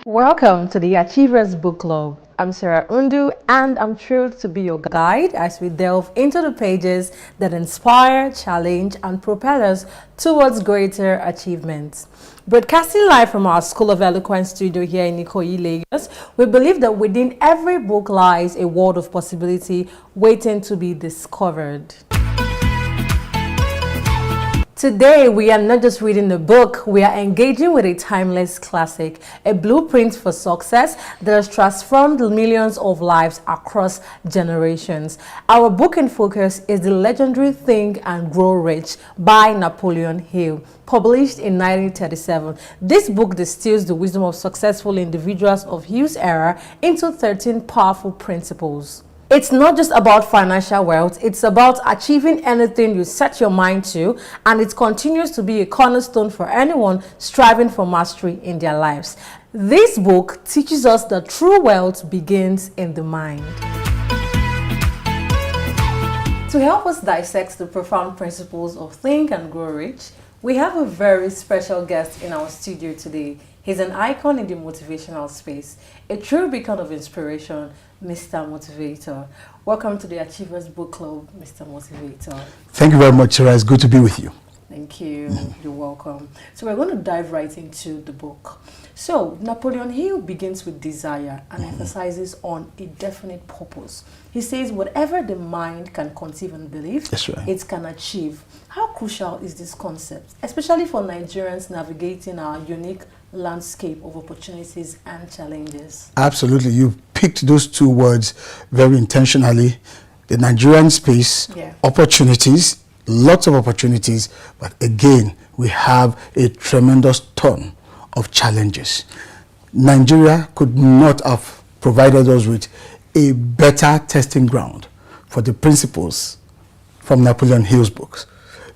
Welcome to the Achievers Book Club. I'm Sarah Undu and I'm thrilled to be your guide as we delve into the pages that inspire, challenge, and propel us towards greater achievements. Broadcasting live from our School of Eloquence studio here in Ikoyi, Lagos, we believe that within every book lies a world of possibility waiting to be discovered. Today, we are not just reading a book, we are engaging with a timeless classic, a blueprint for success that has transformed millions of lives across generations. Our book in focus is the legendary Think and Grow Rich by Napoleon Hill, published in 1937. This book distills the wisdom of successful individuals of Hill's era into 13 powerful principles. It's not just about financial wealth, it's about achieving anything you set your mind to, and it continues to be a cornerstone for anyone striving for mastery in their lives. This book teaches us that true wealth begins in the mind. To help us dissect the profound principles of Think and Grow Rich, we have a very special guest in our studio today. He's an icon in the motivational space, a true beacon of inspiration, Mr. Motivator. Welcome to the Achievers Book Club, Mr. Motivator. Thank you very much, Sarah. It's good to be with you. Thank you. You're welcome. So we're going to dive right into the book. So Napoleon Hill begins with desire and emphasizes on a definite purpose. He says whatever the mind can conceive and believe, it can achieve. How crucial is this concept, especially for Nigerians navigating our unique landscape of opportunities and challenges? Absolutely. You picked those two words very intentionally. The Nigerian space, opportunities, lots of opportunities, but again, we have a tremendous ton of challenges. Nigeria could not have provided us with a better testing ground for the principles from Napoleon Hill's books,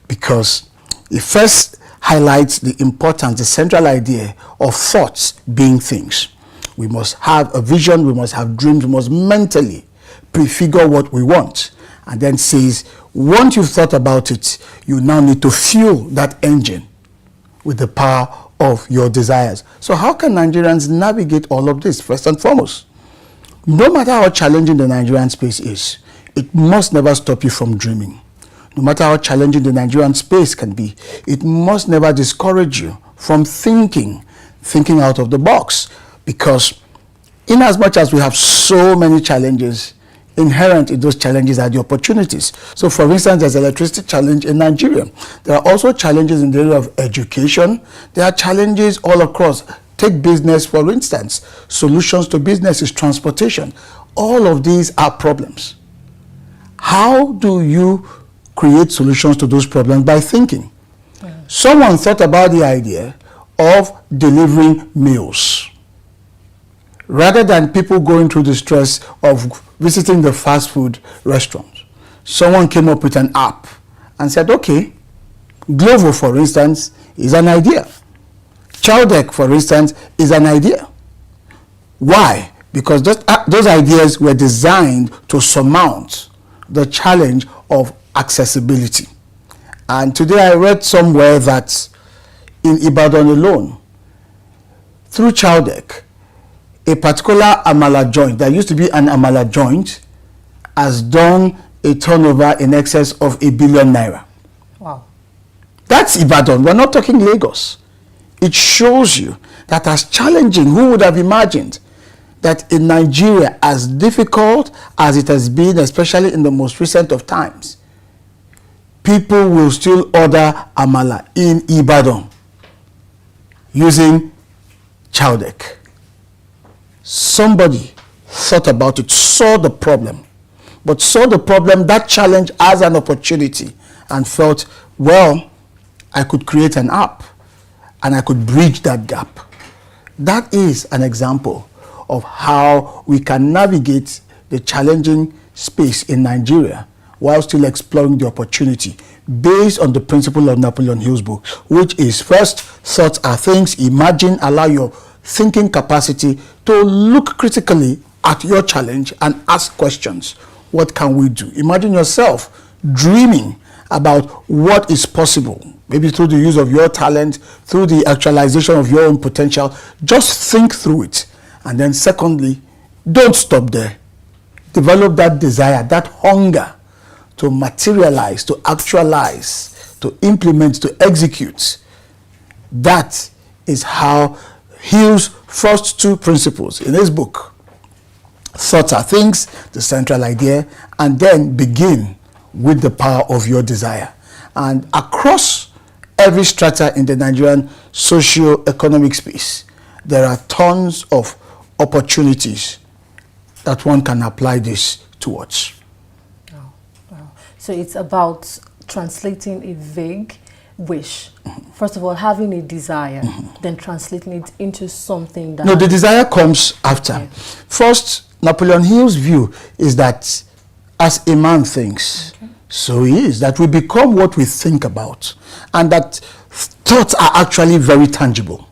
because it first highlights the importance, the central idea of thoughts being things. We must have a vision, we must have dreams, we must mentally prefigure what we want, and then says, once you've thought about it, you now need to fuel that engine with the power of your desires. So how can Nigerians navigate all of this? First and foremost, no matter how challenging the Nigerian space is, it must never stop you from dreaming. No matter how challenging the Nigerian space can be, it must never discourage you from thinking out of the box. Because in as much as we have so many challenges, inherent in those challenges are the opportunities. So for instance, there's electricity challenge in Nigeria. There are also challenges in the area of education. There are challenges all across. Take business, for instance. Solutions to business is transportation. All of these are problems. How do you create solutions to those problems? By thinking. Someone thought about the idea of delivering meals. Rather than people going through the stress of visiting the fast food restaurant, someone came up with an app and said, okay, Glovo, for instance, is an idea. Chowdeck, for instance, is an idea. Why? Because those ideas were designed to surmount the challenge of accessibility. And today I read somewhere that in Ibadan alone, through Chowdeck, a particular amala joint, that used to be an amala joint, has done a turnover in excess of ₦1 billion. Wow. That's Ibadan. We're not talking Lagos. It shows you that as challenging, who would have imagined that in Nigeria, as difficult as it has been, especially in the most recent of times, people will still order amala in Ibadan using Chowdeck. Somebody thought about it, saw the problem, but saw the problem, that challenge, as an opportunity, and felt, well, I could create an app and I could bridge that gap. That is an example of how we can navigate the challenging space in Nigeria while still exploring the opportunity based on the principle of Napoleon Hill's book, which is first, thoughts are things. Imagine, allow your thinking capacity to look critically at your challenge and ask questions. What can we do? Imagine yourself dreaming about what is possible maybe through the use of your talent, through the actualization of your own potential. Just think through it. And then secondly, don't stop there. Develop that desire, that hunger to materialize, to actualize, to implement, to execute. That is how Hill's first two principles in his book, Thoughts Are Things, the central idea, and then begin with the power of your desire. And across every strata in the Nigerian socio-economic space, there are tons of opportunities that one can apply this towards. Oh, wow. So it's about translating a vague wish. First of all, having a desire, then translating it into something that... No, the desire comes after. Okay. First, Napoleon Hill's view is that as a man thinks, so he is, that we become what we think about, and that thoughts are actually very tangible.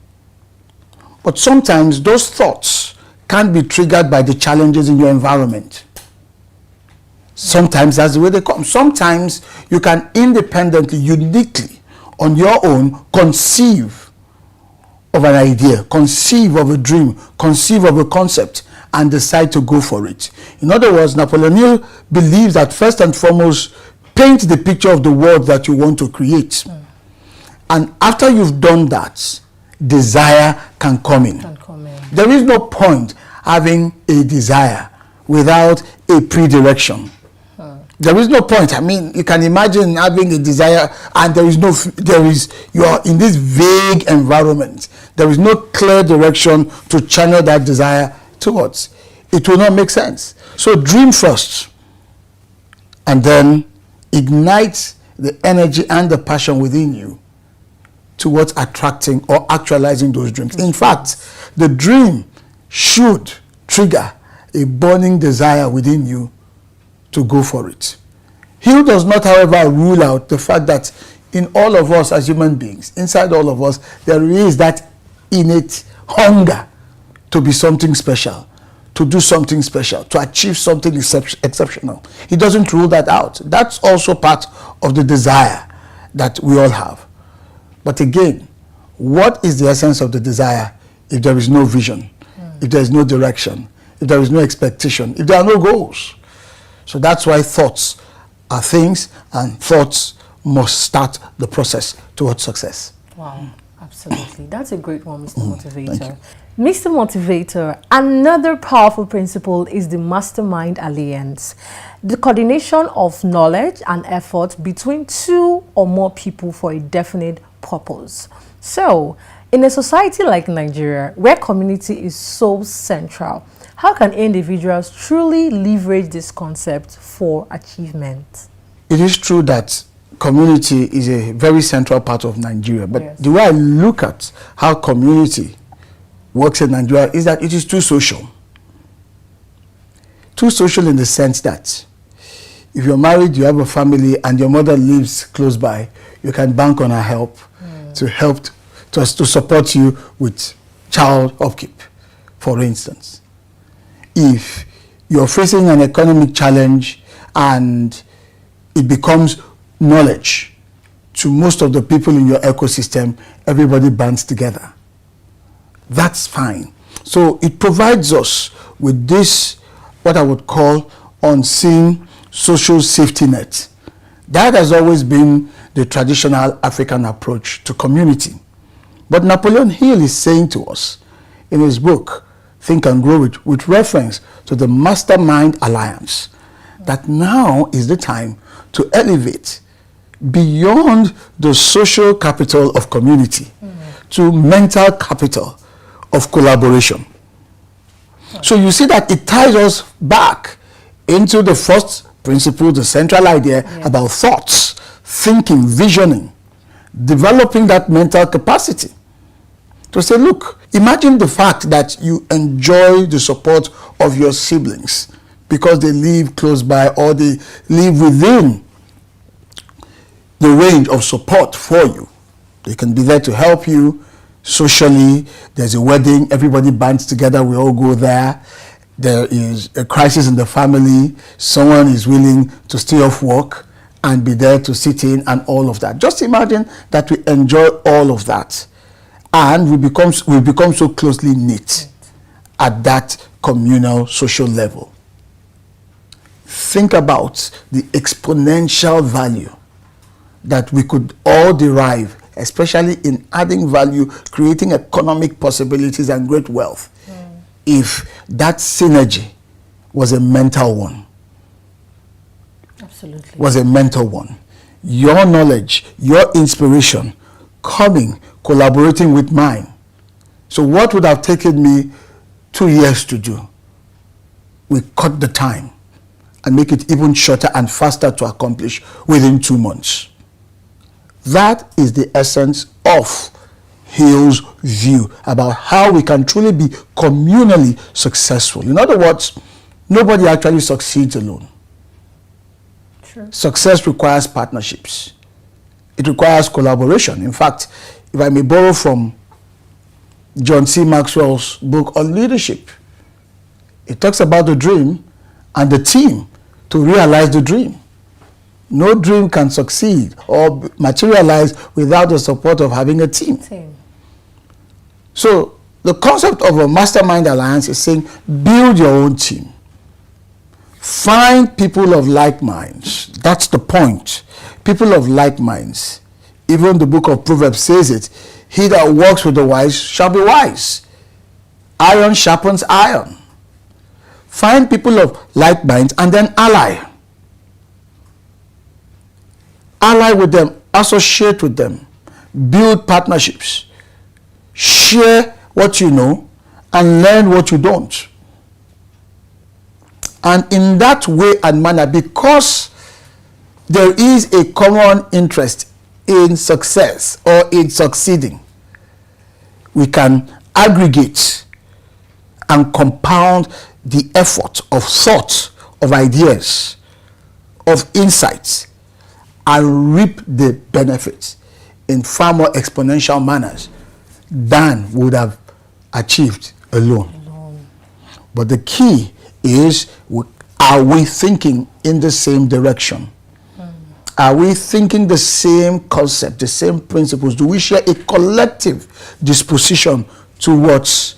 But sometimes those thoughts can be triggered by the challenges in your environment. Sometimes that's the way they come. Sometimes you can independently, uniquely, on your own, conceive of an idea, conceive of a dream, conceive of a concept, and decide to go for it. In other words, Napoleon Hill believes that first and foremost, paint the picture of the world that you want to create. And after you've done that, desire can come in. There is no point having a desire without a pre-direction. There is no point. I mean, you can imagine having a desire and you are in this vague environment. There is no clear direction to channel that desire towards. It will not make sense. So dream first, and then ignite the energy and the passion within you towards attracting or actualizing those dreams. In fact, the dream should trigger a burning desire within you to go for it. Hill does not, however, rule out the fact that in all of us as human beings, inside all of us, there is that innate hunger to be something special, to do something special, to achieve something exceptional. He doesn't rule that out. That's also part of the desire that we all have. But again, what is the essence of the desire if there is no vision, if there is no direction, if there is no expectation, if there are no goals? So that's why thoughts are things, and thoughts must start the process towards success. Wow, absolutely. That's a great one, Mr. Motivator. Mr. Motivator, another powerful principle is the mastermind alliance, the coordination of knowledge and effort between two or more people for a definite purpose. So, in a society like Nigeria, where community is so central, how can individuals truly leverage this concept for achievement? It is true that community is a very central part of Nigeria, but the way I look at how community works in Nigeria is that it is too social. Too social in the sense that if you're married, you have a family, and your mother lives close by, you can bank on her help to support you with child upkeep, for instance. If you're facing an economic challenge and it becomes knowledge to most of the people in your ecosystem, everybody bands together. That's fine. So it provides us with this, what I would call unseen social safety net. That has always been the traditional African approach to community. But Napoleon Hill is saying to us in his book, Think and Grow, with reference to the Mastermind Alliance, that now is the time to elevate beyond the social capital of community to mental capital of collaboration. So you see that it ties us back into the first principle, the central idea about thoughts, thinking, visioning, developing that mental capacity. To say, look, imagine the fact that you enjoy the support of your siblings because they live close by or they live within the range of support for you. They can be there to help you socially. There's a wedding, everybody bands together, we all go there. There is a crisis in the family, someone is willing to stay off work and be there to sit in and all of that. Just imagine that we enjoy all of that and we become so closely knit at that communal social level. Think about the exponential value that we could all derive, especially in adding value, creating economic possibilities and great wealth, if that synergy was a mental one. Absolutely. Was a mental one. Your knowledge, your inspiration, coming, collaborating with mine. So what would have taken me 2 years to do, we cut the time and make it even shorter and faster to accomplish within 2 months. That is the essence of Hill's view about how we can truly be communally successful. In other words, nobody actually succeeds alone. True. Success requires partnerships. It requires collaboration. In fact, if I may borrow from John C. Maxwell's book on leadership, it talks about the dream and the team to realize the dream. No dream can succeed or materialize without the support of having a team. So the concept of a mastermind alliance is saying build your own team. Find people of like minds. That's the point. People of like minds. Even the book of Proverbs says it. He that walks with the wise shall be wise. Iron sharpens iron. Find people of like minds and then ally. Ally with them, associate with them, build partnerships, share what you know and learn what you don't. And in that way and manner, because there is a common interest in success or in succeeding, we can aggregate and compound the effort of thought, of ideas, of insights, and reap the benefits in far more exponential manners than would have achieved alone. But the key is, are we thinking in the same direction? Are we thinking the same concept, the same principles? Do we share a collective disposition towards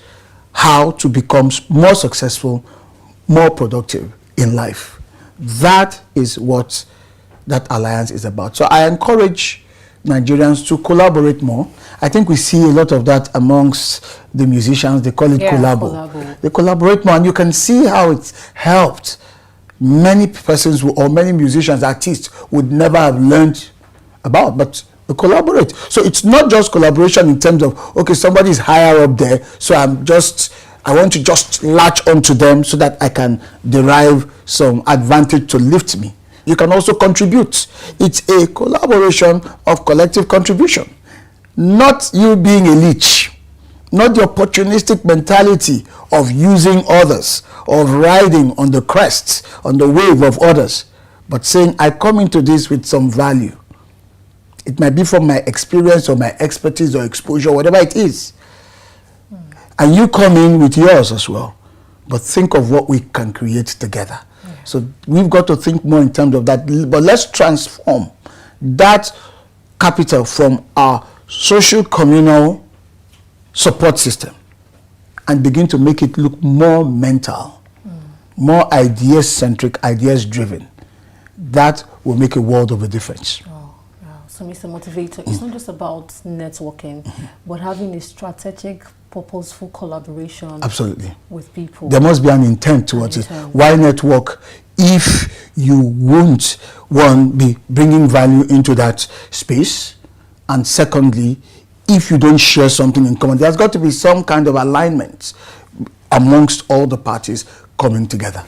how to become more successful, more productive in life? That is what that alliance is about. So I encourage Nigerians to collaborate more. I think we see a lot of that amongst the musicians. They call it collabo. They collaborate more, and you can see how it's helped many persons or many musicians, artists would never have learned about, but they collaborate. So it's not just collaboration in terms of, okay, somebody is higher up there, so I want to just latch onto them so that I can derive some advantage to lift me. You can also contribute. It's a collaboration of collective contribution. Not you being a leech. Not the opportunistic mentality of using others, of riding on the crest, on the wave of others, but saying, I come into this with some value. It might be from my experience or my expertise or exposure, whatever it is. And you come in with yours as well. But think of what we can create together. So we've got to think more in terms of that. But let's transform that capital from our social communal support system and begin to make it look more mental, more ideas-centric, ideas-driven. That will make a world of a difference. So, Mr. Motivator, it's not just about networking, but having a strategic, purposeful collaboration. Absolutely. With people. There must be an intent towards it. Why network if you won't, one, be bringing value into that space, and secondly, if you don't share something in common? There's got to be some kind of alignment amongst all the parties coming together.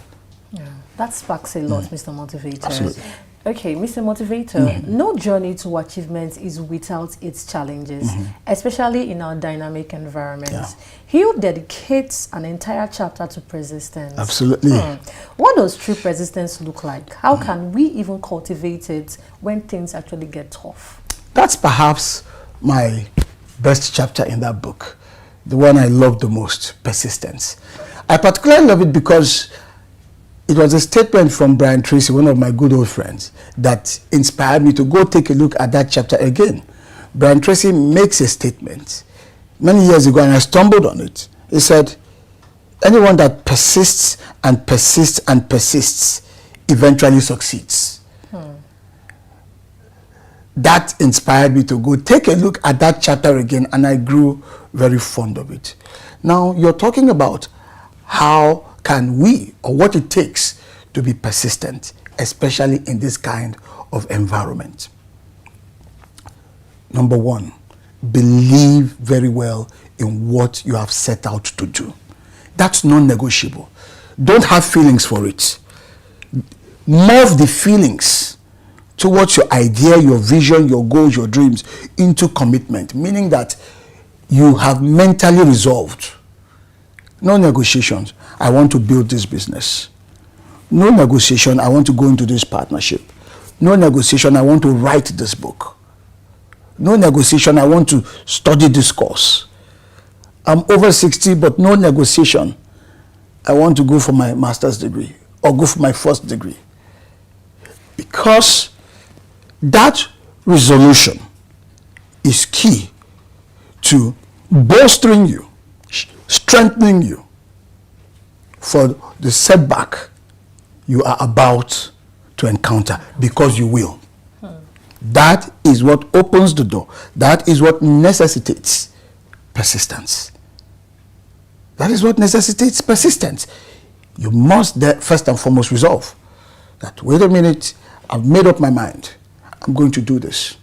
Yeah, that sparks a lot, Mr. Motivator. Absolutely. Okay, Mr. Motivator, no journey to achievement is without its challenges, especially in our dynamic environments. Hill dedicates an entire chapter to persistence. Absolutely. What does true persistence look like? How can we even cultivate it when things actually get tough? That's perhaps my best chapter in that book, the one I love the most, persistence. I particularly love it because It was a statement from Brian Tracy, one of my good old friends, that inspired me to go take a look at that chapter again. Brian Tracy makes a statement many years ago, and I stumbled on it. He said, anyone that persists and persists and persists eventually succeeds. That inspired me to go take a look at that chapter again, and I grew very fond of it. Now, you're talking about how can we, or what it takes to be persistent, especially in this kind of environment. Number one, believe very well in what you have set out to do. That's non-negotiable. Don't have feelings for it. Morph the feelings towards your idea, your vision, your goals, your dreams into commitment, meaning that you have mentally resolved. No negotiations. I want to build this business. No negotiation. I want to go into this partnership. No negotiation. I want to write this book. No negotiation. I want to study this course. I'm over 60, but no negotiation. I want to go for my master's degree or go for my first degree. Because that resolution is key to bolstering you, strengthening you for the setback you are about to encounter, because you will. That is what opens the door. That is what necessitates persistence. That is what necessitates persistence. You must first and foremost resolve that, wait a minute, I've made up my mind. I'm going to do this.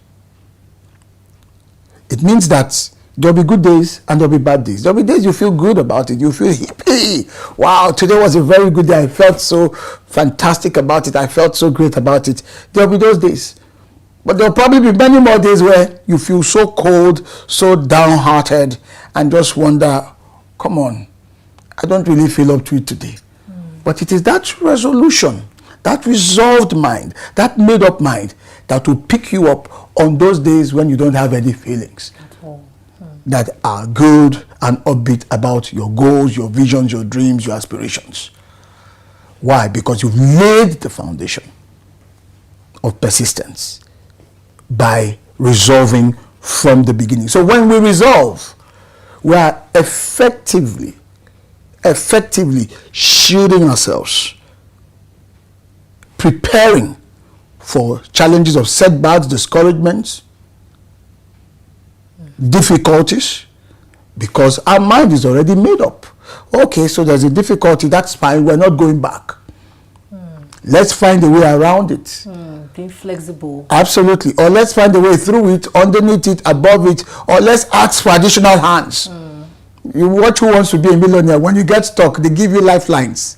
It means that there'll be good days and there'll be bad days. There'll be days you feel good about it. You feel hippie. Wow, today was a very good day. I felt so fantastic about it. I felt so great about it. There'll be those days. But there'll probably be many more days where you feel so cold, so downhearted, and just wonder, come on, I don't really feel up to it today. But it is that resolution, that resolved mind, that made up mind that will pick you up on those days when you don't have any feelings that are good and upbeat about your goals, your visions, your dreams, your aspirations. Why? Because you've laid the foundation of persistence by resolving from the beginning. So when we resolve, we are effectively shielding ourselves, preparing for challenges of setbacks, discouragements, difficulties, because our mind is already made up. Okay, so there's a difficulty, that's fine, we're not going back. Let's find a way around it. Being flexible. Absolutely. Or let's find a way through it, underneath it, above it, or let's ask for additional hands. You watch Who Wants to Be a Millionaire. When you get stuck, they give you lifelines.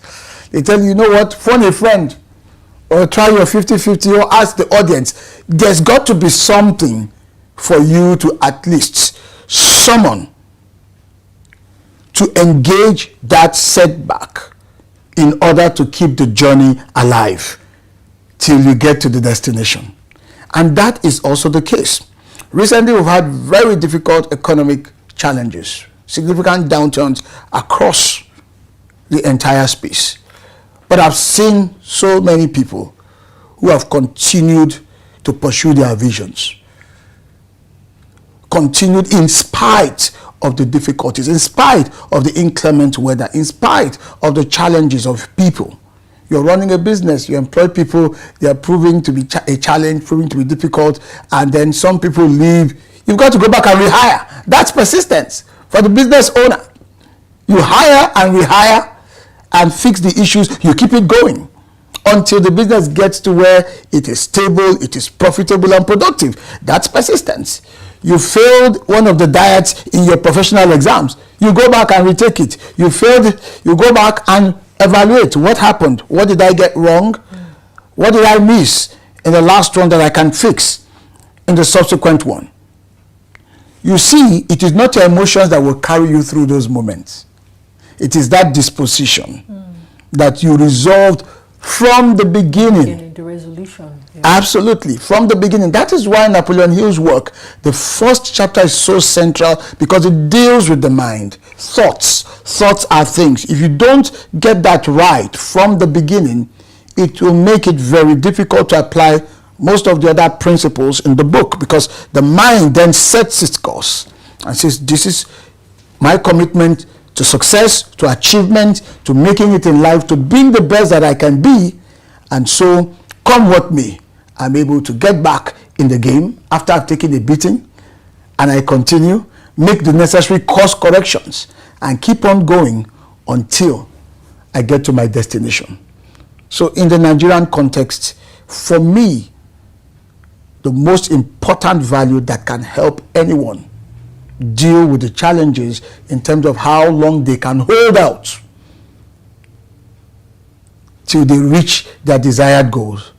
They tell you, you know what, phone a friend, or try your 50-50, or ask the audience. There's got to be something for you to at least summon to engage that setback in order to keep the journey alive till you get to the destination. And that is also the case. Recently, we've had very difficult economic challenges, significant downturns across the entire space. But I've seen so many people who have continued to pursue their visions, continued in spite of the difficulties, in spite of the inclement weather, in spite of the challenges of people. You're running a business, you employ people, they are proving to be a challenge, proving to be difficult, and then some people leave. You've got to go back and rehire. That's persistence for the business owner. You hire and rehire and fix the issues. You keep it going until the business gets to where it is stable, it is profitable and productive. That's persistence. You failed one of the diets in your professional exams. You go back and retake it. You failed, you go back and evaluate what happened. What did I get wrong? What did I miss in the last one that I can fix in the subsequent one? You see, it is not your emotions that will carry you through those moments. It is that disposition that you resolved from the beginning the resolution. Yeah. Absolutely. From the beginning. That is why Napoleon Hill's work, the first chapter is so central, because it deals with the mind. Thoughts. Thoughts are things. If you don't get that right from the beginning, it will make it very difficult to apply most of the other principles in the book, because the mind then sets its course and says, this is my commitment to success, to achievement, to making it in life, to being the best that I can be. And so, come what may, I'm able to get back in the game after I've taken a beating, and I continue, make the necessary course corrections, and keep on going until I get to my destination. So in the Nigerian context, for me, the most important value that can help anyone deal with the challenges in terms of how long they can hold out till they reach their desired goals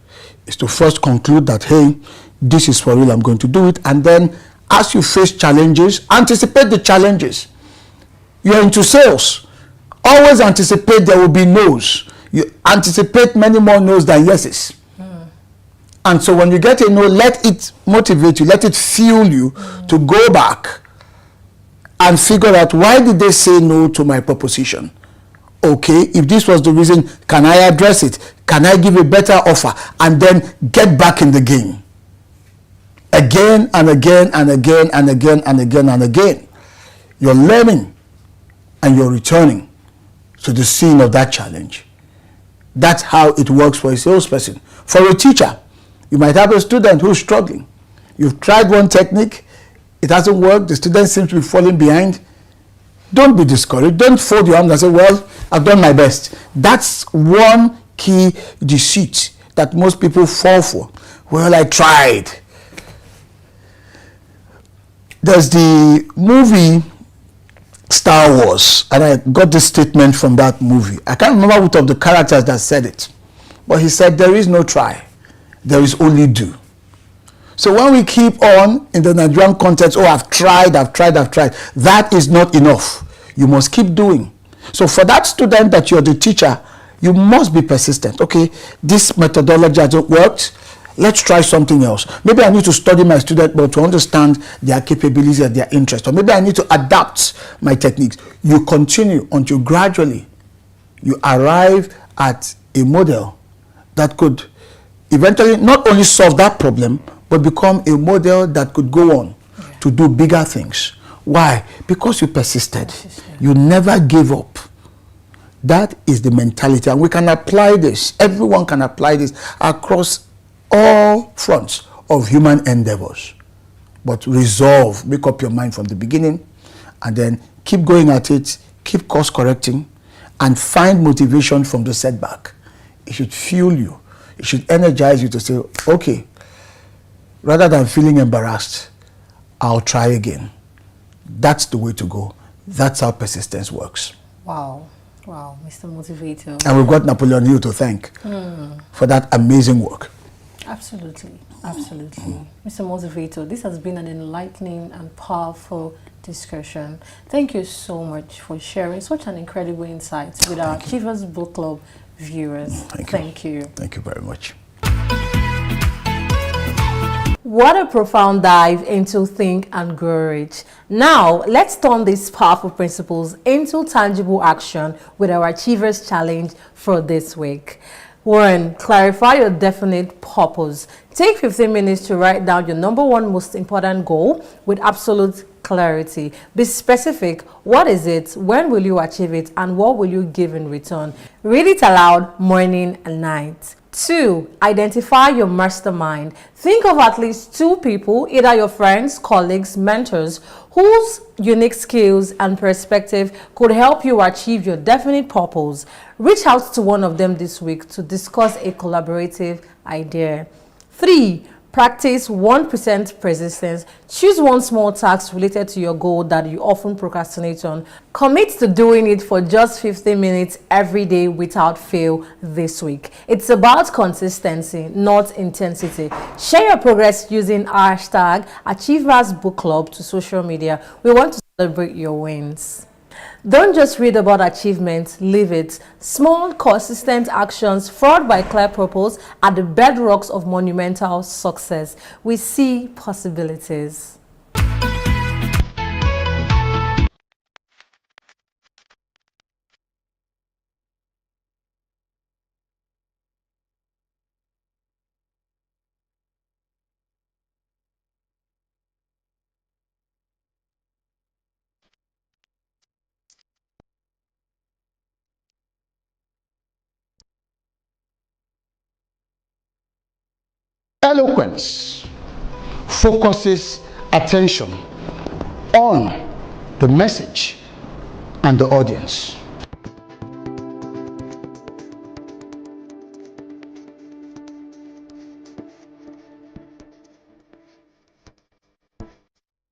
is to first conclude that, hey, this is for real, I'm going to do it. And then as you face challenges, anticipate the challenges. You're into sales. Always anticipate there will be no's. You anticipate many more no's than yeses. And so when you get a no, let it motivate you, let it fuel you to go back and figure out, why did they say no to my proposition? Okay, if this was the reason, can I address it? Can I give a better offer? And then get back in the game. Again and again and again and again and again and again. You're learning and you're returning to the scene of that challenge. That's how it works for a salesperson. For a teacher, you might have a student who's struggling. You've tried one technique, it hasn't worked, the student seems to be falling behind. Don't be discouraged. Don't fold your arms and say, well, I've done my best. That's one key deceit that most people fall for. Well, I tried. There's the movie Star Wars, and I got this statement from that movie. I can't remember which of the characters that said it, but he said, there is no try, there is only do. So when we keep on in the Nigerian context, oh, I've tried, that is not enough. You must keep doing. So for that student that you're the teacher, you must be persistent. Okay, this methodology hasn't worked. Let's try something else. Maybe I need to study my student more to understand their capabilities and their interests. Or maybe I need to adapt my techniques. You continue until gradually you arrive at a model that could eventually not only solve that problem, but become a model that could go on to do bigger things. Why? Because you persisted. You never gave up. That is the mentality. And we can apply this. Everyone can apply this across all fronts of human endeavors. But resolve, make up your mind from the beginning, and then keep going at it, keep course correcting, and find motivation from the setback. It should fuel you. It should energize you to say, okay, rather than feeling embarrassed, I'll try again. That's the way to go. That's how persistence works. Wow. Wow, Mr. Motivator. And we've got Napoleon Hill to thank for that amazing work. Absolutely. Absolutely. Mr. Motivator, this has been an enlightening and powerful discussion. Thank you so much for sharing such an incredible insight with our Achievers Book Club viewers. Thank you. Thank you very much. What a profound dive into Think and Grow Rich. Now, let's turn these powerful principles into tangible action with our Achievers Challenge for this week. 1. Clarify your definite purpose. Take 15 minutes to write down your number one most important goal with absolute clarity. Be specific. What is it? When will you achieve it? And what will you give in return? Read it aloud morning and night. 2. Identify your mastermind. Think of at least 2 people, either your friends, colleagues, mentors, whose unique skills and perspective could help you achieve your definite purpose. Reach out to one of them this week to discuss a collaborative idea. 3. Practice 1% persistence. Choose one small task related to your goal that you often procrastinate on. Commit to doing it for just 15 minutes every day without fail this week. It's about consistency, not intensity. Share your progress using #Achievers Book Club to social media. We want to celebrate your wins. Don't just read about achievements, live it. Small, consistent actions followed by clear purpose are the bedrocks of monumental success. We see possibilities. Eloquence focuses attention on the message and the audience.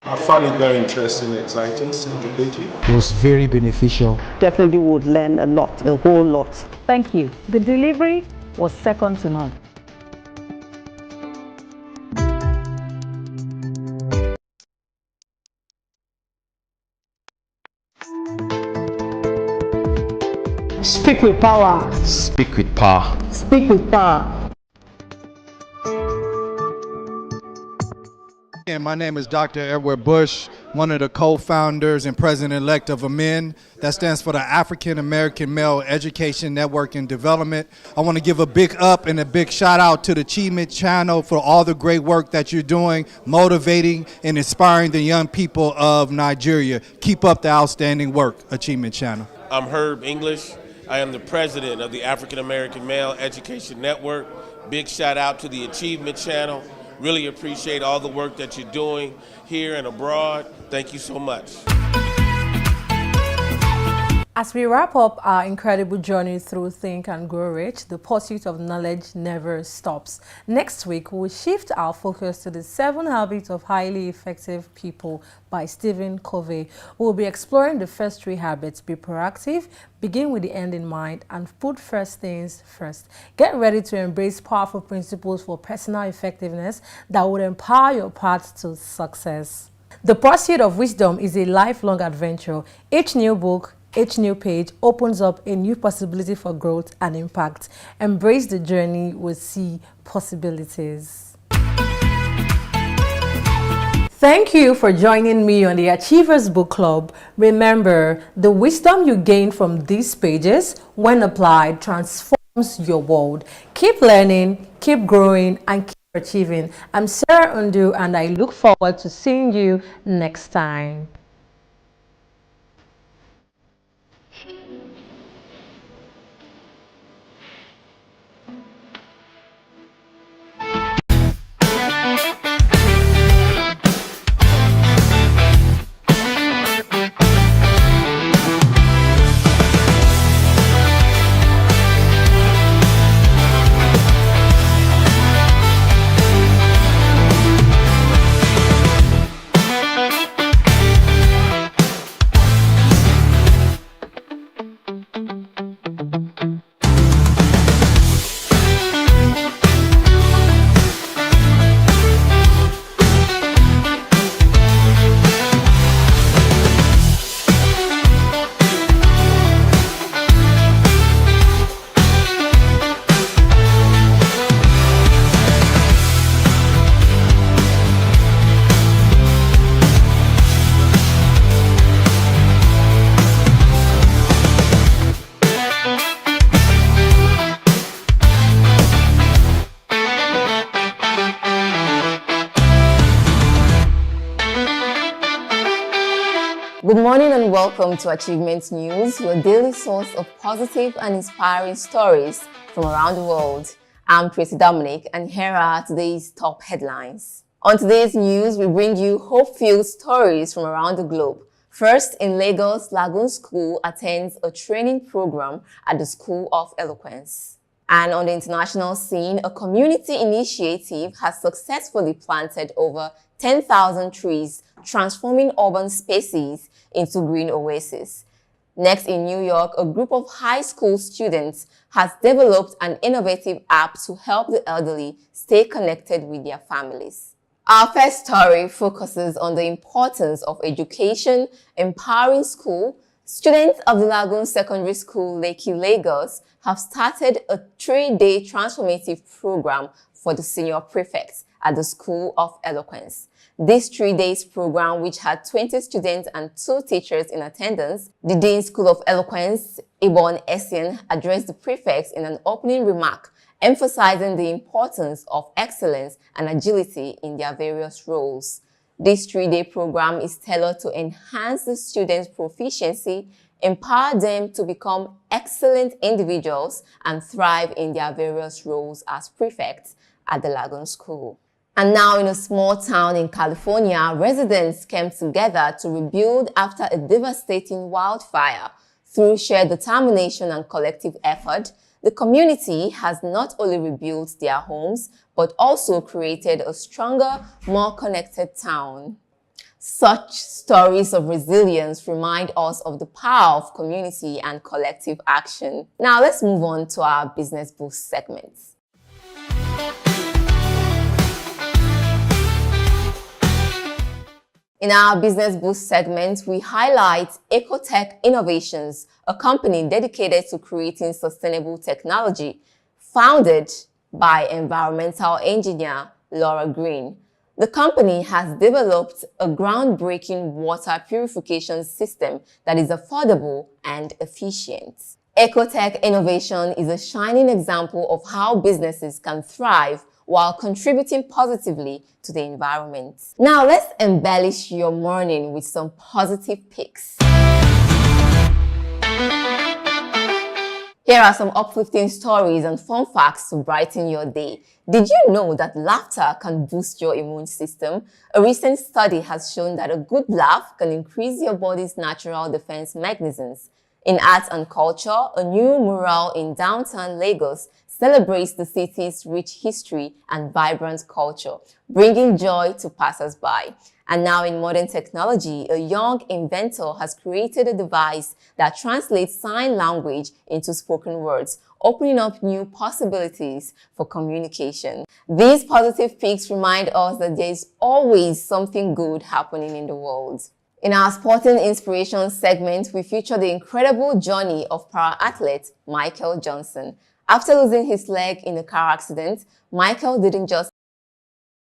I found it very interesting and exciting. It was very beneficial. Definitely would learn a lot, a whole lot. Thank you. The delivery was second to none. Speak with power. Speak with power. Speak with power. And my name is Dr. Edward Bush, one of the co-founders and president-elect of AMEN. That stands for the African American Male Education Network and Development. I want to give a big up and a big shout out to the Achievement Channel for all the great work that you're doing, motivating and inspiring the young people of Nigeria. Keep up the outstanding work, Achievement Channel. I'm Herb English. I am the president of the African American Male Education Network. Big shout out to the Achievement Channel. Really appreciate all the work that you're doing here and abroad. Thank you so much. As we wrap up our incredible journey through Think and Grow Rich, the pursuit of knowledge never stops. Next week, we'll shift our focus to the 7 Habits of Highly Effective People by Stephen Covey. We'll be exploring the first 3 habits: be proactive, begin with the end in mind, and put first things first. Get ready to embrace powerful principles for personal effectiveness that will empower your path to success. The pursuit of wisdom is a lifelong adventure. Each new book, each new page opens up a new possibility for growth and impact. Embrace the journey, we'll see possibilities. Thank you for joining me on the Achievers Book Club. Remember, the wisdom you gain from these pages, when applied, transforms your world. Keep learning, keep growing, and keep achieving. I'm Sarah Undu, and I look forward to seeing you next time. Good morning and welcome to Achievement News, your daily source of positive and inspiring stories from around the world. I'm Tracy Dominic, and here are today's top headlines. On today's news, we bring you hope-filled stories from around the globe. First, in Lagos, Lagoon School attends a training program at the School of Eloquence. And on the international scene, a community initiative has successfully planted over 10,000 trees, transforming urban spaces into green oases. Next, in New York, a group of high school students has developed an innovative app to help the elderly stay connected with their families. Our first story focuses on the importance of education, empowering school Students of the Lagoon Secondary School, Lekki, Lagos, have started a 3-day transformative program for the senior prefects at the School of Eloquence. This 3-day program, which had 20 students and 2 teachers in attendance, the Dean School of Eloquence, Ibon Essien, addressed the prefects in an opening remark, emphasizing the importance of excellence and agility in their various roles. This 3-day program is tailored to enhance the students' proficiency, empower them to become excellent individuals, and thrive in their various roles as prefects at the Lagoon School. And now, in a small town in California, residents came together to rebuild after a devastating wildfire. Through shared determination and collective effort, the community has not only rebuilt their homes, but also created a stronger, more connected town. Such stories of resilience remind us of the power of community and collective action. Now let's move on to our Business Boost segments. In our Business Boost segment, we highlight Ecotech Innovations, a company dedicated to creating sustainable technology, founded by environmental engineer Laura Green. The company has developed a groundbreaking water purification system that is affordable and efficient. Ecotech Innovation is a shining example of how businesses can thrive while contributing positively to the environment. Now let's embellish your morning with some positive picks. Here are some uplifting stories and fun facts to brighten your day. Did you know that laughter can boost your immune system? A recent study has shown that a good laugh can increase your body's natural defense mechanisms. In arts and culture, a new mural in downtown Lagos celebrates the city's rich history and vibrant culture, bringing joy to passers-by. And now in modern technology, a young inventor has created a device that translates sign language into spoken words, opening up new possibilities for communication. These positive picks remind us that there is always something good happening in the world. In our Sporting Inspiration segment, we feature the incredible journey of para-athlete Michael Johnson. After losing his leg in a car accident, Michael didn't just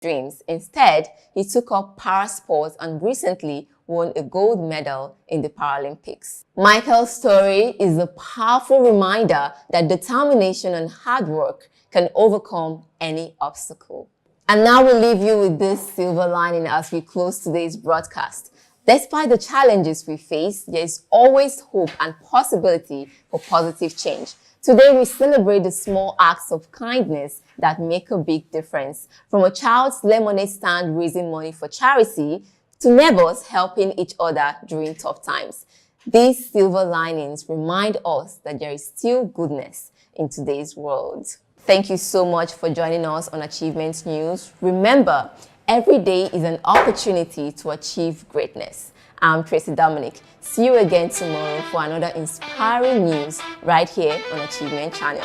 dreams. Instead, he took up para-sports and recently won a gold medal in the Paralympics. Michael's story is a powerful reminder that determination and hard work can overcome any obstacle. And now we'll leave you with this silver lining as we close today's broadcast. Despite the challenges we face, there is always hope and possibility for positive change. Today, we celebrate the small acts of kindness that make a big difference. From a child's lemonade stand raising money for charity to neighbors helping each other during tough times. These silver linings remind us that there is still goodness in today's world. Thank you so much for joining us on Achievement News. Remember, every day is an opportunity to achieve greatness. I'm Tracy Dominic. See you again tomorrow for another inspiring news right here on Achievement Channel.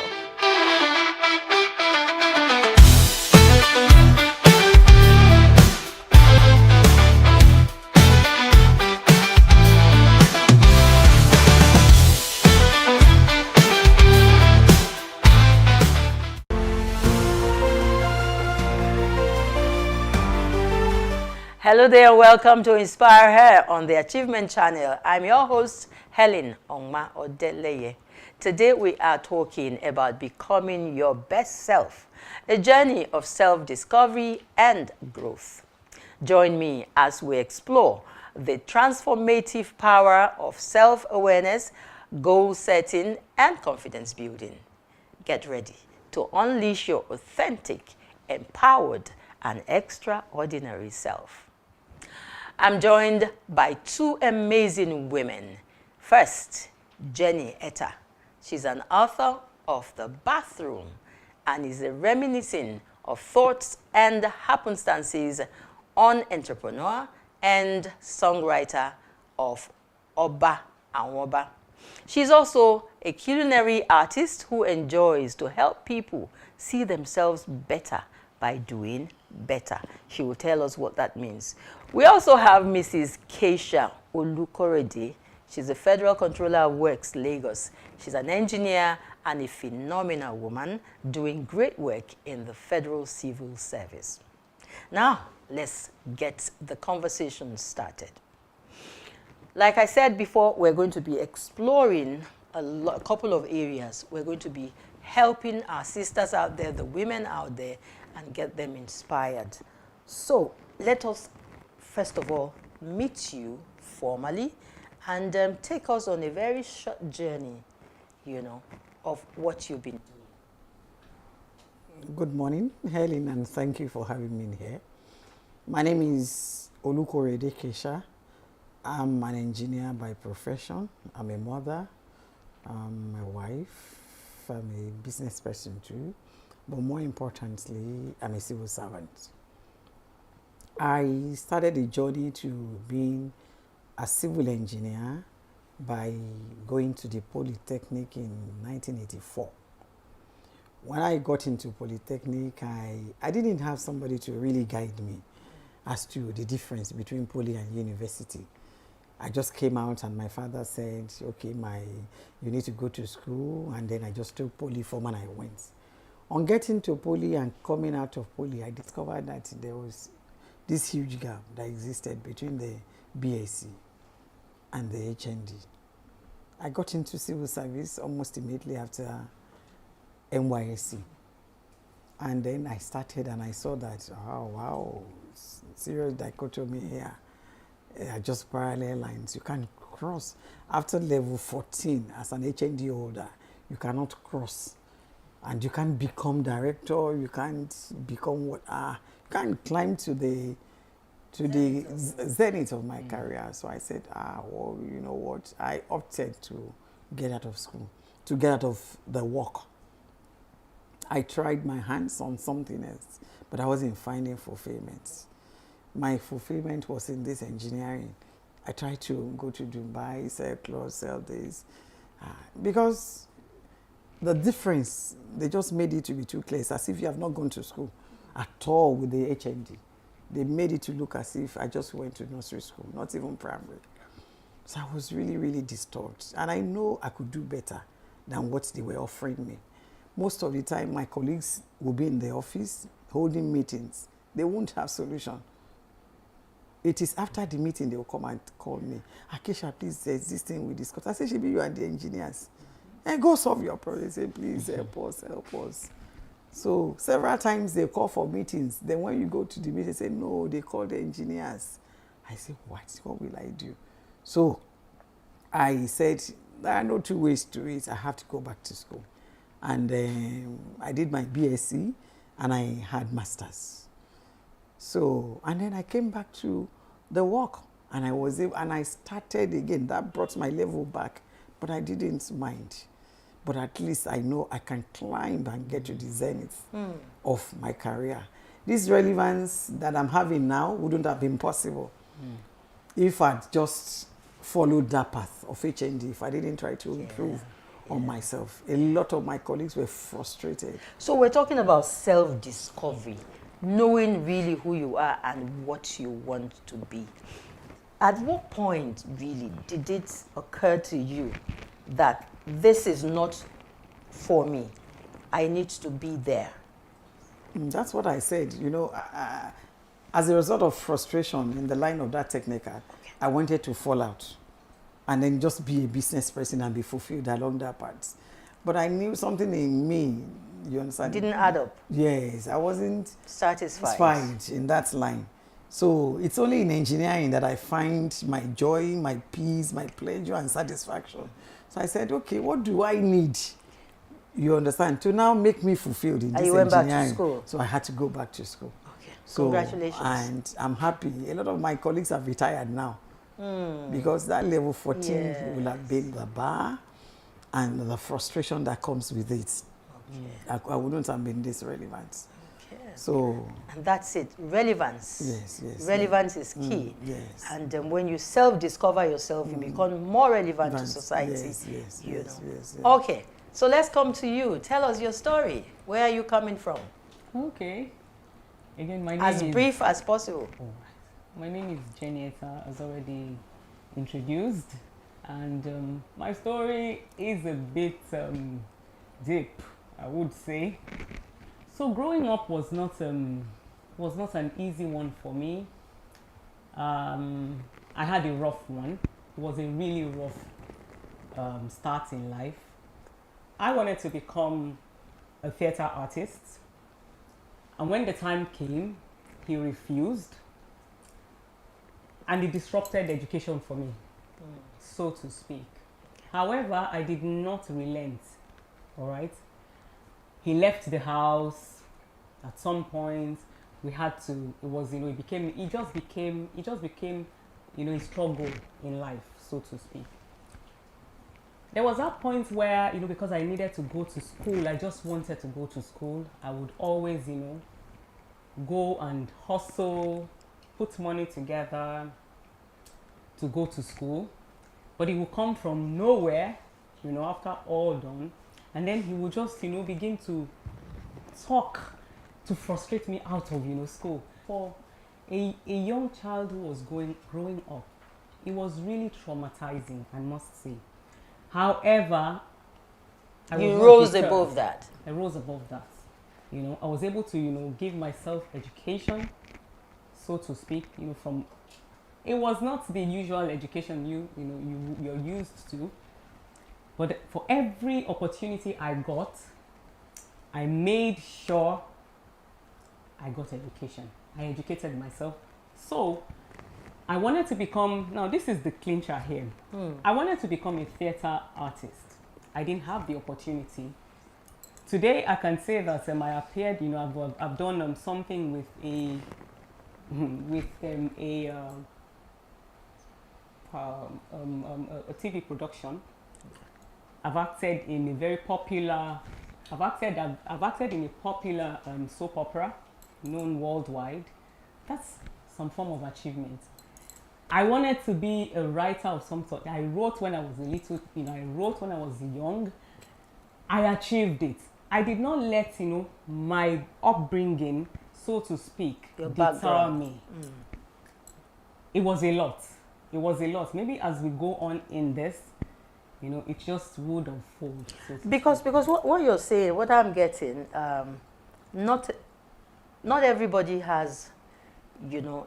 Hello there, welcome to Inspire Her on the Achievement Channel. I'm your host, Helen Ongma Odeleye. Today we are talking about becoming your best self, a journey of self-discovery and growth. Join me as we explore the transformative power of self-awareness, goal setting, and confidence building. Get ready to unleash your authentic, empowered, and extraordinary self. I'm joined by 2 amazing women. First, Jenny Etta. She's an author of The Bathroom and is a reminiscing of thoughts and happenstances on entrepreneur and songwriter of Oba Anwoba. She's also a culinary artist who enjoys to help people see themselves better by doing better. She will tell us what that means. We also have Mrs. Keisha Olukorede. She's the Federal Controller of Works, Lagos. She's an engineer and a phenomenal woman doing great work in the Federal Civil Service. Now, let's get the conversation started. Like I said before, we're going to be exploring a couple of areas. We're going to be helping our sisters out there, the women out there, and get them inspired. So let us, first of all, meet you formally and take us on a very short journey, you know, of what you've been doing. Good morning, Helen, and thank you for having me here. My name is Olukorede Kesha. I'm an engineer by profession. I'm a mother, I'm a wife, I'm a business person too, but more importantly, I'm a civil servant. I started a journey to being a civil engineer by going to the Polytechnic in 1984. When I got into Polytechnic, I didn't have somebody to really guide me as to the difference between poly and university. I just came out and my father said, okay, you need to go to school, and then I just took poly form and I went. On getting to poly and coming out of poly, I discovered that there was this huge gap that existed between the BSc and the HND. I got into civil service almost immediately after NYSC. And then I started and I saw that, oh wow, serious dichotomy here. Just parallel lines. You can't cross. After level 14, as an HND holder, you cannot cross. And you can't become director, you can't become what, you can't climb to the zenith of my career. So I said, well, you know what? I opted to get out of school, to get out of the work. I tried my hands on something else, but I wasn't finding fulfillment. My fulfillment was in this engineering. I tried to go to Dubai, sell clothes, sell this, because the difference, they just made it to be too clear. It's as if you have not gone to school at all with the HND. They made it to look as if I just went to nursery school, not even primary. So I was really, really disturbed. And I know I could do better than what they were offering me. Most of the time, my colleagues will be in the office holding meetings. They won't have solution. It is after the meeting they will come and call me. Akesha, please, there's this thing we discussed. I say, Shibi, you and the engineers. And go solve your problem. Say, please, help us, help us. So several times they call for meetings. Then when you go to the meeting, they say, no, they call the engineers. I say, what will I do? So I said, there are no two ways to it. I have to go back to school. And I did my BSc and I had masters. So, and then I came back to the work and I started again. That brought my level back, but I didn't mind. But at least I know I can climb and get to the zenith of my career. This relevance that I'm having now wouldn't have been possible if I'd just followed that path of HND, if I didn't try to improve on myself. A lot of my colleagues were frustrated. So we're talking about self-discovery, knowing really who you are and what you want to be. At what point really did it occur to you that this is not for me? I need to be there. That's what I said. You know, as a result of frustration in the line of that technical, I wanted to fall out and then just be a business person and be fulfilled along that path. But I knew something in me, you understand? Didn't add up. Yes, I wasn't satisfied in that line. So it's only in engineering that I find my joy, my peace, my pleasure and satisfaction. So I said, okay, what do I need, you understand, to now make me fulfilled in this engineering? You went back to school? So I had to go back to school. Okay, so, congratulations. And I'm happy. A lot of my colleagues have retired now because that level 14 will have been the bar and the frustration that comes with it. Okay. I wouldn't have been this relevant. Okay. So, and that's it, relevance. Yes. Relevance is key. Yes. And when you self-discover yourself, you become more relevant to society. Yes. Okay, so let's come to you. Tell us your story. Where are you coming from? Okay. Again, my name as brief as possible. My name is Jenny Etta, as already introduced. And my story is a bit deep, I would say. So growing up was not an easy one for me. I had a rough one. It was a really rough start in life. I wanted to become a theater artist, and when the time came, he refused, and it disrupted education for me, so to speak. However, I did not relent. All right, he left the house. At some point, we had to. It was, it just became a struggle in life, so to speak. There was that point where, because I needed to go to school, I just wanted to go to school. I would always, go and hustle, put money together to go to school. But it would come from nowhere, after all done. And then he would just, begin to talk to frustrate me out of, school. For a young child who was growing up, it was really traumatizing, I must say. However, you rose above that. I rose above that. I was able to, give myself education, so to speak, from, it was not the usual education you're used to, but for every opportunity I got, I made sure I got education. I educated myself. So I wanted to become, now this is the clincher here. I wanted to become a theater artist. I didn't have the opportunity. Today I can say that I appeared, I've done something with a TV production. I've acted in a very popular, I've acted in a popular soap opera known worldwide. That's some form of achievement. I wanted to be a writer of some sort. I wrote when I was a little, I wrote when I was young. I achieved it. I did not let, my upbringing, so to speak, deter me. It was a lot. It was a lot. Maybe as we go on in this, it just would unfold. So because what you're saying, what I'm getting, not everybody has,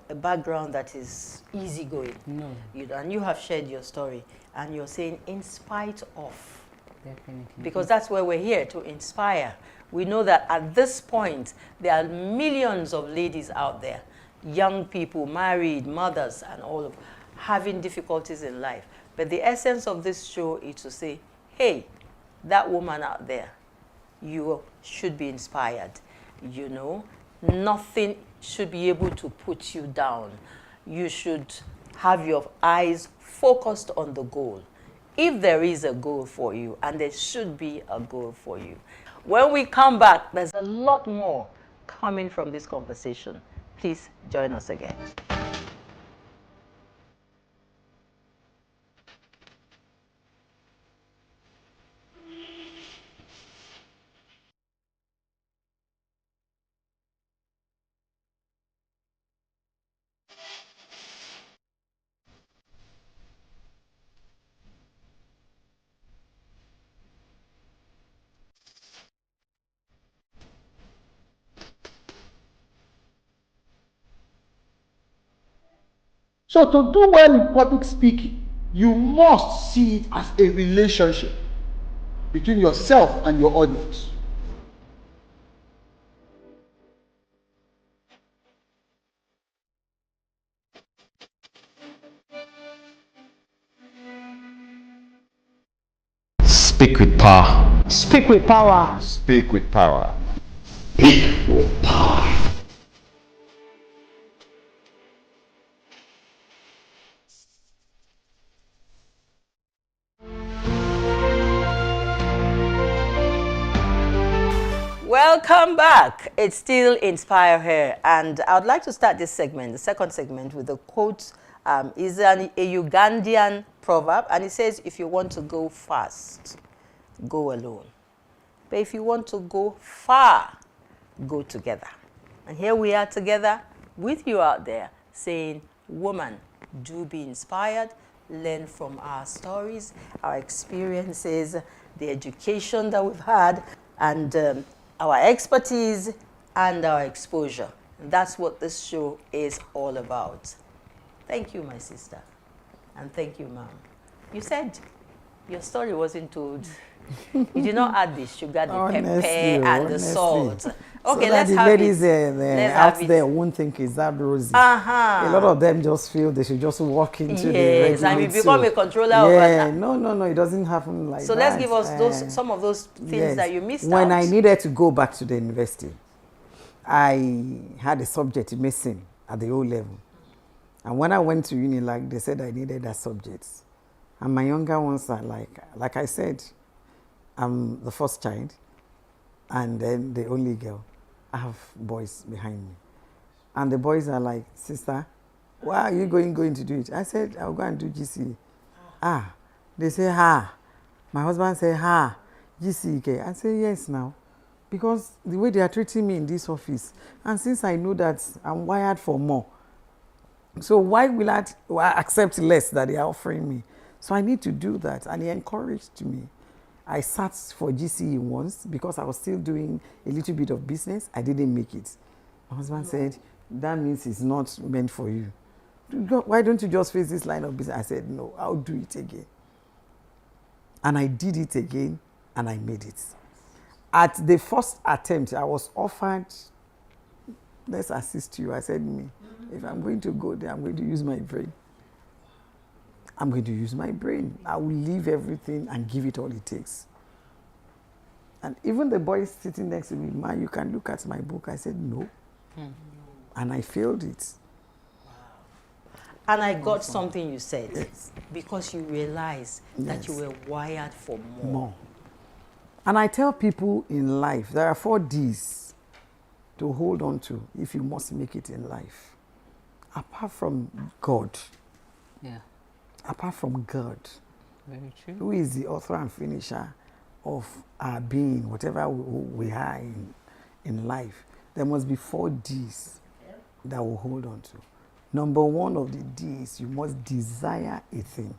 a background that is easygoing. No. And you have shared your story, and you're saying in spite of. Definitely. Because that's where we're here, to inspire. We know that at this point, there are millions of ladies out there, young people, married, mothers, and all of having difficulties in life. But the essence of this show is to say, hey, that woman out there, you should be inspired. Nothing should be able to put you down. You should have your eyes focused on the goal. If there is a goal for you, and there should be a goal for you. When we come back, there's a lot more coming from this conversation. Please join us again. So to do well in public speaking, you must see it as a relationship between yourself and your audience. Speak with power. Speak with power. Speak with power. Speak with power. Welcome back. It's still Inspire Her, and I would like to start this segment, the second segment, with a quote. Is a Ugandan proverb, and it says, if you want to go fast, go alone. But if you want to go far, go together. And here we are together with you out there saying, woman, do be inspired, learn from our stories, our experiences, the education that we've had, and our expertise and our exposure. And that's what this show is all about. Thank you, my sister. And thank you, ma'am. You said your story wasn't told. You did not add the sugar, the pepper, and the salt. Okay, so let's that have the ladies out there won't think it's that rosy. A lot of them just feel they should just walk into the Yes, and you become a controller of that. No, it doesn't happen like that. So let's give us some of those things that you missed out. When I needed to go back to the university, I had a subject missing at the O level. And when I went to Unilag, they said I needed that subject. And my younger ones are like I said, I'm the first child and then the only girl. I have boys behind me. And the boys are like, sister, why are you going to do it? I said, I'll go and do GCE. They say, My husband said, GCE. I say, yes now. Because the way they are treating me in this office, and since I know that I'm wired for more, so why will I accept less that they are offering me? So I need to do that. And he encouraged me. I sat for GCE once because I was still doing a little bit of business. I didn't make it. My husband said, that means it's not meant for you. Why don't you just face this line of business? I said, no, I'll do it again. And I did it again, and I made it. At the first attempt, I was offered, let's assist you. I said, if I'm going to go there, I'm going to use my brain. I'm going to use my brain. I will leave everything and give it all it takes. And even the boys sitting next to me, man, you can look at my book. I said, no. And I failed it. And I got something you said, because you realized that you were wired for more. And I tell people in life, there are 4 Ds to hold on to if you must make it in life. Apart from God. Yeah. Apart from God. Very true. Who is the author and finisher of our being, whatever we are in life. There must be 4 Ds that we'll hold on to. Number 1 of the Ds, you must desire a thing.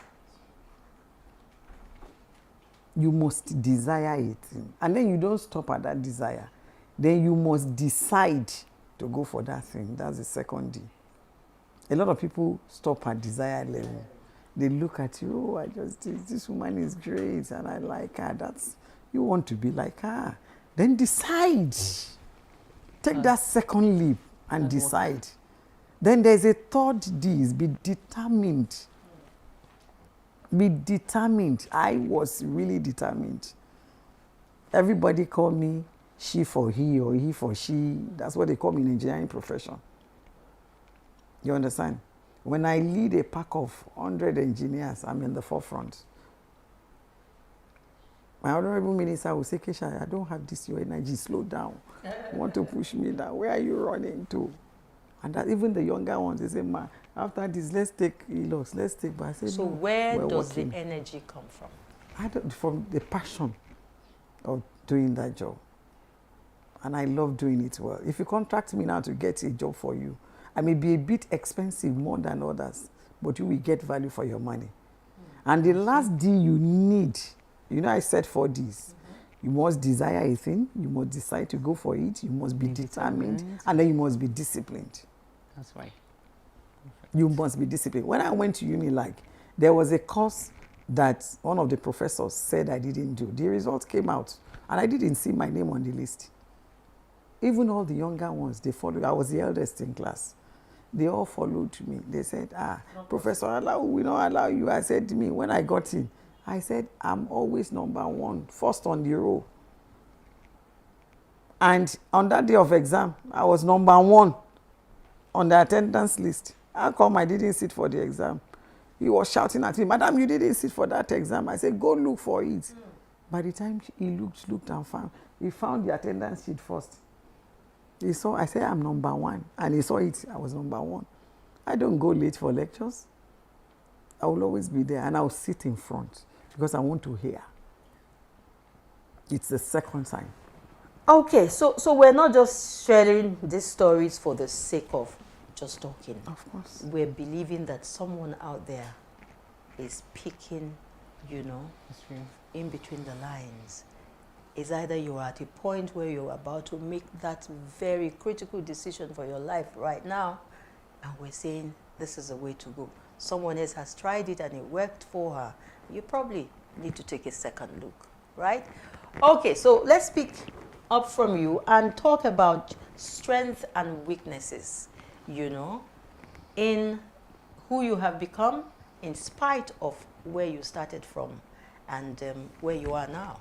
You must desire a thing. And then you don't stop at that desire. Then you must decide to go for that thing. That's the 2nd D. A lot of people stop at desire level. They look at you, I just did, this woman is great and I like her. You want to be like her. Then decide. Take that 2nd leap and decide. Then there's a 3rd D, is be determined. Be determined. I was really determined. Everybody call me she for he or he for she. That's what they call me in the engineering profession. You understand? When I lead a pack of 100 engineers, I'm in the forefront. My honorable minister will say, Kesha, I don't have this, your energy, slow down. You want to push me down. Where are you running to? And that even the younger ones, they say, ma, after this, let's take ELOS, let's take. But I say, so no, where does the energy come from? From the passion of doing that job. And I love doing it well. If you contract me now to get a job for you, I may be a bit expensive more than others, but you will get value for your money. And the last D you need, I said 4 Ds. You must desire a thing, you must decide to go for it, you must be determined, and then you must be disciplined. That's right. Perfect. You must be disciplined. When I went to Unilag, there was a course that one of the professors said I didn't do. The results came out, and I didn't see my name on the list. Even all the younger ones, they followed. I was the eldest in class. They all followed me. They said, Professor Alao, we don't allow you. I said to me, when I got in, I said, I'm always number 1, first on the row. And on that day of exam, I was number 1 on the attendance list. How come I didn't sit for the exam? He was shouting at me, Madam, you didn't sit for that exam. I said, go look for it. By the time he looked and found, he found the attendance sheet first. He saw, I said, I'm number 1. And he saw it, I was number 1. I don't go late for lectures. I will always be there, and I will sit in front because I want to hear. It's the 2nd time. Okay, so we're not just sharing these stories for the sake of just talking. Of course. We're believing that someone out there is picking, you know, in between the lines. It's either you're at a point where you're about to make that very critical decision for your life right now, and we're saying this is the way to go. Someone else has tried it and it worked for her. You probably need to take a second look, right? Okay, so let's pick up from you and talk about strengths and weaknesses, you know, in who you have become in spite of where you started from and where you are now.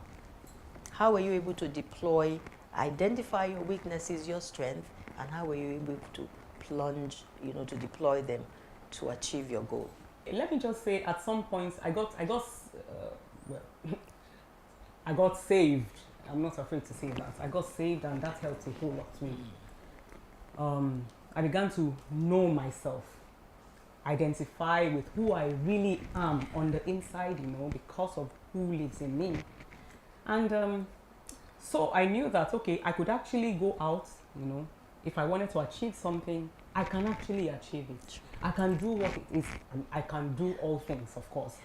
How were you able to deploy, identify your weaknesses, your strengths, and how were you able to plunge, you know, to deploy them to achieve your goal? Let me just say, at some points, I got saved. I'm not afraid to say that. I got saved, and that helped a whole lot me. I began to know myself, identify with who I really am on the inside, you know, because of who lives in me. And so I knew that, okay, I could actually go out, you know, if I wanted to achieve something, I can actually achieve it. I can do what it is, and I can do all things, of course,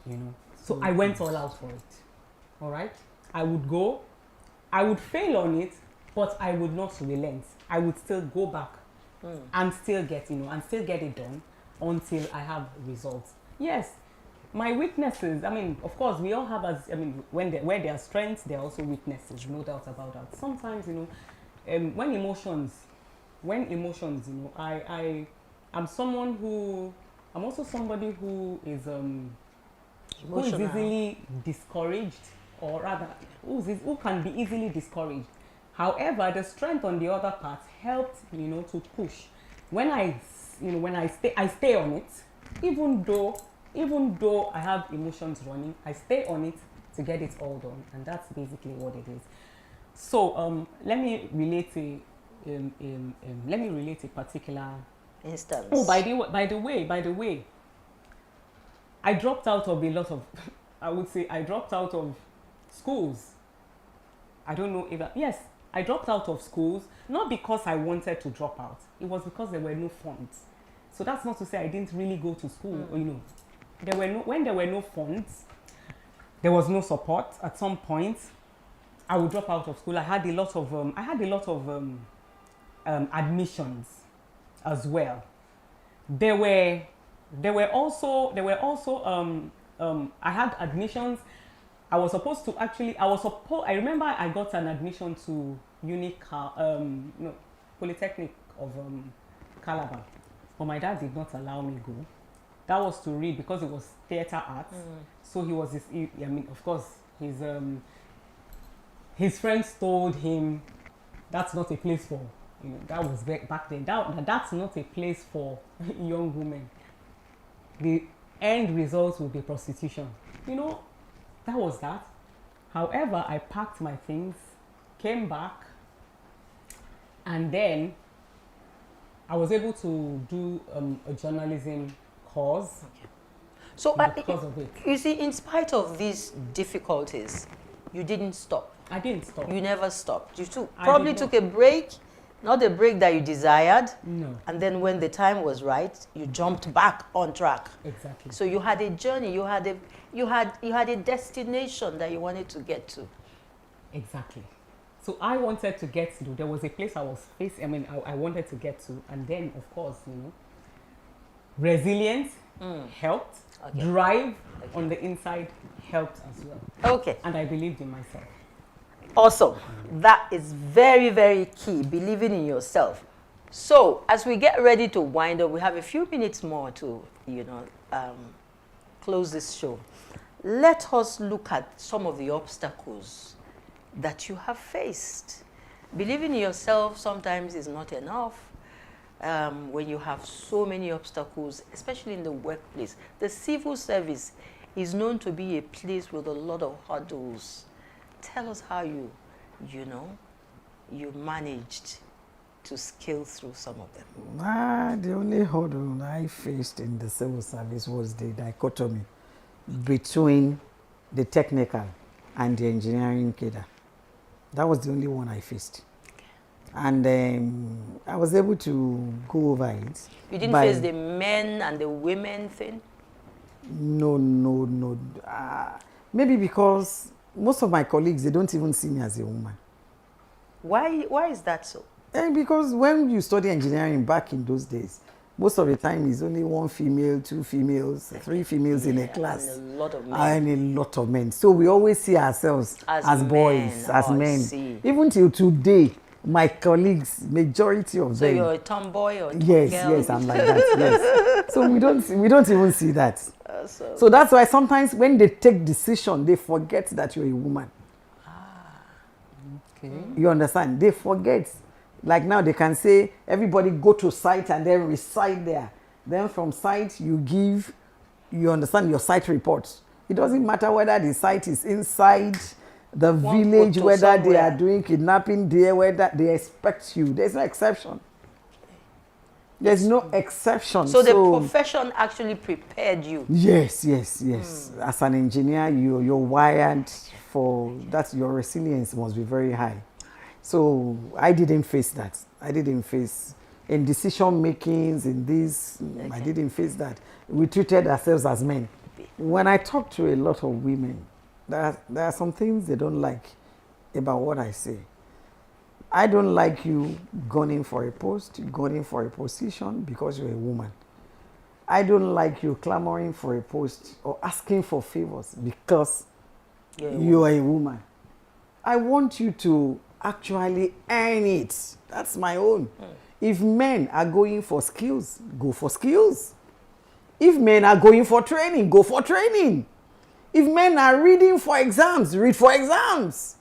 you know. So I went all out for it, all right? I would go, I would fail on it, but I would not relent. I would still go back and still get, you know, and still get it done until I have results. Yes, my weaknesses, I mean, of course, we all have, where there are strengths, there are also weaknesses, no doubt about that. Sometimes, you know, when emotions, you know, I'm someone who, I'm also somebody who is easily discouraged, or rather, who can be easily discouraged. However, the strength on the other part helped, you know, to push. When I stay on it, even though I have emotions running, I stay on it to get it all done, and that's basically what it is. So let me relate a particular instance. Oh, by the way, I dropped out of a lot of, I would say I dropped out of schools. I don't know if yes, I dropped out of schools, not because I wanted to drop out. It was because there were no funds. So that's not to say I didn't really go to school. You know, when there were no funds, there was no support. At some point, I would drop out of school. I had a lot of admissions as well. There were also I had admissions. I remember I got an admission to Polytechnic of Calabar, but my dad did not allow me go. That was to read because it was theater arts. So he was of course his friends told him that's not a place for, you know, that was back then. That's not a place for young women. The end result will be prostitution. You know, that was that. However, I packed my things, came back, and then I was able to do a journalism course. Okay. So because of it. You see, in spite of these difficulties, you didn't stop. I didn't stop. You never stopped. You probably took a break, not a break that you desired. No. And then when the time was right, you jumped back on track. Exactly. So you had a journey. You had a destination that you wanted to get to. Exactly. So I wanted to get to. There was a place I was facing. I wanted to get to, and then of course, you know, resilience helped. Okay. Drive on the inside helped as well. Okay. And I believed in myself. Awesome. That is very, very key, believing in yourself. So as we get ready to wind up, we have a few minutes more to, you know, close this show. Let us look at some of the obstacles that you have faced. Believing in yourself sometimes is not enough. When you have so many obstacles, especially in the workplace. The civil service is known to be a place with a lot of hurdles. Tell us how you managed to scale through some of them. The only hurdle I faced in the civil service was the dichotomy between the technical and the engineering cadre. That was the only one I faced. And I was able to go over it. You didn't face the men and the women thing? No. Maybe because most of my colleagues, they don't even see me as a woman. Why is that so? Because when you study engineering back in those days, most of the time it's only 1 female, 2 females, 3 females in a class. And a lot of men. And a lot of men. So we always see ourselves as boys, as men. Even till today, my colleagues, majority of them. So you're a tomboy or Yes, I'm like that. Yes. So we don't even see that. So that's why sometimes when they take decision, they forget that you're a woman. Okay. You understand? They forget. Like now they can say, everybody go to site and then reside there. Then from site you understand, your site reports. It doesn't matter whether the site is inside the village, whether they are doing kidnapping there, whether they expect you. There's no exception. There's no exception. So the profession actually prepared you. Yes. As an engineer, you're wired for that. Your resilience must be very high. So I didn't face that. I didn't face in decision makings in this. Okay. I didn't face that. We treated ourselves as men. When I talk to a lot of women, there are some things they don't like about what I say. I don't like you gunning for a post, gunning for a position because you're a woman. I don't like you clamoring for a post or asking for favors because you are a woman. I want you to actually earn it. That's my own. If men are going for skills, go for skills. If men are going for training, go for training. If men are reading for exams, read for exams.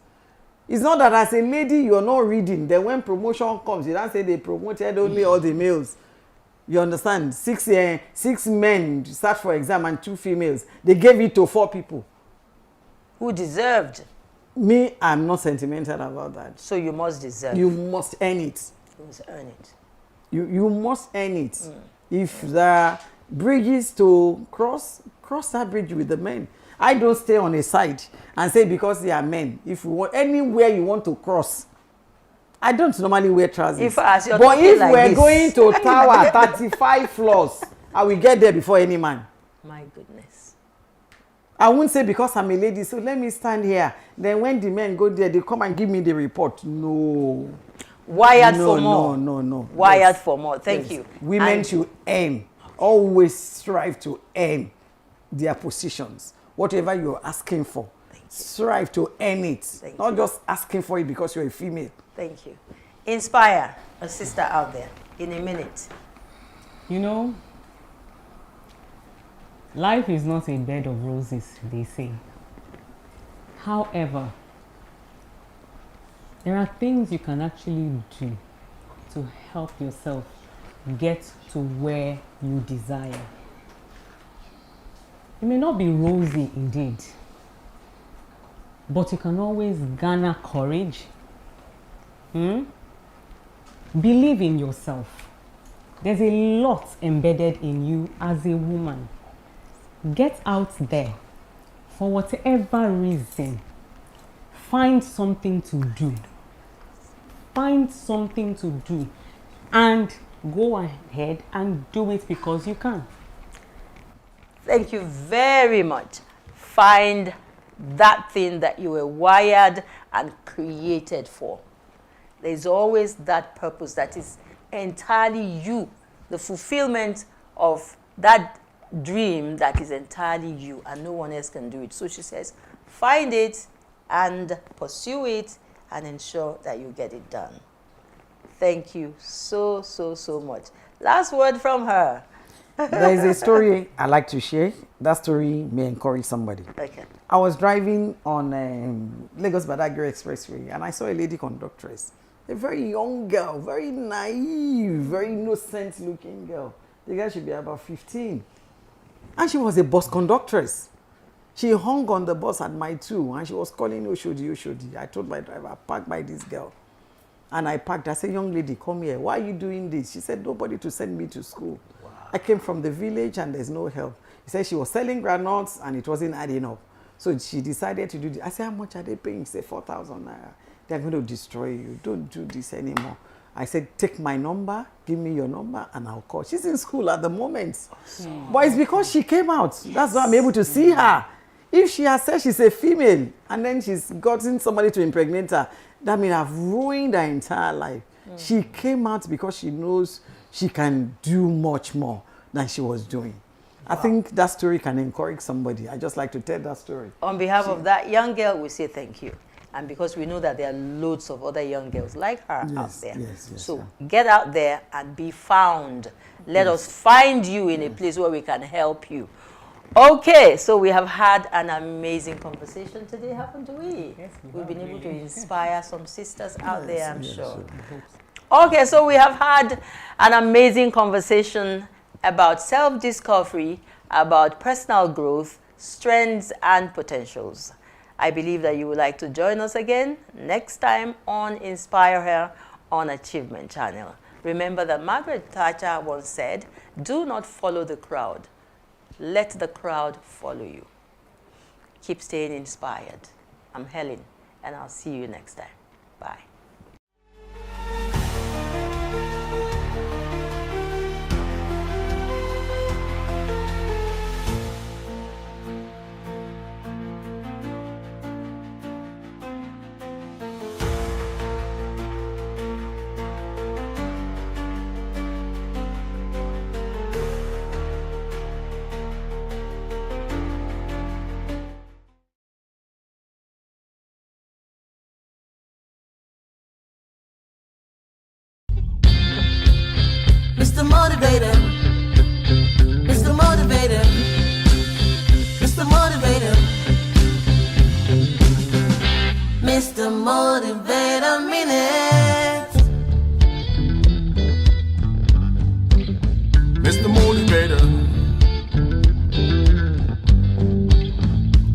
It's not that as a lady you're not reading, then when promotion comes, you don't say they promoted only all the males. You understand? 6 men start for exam and 2 females. They gave it to 4 people. Who deserved? Me, I'm not sentimental about that. So you must deserve. You must earn it. You must earn it. You must earn it. If there are bridges to cross that bridge with the men. I don't stay on a side and say because they are men. If you want anywhere you want to cross, I don't normally wear trousers. But if we're going to tower 35 floors, I will get there before any man. My goodness. I won't say because I'm a lady, so let me stand here. Then when the men go there, they come and give me the report. No. Wired for more. No. Wired for more. Thank you. Women should earn. Always strive to earn their positions. Whatever you're asking for, strive to earn it. Not just asking for it because you're a female. Thank you. Inspire a sister out there in a minute. You know, life is not a bed of roses, they say. However, there are things you can actually do to help yourself get to where you desire. It may not be rosy indeed, but you can always garner courage. Believe in yourself. There's a lot embedded in you as a woman. Get out there. For whatever reason, find something to do. Find something to do and go ahead and do it because you can. Thank you very much. Find that thing that you were wired and created for. There's always that purpose that is entirely you, the fulfillment of that dream that is entirely you, and no one else can do it. So she says, find it and pursue it and ensure that you get it done. Thank you so much. Last word from her. There is a story I like to share. That story may encourage somebody. Okay. I was driving on Lagos Badagry Expressway and I saw a lady conductress. A very young girl, very naive, very innocent looking girl. The girl should be about 15. And she was a bus conductress. She hung on the bus at my 2 and she was calling Oshodi. I told my driver, park by this girl. And I parked. I said, young lady, come here. Why are you doing this? She said, nobody to send me to school. Wow. I came from the village and there's no help. He said she was selling granules and it wasn't adding up. So she decided to do this. I said, how much are they paying? She said, 4,000 naira. They're going to destroy you. Don't do this anymore. I said, take my number, give me your number, and I'll call. She's in school at the moment. But it's because she came out. That's why I'm able to see her. If she has said she's a female, and then she's gotten somebody to impregnate her, that means I've ruined her entire life. She came out because she knows she can do much more than she was doing. I think that story can encourage somebody. I just like to tell that story. On behalf of that young girl, we say thank you. And because we know that there are loads of other young girls like her out there. So get out there and be found. Let us find you in a place where we can help you. Okay, so we have had an amazing conversation today, haven't we? Yes, we've been able to inspire some sisters out there, I'm sure. Okay, so we have had an amazing conversation about self-discovery, about personal growth, strengths, and potentials. I believe that you would like to join us again next time on Inspire Her on Achievement Channel. Remember that Margaret Thatcher once said, do not follow the crowd. Let the crowd follow you. Keep staying inspired. I'm Helen, and I'll see you next time. Bye. Mr. Motivator, Mr. Motivator, Mr. Motivator, Mr. Motivator Minute, Mr. Motivator,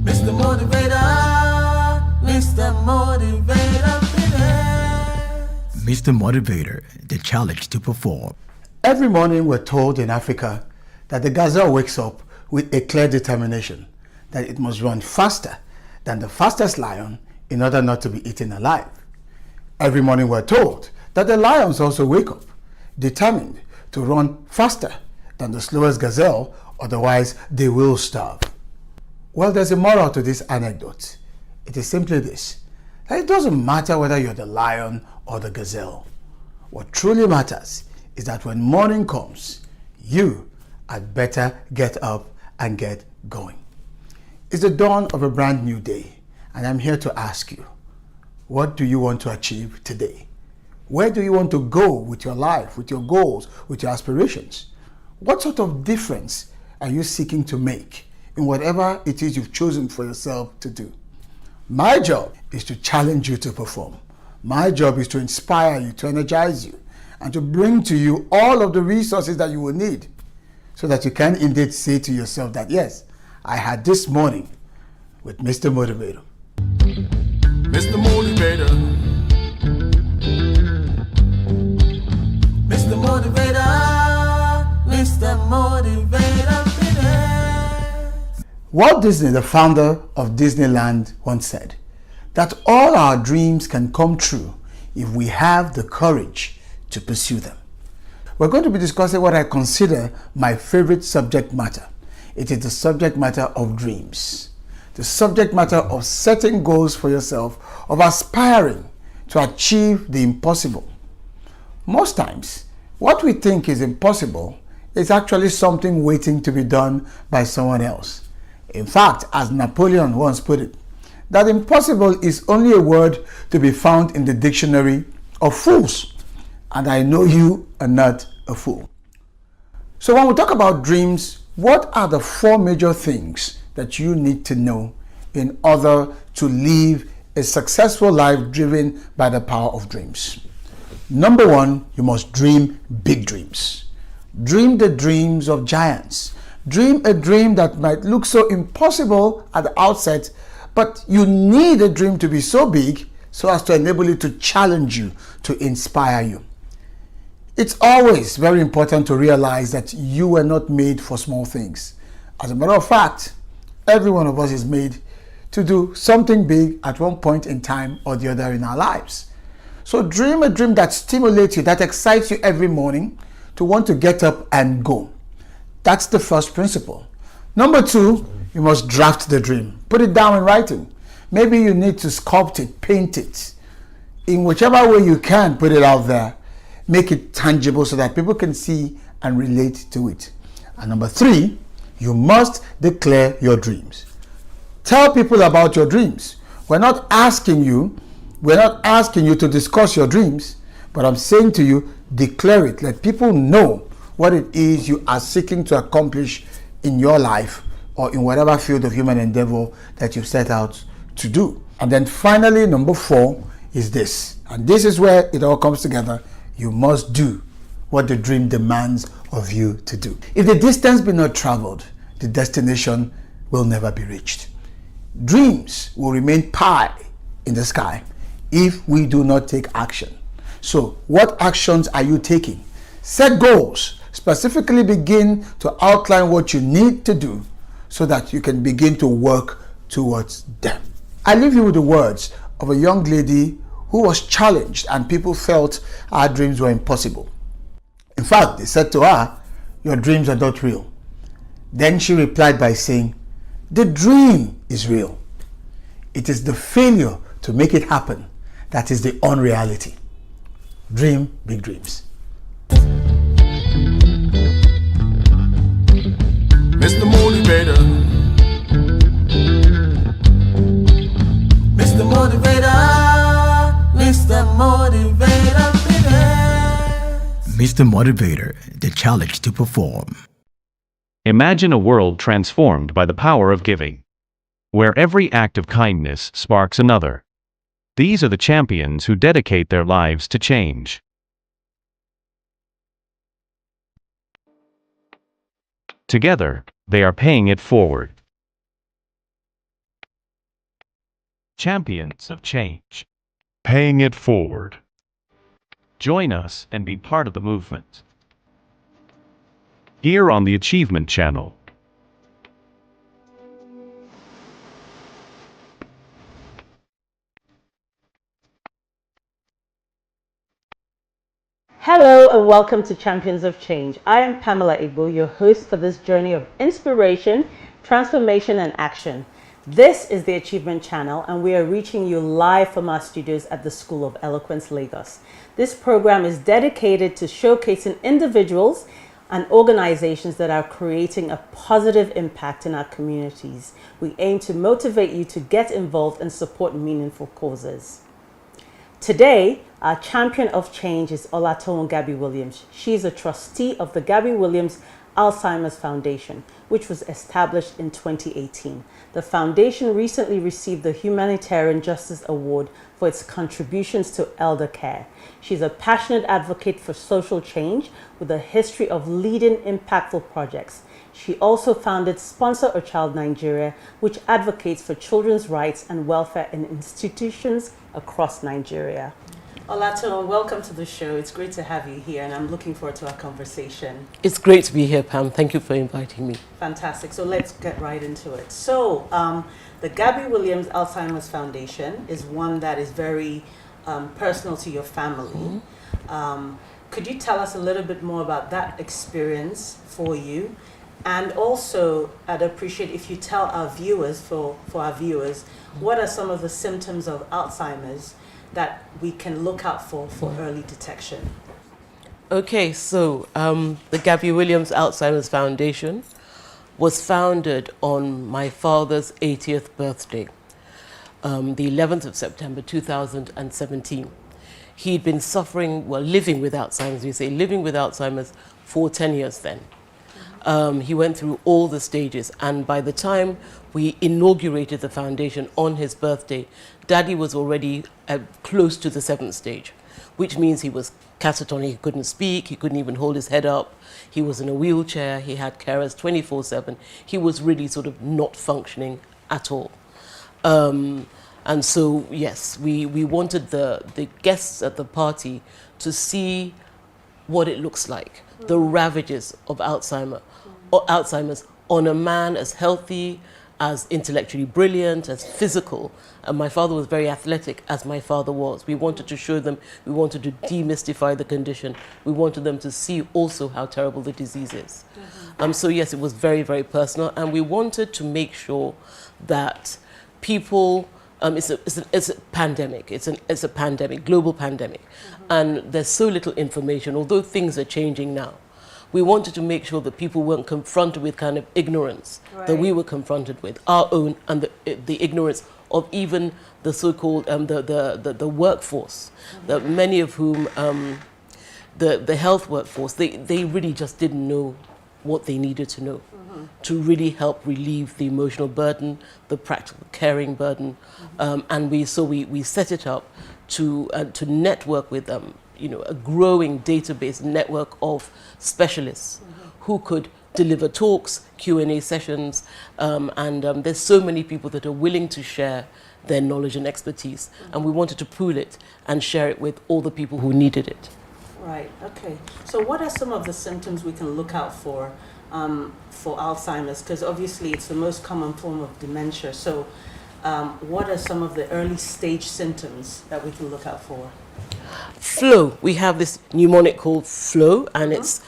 Mr. Motivator, Mr. Motivator Minute, Mr. Motivator, the challenge to perform. Every morning we're told in Africa that the gazelle wakes up with a clear determination that it must run faster than the fastest lion in order not to be eaten alive. Every morning we're told that the lions also wake up determined to run faster than the slowest gazelle, otherwise they will starve. Well, there's a moral to this anecdote. It is simply this, that it doesn't matter whether you're the lion or the gazelle. What truly matters is that when morning comes, you had better get up and get going. It's the dawn of a brand new day, and I'm here to ask you, what do you want to achieve today? Where do you want to go with your life, with your goals, with your aspirations? What sort of difference are you seeking to make in whatever it is you've chosen for yourself to do? My job is to challenge you to perform. My job is to inspire you, to energize you, and to bring to you all of the resources that you will need so that you can indeed say to yourself that, yes, I had this morning with Mr. Motivator. Mr. Motivator, Mr. Motivator, Mr. Motivator Minute. Walt Disney, the founder of Disneyland, once said that all our dreams can come true if we have the courage to pursue them. We're going to be discussing what I consider my favorite subject matter. It is the subject matter of dreams. The subject matter of setting goals for yourself, of aspiring to achieve the impossible. Most times, what we think is impossible is actually something waiting to be done by someone else. In fact, as Napoleon once put it, that impossible is only a word to be found in the dictionary of fools. And I know you are not a fool. So when we talk about dreams, what are the 4 major things that you need to know in order to live a successful life driven by the power of dreams? Number 1, you must dream big dreams. Dream the dreams of giants. Dream a dream that might look so impossible at the outset, but you need a dream to be so big so as to enable it to challenge you, to inspire you. It's always very important to realize that you were not made for small things. As a matter of fact, every one of us is made to do something big at one point in time or the other in our lives. So dream a dream that stimulates you, that excites you every morning to want to get up and go. That's the first principle. Number 2, you must draft the dream. Put it down in writing. Maybe you need to sculpt it, paint it. In whichever way you can, put it out there. Make it tangible so that people can see and relate to it. And number 3, you must declare your dreams. Tell people about your dreams. We're not asking you to discuss your dreams, but I'm saying to you, declare it. Let people know what it is you are seeking to accomplish in your life or in whatever field of human endeavor that you set out to do. And then finally, number 4 is this. And this is where it all comes together. You must do what the dream demands of you to do. If the distance be not traveled, the destination will never be reached. Dreams will remain pie in the sky if we do not take action. So, what actions are you taking? Set goals. Specifically begin to outline what you need to do so that you can begin to work towards them. I leave you with the words of a young lady who was challenged and people felt her dreams were impossible. In fact, they said to her, "Your dreams are not real." Then she replied by saying, "The dream is real. It is the failure to make it happen that is the unreality." Dream big dreams. Mr. Motivator. Mr. Motivator, Mr. Motivator, Mr. Motivator, the challenge to perform. Imagine a world transformed by the power of giving, where every act of kindness sparks another. These are the champions who dedicate their lives to change. Together, they are paying it forward. Champions of change. Paying it forward. Join us and be part of the movement. Here on the Achievement Channel. Hello and welcome to Champions of Change. I am Pamela Igbo, your host for this journey of inspiration, transformation and action. This is the Achievement Channel and we are reaching you live from our studios at the School of Eloquence, Lagos. This program is dedicated to showcasing individuals and organizations that are creating a positive impact in our communities. We aim to motivate you to get involved and support meaningful causes. Today, our champion of change is Olatoun Gabby Williams. She's a trustee of the Gabby Williams Alzheimer's Foundation, which was established in 2018. The foundation recently received the Humanitarian Justice Award for its contributions to elder care. She's a passionate advocate for social change with a history of leading impactful projects. She also founded Sponsor a Child Nigeria, which advocates for children's rights and welfare in institutions across Nigeria. Olatoun, welcome to the show. It's great to have you here and I'm looking forward to our conversation. It's great to be here, Pam. Thank you for inviting me. Fantastic. So let's get right into it. So the Gabby Williams Alzheimer's Foundation is one that is very personal to your family. Could you tell us a little bit more about that experience for you? And also, I'd appreciate if you tell our viewers, for our viewers, what are some of the symptoms of Alzheimer's that we can look out for early detection? Okay, so the Gabby Williams Alzheimer's Foundation was founded on my father's 80th birthday, the 11th of September 2017. He'd been suffering, well, living with Alzheimer's, we say living with Alzheimer's for 10 years then. He went through all the stages, and by the time we inaugurated the foundation on his birthday, Daddy was already close to the 7th stage, which means he was catatonic, he couldn't speak, he couldn't even hold his head up, he was in a wheelchair, he had carers 24/7, he was really sort of not functioning at all. And so, yes, we wanted the guests at the party to see what it looks like, the ravages of Alzheimer's on a man as healthy as intellectually brilliant, as physical. And my father was very athletic, as my father was. We wanted to show them, we wanted to demystify the condition. We wanted them to see also how terrible the disease is. So yes, it was very, very personal. And we wanted to make sure that people, it's a pandemic. It's a pandemic, global pandemic. And there's so little information, although things are changing now. We wanted to make sure that people weren't confronted with kind of ignorance that we were confronted with, our own, and the ignorance of even the so-called the workforce, that many of whom the health workforce, they really just didn't know what they needed to know to really help relieve the emotional burden, the practical caring burden, and we set it up to network with a growing database network of specialists who could deliver talks, Q&A sessions, and there's so many people that are willing to share their knowledge and expertise, and we wanted to pool it and share it with all the people who needed it. Right, okay. So what are some of the symptoms we can look out for Alzheimer's? Because obviously it's the most common form of dementia. So what are some of the early stage symptoms that we can look out for? Flow. We have this mnemonic called flow, and it's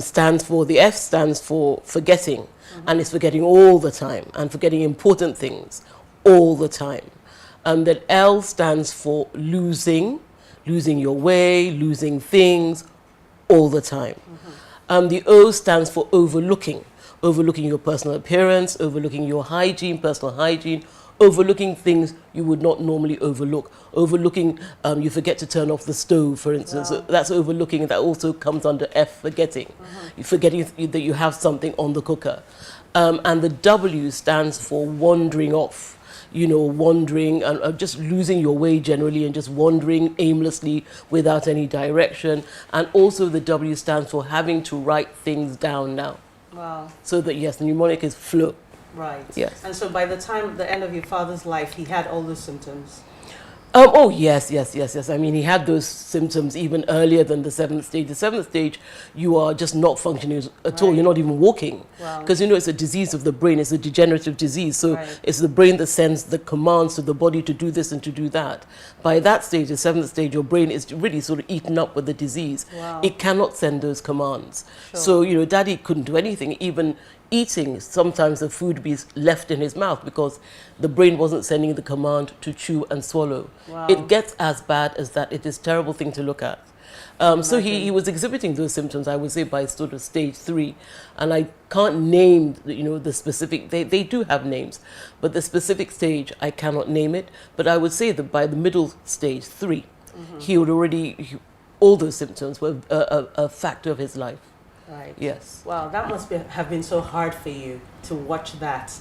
stands for, the F stands for forgetting, and it's forgetting all the time, and forgetting important things all the time. That L stands for losing your way, losing things all the time. The O stands for overlooking your personal appearance, overlooking your hygiene, personal hygiene, overlooking things you would not normally overlook. Overlooking, you forget to turn off the stove, for instance. Wow. So that's overlooking. That also comes under F, forgetting. You're forgetting that you have something on the cooker. And the W stands for wandering off. Wandering and just losing your way generally, and just wandering aimlessly without any direction. And also the W stands for having to write things down now. Wow. So that, yes, the mnemonic is flow. Right. Yes. And so by the end of your father's life, he had all those symptoms? Oh, yes. I mean, he had those symptoms even earlier than the 7th stage. The 7th stage, you are just not functioning at all. You're not even walking. Because, it's a disease of the brain. It's a degenerative disease. So it's the brain that sends the commands to the body to do this and to do that. By that stage, the 7th stage, your brain is really sort of eaten up with the disease. Wow. It cannot send those commands. Sure. So, Daddy couldn't do anything. Even eating, sometimes the food be left in his mouth because the brain wasn't sending the command to chew and swallow. Wow. It gets as bad as that. It is a terrible thing to look at. So he was exhibiting those symptoms, I would say, by sort of stage 3. And I can't name, the specific, they do have names, but the specific stage, I cannot name it. But I would say that by the middle stage, 3, he would already, all those symptoms were a factor of his life. Right. Yes. Wow, that must have been so hard for you to watch that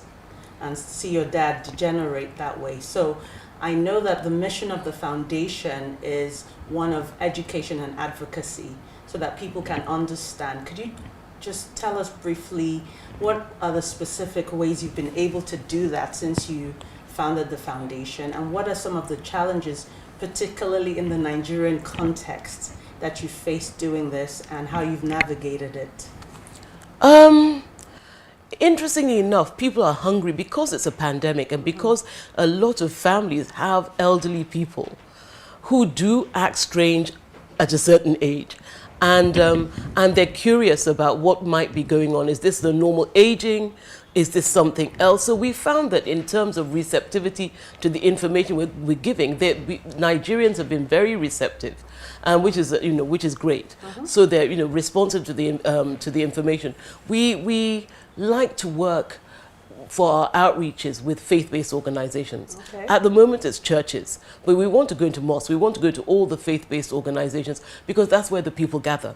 and see your dad degenerate that way. So I know that the mission of the foundation is one of education and advocacy so that people can understand. Could you just tell us briefly what are the specific ways you've been able to do that since you founded the foundation, and what are some of the challenges, particularly in the Nigerian context, that you faced doing this and how you've navigated it? Interestingly enough, people are hungry because it's a pandemic and because a lot of families have elderly people who do act strange at a certain age. And they're curious about what might be going on. Is this the normal aging? Is this something else? So we found that in terms of receptivity to the information we're giving, Nigerians have been very receptive, which is great. So they're responsive to the information. We like to work for our outreaches with faith-based organizations. Okay. At the moment, it's churches, but we want to go into mosques. We want to go to all the faith-based organizations because that's where the people gather.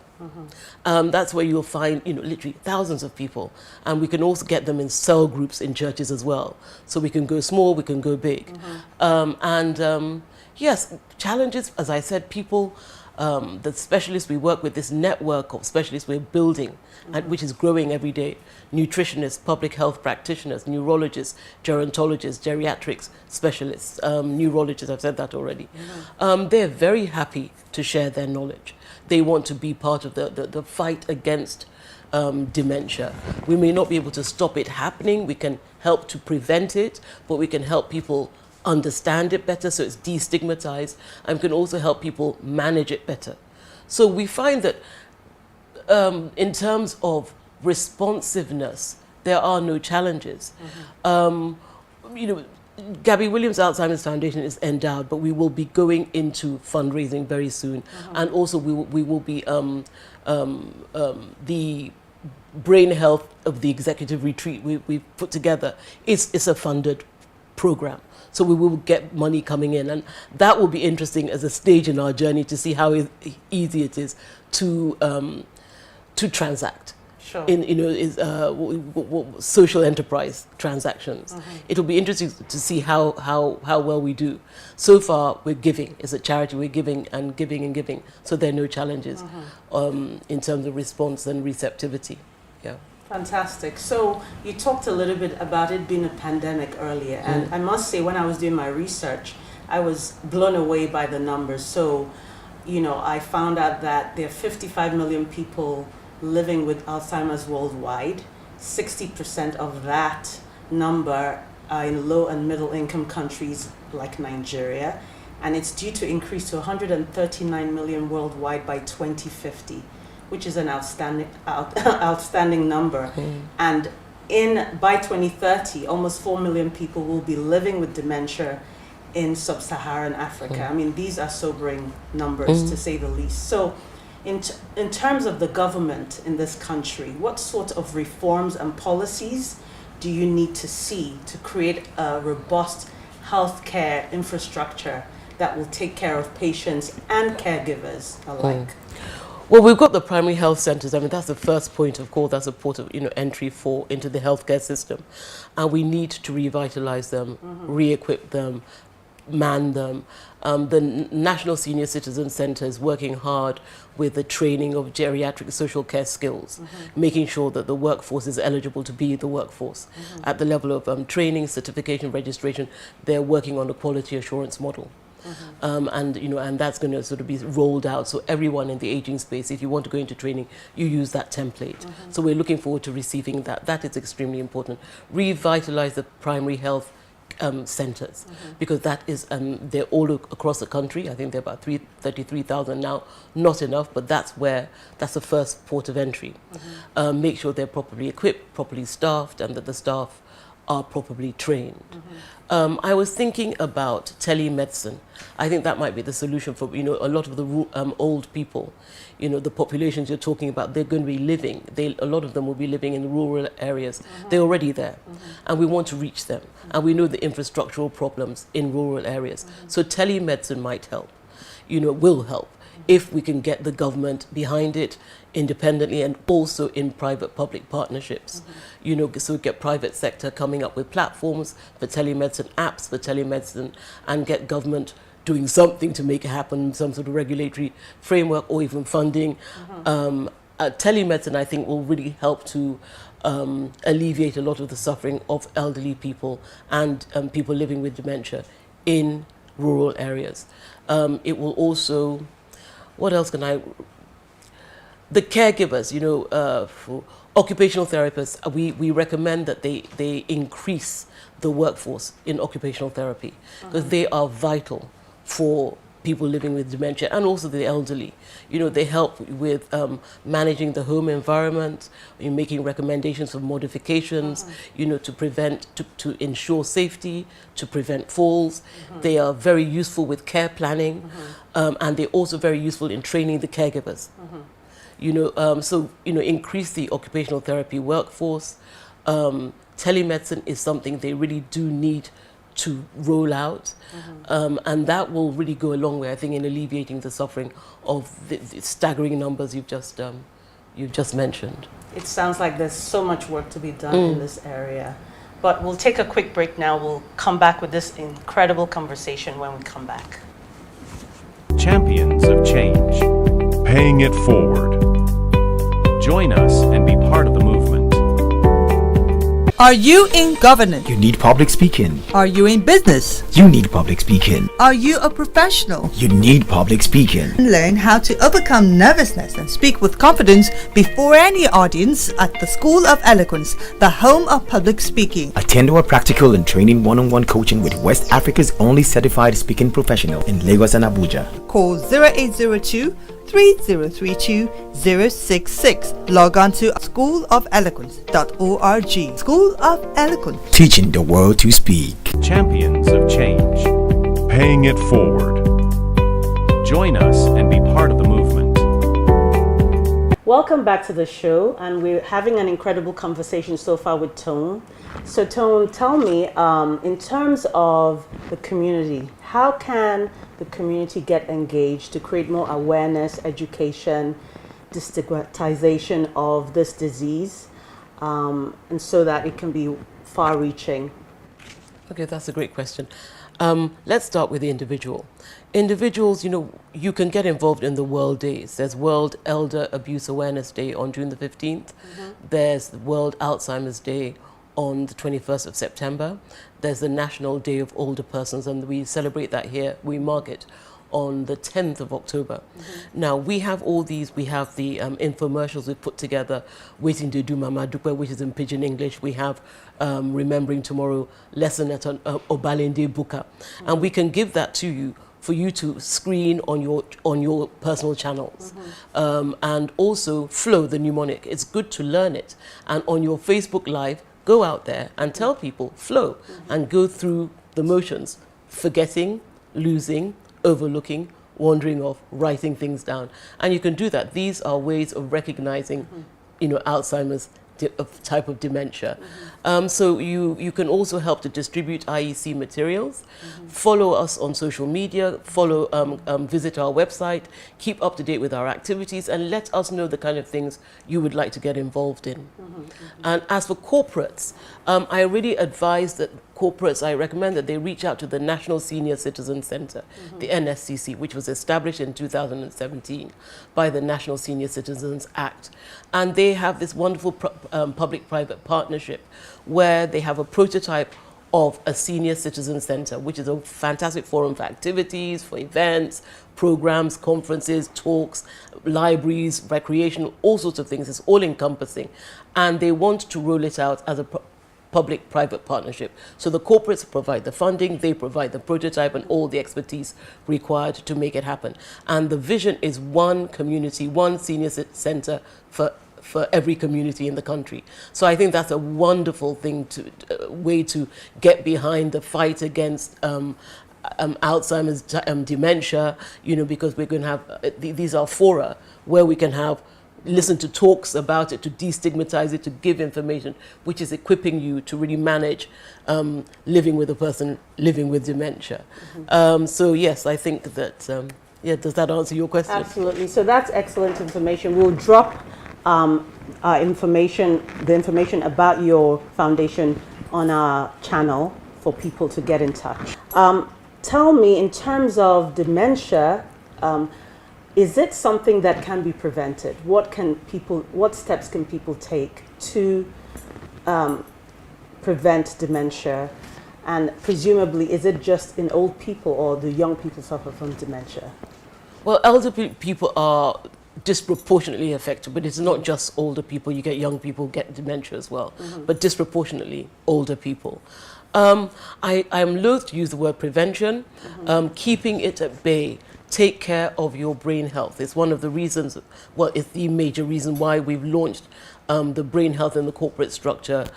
That's where you'll find, literally thousands of people, and we can also get them in cell groups in churches as well. So we can go small, we can go big, yes, challenges. As I said, people. The specialists we work with, this network of specialists we're building, and which is growing every day. Nutritionists, public health practitioners, neurologists, gerontologists, geriatrics specialists, neurologists, I've said that already. They're very happy to share their knowledge. They want to be part of the fight against dementia. We may not be able to stop it happening. We can help to prevent it, but we can help people understand it better so it's destigmatized, and we can also help people manage it better. So we find that in terms of responsiveness, there are no challenges. You know, Gabby Williams Alzheimer's Foundation is endowed, but we will be going into fundraising very soon, and also we will be the brain health of the executive retreat we've put together is a funded program. So we will get money coming in, and that will be interesting as a stage in our journey to see how easy it is to transact. Sure. In social enterprise transactions. It'll be interesting to see how well we do. So far, we're giving. As a charity, we're giving and giving and giving. So there are no challenges in terms of response and receptivity. Yeah. Fantastic. So you talked a little bit about it being a pandemic earlier, and I must say, when I was doing my research, I was blown away by the numbers. So, you know, I found out that there are 55 million people living with Alzheimer's worldwide. 60% of that number are in low and middle income countries like Nigeria, and it's due to increase to 139 million worldwide by 2050, which is an outstanding number. And by 2030, almost 4 million people will be living with dementia in sub-Saharan Africa. I mean, these are sobering numbers, to say the least. So in terms of the government in this country, what sort of reforms and policies do you need to see to create a robust healthcare infrastructure that will take care of patients and caregivers alike? Well, we've got the primary health centers. I mean, that's the first point of call. That's a port of entry into the healthcare system, and we need to revitalize them, re-equip them, man them. The National Senior Citizen Centre is working hard with the training of geriatric social care skills, making sure that the workforce is eligible to be the workforce. At the level of training, certification, registration, they're working on a quality assurance model. And that's going to sort of be rolled out. So everyone in the aging space, if you want to go into training, you use that template. So we're looking forward to receiving that. That is extremely important. Revitalize the primary health centers, because that is they're all across the country. I think they're about 33,000 now. Not enough, but that's the first port of entry. Make sure they're properly equipped, properly staffed, and that the staff are properly trained. I was thinking about telemedicine. I think that might be the solution for a lot of the old people. The populations you're talking about, they're going to be living. A lot of them will be living in rural areas. They're already there, and we want to reach them. And we know the infrastructural problems in rural areas. So telemedicine might help. Will help if we can get the government behind it independently and also in private-public partnerships. So we get private sector coming up with platforms for telemedicine, apps for telemedicine, and get government doing something to make it happen, some sort of regulatory framework or even funding. Telemedicine, I think, will really help to alleviate a lot of the suffering of elderly people and people living with dementia in rural areas. It will also, what else can I, the caregivers, for occupational therapists, we recommend that they increase the workforce in occupational therapy, because they are vital for people living with dementia and also the elderly. They help with managing the home environment, making recommendations for modifications, to ensure safety, to prevent falls. They are very useful with care planning, and they're also very useful in training the caregivers. Increase the occupational therapy workforce. Telemedicine is something they really do need to roll out, and that will really go a long way, I think, in alleviating the suffering of the staggering numbers you've just mentioned. It sounds like there's so much work to be done in this area, but we'll take a quick break now. We'll come back with this incredible conversation when we come back. Champions of Change. Paying it forward. Join us and be part of the movement. Are you in governance? You need public speaking. Are you in business? You need public speaking. Are you a professional? You need public speaking. Learn how to overcome nervousness and speak with confidence before any audience at the School of Eloquence, the home of public speaking. Attend our practical and training one-on-one coaching with West Africa's only certified speaking professional in Lagos and Abuja. Call 0802 3032 066. Log on to schoolofeloquence.org. School of Eloquence. Teaching the world to speak. Champions of change. Paying it forward. Join us and be part of the movement. Welcome back to the show, and we're having an incredible conversation so far with Tone. So Tone, tell me, in terms of the community, how can the community get engaged to create more awareness, education, destigmatization of this disease, and so that it can be far-reaching? Okay, that's a great question. Let's start with the individual. Individuals, you can get involved in the World Days. There's World Elder Abuse Awareness Day on June the 15th. There's the World Alzheimer's Day on the 21st of September. There's the National Day of Older Persons, and we celebrate that here. We mark it on the 10th of October. Now, we have all these. We have the infomercials we've put together, Waiting to Do Mama Dupe, which is in Pidgin English. We have Remembering Tomorrow, lesson at Obalende Buka. And we can give that to you for you to screen on your personal channels. And also Flow, the mnemonic. It's good to learn it. And on your Facebook Live, go out there and tell people Flow and go through the motions, forgetting, losing, overlooking, wandering off, writing things down. And you can do that. These are ways of recognizing, Alzheimer's type of dementia. So you can also help to distribute IEC materials, follow us on social media, visit our website, keep up to date with our activities, and let us know the kind of things you would like to get involved in. And as for corporates, I really advise that I recommend that they reach out to the National Senior Citizen Center, the NSCC, which was established in 2017 by the National Senior Citizens Act. And they have this wonderful public-private partnership where they have a prototype of a senior citizen center, which is a fantastic forum for activities, for events, programs, conferences, talks, libraries, recreation, all sorts of things. It's all encompassing. And they want to roll it out as a public-private partnership. So the corporates provide the funding, they provide the prototype and all the expertise required to make it happen. And the vision is one community, one senior center for every community in the country. So I think that's a wonderful thing way to get behind the fight against Alzheimer's dementia, because we're going to have, these are fora where we can listen to talks about it, to destigmatize it, to give information, which is equipping you to really manage living with a person living with dementia. So yes, I think that, does that answer your question? Absolutely. So that's excellent information. We'll drop the information about your foundation on our channel for people to get in touch. Tell me, in terms of dementia, is it something that can be prevented? What steps can people take to prevent dementia? And presumably, is it just in old people, or do young people suffer from dementia? Well, elder people are disproportionately affected, but it's not just older people. You get young people get dementia as well, but disproportionately older people. I'm loath to use the word prevention, keeping it at bay. Take care of your brain health. It's one of the reasons, it's the major reason why we've launched the Brain Health in the Corporate Structure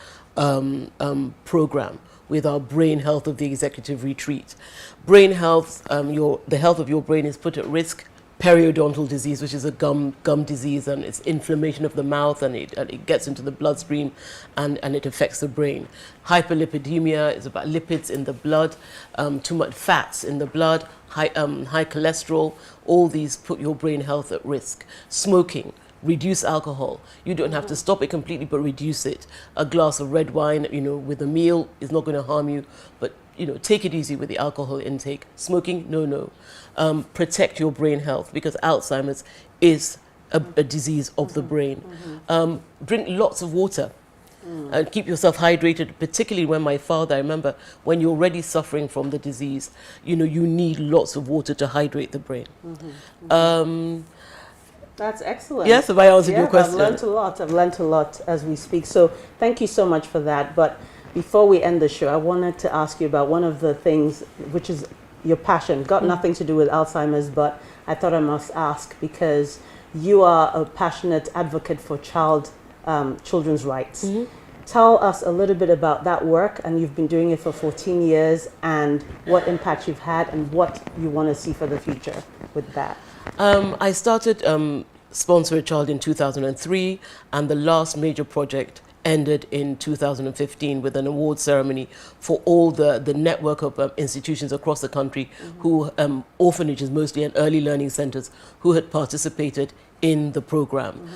program with our Brain Health of the Executive Retreat. Brain health, the health of your brain is put at risk. Periodontal disease, which is a gum disease, and it's inflammation of the mouth, and it gets into the bloodstream and it affects the brain. Hyperlipidemia is about lipids in the blood, too much fats in the blood, high cholesterol. All these put your brain health at risk. Smoking, reduce alcohol. You don't have to stop it completely, but reduce it. A glass of red wine, with a meal is not going to harm you, but take it easy with the alcohol intake. Smoking, no. Protect your brain health, because Alzheimer's is a disease of the brain. Drink lots of water. and keep yourself hydrated, particularly when my father, I remember, when you're already suffering from the disease, you know, you need lots of water to hydrate the brain. That's excellent. Yes, have I answered your question? I've learned a lot. I've learned a lot as we speak. So thank you so much for that. But before we end the show, I wanted to ask you about one of the things which is your passion. Got nothing to do with Alzheimer's, but I thought I must ask because you are a passionate advocate for children's rights. Tell us a little bit about that work, and you've been doing it for 14 years, and what impact you've had and what you want to see for the future with that. I started Sponsor a Child in 2003, and the last major project ended in 2015 with an award ceremony for all the network of institutions across the country who, orphanages mostly and early learning centers, who had participated in the program.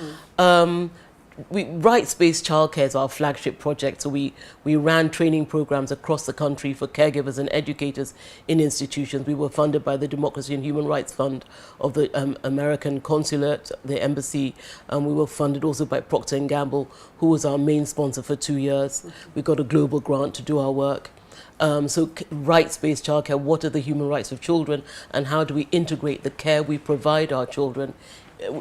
Rights-based childcare is our flagship project, so we ran training programs across the country for caregivers and educators in institutions. We were funded by the Democracy and Human Rights Fund of the American Consulate, the embassy, and we were funded also by Procter & Gamble, who was our main sponsor for 2 years. We got a global grant to do our work. So rights-based childcare, what are the human rights of children, and how do we integrate the care we provide our children,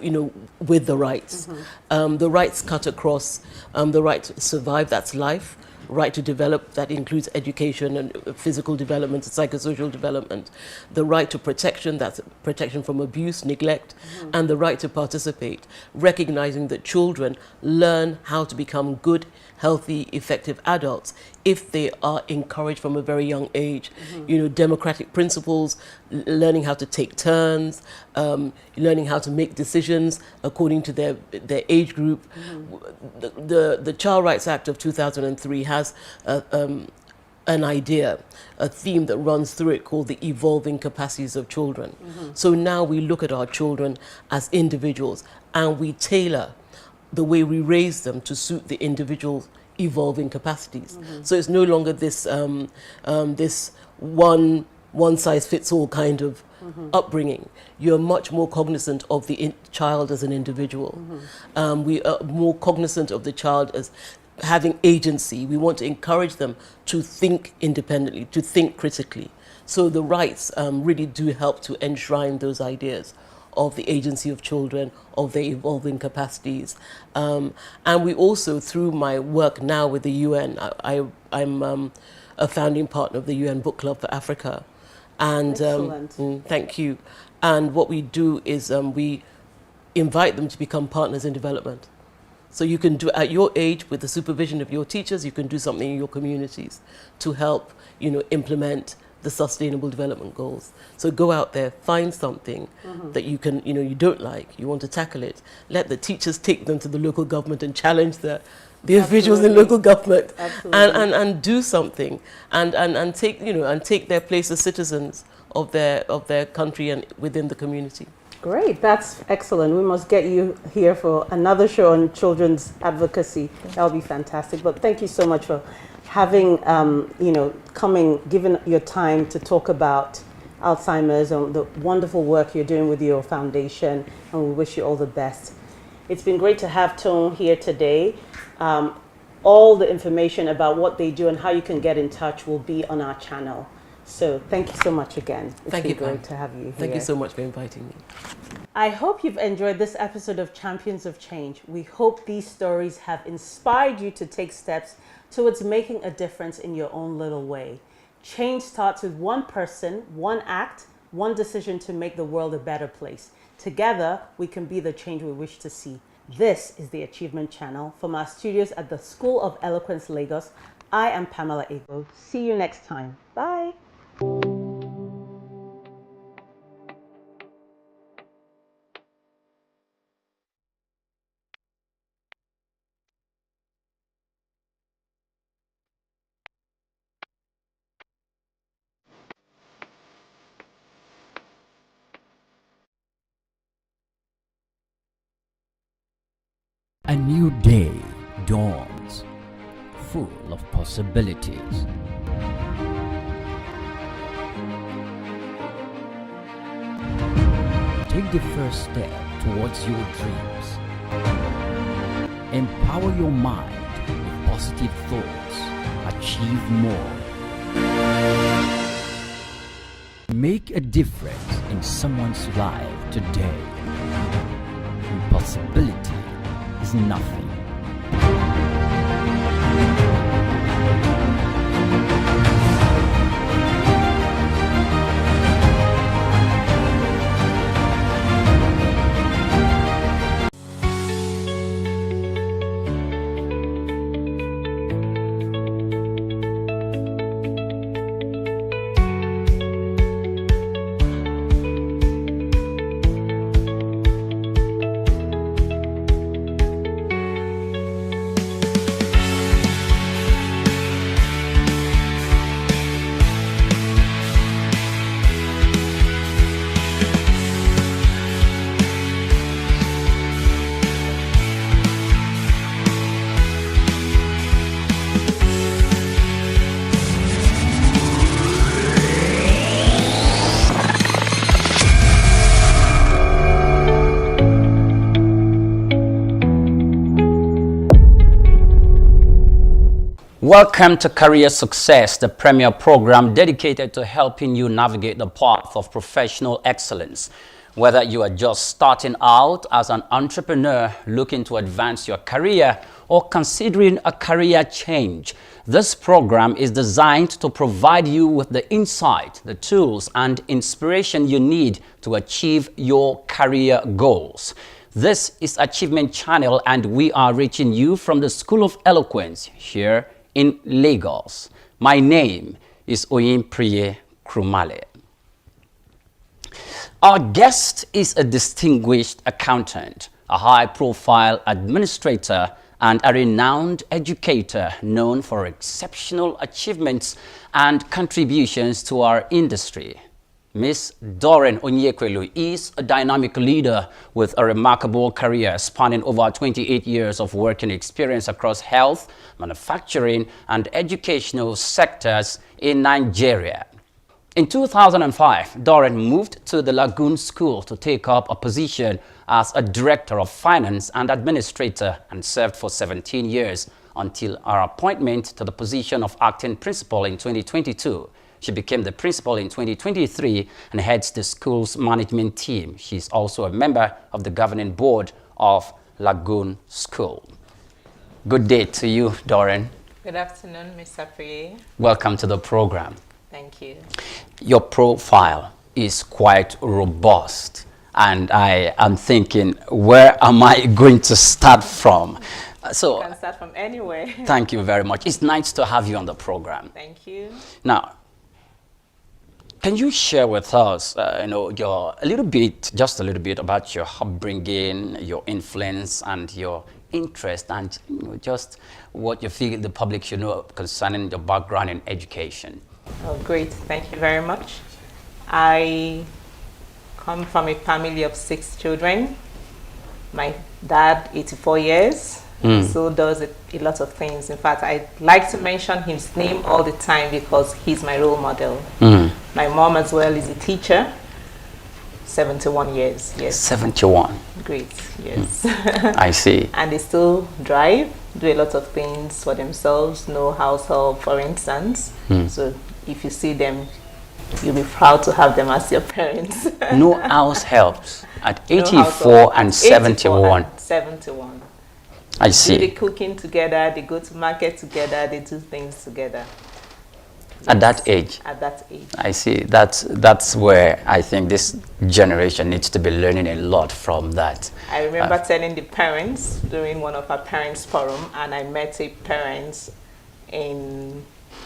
you know, with the rights. The rights cut across the right to survive, that's life, right to develop, that includes education and physical development, psychosocial development, the right to protection, that's protection from abuse, neglect, and the right to participate, recognizing that children learn how to become good, healthy, effective adults if they are encouraged from a very young age. You know, democratic principles, learning how to take turns, learning how to make decisions according to their age group. The Child Rights Act of 2003 has an idea, a theme that runs through it called the evolving capacities of children. So now we look at our children as individuals and we tailor the way we raise them to suit the individual's evolving capacities. So it's no longer this this one size fits all kind of upbringing. You're much more cognizant of the child as an individual. We are more cognizant of the child as having agency. We want to encourage them to think independently, to think critically. So the rights really do help to enshrine those ideas of the agency of children, of their evolving capacities. And we also, through my work now with the UN, I'm a founding partner of the UN Book Club for Africa. And thank you. And what we do is we invite them to become partners in development. So you can do, at your age, with the supervision of your teachers, you can do something in your communities to help, you know, implement the Sustainable Development Goals. So go out there, find something that you can, you know, you don't like, you want to tackle it. Let the teachers take them to the local government and challenge the officials in local government and do something and take, you know, and take their place as citizens of their country and within the community. Great, that's excellent. We must get you here for another show on children's advocacy. That would be fantastic. But thank you so much for having, you know, given your time to talk about Alzheimer's and the wonderful work you're doing with your foundation, and we wish you all the best. It's been great to have Tone here today. All the information about what they do and how you can get in touch will be on our channel. So thank you so much again. It's been great to have you here. Thank you so much for inviting me. I hope you've enjoyed this episode of Champions of Change. We hope these stories have inspired you to take steps towards making a difference in your own little way. Change starts with one person, one act, one decision to make the world a better place. Together, we can be the change we wish to see. This is the Achievement Channel. From our studios at the School of Eloquence, Lagos, I am Pamela Egbo. See you next time. Bye. A new day dawns, full of possibilities. Take the first step towards your dreams. Empower your mind with positive thoughts, achieve more. Make a difference in someone's life today. Impossibility is nothing. Welcome to Career Success, the premier program dedicated to helping you navigate the path of professional excellence. Whether you are just starting out as an entrepreneur looking to advance your career or considering a career change, this program is designed to provide you with the insight, the tools, and inspiration you need to achieve your career goals. This is Achievement Channel, and we are reaching you from the School of Eloquence here in Lagos. My name is Oyinpriye Krumale. Our guest is a distinguished accountant, a high-profile administrator, and a renowned educator known for exceptional achievements and contributions to our industry. Ms. Doreen Onyekwelu is a dynamic leader with a remarkable career spanning over 28 years of working experience across health, manufacturing, and educational sectors in Nigeria. In 2005, Doreen moved to the Lagoon School to take up a position as a Director of Finance and Administrator and served for 17 years until her appointment to the position of Acting Principal in 2022. She became the principal in 2023 and heads the school's management team. She's also a member of the governing board of Lagoon School. Good day to you, Doreen. Good afternoon, Mr. Priye. Welcome to the program. Thank you. Your profile is quite robust, and I am thinking, where am I going to start from? So, you can start from anywhere. Thank you very much. It's nice to have you on the program. Thank you. Now, can you share with us, just a little bit about your upbringing, your influence, and your interest, and just what you feel the public should know concerning your background in education? Oh, great. Thank you very much. I come from a family of 6 children. My dad, 84 years. So does a lot of things. In fact, I like to mention his name all the time because he's my role model. My mom as well is a teacher, 71 years. Yes. 71. Great. Yes. I see. And they still drive, do a lot of things for themselves, no house help, for instance. So if you see them, you'll be proud to have them as your parents. No house helps at 84 and 71. 71. I see. They do the cooking together, they go to market together, they do things together. At that age? At that age. I see. That's where I think this generation needs to be learning a lot from that. I remember telling the parents during one of our parents' forum, and I met a parent in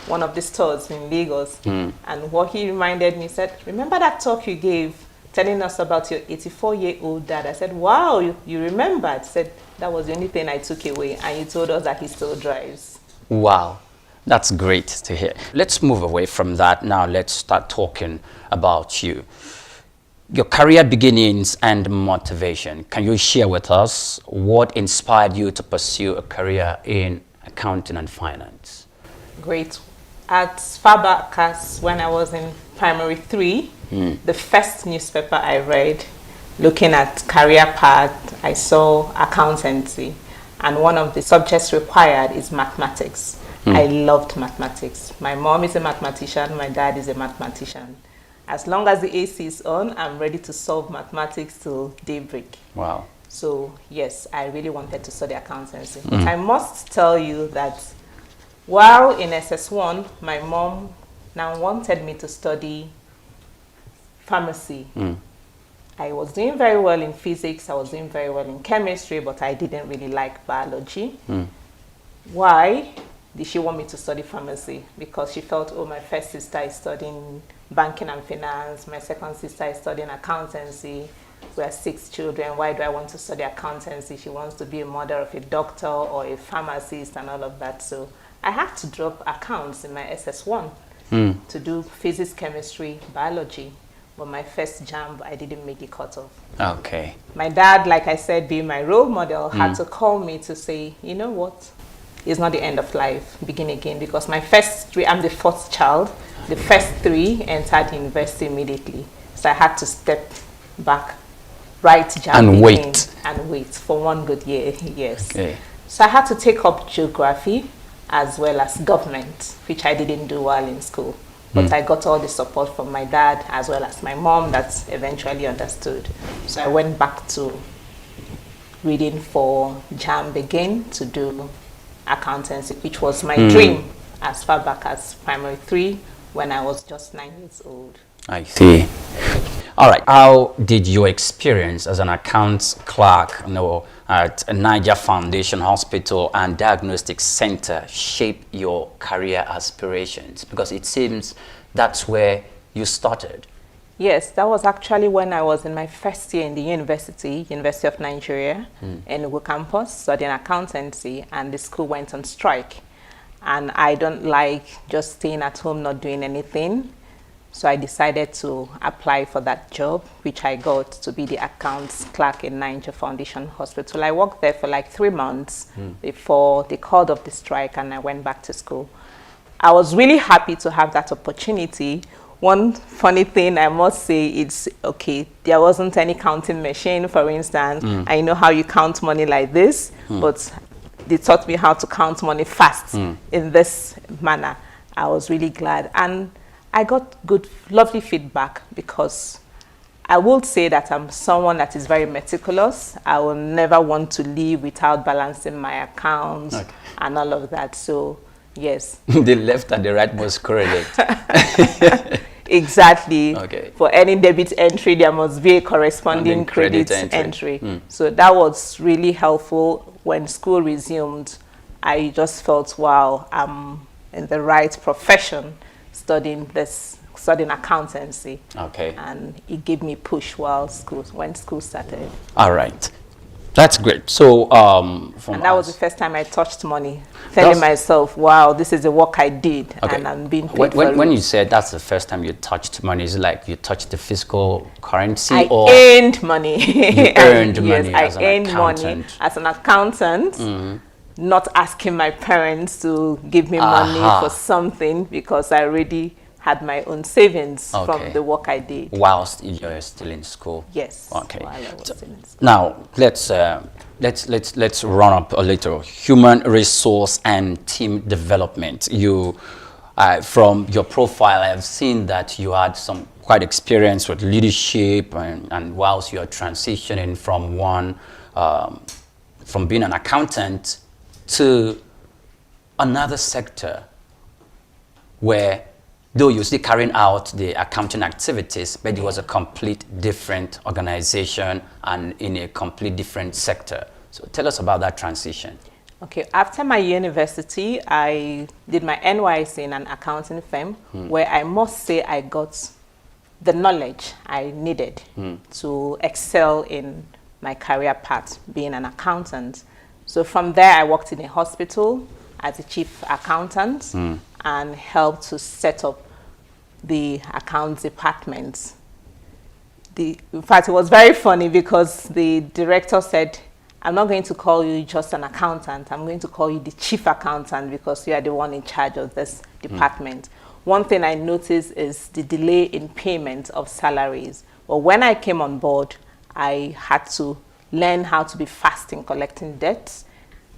one of the stores in Lagos. And what he reminded me, said, remember that talk you gave telling us about your 84-year-old dad? I said, wow, you remembered. Said, that was the only thing I took away, and you told us that he still drives. Wow, that's great to hear. Let's move away from that now. Let's start talking about you. Your career beginnings and motivation. Can you share with us what inspired you to pursue a career in accounting and finance? Great. As far back as when I was in primary 3, the first newspaper I read, looking at career path, I saw accountancy. and one of the subjects required is mathematics. I loved mathematics. My mom is a mathematician, my dad is a mathematician. As long as the AC is on, I'm ready to solve mathematics till daybreak. Wow. So yes, I really wanted to study accountancy. But I must tell you that while in SS1, my mom now wanted me to study pharmacy. I was doing very well in physics, I was doing very well in chemistry, but I didn't really like biology. Why did she want me to study pharmacy? Because she felt, oh, my first sister is studying banking and finance, my second sister is studying accountancy. We are 6 children, why do I want to study accountancy? She wants to be a mother of a doctor or a pharmacist and all of that. So I had to drop accounts in my SS1 to do physics, chemistry, biology. But my first JAMB, I didn't make the cutoff. Okay. My dad, like I said, being my role model, had to call me to say, you know what? It's not the end of life, begin again. Because my first 3, I'm the 4th child. The first 3 entered university immediately. So I had to step back, write JAMB and again, wait. and wait for 1 good year, yes. Okay. So I had to take up geography as well as government, which I didn't do well in school. But I got all the support from my dad as well as my mom that eventually understood. So I went back to reading for JAMB again to do accountancy, which was my dream as far back as primary 3 when I was just 9 years old. I see. All right. How did your experience as an accounts clerk, at Niger Foundation Hospital and Diagnostic Center shape your career aspirations? Because it seems that's where you started. Yes, that was actually when I was in my first year in the University of Nigeria, in Enugu campus, studying accountancy, and the school went on strike. And I don't like just staying at home, not doing anything. So I decided to apply for that job, which I got to be the accounts clerk in Niger Foundation Hospital. I worked there for like 3 months before they called off the strike and I went back to school. I was really happy to have that opportunity. One funny thing I must say is, okay, there wasn't any counting machine, for instance. I know how you count money like this, but they taught me how to count money fast in this manner. I was really glad. And I got good, lovely feedback because I would say that I'm someone that is very meticulous. I will never want to leave without balancing my accounts and all of that. So, yes. The left and the right must correlate. Exactly. Okay. For any debit entry, there must be a corresponding credit entry. So that was really helpful. When school resumed, I just felt, wow, I'm in the right profession studying accountancy. Okay. And it gave me push when school started. All right. That's great. So, and that was the first time I touched money, telling myself, wow, this is the work I did, and I'm being paid for it. When you said that's the first time you touched money, is it like you touched the physical currency? Or earned money. You earned money yes, I earned money as an accountant, not asking my parents to give me money for something because I already had my own savings from the work I did. Whilst you're still in school? Yes. Okay. While I was still in school. Now, let's run up a little. Human resource and team development. You, from your profile, I have seen that you had some quite experience with leadership and whilst you're transitioning from being an accountant to another sector where though you're still carrying out the accounting activities, but it was a complete different organization and in a complete different sector. So tell us about that transition. Okay, after my university, I did my NYSC in an accounting firm where I must say I got the knowledge I needed to excel in my career path, being an accountant. So from there, I worked in a hospital as a chief accountant and helped to set up the accounts department. In fact, it was very funny because the director said, I'm not going to call you just an accountant, I'm going to call you the chief accountant because you are the one in charge of this department. One thing I noticed is the delay in payment of salaries. But when I came on board, I had to learn how to be fast in collecting debts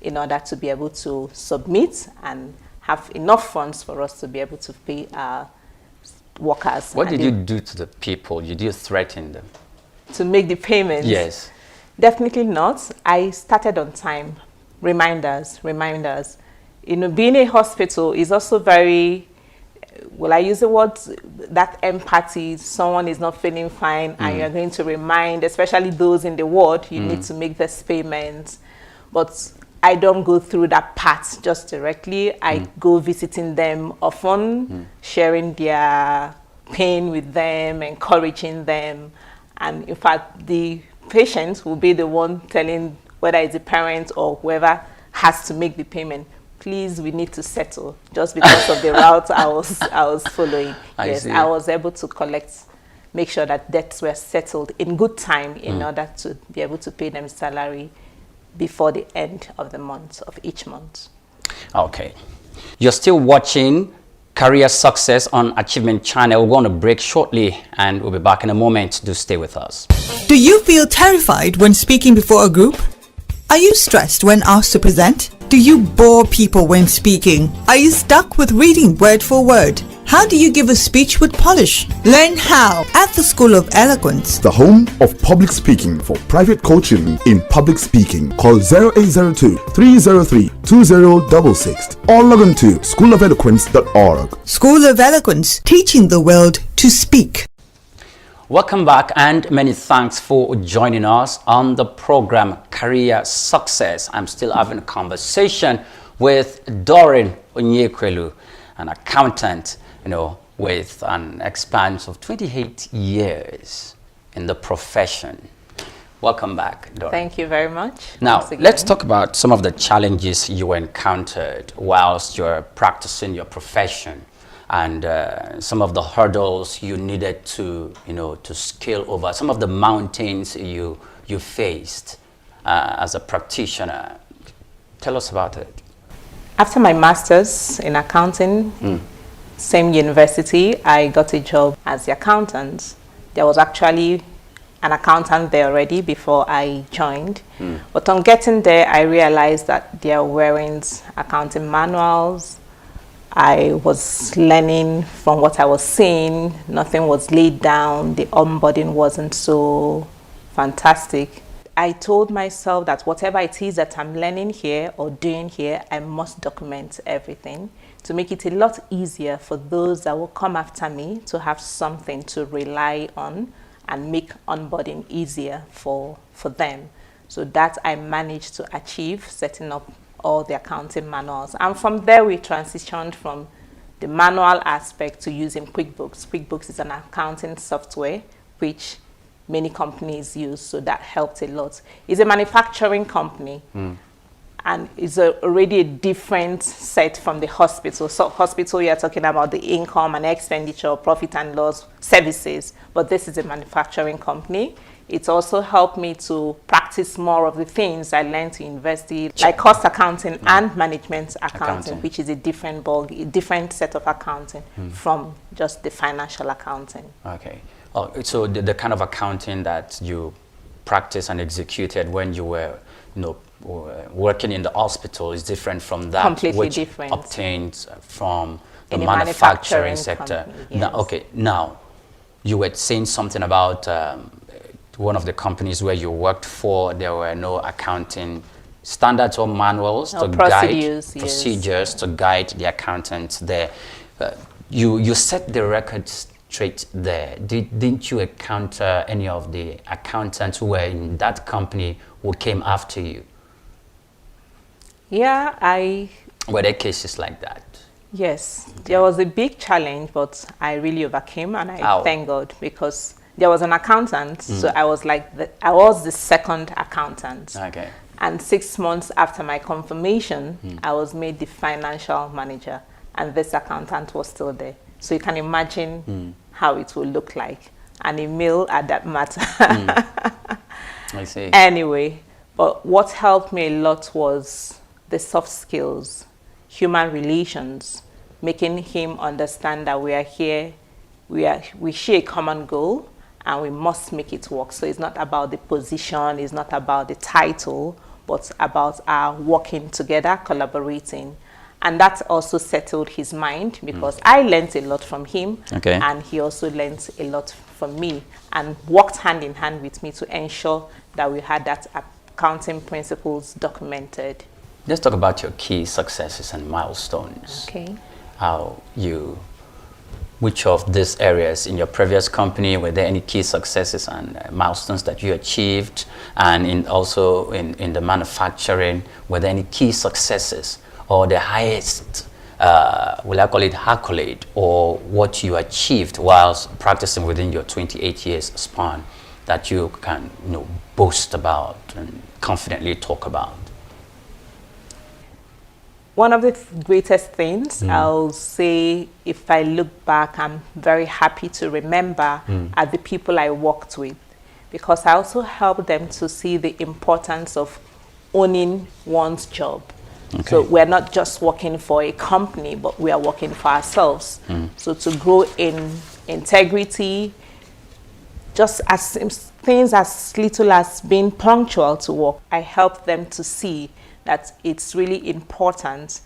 in order to be able to submit and have enough funds for us to be able to pay our workers. What did you do to the people? Did you threaten them? To make the payments? Yes. Definitely not. I started on time. Reminders. You know, being a hospital is also very, will I use the word, that empathy. Someone is not feeling fine and you're going to remind, especially those in the ward, you need to make this payment. But I don't go through that part just directly. I go visiting them often, sharing their pain with them, encouraging them. And in fact, the patient will be the one telling whether it's the parent or whoever has to make the payment. Please, we need to settle, just because of the route I was following. Yes, I was able to make sure that debts were settled in good time in order to be able to pay them salary before the end of the month, of each month. Okay. You're still watching Career Success on Achievement Channel. We're going to break shortly and we'll be back in a moment. Do stay with us. Do you feel terrified when speaking before a group? Are you stressed when asked to present? Do you bore people when speaking? Are you stuck with reading word for word? How do you give a speech with polish? Learn how at the School of Eloquence, The home of public speaking for private coaching in public speaking. Call 0802 303 2066 or log on to schoolofeloquence.org. School of Eloquence, teaching the world to speak. Welcome back and many thanks for joining us on the program Career Success. I'm still having a conversation with Doreen Onyekwelu, an accountant, with an expanse of 28 years in the profession. Welcome back, Doreen. Thank you very much. Now, let's talk about some of the challenges you encountered whilst you're practicing your profession, and some of the hurdles you needed to, to scale over, some of the mountains you faced as a practitioner. Tell us about it. After my master's in accounting, same university, I got a job as the accountant. There was actually an accountant there already before I joined. But on getting there, I realized that there weren't accounting manuals. I was learning from what I was seeing. Nothing was laid down. The onboarding wasn't so fantastic. I told myself that whatever it is that I'm learning here or doing here, I must document everything to make it a lot easier for those that will come after me to have something to rely on and make onboarding easier for them. So that I managed to achieve, setting up all the accounting manuals. And from there, we transitioned from the manual aspect to using QuickBooks. QuickBooks is an accounting software which many companies use, so that helped a lot. It's a manufacturing company, and it's already a different set from the hospital. So hospital, you're talking about the income and expenditure, profit and loss services, but this is a manufacturing company. It's also helped me to practice more of the things I learned in university, like cost accounting and management accounting, which is a different set of accounting from just the financial accounting. Okay. Oh, so the kind of accounting that you practiced and executed when you were, working in the hospital is different from that completely which different. Obtained from the in manufacturing sector. Company, yes. Now you were saying something about one of the companies where you worked for. There were no accounting standards or manuals to guide procedures to guide the accountants there. You set the record straight there. Didn't you encounter any of the accountants who were in that company who came after you? Yeah, Were there cases like that? Yes, there was a big challenge, but I really overcame, and I thank God, because there was an accountant, so I was I was the second accountant. Okay. And 6 months after my confirmation, I was made the financial manager, and this accountant was still there. So you can imagine how it will look like, and a male at that matter. I see. Anyway, but what helped me a lot was the soft skills, human relations, making him understand that we are here, we share a common goal, and we must make it work. So it's not about the position, it's not about the title, but about our working together, collaborating. And that also settled his mind because I learned a lot from him, and he also learned a lot from me and worked hand in hand with me to ensure that we had that accounting principles documented. Let's talk about your key successes and milestones. Okay. Which of these areas in your previous company, were there any key successes and milestones that you achieved? And also in the manufacturing, were there any key successes or the highest, will I call it accolade, or what you achieved whilst practicing within your 28 years span that you can boast about and confidently talk about? One of the greatest things, I'll say, if I look back, I'm very happy to remember are the people I worked with, because I also helped them to see the importance of owning one's job. So we're not just working for a company, but we are working for ourselves. So to grow in integrity, just as things as little as being punctual to work, I helped them to see that it's really important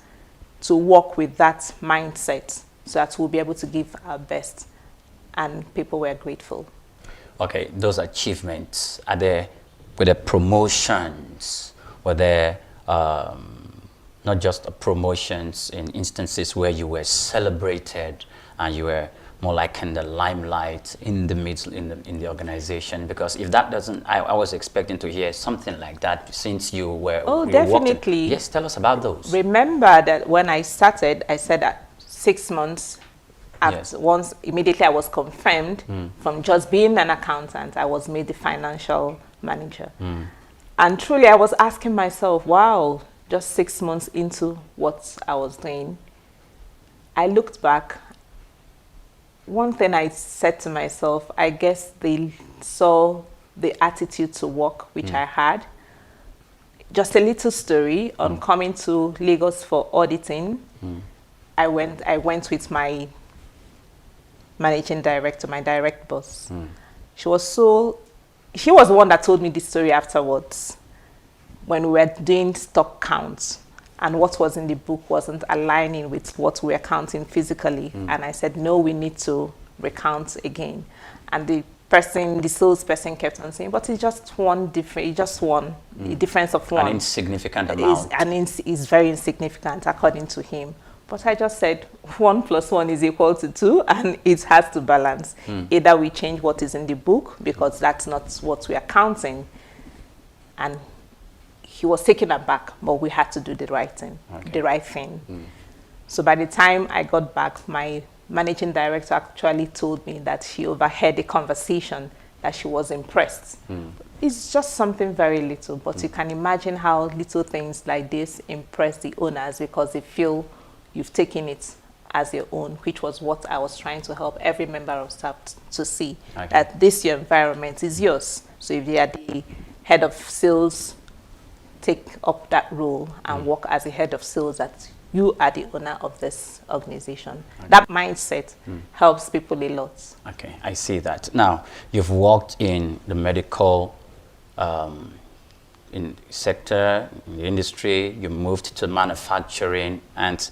to work with that mindset so that we'll be able to give our best. And people were grateful. Okay, those achievements, were there promotions? Were there not just promotions in instances where you were celebrated and you were more like in the limelight, in the middle, in the organization? Because if that doesn't, I was expecting to hear something like that since you were. Oh, definitely. Yes, tell us about those. Remember that when I started, I said that 6 months after, once immediately I was confirmed from just being an accountant, I was made the financial manager. And truly, I was asking myself, wow, just 6 months into what I was doing, I looked back. One thing I said to myself, I guess they saw the attitude to work which I had. Just a little story on coming to Lagos for auditing. I went with my managing director, my direct boss. She was the one that told me this story afterwards when we were doing stock counts. And what was in the book wasn't aligning with what we were counting physically. And I said, no, we need to recount again. And the salesperson kept on saying, but it's just one difference, it's just one, a difference of one. An insignificant amount. Is very insignificant according to him. But I just said 1 + 1 is equal to 2, and it has to balance. Either we change what is in the book because that's not what we are counting. And he was taken aback, but we had to do the right thing, So by the time I got back, my managing director actually told me that she overheard a conversation, that she was impressed. It's just something very little, but you can imagine how little things like this impress the owners because they feel you've taken it as your own, which was what I was trying to help every member of staff to see, that this your environment is yours. So if you are the head of sales, take up that role and work as a head of sales, that you are the owner of this organization. That mindset helps people a lot. Okay, I see that. Now, you've worked in the medical sector, in the industry, you moved to manufacturing, and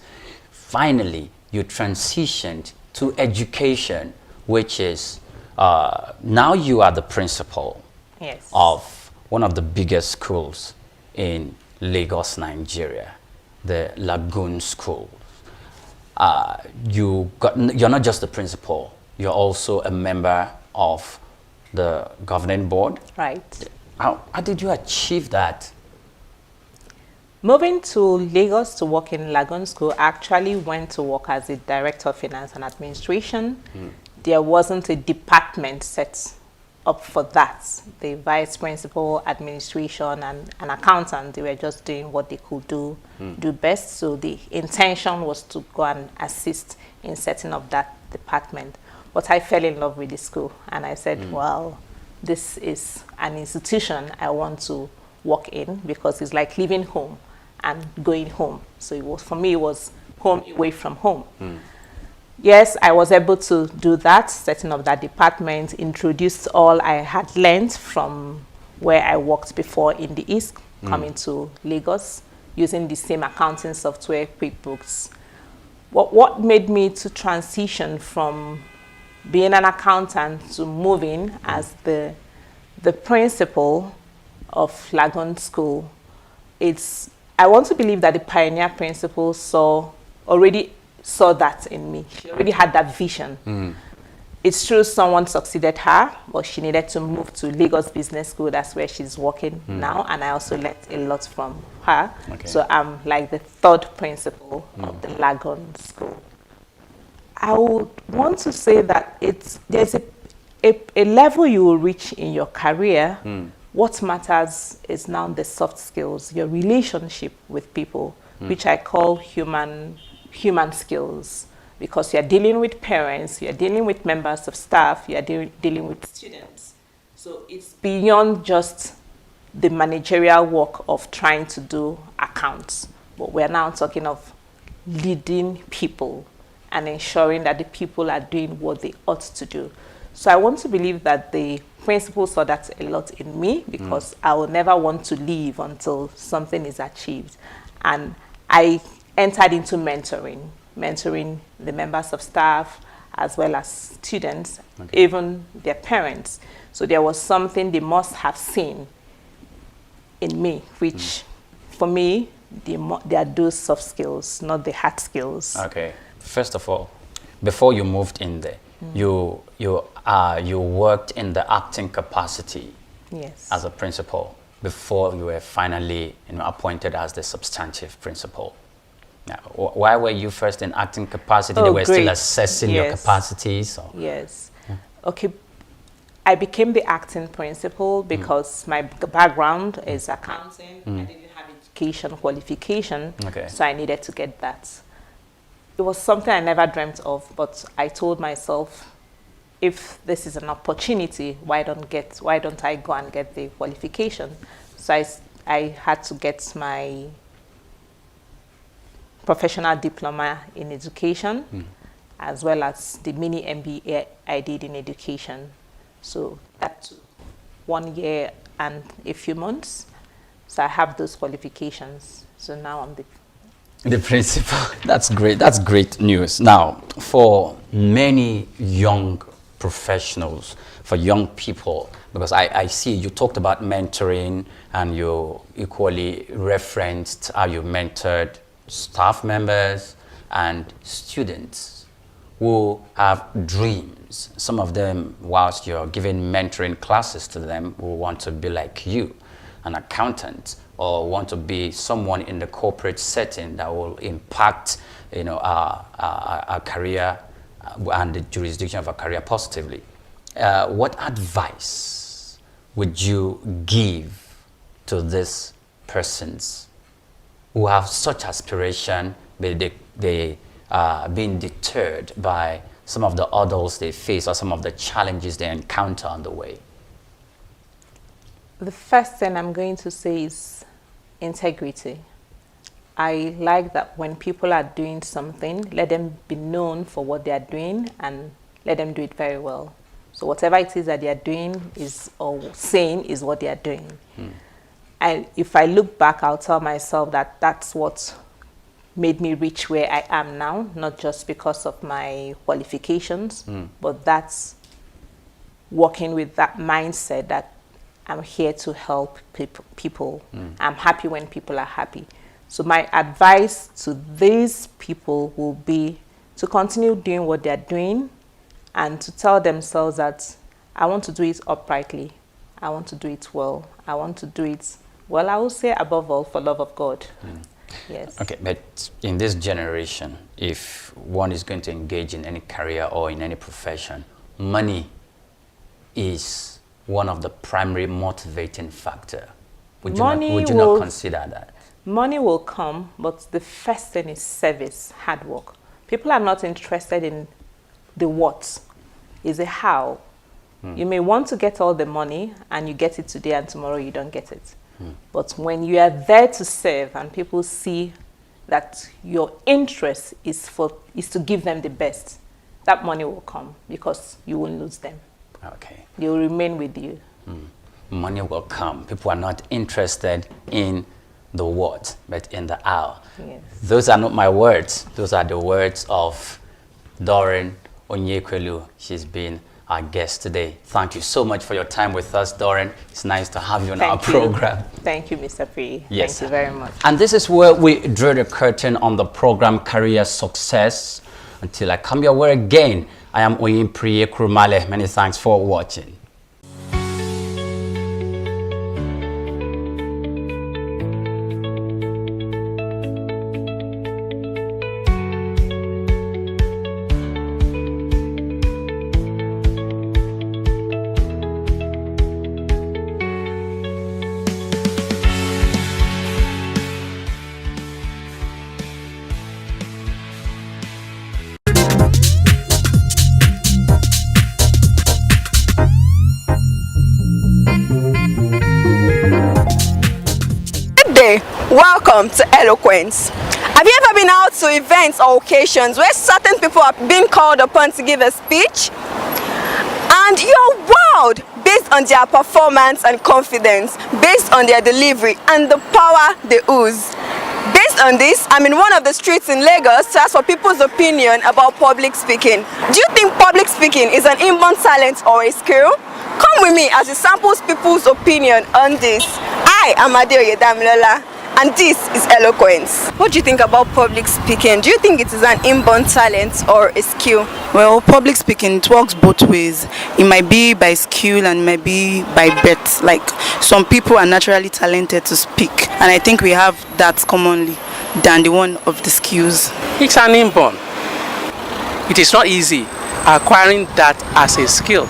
finally, you transitioned to education, which is, now you are the principal of one of the biggest schools in Lagos, Nigeria, the Lagoon School. You're not just the principal, you're also a member of the governing board. Right. How did you achieve that? Moving to Lagos to work in Lagoon School, I actually went to work as a director of finance and administration. There wasn't a department set up for that. The vice principal, administration, and an accountant, they were just doing what they could do best. So the intention was to go and assist in setting up that department. But I fell in love with the school, and I said, well, this is an institution I want to work in, because it's like leaving home and going home. So it was, for me, it was home away from home. Yes, I was able to do that, setting up that department, introduced all I had learned from where I worked before in the East, coming to Lagos using the same accounting software, QuickBooks. What made me to transition from being an accountant to moving as the principal of Lagon School? I want to believe that the pioneer principal already saw that in me. She already had that vision. It's true someone succeeded her, but she needed to move to Lagos Business School. That's where she's working now, and I also learned a lot from her. Okay. So I'm like the third principal of the Lagon School. I would want to say that there's a level you will reach in your career. What matters is now the soft skills, your relationship with people, which I call human skills. Because you're dealing with parents, you're dealing with members of staff, you're dealing with students. So it's beyond just the managerial work of trying to do accounts. But we're now talking of leading people and ensuring that the people are doing what they ought to do. So I want to believe that the principal saw that a lot in me, because I will never want to leave until something is achieved. And I entered into mentoring the members of staff as well as students, even their parents. So there was something they must have seen in me, which for me, they are those soft skills, not the hard skills. Okay. First of all, before you moved in there, you worked in the acting capacity as a principal before you were finally appointed as the substantive principal. Now, why were you first in acting capacity? They were still assessing your capacities? Or? Yes. Okay. I became the acting principal because my background is accounting. I didn't have education qualification, so I needed to get that. It was something I never dreamt of, but I told myself, if this is an opportunity, why don't I go and get the qualification? So I had to get my professional diploma in education, as well as the mini MBA I did in education. So that took 1 year and a few months. So I have those qualifications. So now I'm the principal. That's great. That's great news. Now, for many young professionals, for young people, because I see you talked about mentoring, and you equally referenced how you mentored staff members and students who have dreams. Some of them, whilst you're giving mentoring classes to them, who want to be like you, an accountant, or want to be someone in the corporate setting that will impact, our career and the jurisdiction of our career positively. What advice would you give to these persons who have such aspiration, but they are being deterred by some of the hurdles they face or some of the challenges they encounter on the way? The first thing I'm going to say is integrity. I like that when people are doing something, let them be known for what they are doing and let them do it very well. So whatever it is that they are doing or saying is what they are doing. And if I look back, I'll tell myself that that's what made me reach where I am now, not just because of my qualifications, but that's working with that mindset that I'm here to help people. I'm happy when people are happy. So my advice to these people will be to continue doing what they're doing and to tell themselves that I want to do it uprightly. I want to do it well. I want to do it, well, I will say above all, for love of God. Yes. Okay, but in this generation, if one is going to engage in any career or in any profession, money is one of the primary motivating factor. Would you not consider that? Money will come, but the first thing is service, hard work. People are not interested in the what, it's a how. You may want to get all the money and you get it today and tomorrow you don't get it. But when you are there to serve and people see that your interest is to give them the best, that money will come because you won't lose them. Okay. They will remain with you. money will come. People are not interested in the what, but in the how. Yes. Those are not my words. Those are the words of Doreen Onyekwelu. She's been our guest today. Thank you so much for your time with us, Doreen. It's nice to have you on our program. Thank you, Mr. Pri. Yes. Thank you very much. And this is where we draw the curtain on the program Career Success. Until I come your way again, I am Oyin Priye Krumale. Many thanks for watching. Welcome to Eloquence. Have you ever been out to events or occasions where certain people are being called upon to give a speech? And you're wowed based on their performance and confidence, based on their delivery and the power they ooze. Based on this, I'm in one of the streets in Lagos to ask for people's opinion about public speaking. Do you think public speaking is an inborn talent or a skill? Come with me as we sample people's opinion on this. I am Adeoye Damilola, and this is Eloquence. What do you think about public speaking? Do you think it is an inborn talent or a skill? Well, public speaking, it works both ways. It might be by skill and it might be by birth. Like, some people are naturally talented to speak, and I think we have that commonly than the one of the skills. It's an inborn. It is not easy acquiring that as a skill.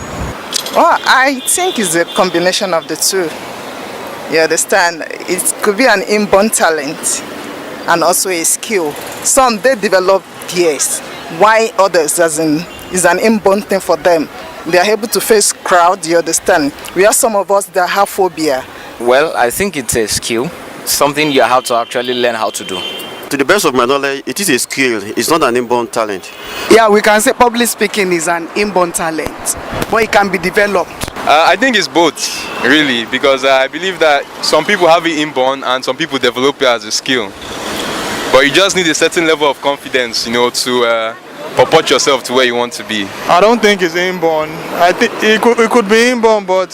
Well, I think it's a combination of the two. You understand? It could be an inborn talent and also a skill. Some they develop theirs, why others is an inborn thing for them. They are able to face crowd, you understand? We have some of us that have phobia. Well, I think it's a skill, something you have to actually learn how to do. To the best of my knowledge, it is a skill. It's not an inborn talent. Yeah, we can say public speaking is an inborn talent, but it can be developed. I think it's both, really, because I believe that some people have it inborn and some people develop it as a skill. But you just need a certain level of confidence, you know, to purport yourself to where you want to be. I don't think it's inborn. I think it could be inborn, but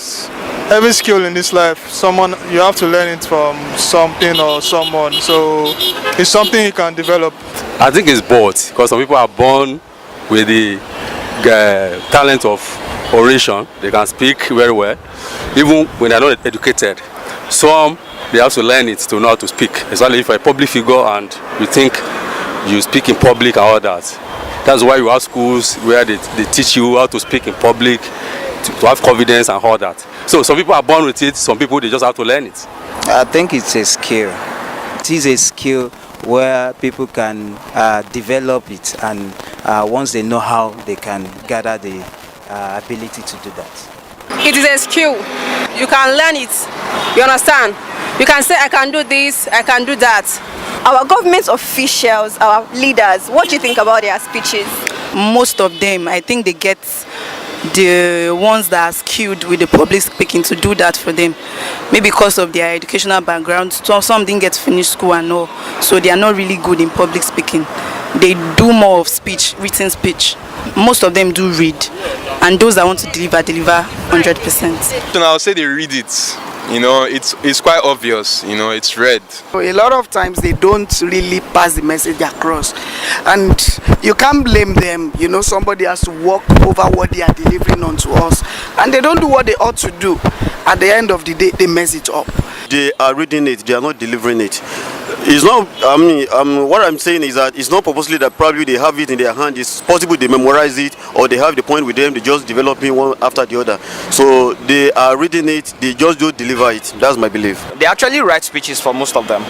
every skill in this life, you have to learn it from something or someone. So it's something you can develop. I think it's both, because some people are born with the talent of oration. They can speak very well, even when they're not educated. Some, they have to learn it to know how to speak, especially if you're a public figure and you think you speak in public and all that. That's why you have schools where they teach you how to speak in public, to have confidence and all that. So some people are born with it, some people they just have to learn it. I think it's a skill. It is a skill where people can develop it, and once they know how, they can gather the ability to do that. It is a skill. You can learn it. You understand? You can say, I can do this, I can do that. Our government officials, our leaders, what do you think about their speeches? Most of them, I think they get the ones that are skilled with the public speaking to do that for them. Maybe because of their educational background. Some didn't get to finish school and all, so they are not really good in public speaking. They do more of speech, written speech. Most of them do read, and those that want to deliver 100%. So I'll say they read it. You know, it's quite obvious, you know, it's read. A lot of times they don't really pass the message across, and you can't blame them. You know, somebody has to walk over what they are delivering onto us, and they don't do what they ought to do. At the end of the day, they mess it up. They are reading it, they are not delivering it. It's not, what I'm saying is that it's not purposely that probably they have it in their hand. It's possible they memorize it, or they have the point with them, they just developing one after the other. So they are reading it, they just don't deliver it. That's my belief. They actually write speeches for most of them.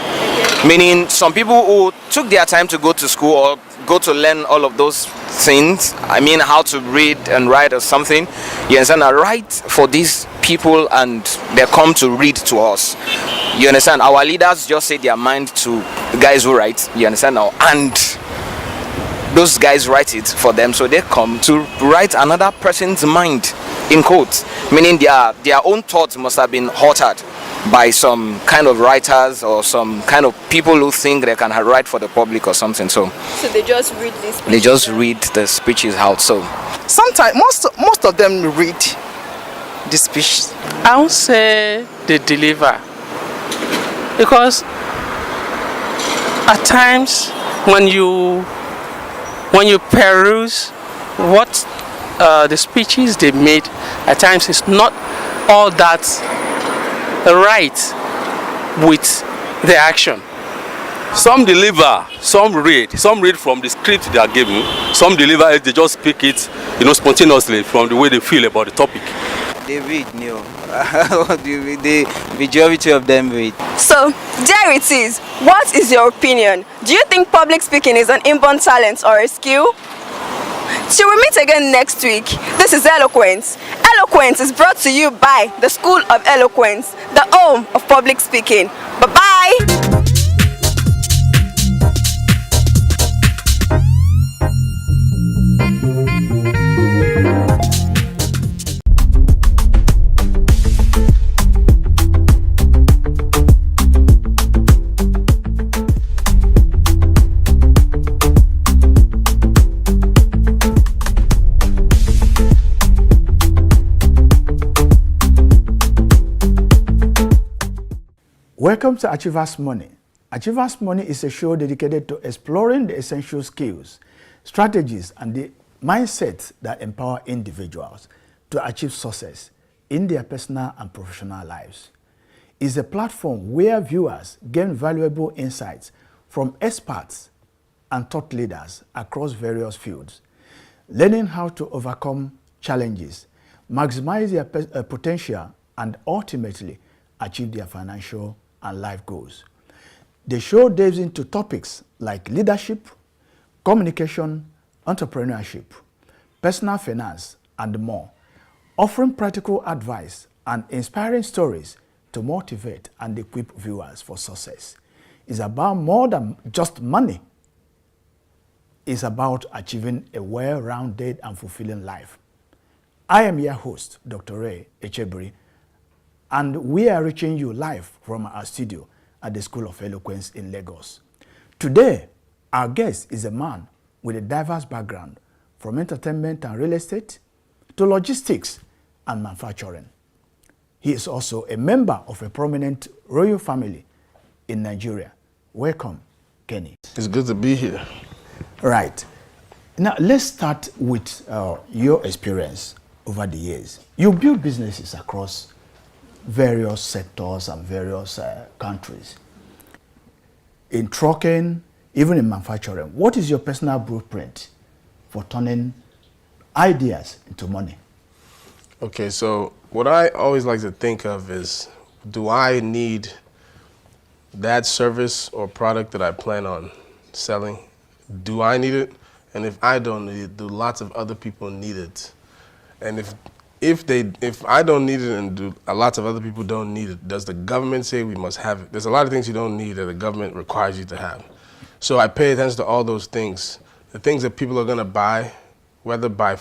Meaning some people who took their time to go to school or go to learn all of those things, I mean how to read and write or something, you understand, I write for these people and they come to read to us. You understand, our leaders just say their mind to the guys who write, you understand now, and those guys write it for them, so they come to write another person's mind, in quotes. meaning their own thoughts must have been altered by some kind of writers or some kind of people who think they can write for the public or something. So they just read this. They just read the speeches out. So sometimes most of them read the speech. I would say they deliver, because at times when you peruse what the speeches they made, at times it's not all that right with the action. Some deliver, some read from the script they are given. Some deliver it, they just speak it, spontaneously from the way they feel about the topic. They read, the majority of them read. So, there it is. What is your opinion? Do you think public speaking is an inborn talent or a skill? Till we meet again next week, this is Eloquence. Eloquence is brought to you by the School of Eloquence, the home of public speaking. Bye-bye! Welcome to Achievers Money. Achievers Money is a show dedicated to exploring the essential skills, strategies, and the mindsets that empower individuals to achieve success in their personal and professional lives. It's a platform where viewers gain valuable insights from experts and thought leaders across various fields, learning how to overcome challenges, maximize their potential, and ultimately achieve their financial and life goals. The show delves into topics like leadership, communication, entrepreneurship, personal finance, and more, offering practical advice and inspiring stories to motivate and equip viewers for success. It's about more than just money. It's about achieving a well-rounded and fulfilling life. I am your host, Dr. Ray Echebri, and we are reaching you live from our studio at the School of Eloquence in Lagos. Today, our guest is a man with a diverse background, from entertainment and real estate to logistics and manufacturing. He is also a member of a prominent royal family in Nigeria. Welcome, Kenny. It's good to be here. Right. Now, let's start with your experience over the years. You built businesses across various sectors and various countries. In trucking, even in manufacturing, what is your personal blueprint for turning ideas into money? Okay, so what I always like to think of is, do I need that service or product that I plan on selling? Do I need it? And if I don't need it, do lots of other people need it? And if I don't need it and do a lot of other people don't need it, does the government say we must have it? There's a lot of things you don't need that the government requires you to have. So I pay attention to all those things, the things that people are going to buy, whether by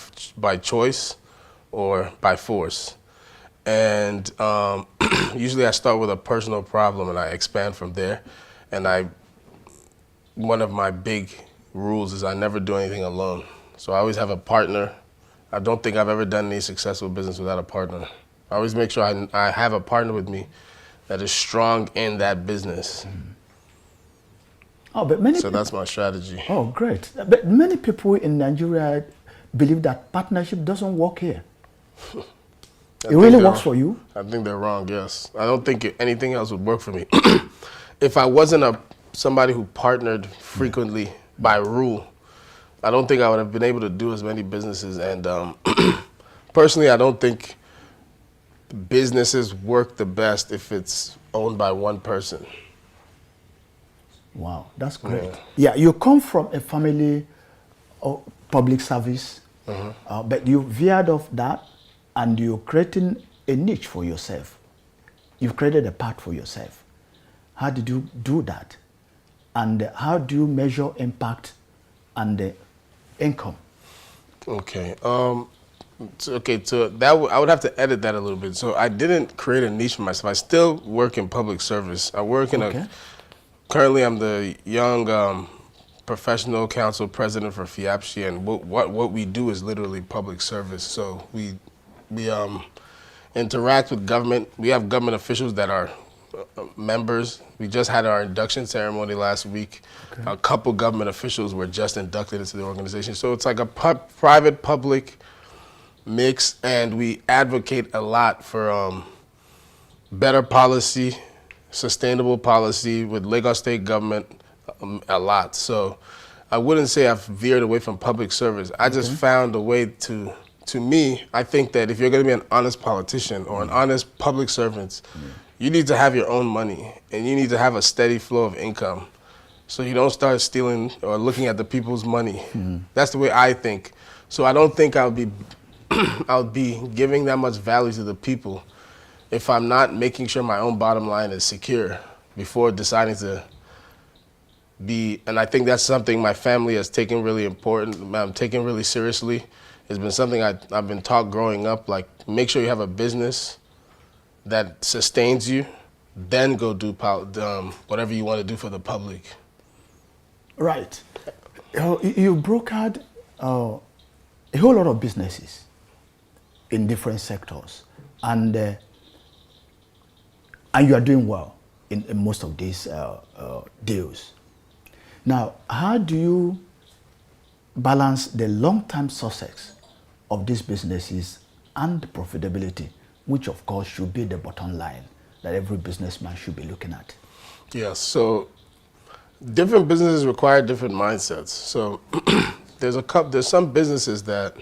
choice or by force. And usually I start with a personal problem and I expand from there. And one of my big rules is I never do anything alone. So I always have a partner. I don't think I've ever done any successful business without a partner. I always make sure I have a partner with me that is strong in that business. Oh, but many so that's my strategy. Oh, great. But many people in Nigeria believe that partnership doesn't work here. It really works for you? I think they're wrong, yes. I don't think anything else would work for me. If I wasn't somebody who partnered frequently by rule, I don't think I would have been able to do as many businesses. And personally, I don't think businesses work the best if it's owned by one person. Wow, that's great. Yeah, you come from a family of public service, but you veered off that and you're creating a niche for yourself. You've created a path for yourself. How did you do that? And how do you measure impact and income? Okay. Okay, so I would have to edit that a little bit. So I didn't create a niche for myself. I still work in public service. I work in currently I'm the young professional council president for FIAPSHI, and what we do is literally public service. So we interact with government. We have government officials that are members. We just had our induction ceremony last week. A couple government officials were just inducted into the organization. So it's like a private public mix, and we advocate a lot for better policy, sustainable policy with Lagos State government a lot. So I wouldn't say I've veered away from public service. I just found a way to me, I think that if you're going to be an honest politician or an honest public servant, you need to have your own money, and you need to have a steady flow of income, so you don't start stealing or looking at the people's money. That's the way I think. So I don't think I would be giving that much value to the people if I'm not making sure my own bottom line is secure before deciding to be. And I think that's something my family has taken really taken really seriously. It's been something I've been taught growing up, like make sure you have a business that sustains you, then go do whatever you want to do for the public. Right. You brokered a whole lot of businesses in different sectors, and you are doing well in most of these deals. Now, how do you balance the long-term success of these businesses and the profitability, which of course should be the bottom line that every businessman should be looking at? Yes, so different businesses require different mindsets. So there's some businesses that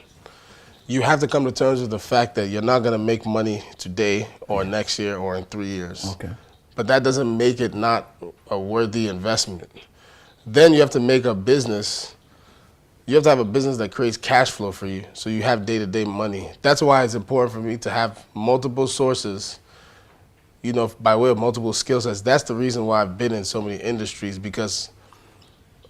you have to come to terms with the fact that you're not going to make money today or next year or in 3 years. Okay. But that doesn't make it not a worthy investment. Then you have to make a business. You have to have a business that creates cash flow for you, so you have day-to-day money. That's why it's important for me to have multiple sources, by way of multiple skill sets. That's the reason why I've been in so many industries, because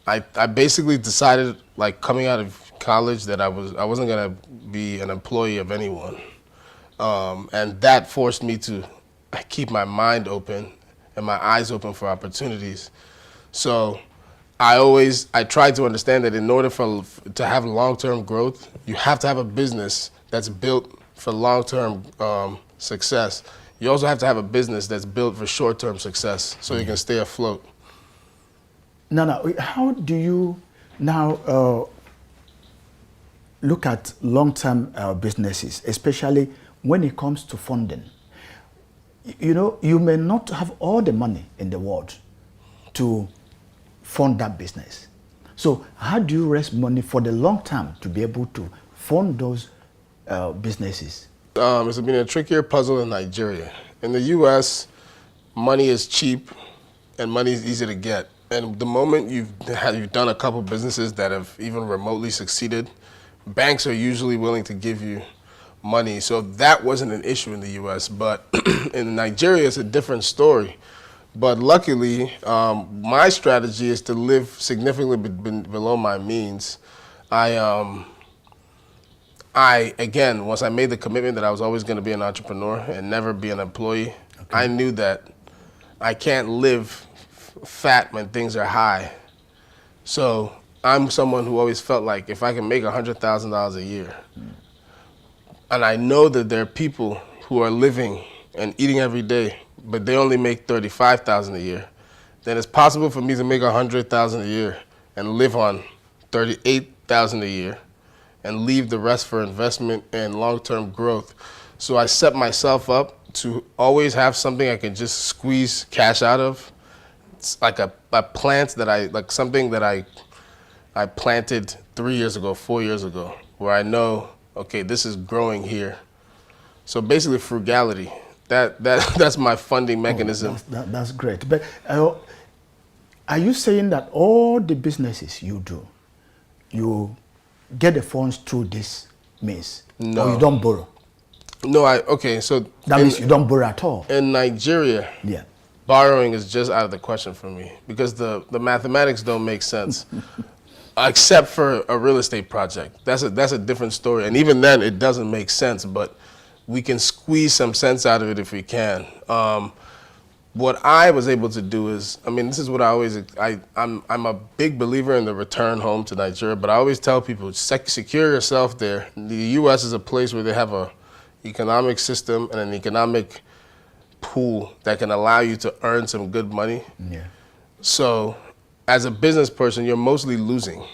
I basically decided, like coming out of college, that I wasn't gonna be an employee of anyone, and that forced me to keep my mind open and my eyes open for opportunities. So I try to understand that in order to have long-term growth, you have to have a business that's built for long-term success. You also have to have a business that's built for short-term success, so you can stay afloat. Now, how do you now look at long-term businesses, especially when it comes to funding? You may not have all the money in the world to fund that business. So how do you raise money for the long term to be able to fund those businesses? It's been a trickier puzzle in Nigeria. In the US, money is cheap and money is easy to get. And the moment you've done a couple businesses that have even remotely succeeded, banks are usually willing to give you money. So that wasn't an issue in the US, but in Nigeria, it's a different story. But luckily, my strategy is to live significantly below my means. Again, once I made the commitment that I was always going to be an entrepreneur and never be an employee, I knew that I can't live fat when things are high. So I'm someone who always felt like if I can make $100,000 a year, and I know that there are people who are living and eating every day, but they only make $35,000 a year, then it's possible for me to make $100,000 a year and live on $38,000 a year and leave the rest for investment and long-term growth. So I set myself up to always have something I can just squeeze cash out of. It's like a plant that something that I planted 3 years ago, 4 years ago, where I know, okay, this is growing here. So basically frugality. That's my funding mechanism. That's great. But are you saying that all the businesses you do, you get the funds through this means? No. Or you don't borrow? No, so that means you don't borrow at all. In Nigeria, borrowing is just out of the question for me because the mathematics don't make sense. except for a real estate project. That's a different story. And even then, it doesn't make sense, but we can squeeze some sense out of it if we can. What I was able to do is, I mean, this is what I always, I'm a big believer in the return home to Nigeria, but I always tell people, secure yourself there. The U.S. is a place where they have a economic system and an economic pool that can allow you to earn some good money. Yeah. So as a business person, you're mostly losing.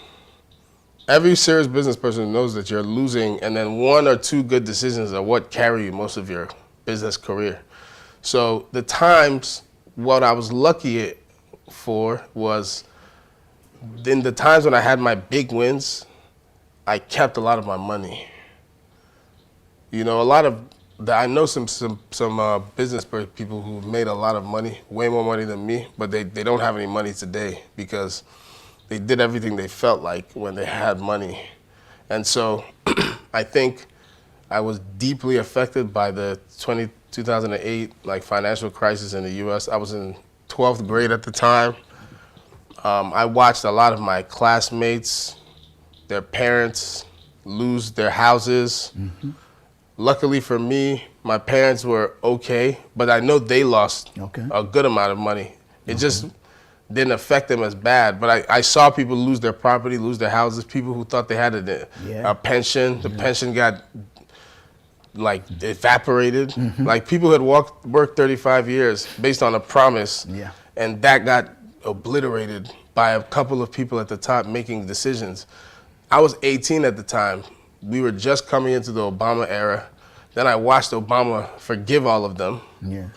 Every serious business person knows that you're losing, and then 1 or 2 good decisions are what carry you most of your business career. So the times, what I was lucky for was, in the times when I had my big wins, I kept a lot of my money. You know, I know some business people who made a lot of money, way more money than me, but they don't have any money today because they did everything they felt like when they had money. And so I think I was deeply affected by the 2008 financial crisis in the U.S. I was in 12th grade at the time. I watched a lot of my classmates, their parents lose their houses. Mm-hmm. Luckily for me, my parents were okay, but I know they lost a good amount of money. It just didn't affect them as bad. But I saw people lose their property, lose their houses, people who thought they had a pension. The pension got evaporated. Like people who had worked 35 years based on a promise, and that got obliterated by a couple of people at the top making decisions. I was 18 at the time. We were just coming into the Obama era. Then I watched Obama forgive all of them. Yeah.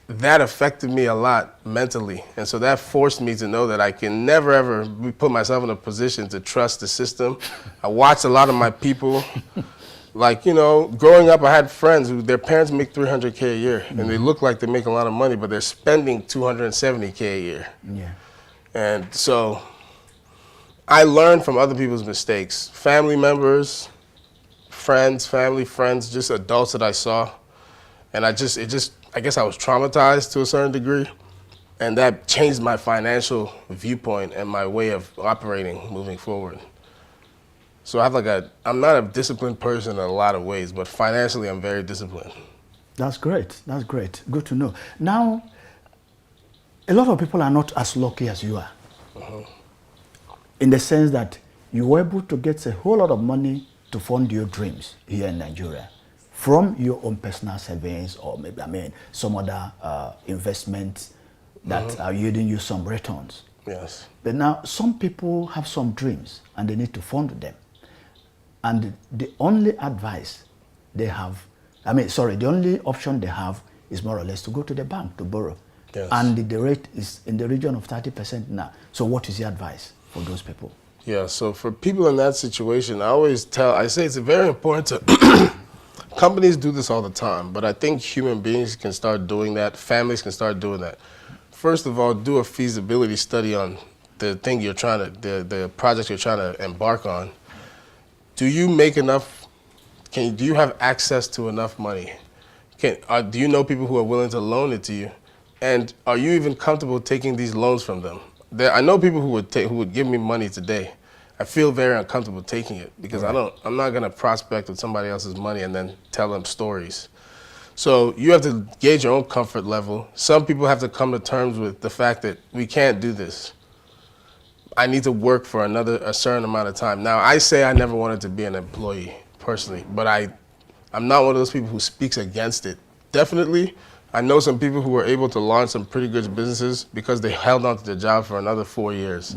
That affected me a lot mentally. And so that forced me to know that I can never, ever put myself in a position to trust the system. I watched a lot of my people. Growing up, I had friends who their parents make $300K a year, and they look like they make a lot of money, but they're spending $270K a year. Yeah. And so I learned from other people's mistakes. Family members, friends, just adults that I saw. And I guess I was traumatized to a certain degree. And that changed my financial viewpoint and my way of operating moving forward. So I'm not a disciplined person in a lot of ways, but financially I'm very disciplined. That's great. That's great. Good to know. Now, a lot of people are not as lucky as you are. In the sense that you were able to get a whole lot of money to fund your dreams here in Nigeria from your own personal savings or maybe, some other investments that are yielding you some returns. Yes. But now some people have some dreams and they need to fund them. And the only advice they have, the only option they have is more or less to go to the bank to borrow. Yes. And the rate is in the region of 30% now. So what is your advice for those people? Yeah, so for people in that situation, I say it's very important to, companies do this all the time, but I think human beings can start doing that, families can start doing that. First of all, do a feasibility study on the thing the project you're trying to embark on. Do you make enough, do you have access to enough money? Do you know people who are willing to loan it to you? And are you even comfortable taking these loans from them? I know people who would give me money today. I feel very uncomfortable taking it because I'm not gonna prospect with somebody else's money and then tell them stories. So you have to gauge your own comfort level. Some people have to come to terms with the fact that we can't do this. I need to work for a certain amount of time. Now, I say I never wanted to be an employee personally, but I'm not one of those people who speaks against it. Definitely, I know some people who were able to launch some pretty good businesses because they held on to their job for another 4 years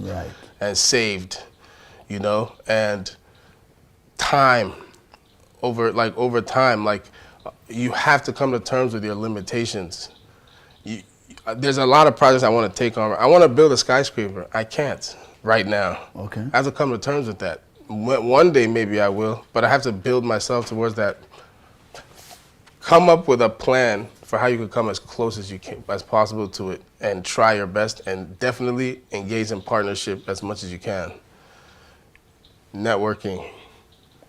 and saved, and time over time, you have to come to terms with your limitations. There's a lot of projects I want to take on. I want to build a skyscraper. I can't right now. Okay. I have to come to terms with that. One day maybe I will, but I have to build myself towards that. Come up with a plan for how you can come as close as possible to it and try your best and definitely engage in partnership as much as you can. Networking.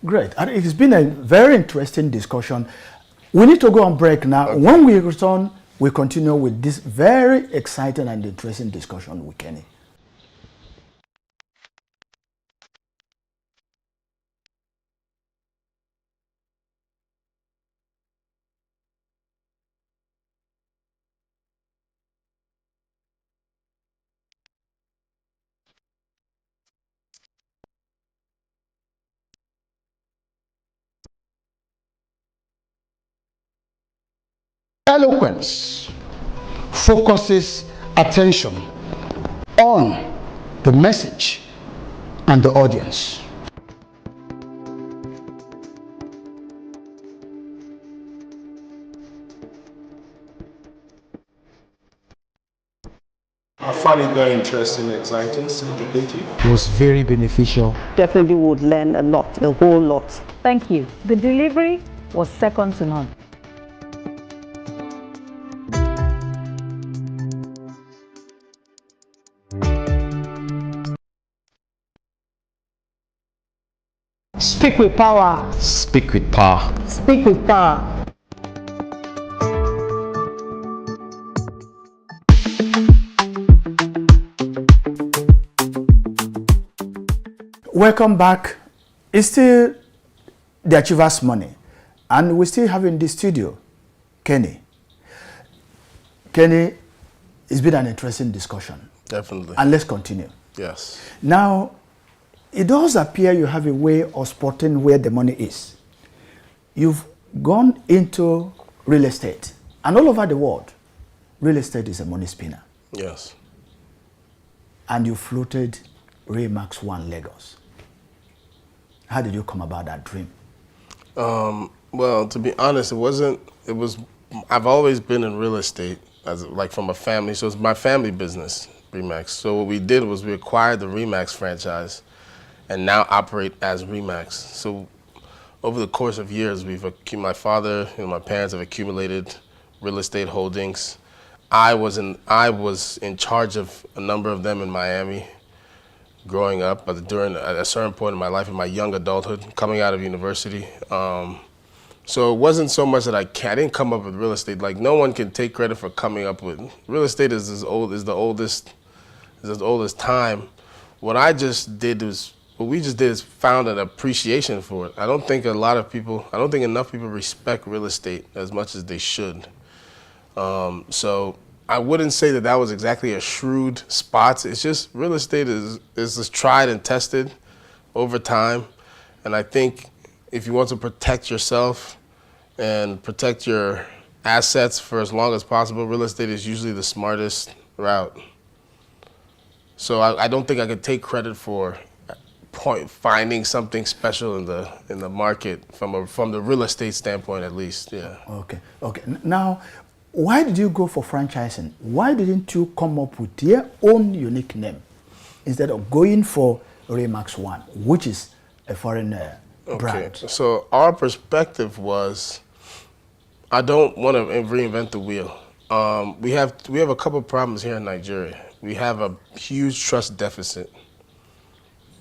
Great. And it's been a very interesting discussion. We need to go on break now. Okay. When we return, we continue with this very exciting and interesting discussion with Kenny. Eloquence focuses attention on the message and the audience. I find it very interesting, exciting, educative. It was very beneficial. Definitely would learn a lot, a whole lot. Thank you. The delivery was second to none. Speak with power. Speak with power. Speak with power. Welcome back. It's still the Achievers Money, and we still have in the studio Kenny. Kenny, it's been an interesting discussion. Definitely. And let's continue. Yes. Now, it does appear you have a way of spotting where the money is. You've gone into real estate, and all over the world, real estate is a money spinner. Yes. And you floated Remax One Lagos. How did you come about that dream? Well, to be honest, I've always been in real estate, like from a family, so it's my family business, Remax. So what we did was we acquired the Remax franchise and now operate as Remax. So over the course of years, my father and my parents have accumulated real estate holdings. I was in charge of a number of them in Miami growing up, but during a certain point in my life, in my young adulthood, coming out of university. So it wasn't so much that I didn't come up with real estate. Like, no one can take credit for coming up with real estate. Is the oldest time. What we just did is found an appreciation for it. I don't think enough people respect real estate as much as they should. So I wouldn't say that was exactly a shrewd spot. It's just real estate is tried and tested over time. And I think if you want to protect yourself and protect your assets for as long as possible, real estate is usually the smartest route. So I don't think I could take credit for finding something special in the market from the real estate standpoint, at least. Yeah. Okay. Now, why did you go for franchising? Why didn't you come up with your own unique name instead of going for Remax One, which is a foreign brand? So our perspective was, I don't want to reinvent the wheel. We have a couple problems here in Nigeria. We have a huge trust deficit.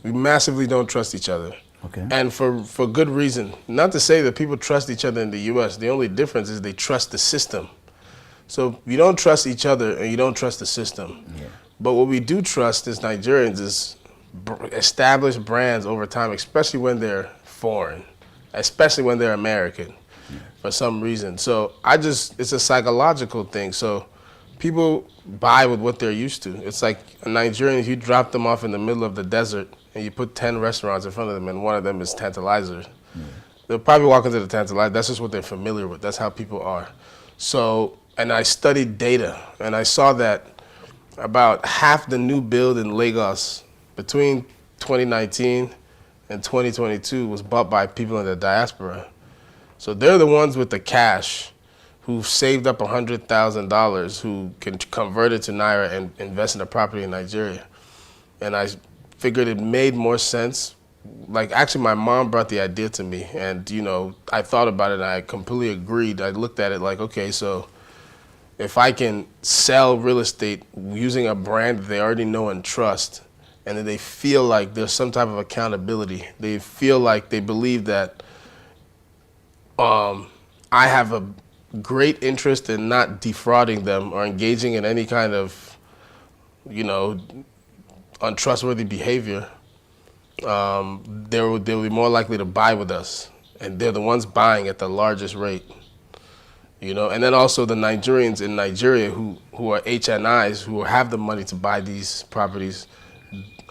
We massively don't trust each other. Okay. And for good reason. Not to say that people trust each other in the U.S. The only difference is they trust the system. So you don't trust each other and you don't trust the system. Yeah. But what we do trust as Nigerians is established brands over time, especially when they're foreign, especially when they're American for some reason. So it's a psychological thing. So people buy with what they're used to. It's like a Nigerian, if you drop them off in the middle of the desert and you put 10 restaurants in front of them and one of them is Tantalizer, they'll probably walk into the Tantalizer. That's just what they're familiar with. That's how people are. So, and I studied data and I saw that about half the new build in Lagos between 2019 and 2022 was bought by people in the diaspora. So they're the ones with the cash who saved up $100,000 who can convert it to Naira and invest in a property in Nigeria. And I figured it made more sense. Like, actually, my mom brought the idea to me, and, I thought about it, and I completely agreed. I looked at it like, okay, so if I can sell real estate using a brand that they already know and trust, and then they feel like there's some type of accountability, they feel like they believe that I have a great interest in not defrauding them or engaging in any kind of, untrustworthy behavior, they'll be more likely to buy with us. And they're the ones buying at the largest rate. And then also the Nigerians in Nigeria who are HNIs, who have the money to buy these properties,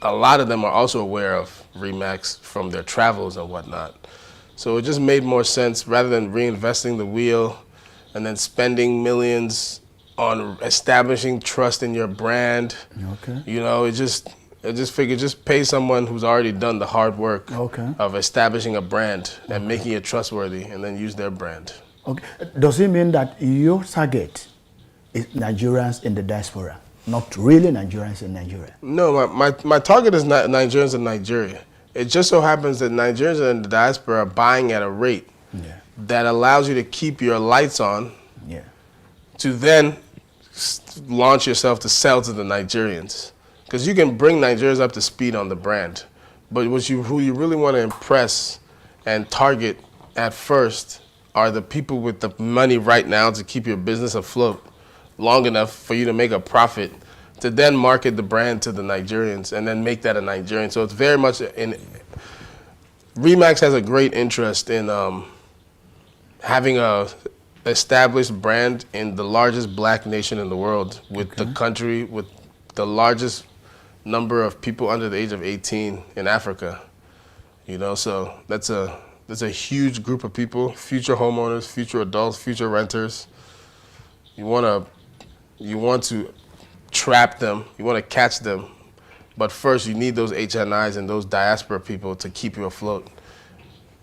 a lot of them are also aware of Remax from their travels and whatnot. So it just made more sense rather than reinvesting the wheel and then spending millions on establishing trust in your brand. Okay. You know, I just figured just pay someone who's already done the hard work of establishing a brand and making it trustworthy, and then use their brand. Okay. Does it mean that your target is Nigerians in the diaspora, not really Nigerians in Nigeria? No, my target is not Nigerians in Nigeria. It just so happens that Nigerians in the diaspora are buying at a rate that allows you to keep your lights on, to then launch yourself to sell to the Nigerians. Because you can bring Nigerians up to speed on the brand, but who you really want to impress and target at first are the people with the money right now to keep your business afloat long enough for you to make a profit, to then market the brand to the Nigerians and then make that a Nigerian. So it's very much RE/MAX has a great interest in having a established brand in the largest black nation in the world, with the country with the largest number of people under the age of 18 in Africa. You know, so that's a huge group of people, future homeowners, future adults, future renters. You want to trap them, you want to catch them, but first you need those HNIs and those diaspora people to keep you afloat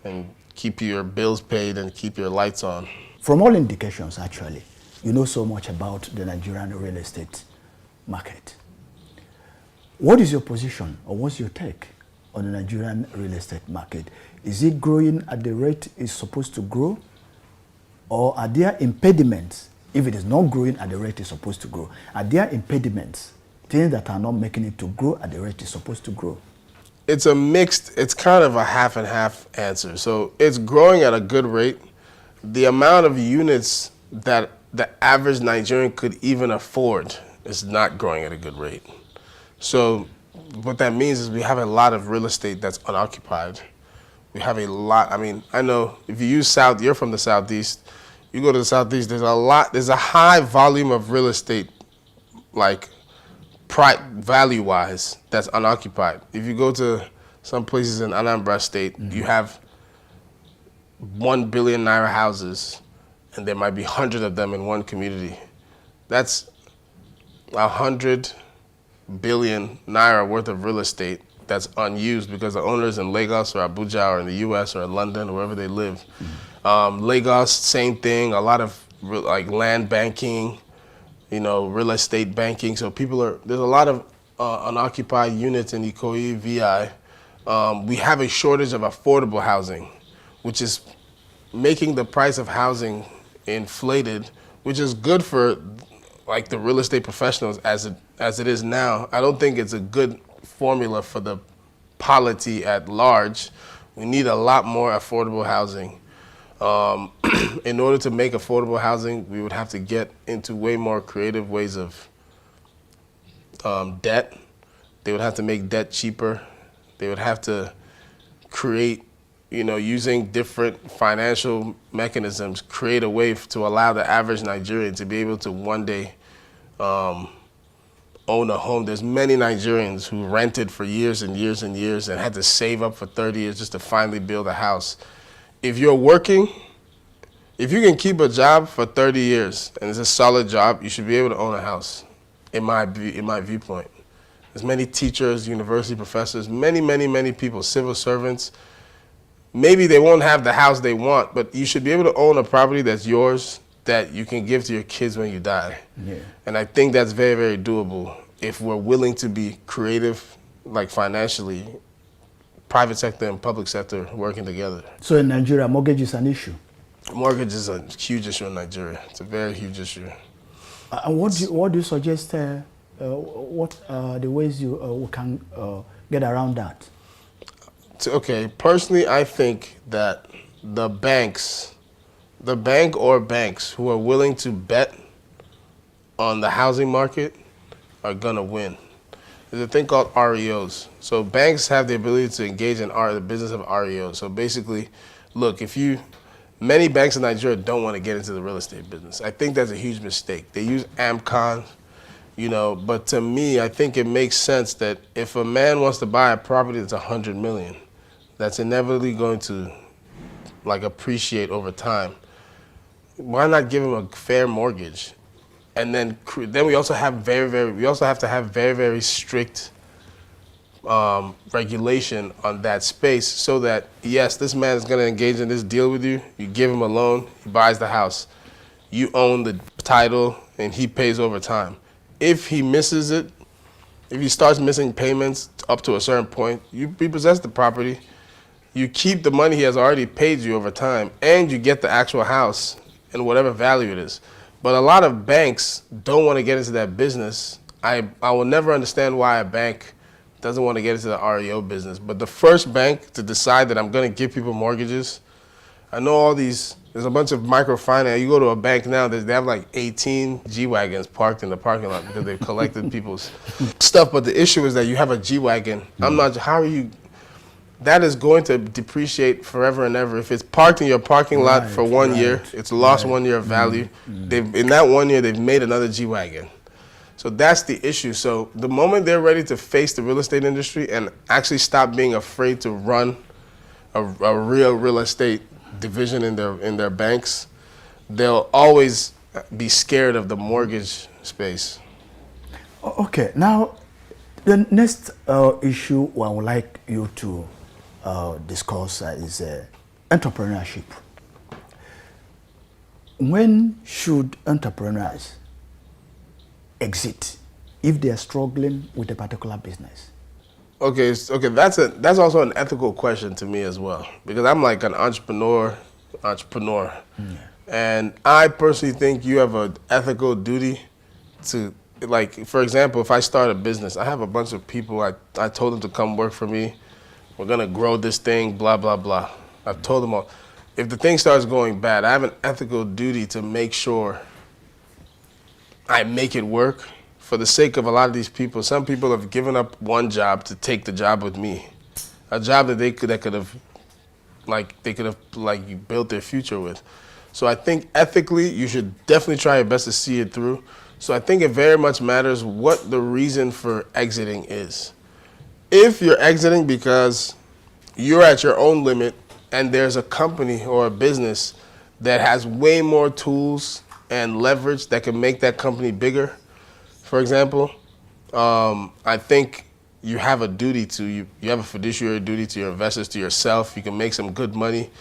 and keep your bills paid and keep your lights on. From all indications, actually, you know so much about the Nigerian real estate market. What is your position, or what's your take on the Nigerian real estate market? Is it growing at the rate it's supposed to grow? Or are there impediments, if it is not growing at the rate it's supposed to grow? Are there impediments, things that are not making it to grow at the rate it's supposed to grow? It's kind of a half and half answer. So it's growing at a good rate. The amount of units that the average Nigerian could even afford is not growing at a good rate. So what that means is we have a lot of real estate that's unoccupied. We have a lot. I mean, I know if you use you're from the Southeast, you go to the Southeast, there's a high volume of real estate, like value-wise, that's unoccupied. If you go to some places in Anambra State, you have 1 billion naira houses, and there might be hundreds of them in one community. That's 100 billion naira worth of real estate that's unused because the owners in Lagos or Abuja or in the US or in London or wherever they live. Lagos, same thing, a lot of like land banking, you know, real estate banking. So there's a lot of unoccupied units in Ikoyi, VI. We have a shortage of affordable housing, which is making the price of housing inflated, which is good for like the real estate professionals as it is now. I don't think it's a good formula for the polity at large. We need a lot more affordable housing. In order to make affordable housing, we would have to get into way more creative ways of debt. They would have to make debt cheaper. They would have to create, you know, using different financial mechanisms, create a way to allow the average Nigerian to be able to one day own a home. There's many Nigerians who rented for years and years and years and had to save up for 30 years just to finally build a house. If you're working, if you can keep a job for 30 years and it's a solid job, you should be able to own a house, in my viewpoint. There's many teachers, university professors, many people, civil servants. Maybe they won't have the house they want, but you should be able to own a property that's yours that you can give to your kids when you die. Yeah. And I think that's very, very doable if we're willing to be creative, like financially, private sector and public sector working together. So in Nigeria, mortgage is an issue? Mortgage is a huge issue in Nigeria. It's a very huge issue. And what do you suggest, what are the ways we can get around that? Okay, personally, I think that the bank or banks who are willing to bet on the housing market are gonna win. There's a thing called REOs. So banks have the ability to engage in the business of REOs. So basically, look, many banks in Nigeria don't want to get into the real estate business. I think that's a huge mistake. They use AMCON, you know, but to me, I think it makes sense that if a man wants to buy a property that's 100 million, that's inevitably going to like appreciate over time. why not give him a fair mortgage? And then we also have to have very strict regulation on that space, so that yes, this man is going to engage in this deal with you. You give him a loan, he buys the house, you own the title, and he pays over time. If he misses it, if he starts missing payments up to a certain point, you repossess the property, you keep the money he has already paid you over time, and you get the actual house and whatever value it is. But a lot of banks don't want to get into that business. I will never understand why a bank doesn't want to get into the REO business. But the first bank to decide that I'm going to give people mortgages, I know there's a bunch of microfinance. You go to a bank now, they have like 18 G-Wagons parked in the parking lot because they've collected people's stuff. But the issue is that you have a G-Wagon. That is going to depreciate forever and ever. If it's parked in your parking lot for 1 year, it's lost 1 year of value. In that 1 year, they've made another G-Wagon. So that's the issue. So the moment they're ready to face the real estate industry and actually stop being afraid to run a real estate division in their banks, they'll always be scared of the mortgage space. Okay, now the next issue I would like you to discuss is entrepreneurship. When should entrepreneurs exit if they are struggling with a particular business? Okay, that's also an ethical question to me as well, because I'm like an entrepreneur, and I personally think you have an ethical duty to, like, for example, if I start a business, I have a bunch of people, I told them to come work for me, we're gonna grow this thing, blah, blah, blah. I've told them all. If the thing starts going bad, I have an ethical duty to make sure I make it work for the sake of a lot of these people. Some people have given up one job to take the job with me, a job that they could have built their future with. So I think ethically, you should definitely try your best to see it through. So I think it very much matters what the reason for exiting is. If you're exiting because you're at your own limit and there's a company or a business that has way more tools and leverage that can make that company bigger, for example, I think you have a duty to, you have a fiduciary duty to your investors, to yourself. You can make some good money,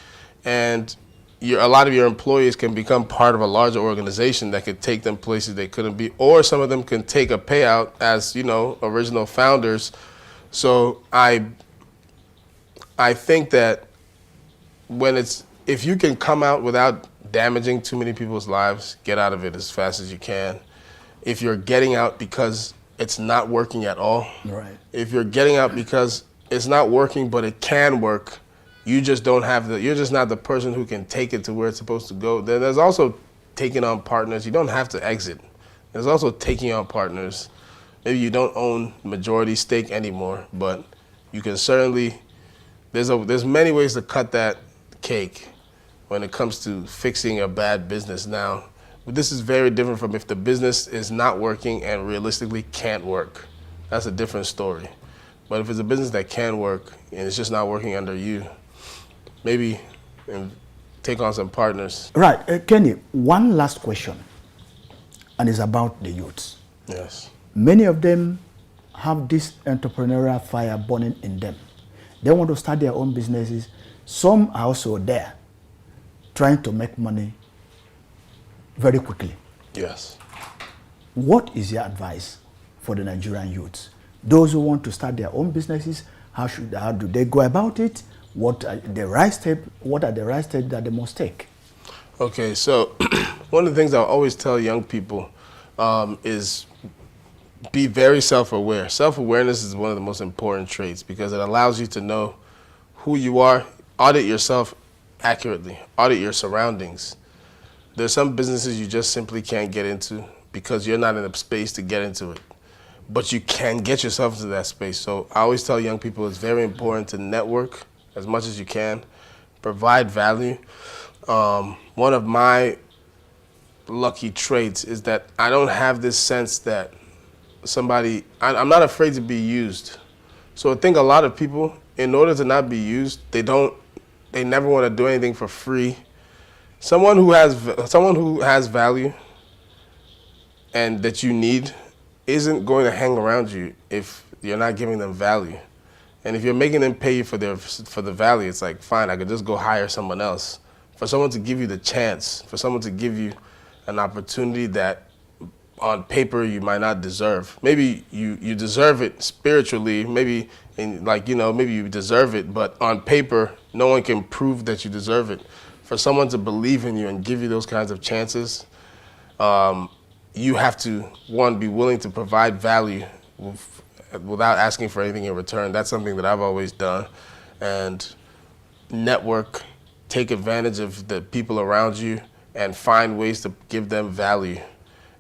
and a lot of your employees can become part of a larger organization that could take them places they couldn't be, or some of them can take a payout as, original founders. So I think that if you can come out without damaging too many people's lives, get out of it as fast as you can. If you're getting out because it's not working at all, right. If you're getting out because it's not working but it can work, you're just not the person who can take it to where it's supposed to go. Then there's also taking on partners. You don't have to exit. There's also taking on partners. Maybe you don't own majority stake anymore, but you can certainly, there's many ways to cut that cake when it comes to fixing a bad business. Now, this is very different from if the business is not working and realistically can't work. That's a different story. But if it's a business that can work and it's just not working under you, maybe take on some partners. Right, Kenny, one last question, and it's about the youths. Yes. Many of them have this entrepreneurial fire burning in them. They want to start their own businesses. Some are also there trying to make money very quickly. Yes. What is your advice for the Nigerian youths? Those who want to start their own businesses, how do they go about it? What are the right steps that they must take? Okay, so one of the things I always tell young people is be very self-aware. Self-awareness is one of the most important traits because it allows you to know who you are, audit yourself accurately, audit your surroundings. There's some businesses you just simply can't get into because you're not in a space to get into it. But you can get yourself into that space. So I always tell young people it's very important to network as much as you can, provide value. One of my lucky traits is that I don't have this sense that I'm not afraid to be used. So I think a lot of people, in order to not be used, they never want to do anything for free. someone who has value and that you need isn't going to hang around you if you're not giving them value. And if you're making them pay you for the value, it's like, fine, I could just go hire someone else. For someone to give you the chance, for someone to give you an opportunity that on paper you might not deserve. Maybe you deserve it spiritually, maybe maybe you deserve it, but on paper, no one can prove that you deserve it. For someone to believe in you and give you those kinds of chances, you have to, one, be willing to provide value without asking for anything in return. That's something that I've always done. And network, take advantage of the people around you and find ways to give them value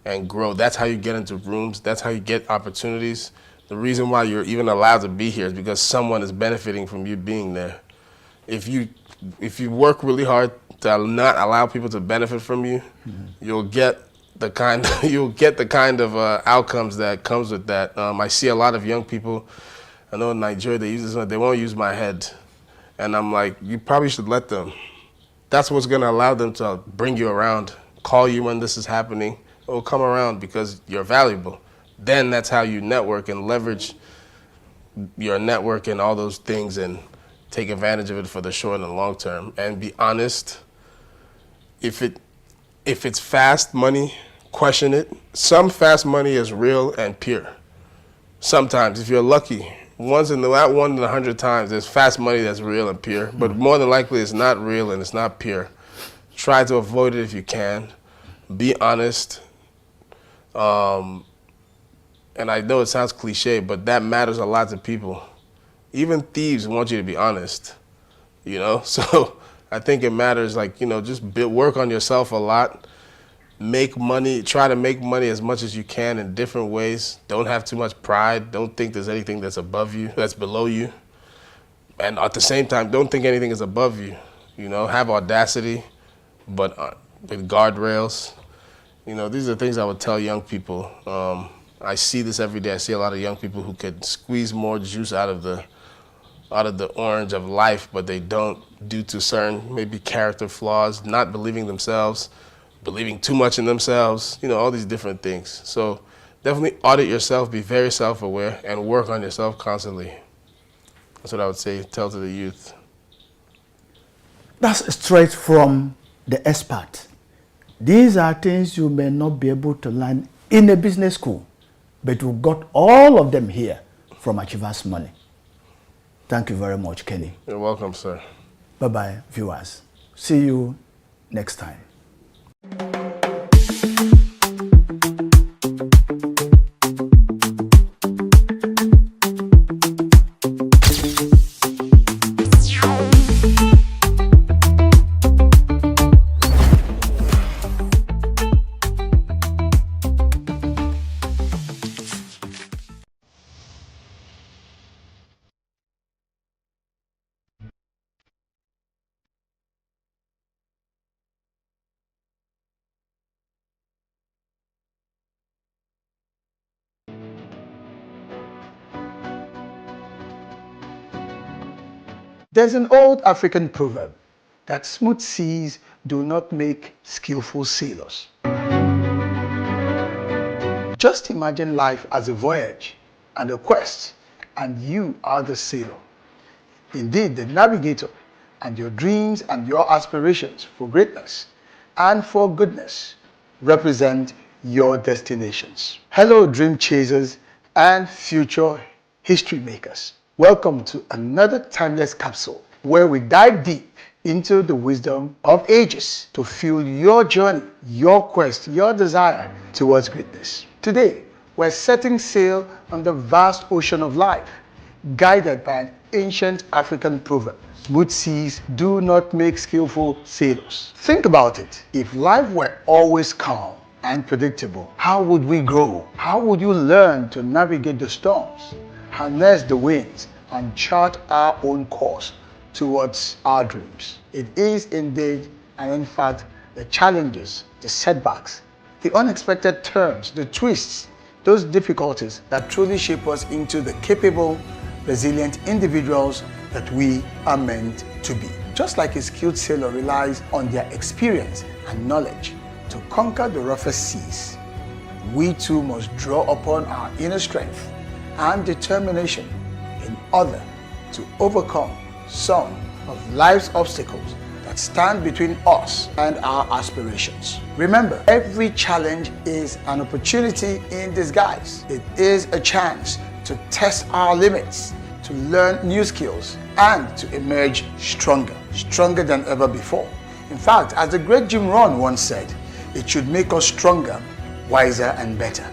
and grow. That's how you get into rooms. That's how you get opportunities. The reason why you're even allowed to be here is because someone is benefiting from you being there. If you work really hard to not allow people to benefit from you, you'll get the kind of outcomes that comes with that. I see a lot of young people. I know in Nigeria they use this one. They won't use my head, and I'm like, you probably should let them. That's what's going to allow them to bring you around, call you when this is happening. Oh, come around because you're valuable. Then that's how you network and leverage your network and all those things and take advantage of it for the short and long term. And be honest. If it's fast money, question it. Some fast money is real and pure. Sometimes, if you're lucky, once in 100 times, there's fast money that's real and pure. But more than likely, it's not real and it's not pure. Try to avoid it if you can. Be honest. And I know it sounds cliche, but that matters a lot to people. Even thieves want you to be honest, So I think it matters, just work on yourself a lot. Make money, try to make money as much as you can in different ways. Don't have too much pride. Don't think there's anything that's above you, that's below you. And at the same time, don't think anything is above you. Have audacity, but with guardrails. These are things I would tell young people. I see this every day. I see a lot of young people who could squeeze more juice out of the orange of life, but they don't due to certain maybe character flaws, not believing themselves, believing too much in themselves, all these different things. So definitely audit yourself, be very self-aware, and work on yourself constantly. That's what I would say, tell to the youth. That's straight from the expert. These are things you may not be able to learn in a business school, but we got all of them here from Achievers Money. Thank you very much, Kenny. You're welcome, sir. Bye-bye, viewers. See you next time. There's an old African proverb that smooth seas do not make skillful sailors. Just imagine life as a voyage and a quest, and you are the sailor. Indeed, the navigator, and your dreams and your aspirations for greatness and for goodness represent your destinations. Hello, dream chasers and future history makers. Welcome to another timeless capsule where we dive deep into the wisdom of ages to fuel your journey, your quest, your desire towards greatness. Today, we're setting sail on the vast ocean of life, guided by an ancient African proverb. Smooth seas do not make skillful sailors. Think about it. If life were always calm and predictable, how would we grow? How would you learn to navigate the storms, harness the winds, and chart our own course towards our dreams? It is indeed, and in fact, the challenges, the setbacks, the unexpected turns, the twists, those difficulties that truly shape us into the capable, resilient individuals that we are meant to be. Just like a skilled sailor relies on their experience and knowledge to conquer the roughest seas, we too must draw upon our inner strength and determination in order to overcome some of life's obstacles that stand between us and our aspirations. Remember, every challenge is an opportunity in disguise. It is a chance to test our limits, to learn new skills, and to emerge stronger than ever before. In fact, as the great Jim Rohn once said, it should make us stronger, wiser, and better.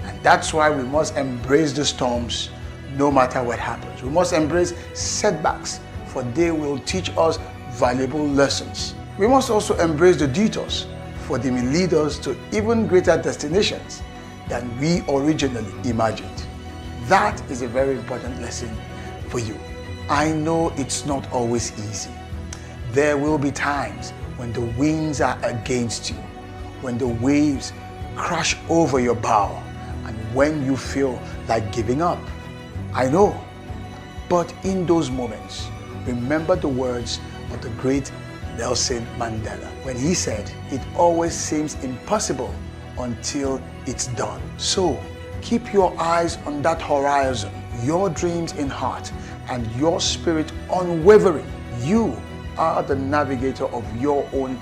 And that's why we must embrace the storms no matter what happens. We must embrace setbacks, for they will teach us valuable lessons. We must also embrace the detours, for they may lead us to even greater destinations than we originally imagined. That is a very important lesson for you. I know it's not always easy. There will be times when the winds are against you, when the waves crash over your bow, and when you feel like giving up. I know. But in those moments, remember the words of the great Nelson Mandela when he said, "It always seems impossible until it's done." So keep your eyes on that horizon, your dreams in heart, and your spirit unwavering. You are the navigator of your own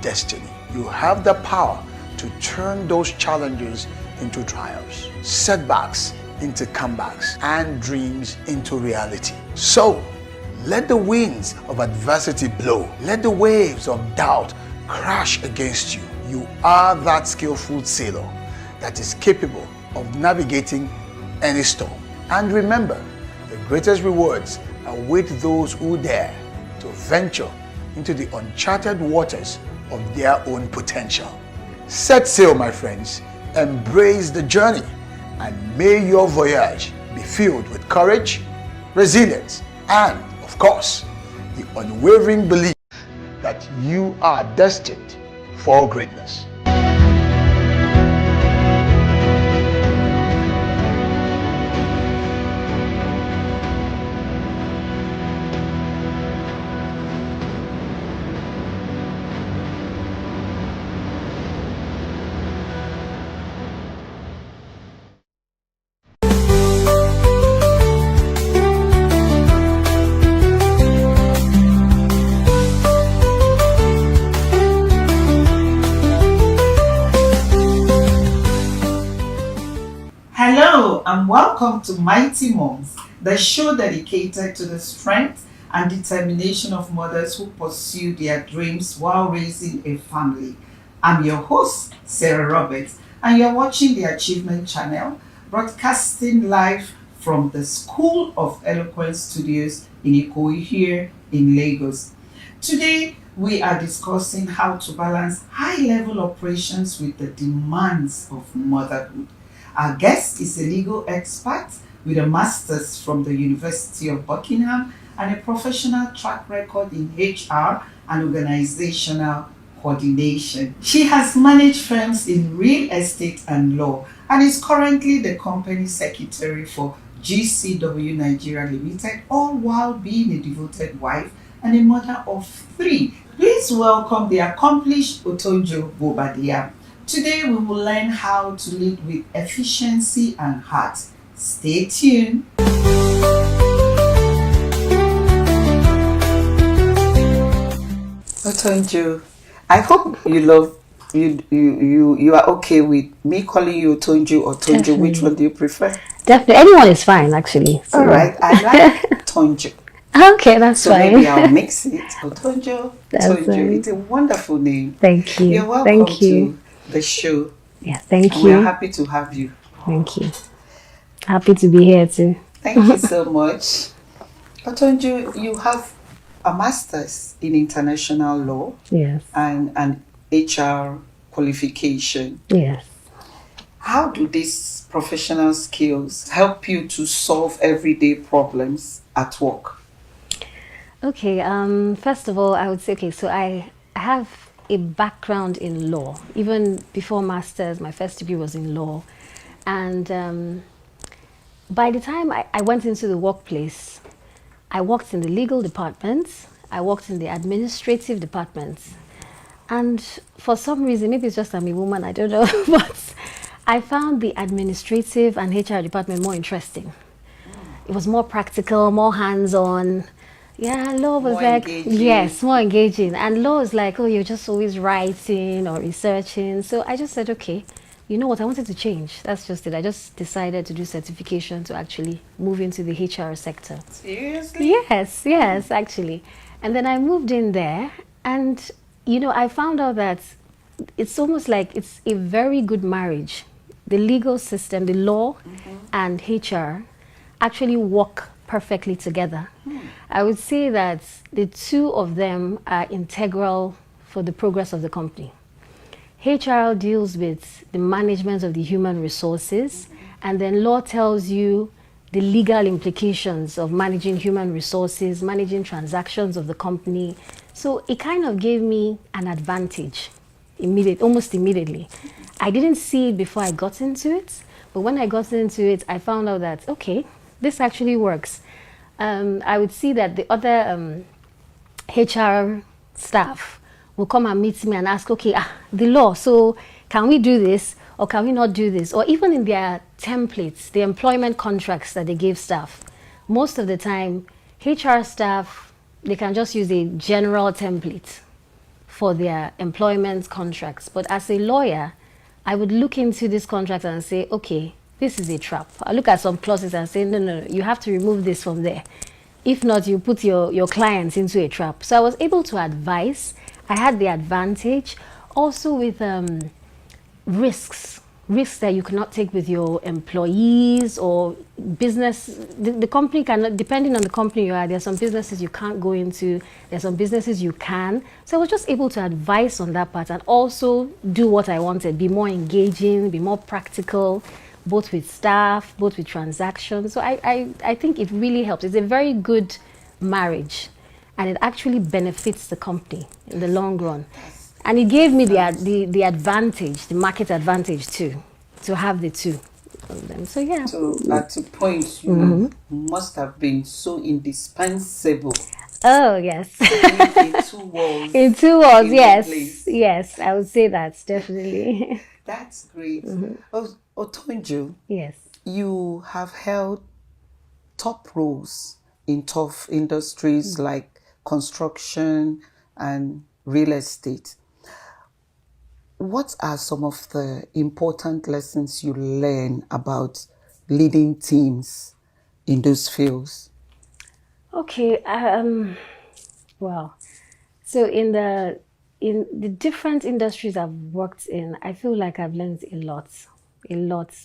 destiny. You have the power to turn those challenges into triumphs, setbacks into comebacks, and dreams into reality. So, let the winds of adversity blow. Let the waves of doubt crash against you. You are that skillful sailor that is capable of navigating any storm. And remember, the greatest rewards await those who dare to venture into the uncharted waters of their own potential. Set sail, my friends. Embrace the journey, and may your voyage be filled with courage, resilience, and, of course, the unwavering belief that you are destined for greatness. Hello and welcome to Mighty Moms, the show dedicated to the strength and determination of mothers who pursue their dreams while raising a family. I'm your host, Sarah Roberts, and you're watching the Achievement Channel, broadcasting live from the School of Eloquence Studios in Ikoyi here in Lagos. Today, we are discussing how to balance high-level operations with the demands of motherhood. Our guest is a legal expert with a master's from the University of Buckingham and a professional track record in HR and organizational coordination. She has managed firms in real estate and law and is currently the company secretary for GCW Nigeria Limited, all while being a devoted wife and a mother of 3. Please welcome the accomplished Otonjo Bobadilla. Today we will learn how to lead with efficiency and heart. Stay tuned. Otonjo, I hope you are okay with me calling you Otonjo or Tonjo. Definitely. Which one do you prefer? Definitely, anyone is fine actually. So. All right, I like Tonjo. Okay, that's fine. So maybe I'll mix it. Otonjo, Tonjo. Right. It's a wonderful name. Thank you. You're welcome. Thank you. To the show. Yeah, thank you. We're happy to have you. Thank you. Happy to be here too. Thank you so much. Otonjo, you have a master's in international law. Yes. And an HR qualification. Yes. How do these professional skills help you to solve everyday problems at work? Okay, first of all, I would say, okay, so I have a background in law. Even before master's, my first degree was in law. And by the time I went into the workplace, I worked in the legal department I worked in the administrative department. And for some reason, maybe it's just I'm a woman, I don't know, but I found the administrative and HR department more interesting. It was more practical, more hands-on. Yeah, law was More like, engaging. yes, more engaging. And law is like, oh, you're just always writing or researching. So I just said, okay, you know what, I wanted to change. That's just it. I just decided to do certification to actually move into the HR sector. Seriously? Yes, actually. And then I moved in there, and you know, I found out that it's almost like it's a very good marriage. The legal system, the law and HR actually work perfectly together. I would say that the two of them are integral for the progress of the company. HR deals with the management of the human resources, and then law tells you the legal implications of managing human resources, managing transactions of the company. So it kind of gave me an advantage almost immediately. I didn't see it before I got into it, but when I got into it, I found out that, okay, this actually works. I would see that the other HR staff will come and meet me and ask, okay, the law, so can we do this or can we not do this? Or even in their templates, the employment contracts that they give staff, most of the time, HR staff, they can just use a general template for their employment contracts. But as a lawyer, I would look into this contract and say, okay, this is a trap. I look at some clauses and say, no, you have to remove this from there. If not, you put your clients into a trap. So I was able to advise. I had the advantage also with risks that you cannot take with your employees or business. The company cannot, depending on the company you are, there are some businesses you can't go into, there are some businesses you can. So I was just able to advise on that part and also do what I wanted, be more engaging, be more practical, both with staff, both with transactions. So I think it really helps. It's a very good marriage, and it actually benefits the company in the long run. And it gave me the advantage, the market advantage too, to have the two of them. So yeah. So at a point, you must have been so indispensable. Oh yes. In two worlds. In two worlds, yes. Yes, I would say that, definitely. That's great. Otonjo, yes, you have held top roles in tough industries like construction and real estate. What are some of the important lessons you learn about leading teams in those fields? Okay, well, so in the different industries I've worked in, I feel like I've learned a lot.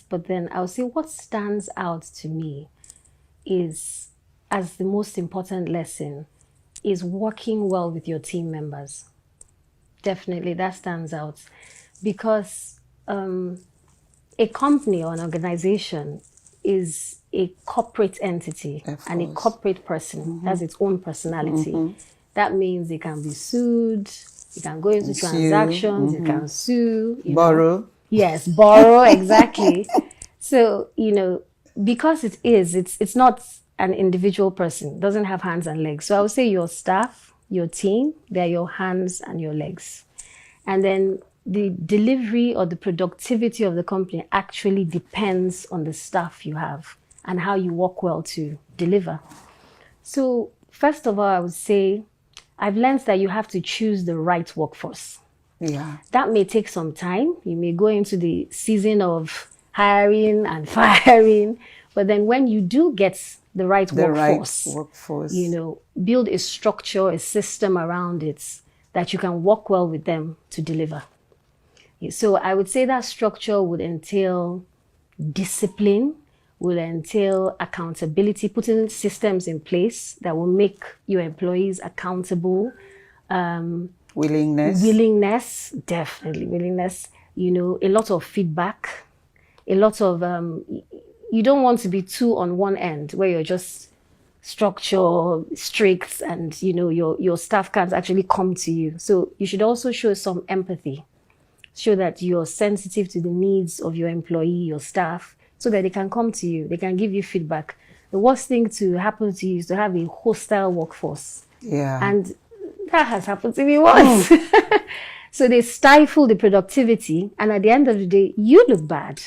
But then I'll say what stands out to me is, as the most important lesson, is working well with your team members. Definitely, that stands out, because a company or an organization is a corporate entity, and a corporate person has its own personality. That means it can be sued, it can go into transactions, it can sue, borrow. Yes, borrow, exactly. So, because it's not an individual person, doesn't have hands and legs. So I would say your staff, your team, they're your hands and your legs. And then the delivery or the productivity of the company actually depends on the staff you have and how you work well to deliver. So first of all, I would say I've learned that you have to choose the right workforce. Yeah. That may take some time. You may go into the season of hiring and firing, but then when you do get the right workforce, build a structure, a system around it that you can work well with them to deliver. So I would say that structure would entail discipline, will entail accountability, putting systems in place that will make your employees accountable. Willingness, definitely willingness. A lot of feedback, a lot of, you don't want to be too on one end where you're just structure, strict, and your staff can't actually come to you. So you should also show some empathy, show that you're sensitive to the needs of your employee, your staff, so that they can come to you, they can give you feedback. The worst thing to happen to you is to have a hostile workforce Yeah. And that has happened to me once. So they stifle the productivity, and at the end of the day, you look bad.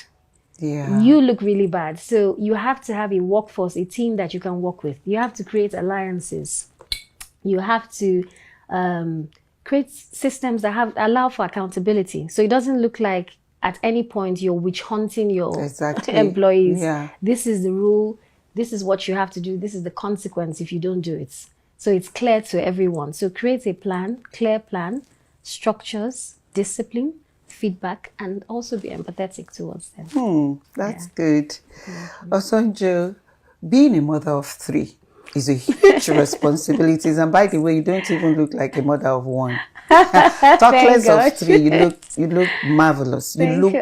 Yeah. You look really bad. So you have to have a workforce, a team that you can work with. You have to create alliances. You have to create systems that allow for accountability. So it doesn't look like at any point you're witch hunting your employees. Yeah. This is the rule. This is what you have to do. This is the consequence if you don't do it. So it's clear to everyone. So create a plan, clear plan, structures, discipline, feedback, and also be empathetic towards them. That's good. Osonjo, being a mother of 3 is a huge responsibility. And by the way, you don't even look like a mother of 1. Talk less of 3. You look marvelous. You look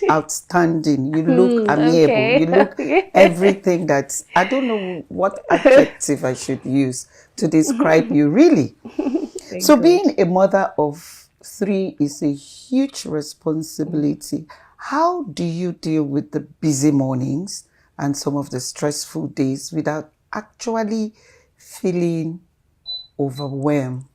outstanding. You look amiable. You look everything that I don't know what adjective I should use to describe you, really. So being a mother of 3 is a huge responsibility. How do you deal with the busy mornings and some of the stressful days without actually feeling overwhelmed?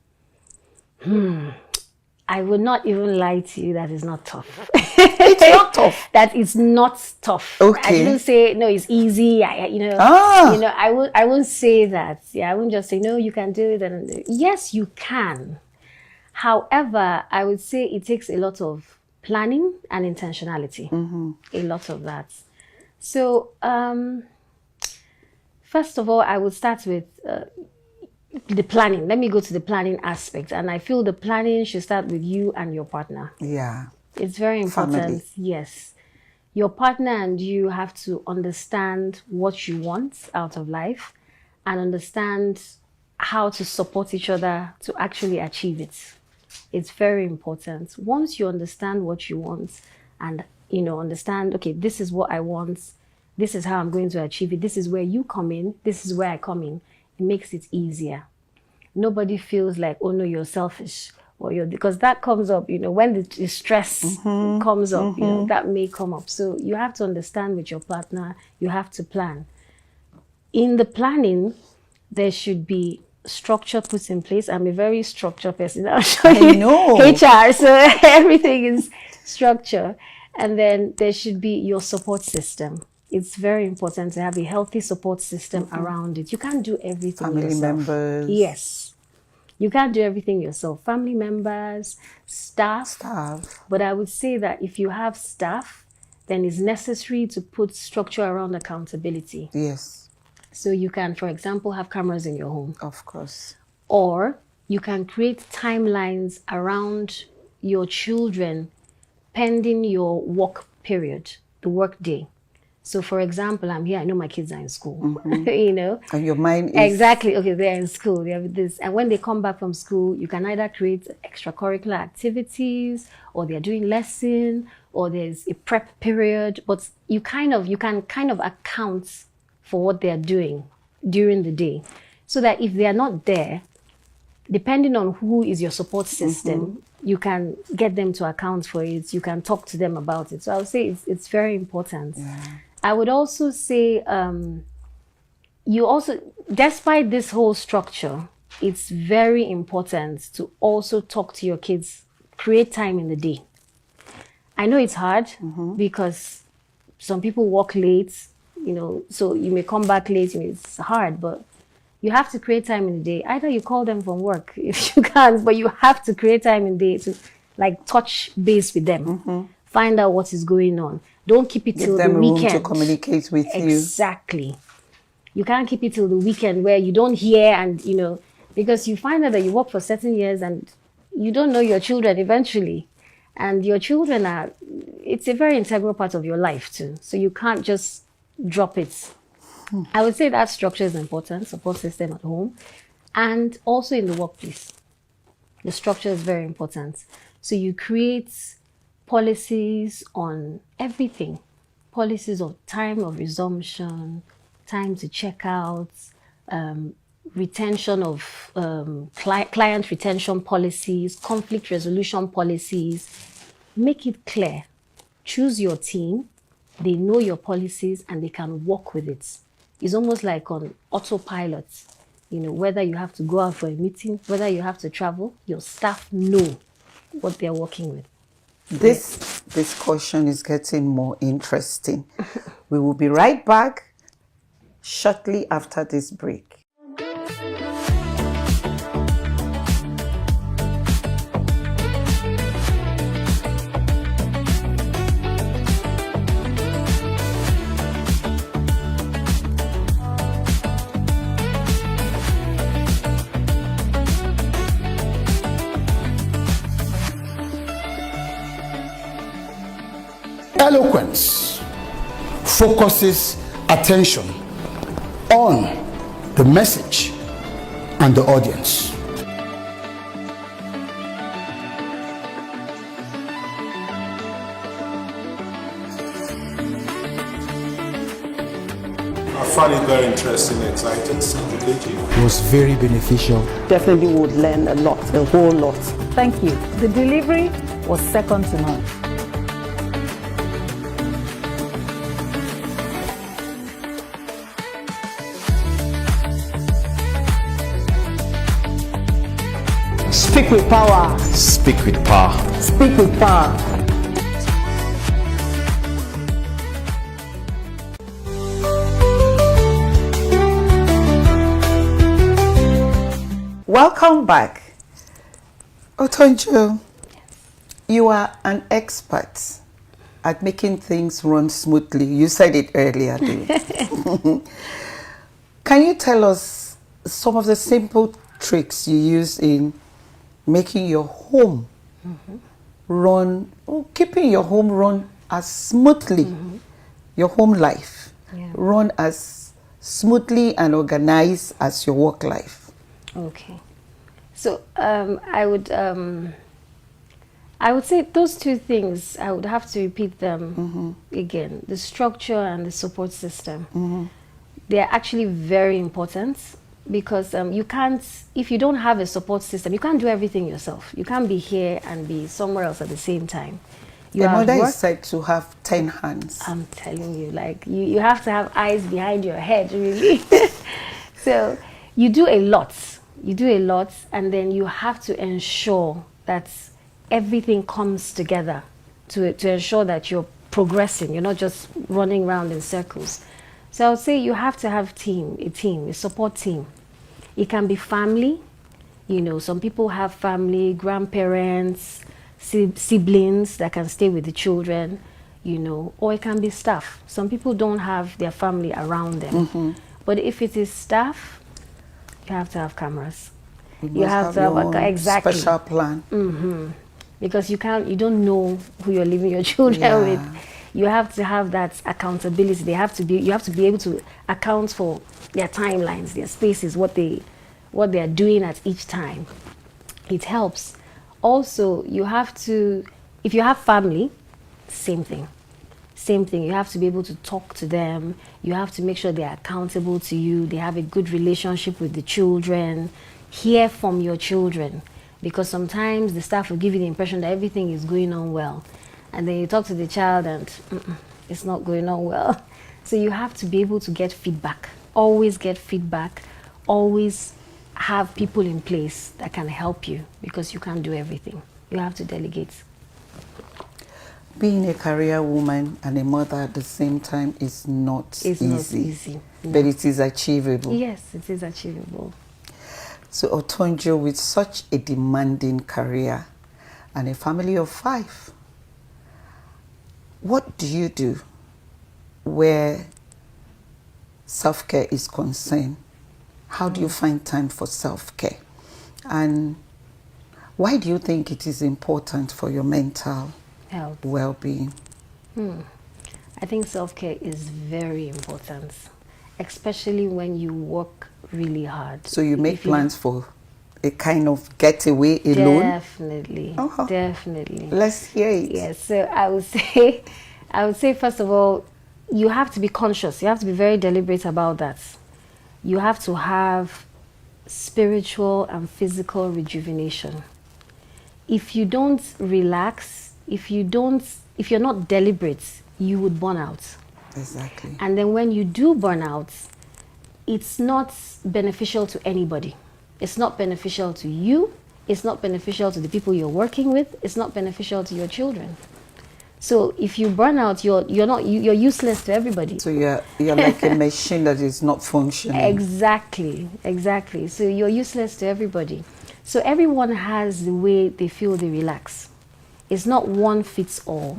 I would not even lie to you that it's not tough. It's not tough. That it's not tough. Okay. I didn't say no, it's easy. I won't say that. Yeah, I wouldn't just say no, you can do it. And yes, you can. However, I would say it takes a lot of planning and intentionality. A lot of that. So, first of all, I would start with the planning. Let me go to the planning aspect. And I feel the planning should start with you and your partner. Yeah. It's very important. Family. Yes. Your partner and you have to understand what you want out of life and understand how to support each other to actually achieve it. It's very important. Once you understand what you want and, understand, okay, this is what I want, this is how I'm going to achieve it, this is where you come in, this is where I come in, it makes it easier. Nobody feels like, oh no, you're selfish, or because that comes up, when the stress comes up, that may come up. So you have to understand with your partner, you have to plan. In the planning, there should be structure put in place. I'm a very structured person. I'll show you. I know. HR, so everything is structure. And then there should be your support system. It's very important to have a healthy support system around it. You can't do everything Family yourself. members. Yes. You can't do everything yourself. Family members, staff. But I would say that if you have staff, then it's necessary to put structure around accountability. Yes. So you can, for example, have cameras in your home. Of course. Or you can create timelines around your children pending your work period, the work day. So for example, I'm here, I know my kids are in school, And your mind is... Exactly, okay, they're in school, they have this. And when they come back from school, you can either create extracurricular activities, or they're doing lesson, or there's a prep period, but you can kind of account for what they're doing during the day. So that if they are not there, depending on who is your support system, you can get them to account for it. You can talk to them about it. So I would say it's very important. Yeah. I would also say, despite this whole structure, it's very important to also talk to your kids, create time in the day. I know it's hard because some people work late, so you may come back late, it's hard, but you have to create time in the day. Either you call them from work if you can't, but you have to create time in the day to touch base with them, find out what is going on. Don't keep it till the weekend. Give them room to communicate with you. Exactly. You can't keep it till the weekend where you don't hear and, because you find out that you work for certain years and you don't know your children eventually. And your children it's a very integral part of your life too. So you can't just drop it. I would say that structure is important, support system at home, and also in the workplace. The structure is very important. So you create policies on everything. Policies of time of resumption, time to check out, retention of client retention policies, conflict resolution policies. Make it clear. Choose your team. They know your policies and they can work with it. It's almost like on autopilot. You know, whether you have to go out for a meeting, whether you have to travel, your staff know what they're working with. This discussion is getting more interesting. We will be right back shortly after this break. Eloquence focuses attention on the message and the audience. I found it very interesting, exciting, stimulating. It was very beneficial. Definitely would learn a lot, a whole lot. Thank you. The delivery was second to none. Speak with power. Speak with power. Speak with power. Welcome back. Otonjo, you are an expert at making things run smoothly. You said it earlier, David. Can you tell us some of the simple tricks you use in making your home run, or keeping your home run as smoothly, your home life run as smoothly and organized as your work life? Okay. So I would say those two things, I would have to repeat them again. The structure and the support system. They are actually very important, because you can't, if you don't have a support system, you can't do everything yourself. You can't be here and be somewhere else at the same time. Your mother is said to have 10 hands. I'm telling you, like, you have to have eyes behind your head, really. So you do a lot. You do a lot, and then you have to ensure that everything comes together to ensure that you're progressing. You're not just running around in circles. So I would say you have to have a support team. It can be family. You know, some people have family, grandparents, siblings that can stay with the children, you know, or it can be staff. Some people don't have their family around them. But if it is staff, you have to have cameras. You have to have a special plan. Because you don't know who you're leaving your children with. You have to have that accountability. You have to be able to account for their timelines, their spaces, what they are doing at each time. It helps. Also, you have to, if you have family, same thing. Same thing. You have to be able to talk to them. You have to make sure they're accountable to you. They have a good relationship with the children. Hear from your children. Because sometimes the staff will give you the impression that everything is going on well. And then you talk to the child and it's not going on well. So you have to be able to get feedback. Always get feedback. Always have people in place that can help you, because you can't do everything. You have to delegate. Being a career woman and a mother at the same time is not easy. Not easy. No. But it is achievable. Yes, it is achievable. So Otonjo, with such a demanding career and a family of 5, what do you do where self-care is concerned? How do you find time for self-care? And why do you think it is important for your mental health, well-being? I think self-care is very important, especially when you work really hard. So you make plans for a kind of getaway alone? Definitely, definitely. Let's hear it. Yes, so I would say first of all, you have to be conscious. You have to be very deliberate about that. You have to have spiritual and physical rejuvenation. If you don't relax, if you're not deliberate, you would burn out. Exactly. And then when you do burn out, it's not beneficial to anybody. It's not beneficial to you. It's not beneficial to the people you're working with. It's not beneficial to your children. So if you burn out, you're useless to everybody. So you're like a machine that is not functioning. Exactly. So you're useless to everybody. So everyone has the way they feel they relax. It's not one fits all,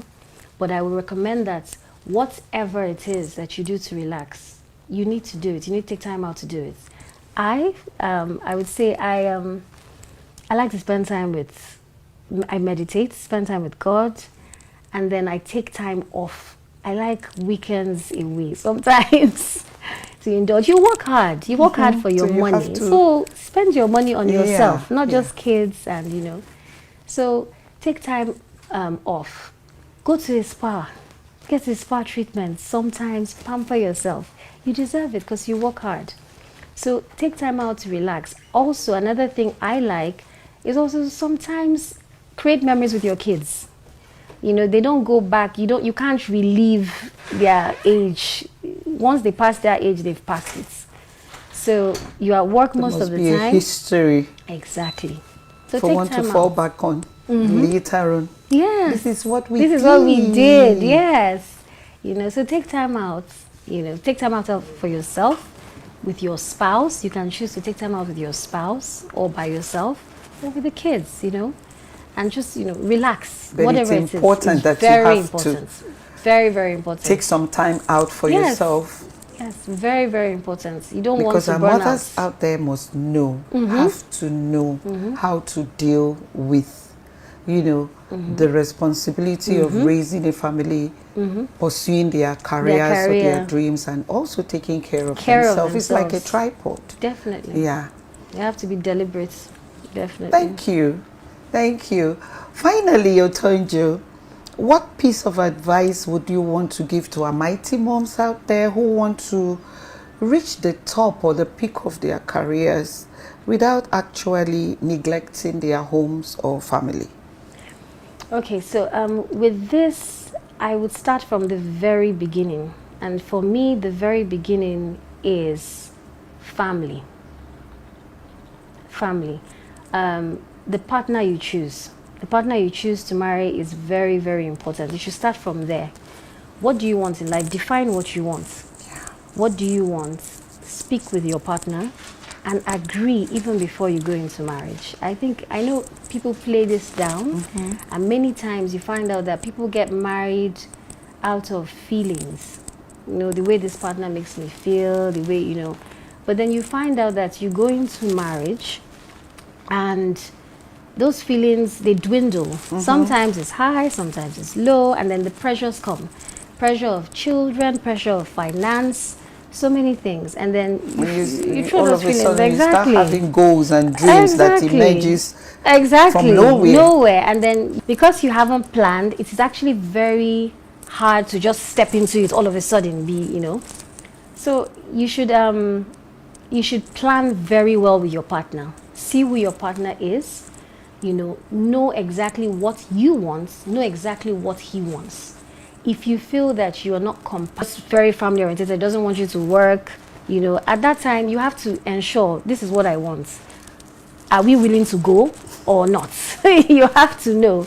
but I would recommend that whatever it is that you do to relax, you need to do it. You need to take time out to do it. I would say I like to spend time with, I meditate, spend time with God, and then I take time off. I like weekends away sometimes to indulge. You work hard. You work hard for your money. So spend your money on yourself, not just kids and, you know. So take time off. Go to a spa. Get a spa treatment. Sometimes pamper yourself. You deserve it because you work hard. So take time out to relax. Also, another thing I like is also sometimes create memories with your kids. You know, they don't go back. You can't relive their age. Once they pass their age, they've passed it. So you are at work most of the time. There must be a history. Exactly. So for take one time to fall out. back on later on. Yes. This is what we did. Yes. You know, so take time out. You know, take time out for yourself, with your spouse. You can choose to take time out with your spouse or by yourself or with the kids, you know. And just, you know, relax. But whatever it's it important is. that Very you have important. to very, very important. take some time out for yourself. Yes, very, very important. You don't because want to our burn mothers out there must know, Mhm. have to know how to deal with, you know, the responsibility of raising a family, pursuing their careers or their dreams, and also taking care of themselves. It's like a tripod. Definitely. Yeah. You have to be deliberate. Definitely. Thank you. Thank you. Finally, Otonjo, what piece of advice would you want to give to our mighty moms out there who want to reach the top or the peak of their careers without actually neglecting their homes or family? Okay, so with this, I would start from the very beginning. And for me, the very beginning is family. Family. The partner you choose. The partner you choose to marry is very, very important. You should start from there. What do you want in life? Define what you want. What do you want? Speak with your partner and agree even before you go into marriage. I know people play this down, and many times you find out that people get married out of feelings. You know, the way this partner makes me feel, the way, you know. But then you find out that you go into marriage and those feelings, they dwindle. Sometimes it's high, sometimes it's low, and then the pressures come. Pressure of children, pressure of finance, so many things. And then you feel all those of a feelings. sudden you start having goals and dreams that emerges from nowhere. And then because you haven't planned, it is actually very hard to just step into it all of a sudden, you know. So you should plan very well with your partner. See who your partner is. You know exactly what you want, know exactly what he wants. If you feel that you are not very family oriented, doesn't want you to work, you know, at that time you have to ensure this is what I want. Are we willing to go or not? You have to know.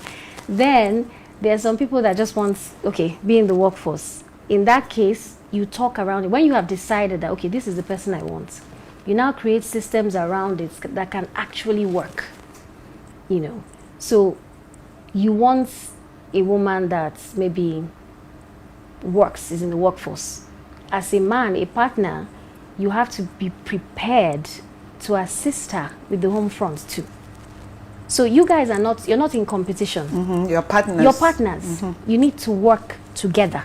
Then there are some people that just want, okay, be in the workforce. In that case, you talk around it. When you have decided that, okay, this is the person I want, you now create systems around it that can actually work. You know, so you want a woman that maybe works, is in the workforce. As a man, a partner, you have to be prepared to assist her with the home front too. So you guys are not, you're not in competition. You're partners. You're partners. You need to work together,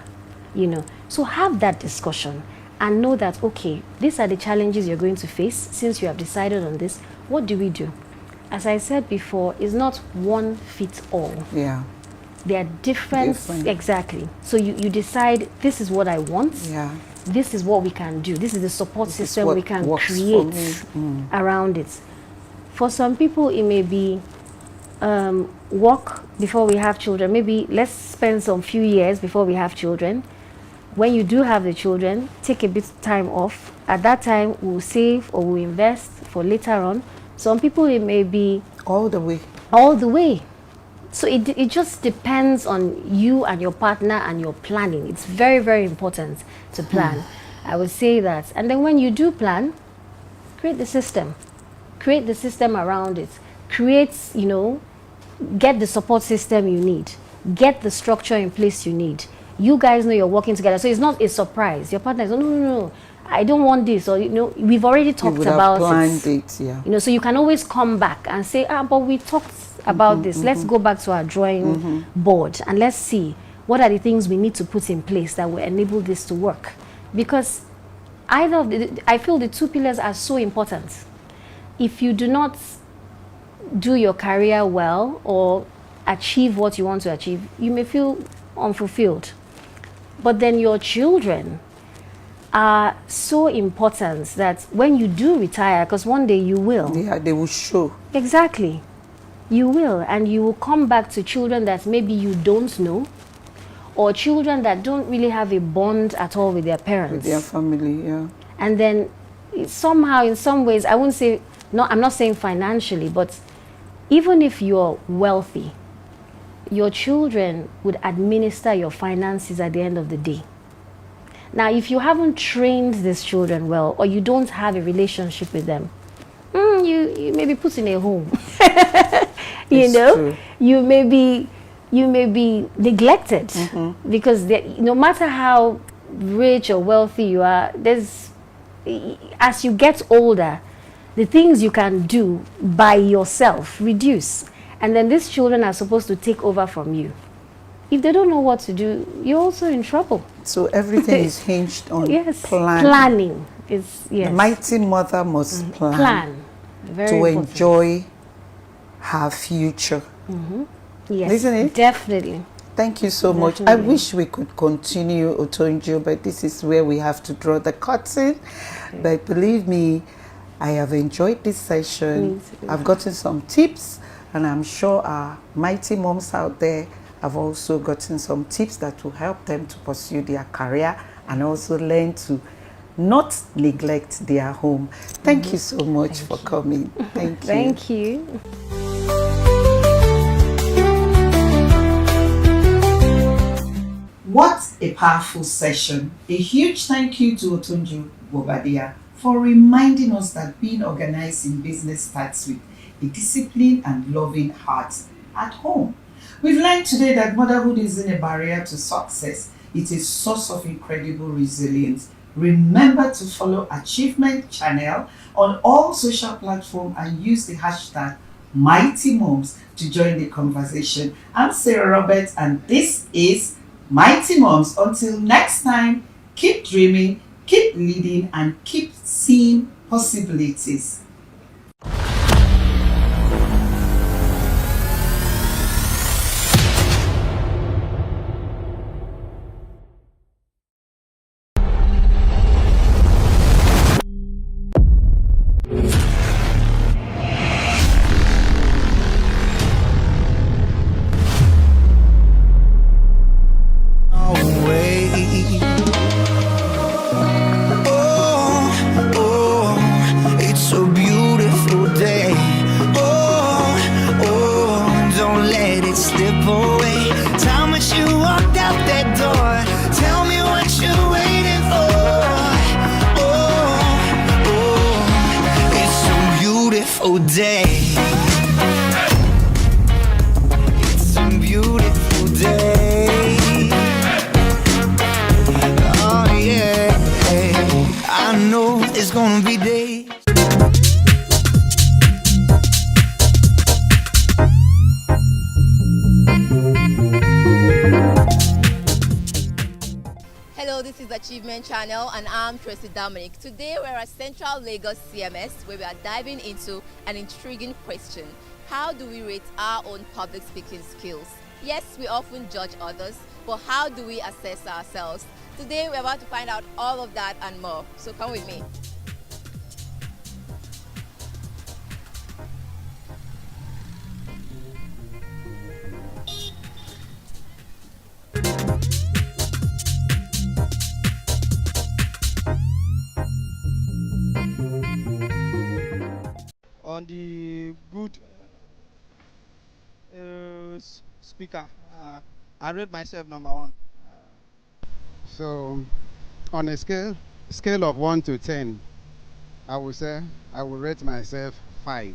you know. So have that discussion and know that, okay, these are the challenges you're going to face since you have decided on this. What do we do? As I said before, it's not one fits all. Yeah. They are different. Exactly. So you decide, this is what I want. Yeah. This is what we can do. This is the support system we can create around it. For some people, it may be work before we have children. Maybe let's spend some few years before we have children. when you do have the children, take a bit of time off. At that time, we'll save or we'll invest for later on. Some people, it may be all the way. All the way. So it just depends on you and your partner and your planning. It's very, very important to plan. I would say that. And then when you do plan, create the system. Create the system around it. Create, you know, get the support system you need. Get the structure in place you need. You guys know you're working together. So it's not a surprise. Your partner is, no, I don't want this. Or, you know, we've already talked about it. Yeah. You know, so you can always come back and say, but we talked about this. Let's go back to our drawing board and let's see what are the things we need to put in place that will enable this to work. Because I feel the two pillars are so important. If you do not do your career well or achieve what you want to achieve, you may feel unfulfilled. But then your children are so important that when you do retire, because one day you will. Yeah, they will show. Exactly. You will, and you will come back to children that maybe you don't know, or children that don't really have a bond at all with their parents. With their family, yeah. And then somehow, in some ways, I wouldn't say, no, I'm not saying financially, but even if you're wealthy, your children would administer your finances at the end of the day. Now, if you haven't trained these children well, or you don't have a relationship with them, you may be put in a home. You know, true. you may be neglected because no matter how rich or wealthy you are, as you get older, the things you can do by yourself reduce, and then these children are supposed to take over from you. If they don't know what to do, you're also in trouble. So everything is hinged on planning. The mighty mother must plan Very to important. enjoy her future. Yes, isn't it? Definitely. Thank you so much. I wish we could continue, Otonjo, but this is where we have to draw the curtain. Okay. But believe me, I have enjoyed this session. I've gotten some tips, and I'm sure our mighty moms out there have also gotten some tips that will help them to pursue their career and also learn to not neglect their home. Thank you so much for coming. Thank you. Thank you. What a powerful session. A huge thank you to Otonjo Bobadilla for reminding us that being organized in business starts with a disciplined and loving heart at home. We've learned today that motherhood isn't a barrier to success. It's a source of incredible resilience. Remember to follow Achievement Channel on all social platforms and use the hashtag MightyMoms to join the conversation. I'm Sarah Roberts, and this is Mighty Moms. Until next time, keep dreaming, keep leading, and keep seeing possibilities. Achievement Channel, and I'm Tracy Dominic. Today we're at Central Lagos CMS, where we are diving into an intriguing question. How do we rate our own public speaking skills? Yes, we often judge others, but how do we assess ourselves? Today we're about to find out all of that and more, so come with me. on the good speaker. I rate myself number 1. So, on a scale of 1 to 10, I would say I will rate myself 5.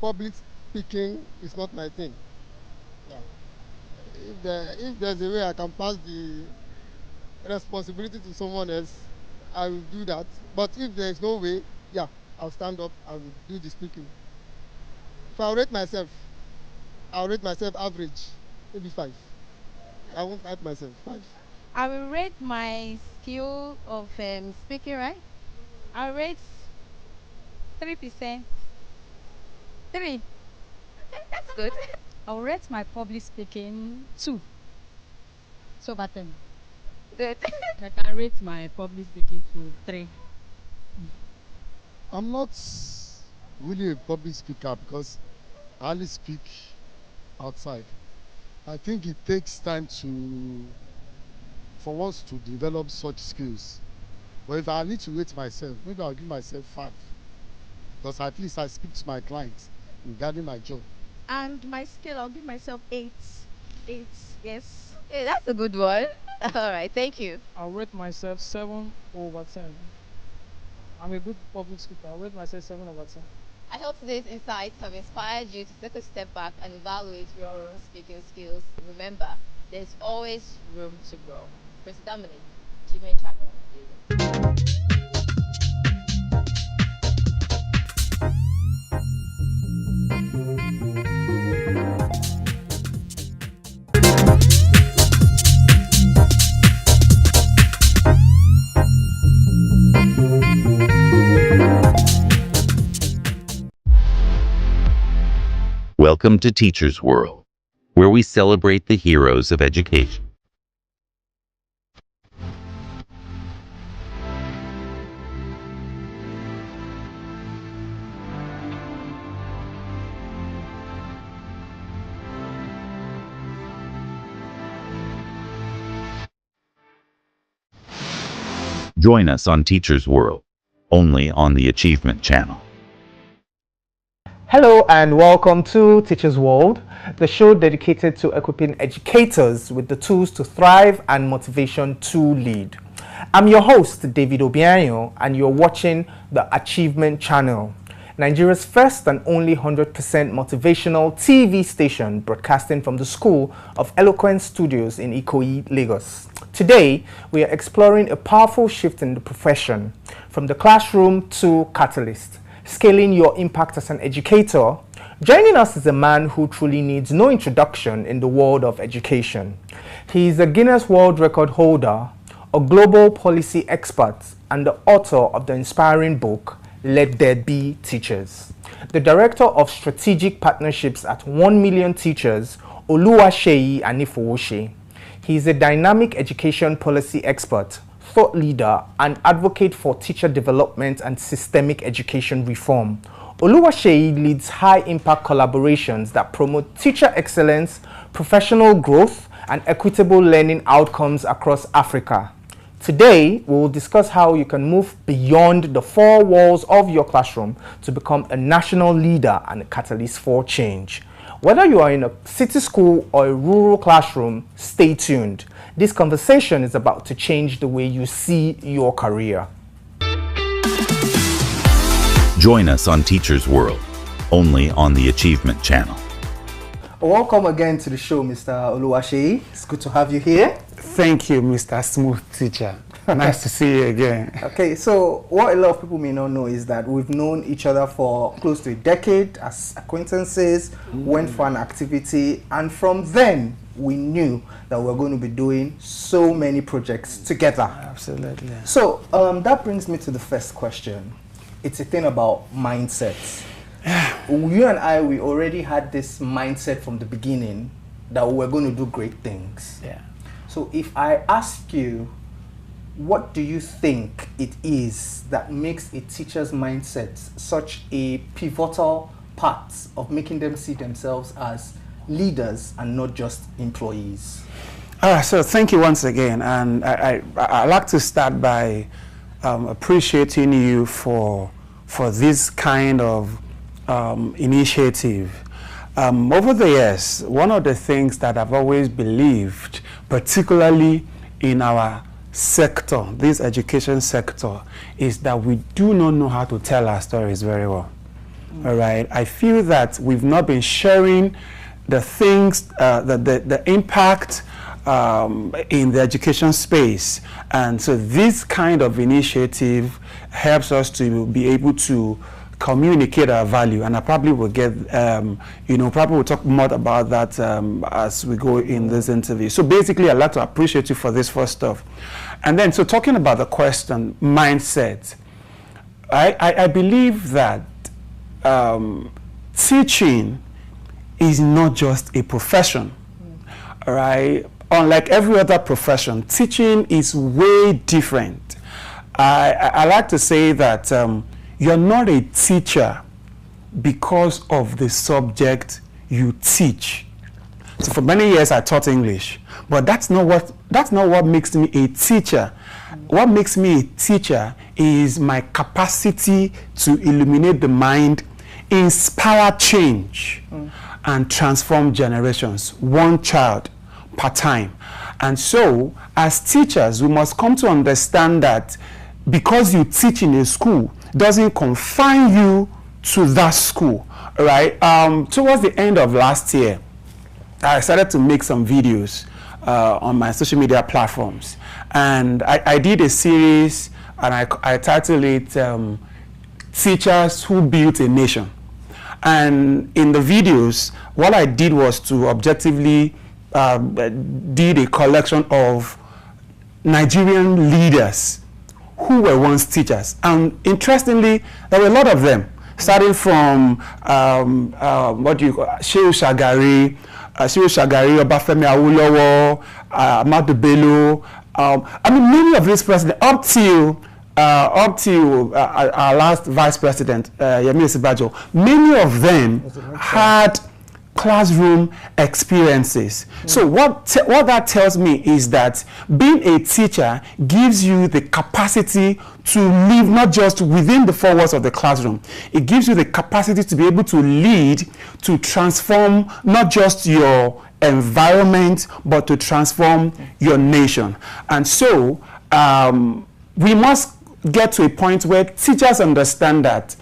Public speaking is not my thing. If there's a way I can pass the responsibility to someone else, I will do that. But if there's no way, yeah, I'll stand up, I will do the speaking. If I rate myself, I'll rate myself average, maybe 5. I won't rate myself 5. I will rate my skill of speaking, right? I'll rate 3%. 3. That's good. I'll rate my public speaking 2. So over 10. Good. I can rate my public speaking to 3. I'm not really a public speaker because I only speak outside. I think it takes time for us to develop such skills. But if I need to rate myself, maybe I'll give myself 5. Because at least I speak to my clients regarding my job. And my skill, I'll give myself 8. 8, yes. Hey, that's a good one. All right, thank you. I'll rate myself 7 over 10. I'm a good public speaker. I'll rate myself 7 over 10. I hope today's insights have inspired you to take a step back and evaluate your own speaking skills. Remember, there's always room to grow. Mr. Dominic, Gmail channel. Welcome to Teachers World, where we celebrate the heroes of education. Join us on Teachers World, only on the Achievement Channel. Hello and welcome to Teachers World, the show dedicated to equipping educators with the tools to thrive and motivation to lead. I'm your host, David Obianyo, and you're watching the Achievement Channel, Nigeria's first and only 100% motivational TV station broadcasting from the School of Eloquence Studios in Ikoyi, Lagos. Today, we are exploring a powerful shift in the profession, from the classroom to catalyst. Scaling your impact as an educator. Joining us is a man who truly needs no introduction in the world of education. He is a Guinness World Record holder, a global policy expert, and the author of the inspiring book, Let There Be Teachers. The Director of Strategic Partnerships at 1 Million Teachers, Oluwaseyi Anifowose. He is a dynamic education policy expert, thought leader, and advocate for teacher development and systemic education reform. Oluwaseyi leads high-impact collaborations that promote teacher excellence, professional growth, and equitable learning outcomes across Africa. Today, we will discuss how you can move beyond the 4 walls of your classroom to become a national leader and a catalyst for change. Whether you are in a city school or a rural classroom, stay tuned. This conversation is about to change the way you see your career. Join us on Teachers World, only on the Achievement Channel. Welcome again to the show, Mr. Oluwaseyi. It's good to have you here. Thank you, Mr. Smooth Teacher. Nice to see you again. Okay, so what a lot of people may not know is that we've known each other for close to a decade as acquaintances, went for an activity, and from then we knew that we were going to be doing so many projects together. Absolutely. So that brings me to the first question. It's a thing about mindsets. You and I, we already had this mindset from the beginning that we were going to do great things. Yeah. So if I ask you, what do you think it is that makes a teacher's mindset such a pivotal part of making them see themselves as leaders and not just employees? All right, so thank you once again. And I'd like to start by appreciating you for this kind of initiative. Over the years, one of the things that I've always believed, particularly in our sector, this education sector, is that we do not know how to tell our stories very well. All right, I feel that we've not been sharing the things, the impact in the education space, and so this kind of initiative helps us to be able to communicate our value, and I probably will get, probably we'll talk more about that as we go in this interview. So basically, I'd like to appreciate you for this first stuff. And then, so talking about the question, mindset, I believe that teaching is not just a profession, all right? Unlike every other profession, teaching is way different. I like to say that you're not a teacher because of the subject you teach. So for many years I taught English, but that's not what makes me a teacher. What makes me a teacher is my capacity to illuminate the mind, inspire change, and transform generations, one child per time. And so, as teachers, we must come to understand that because you teach in a school doesn't confine you to that school, right? Towards the end of last year, I started to make some videos on my social media platforms, and I did a series, and I titled it Teachers Who Built a Nation. And in the videos, what I did was to objectively did a collection of Nigerian leaders who were once teachers. And interestingly, there were a lot of them, starting from Shehu Shagari, Obafemi Awolowo, Ahmadu Bello. I mean, many of these presidents, up till our last vice president, Yemi Osinbajo, many of them had classroom experiences. So what that tells me is that being a teacher gives you the capacity to live not just within the four walls of the classroom. It gives you the capacity to be able to lead, to transform not just your environment, but to transform your nation. And so we must get to a point where teachers understand that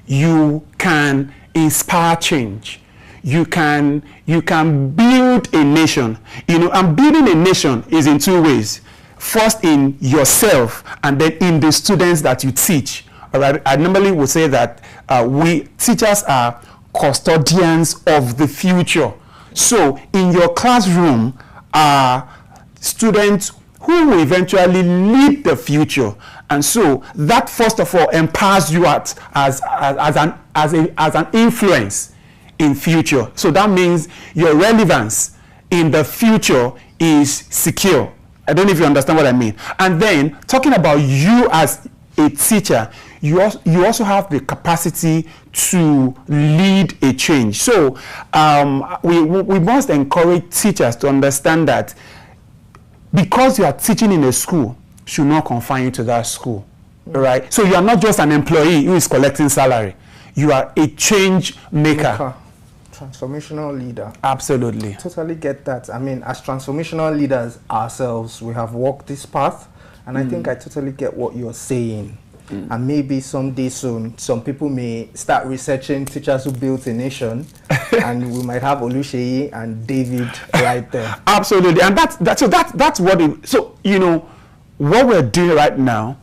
you can inspire change. You can build a nation. And building a nation is in two ways. First, in yourself, and then in the students that you teach. All right. I normally would say that we teachers are custodians of the future. So in your classroom are students who will eventually lead the future. And so that first of all empowers you as an influence in future. So that means your relevance in the future is secure. I don't know if you understand what I mean. And then talking about you as a teacher, you also have the capacity to lead a change. So we must encourage teachers to understand that because you are teaching in a school, should not confine you to that school. Right? So you are not just an employee who is collecting salary. You are a change maker. Transformational leader. Absolutely. Totally get that. I mean, as transformational leaders ourselves, we have walked this path, and I think I totally get what you're saying. And maybe someday soon, some people may start researching teachers who built a nation, and we might have Oluseyi and David right there. Absolutely, and that's what it. So what we're doing right now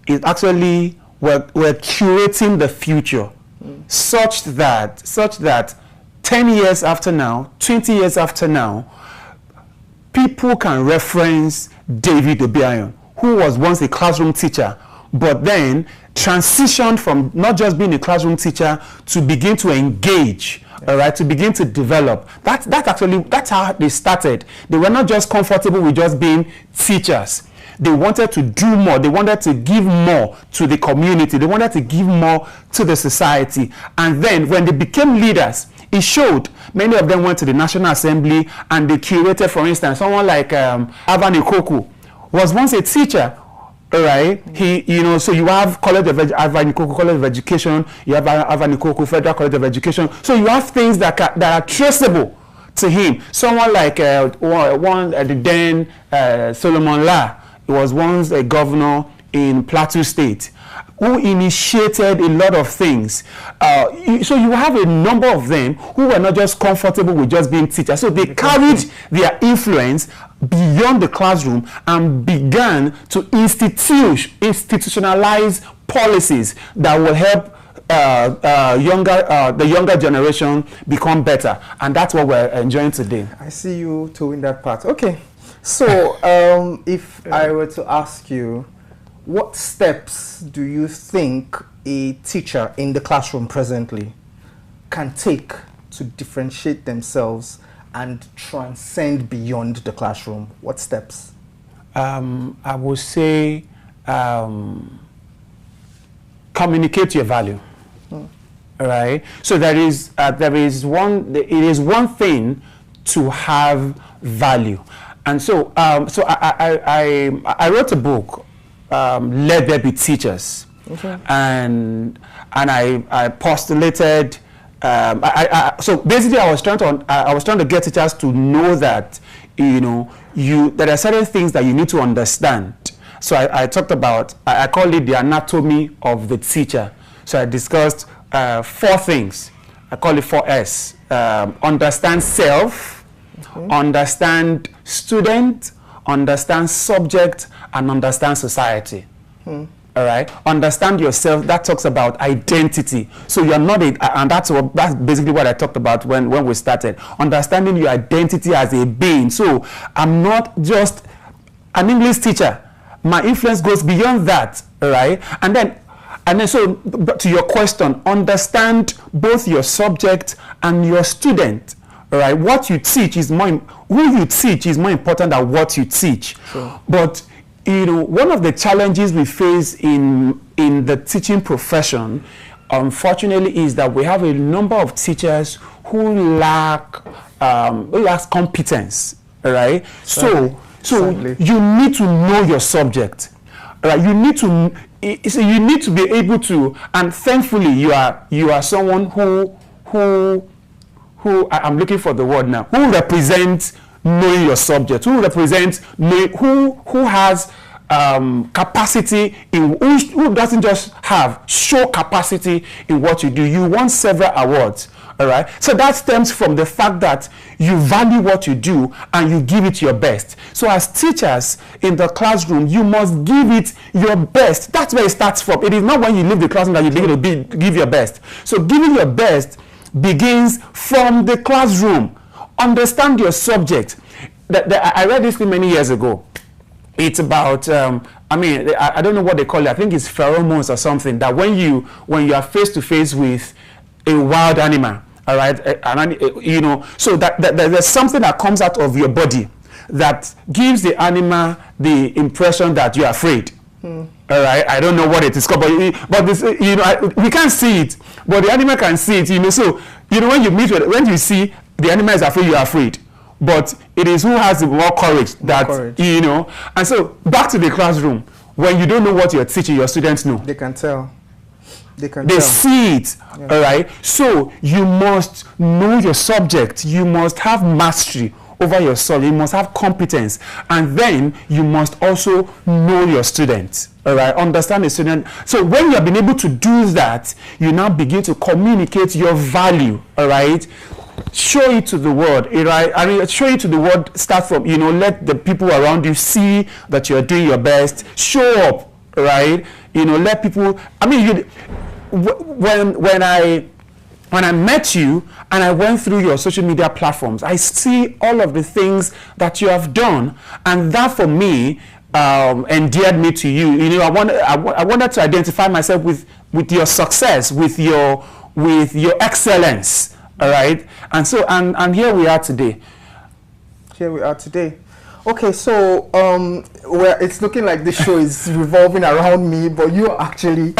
is actually we're curating the future, such that 10 years after now, 20 years after now, people can reference David Obiayon, who was once a classroom teacher, but then transitioned from not just being a classroom teacher to begin to engage, all right, to begin to develop. That's how they started. They were not just comfortable with just being teachers. They wanted to do more. They wanted to give more to the community. They wanted to give more to the society. And then when they became leaders, it showed. Many of them went to the National Assembly and they curated, for instance, someone like Avan Ikoku was once a teacher, All right, so you have College of Avanikoko College of Education, you have Avanikoko Federal College of Education. So you have things that are traceable to him. Someone like the then Solomon La, he was once a governor in Plateau State, who initiated a lot of things. So you have a number of them who were not just comfortable with just being teachers. So they carried their influence beyond the classroom and began to institutionalize policies that will help the younger generation become better. And that's what we're enjoying today. I see you towing that part. Okay. So if I were to ask you, what steps do you think a teacher in the classroom presently can take to differentiate themselves and transcend beyond the classroom? What steps? I would say communicate your value. All right. So it is one thing to have value, and so I wrote a book. Let There Be Teachers. Okay. And I postulated. So basically, I was trying to get teachers to know that there are certain things that you need to understand. So I talked about, I call it the anatomy of the teacher. So I discussed 4 things. I call it 4S. Understand self, understand student, understand subject, and understand society. All right, understand yourself. That talks about identity. So you're not and that's basically what I talked about when we started. Understanding your identity as a being. So I'm not just an English teacher. My influence goes beyond that. All right, and then so to your question, understand both your subject and your student. All right, what you teach is who you teach is more important than what you teach. Sure. But one of the challenges we face in the teaching profession, unfortunately, is that we have a number of teachers who lack competence. All right, so you need to know your subject. All right, you need to be able to, and thankfully you are someone who I'm looking for the word now, who represents knowing your subject, who represents who has capacity who doesn't just show capacity in what you do. You won several awards. All right, so that stems from the fact that you value what you do and you give it your best. So as teachers in the classroom, you must give it your best. That's where it starts from. It is not when you leave the classroom that you begin to give your best. So giving your best begins from the classroom. Understand your subject. I read this thing many years ago. It's about I don't know what they call it. I think it's pheromones or something, that when you are face to face with a wild animal, all right, so that there's something that comes out of your body that gives the animal the impression that you're afraid. All right, I don't know what it is called, but this, we can't see it, but the animal can see it. So when you see the animal is afraid, you're afraid. But it is who has the more courage that And so back to the classroom, when you don't know what you're teaching, your students know. They can tell. They see it. Yeah. All right. So you must know your subject. You must have mastery over your subject. You must have competence, and then you must also know your students. All right. Understand the student. So when you have been able to do that, you now begin to communicate your value. All right. Show it to the world, right? Show it to the world. Start from, let the people around you see that you're doing your best. Show up, right? Let people. When I met you and I went through your social media platforms, I see all of the things that you have done, and that for me endeared me to you. I wanted to identify myself with your success, with your excellence. All right, and so and here we are today. Okay, so it's looking like this show is revolving around me, but you are actually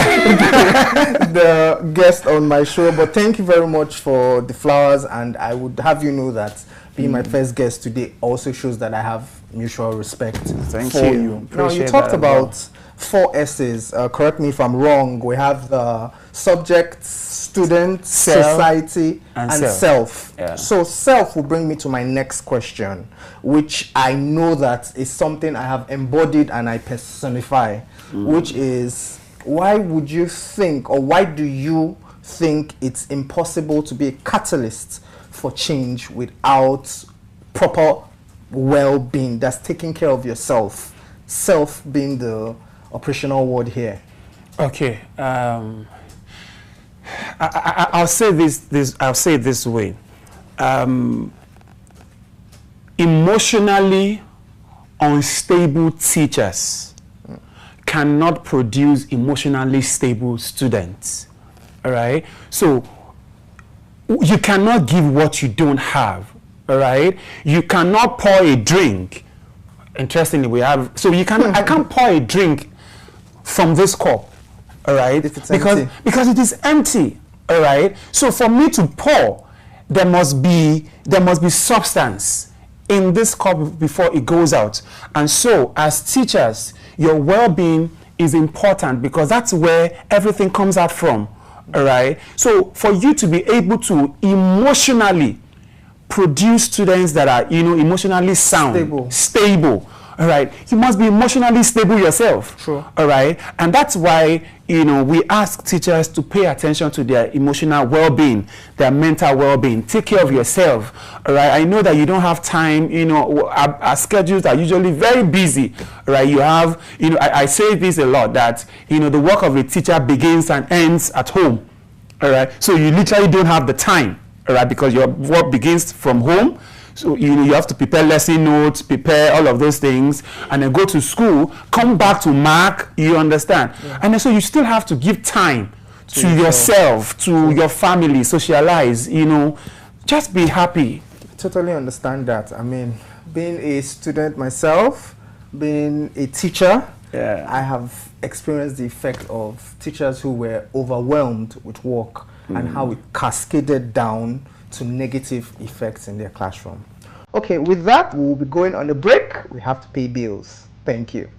the guest on my show. But thank you very much for the flowers, and I would have you know that being my first guest today also shows that I have mutual respect for you. Now, you talked about 4 S's. Correct me if I'm wrong. We have the subject, student, Self, society, and self. Yeah. So self will bring me to my next question, which I know that is something I have embodied and I personify, which is, why would you think, or why do you think it's impossible to be a catalyst for change without proper well-being that's taking care of yourself? Self being the operational word here. Okay. I'll say this. I'll say it this way. Emotionally unstable teachers cannot produce emotionally stable students. All right. So you cannot give what you don't have. All right. You cannot pour a drink. Interestingly, we have. So you can. I can't pour a drink from this cup. All right. Because it is empty. All right. So for me to pour, there must be substance in this cup before it goes out. And so, as teachers, your well-being is important because that's where everything comes out from. All right. So for you to be able to emotionally produce students that are, emotionally sound, stable. All right, you must be emotionally stable yourself. Sure. All right, and that's why we ask teachers to pay attention to their emotional well-being, their mental well-being. Take care of yourself. All right, I know that you don't have time. Our schedules are usually very busy. All right, you have, I say this a lot, that the work of a teacher begins and ends at home. All right, so you literally don't have the time. All right, because your work begins from home. So you have to prepare lesson notes, prepare all of those things, and then go to school, come back to mark, you understand? Yeah. And then so you still have to give time to yourself, to your family, socialize, just be happy. I totally understand that. I mean, being a student myself, being a teacher, I have experienced the effect of teachers who were overwhelmed with work and how it cascaded down to negative effects in their classroom. Okay, with that, we'll be going on a break. We have to pay bills. Thank you.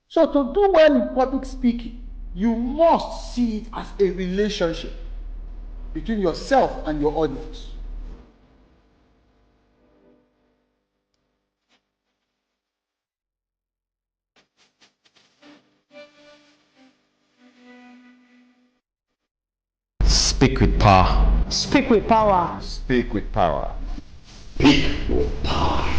So to do well in public speaking, you must see it as a relationship between yourself and your audience. Speak with power. Speak with power. Speak with power. Speak with power.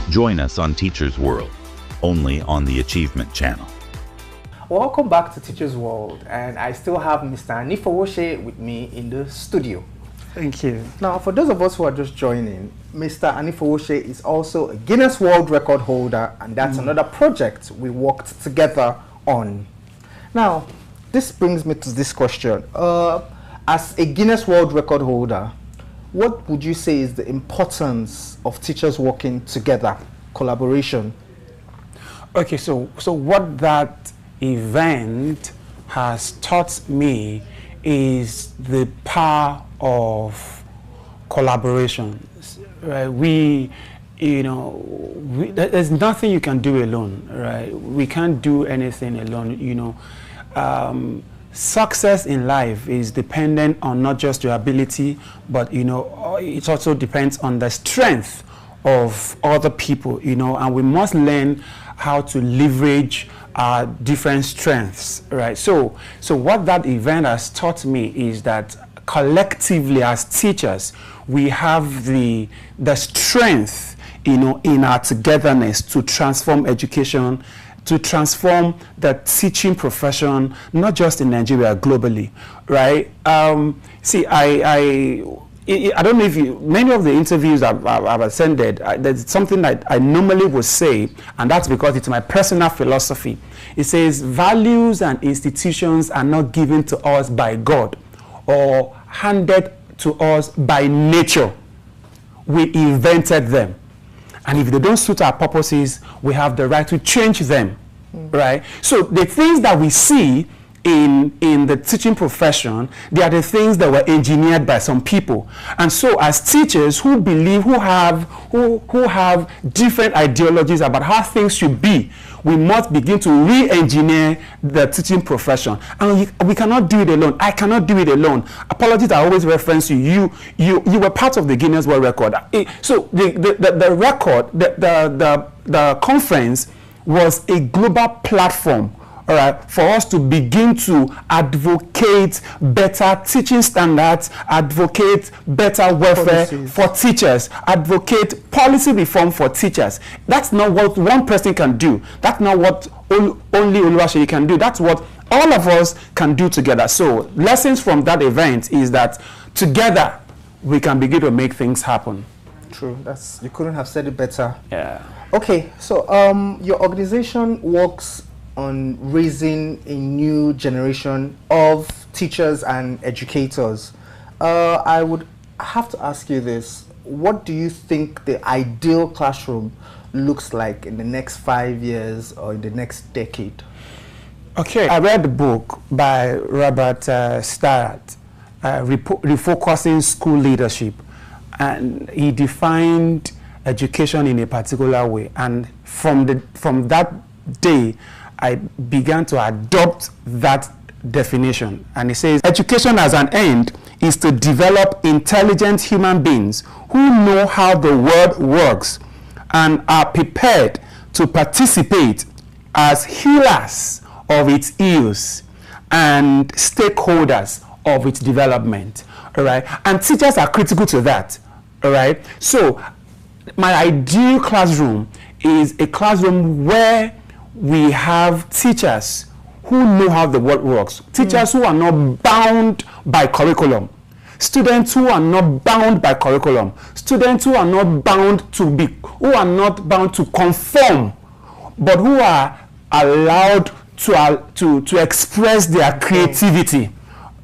Join us on Teachers World, only on the Achievement Channel. Welcome back to Teachers World, and I still have Mr. Anifowoshe with me in the studio. Thank you. Now, for those of us who are just joining, Mr. Anifowoshe is also a Guinness World Record holder, and that's another project we worked together on. Now, this brings me to this question. As a Guinness World Record holder, what would you say is the importance of teachers working together, collaboration? Okay, so what that event has taught me is the power of collaboration. Right? There's nothing you can do alone, right? We can't do anything alone, Success in life is dependent on not just your ability, but it also depends on the strength of other people, and we must learn how to leverage our different strengths, right? So what that event has taught me is that collectively as teachers, we have the strength, in our togetherness to transform education, to transform the teaching profession, not just in Nigeria, globally, right? See, I don't know if many of the interviews I've attended, there's something that I normally would say, and that's because it's my personal philosophy. It says values and institutions are not given to us by God or handed to us by nature. We invented them. And if they don't suit our purposes, we have the right to change them, right? So the things that we see in the teaching profession, they are the things that were engineered by some people. And so as teachers who believe, who have different ideologies about how things should be, we must begin to re-engineer the teaching profession. And we cannot do it alone. I cannot do it alone. Apologies, I always reference you. You were part of the Guinness World Record. So the record, the conference was a global platform, all right, for us to begin to advocate better teaching standards, advocate better welfare for teachers, advocate policy reform for teachers. That's not what one person can do. That's not what only Oluwaseyi can do. That's what all of us can do together. So lessons from that event is that together we can begin to make things happen. True. You couldn't have said it better. Yeah. Okay, so your organization works on raising a new generation of teachers and educators. I would have to ask you this. What do you think the ideal classroom looks like in the next 5 years or in the next decade? Okay, I read the book by Robert Starrett, Refocusing School Leadership, and he defined education in a particular way. And from that day, I began to adopt that definition. And it says, education as an end is to develop intelligent human beings who know how the world works and are prepared to participate as healers of its ills and stakeholders of its development. All right. And teachers are critical to that. All right. So my ideal classroom is a classroom where we have teachers who know how the world works, teachers who are not bound by curriculum, students who are not bound by curriculum, students who are not bound to conform, but who are allowed to express their creativity,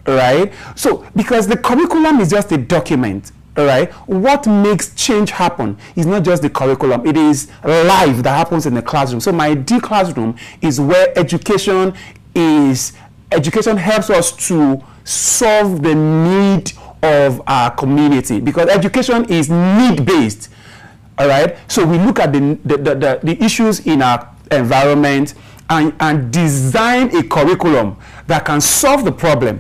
right? So because the curriculum is just a document. All right. What makes change happen is not just the curriculum, it is life that happens in the classroom. So my ideal classroom is where education helps us to solve the need of our community, because education is need-based. All right. So we look at the issues in our environment and design a curriculum that can solve the problem.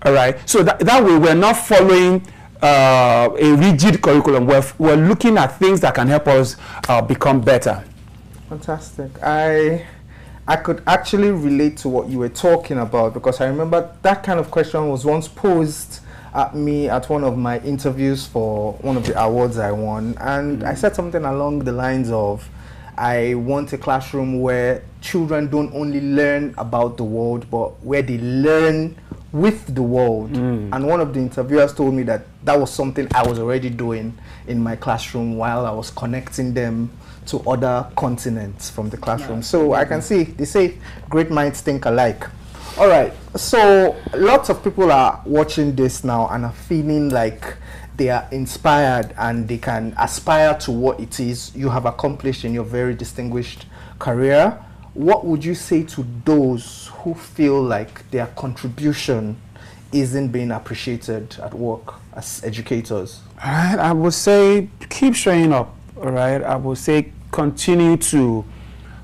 All right. So that way we're not following a rigid curriculum. We're looking at things that can help us become better. Fantastic. I could actually relate to what you were talking about, because I remember that kind of question was once posed at me at one of my interviews for one of the awards I won, and I said something along the lines of, I want a classroom where children don't only learn about the world, but where they learn with the world. And one of the interviewers told me that that was something I was already doing in my classroom while I was connecting them to other continents from the classroom. So I can see, they say great minds think alike. All right, so lots of people are watching this now and are feeling like they are inspired and they can aspire to what it is you have accomplished in your very distinguished career. What would you say to those who feel like their contribution isn't being appreciated at work as educators? All right, I would say keep showing up. All right, I would say continue to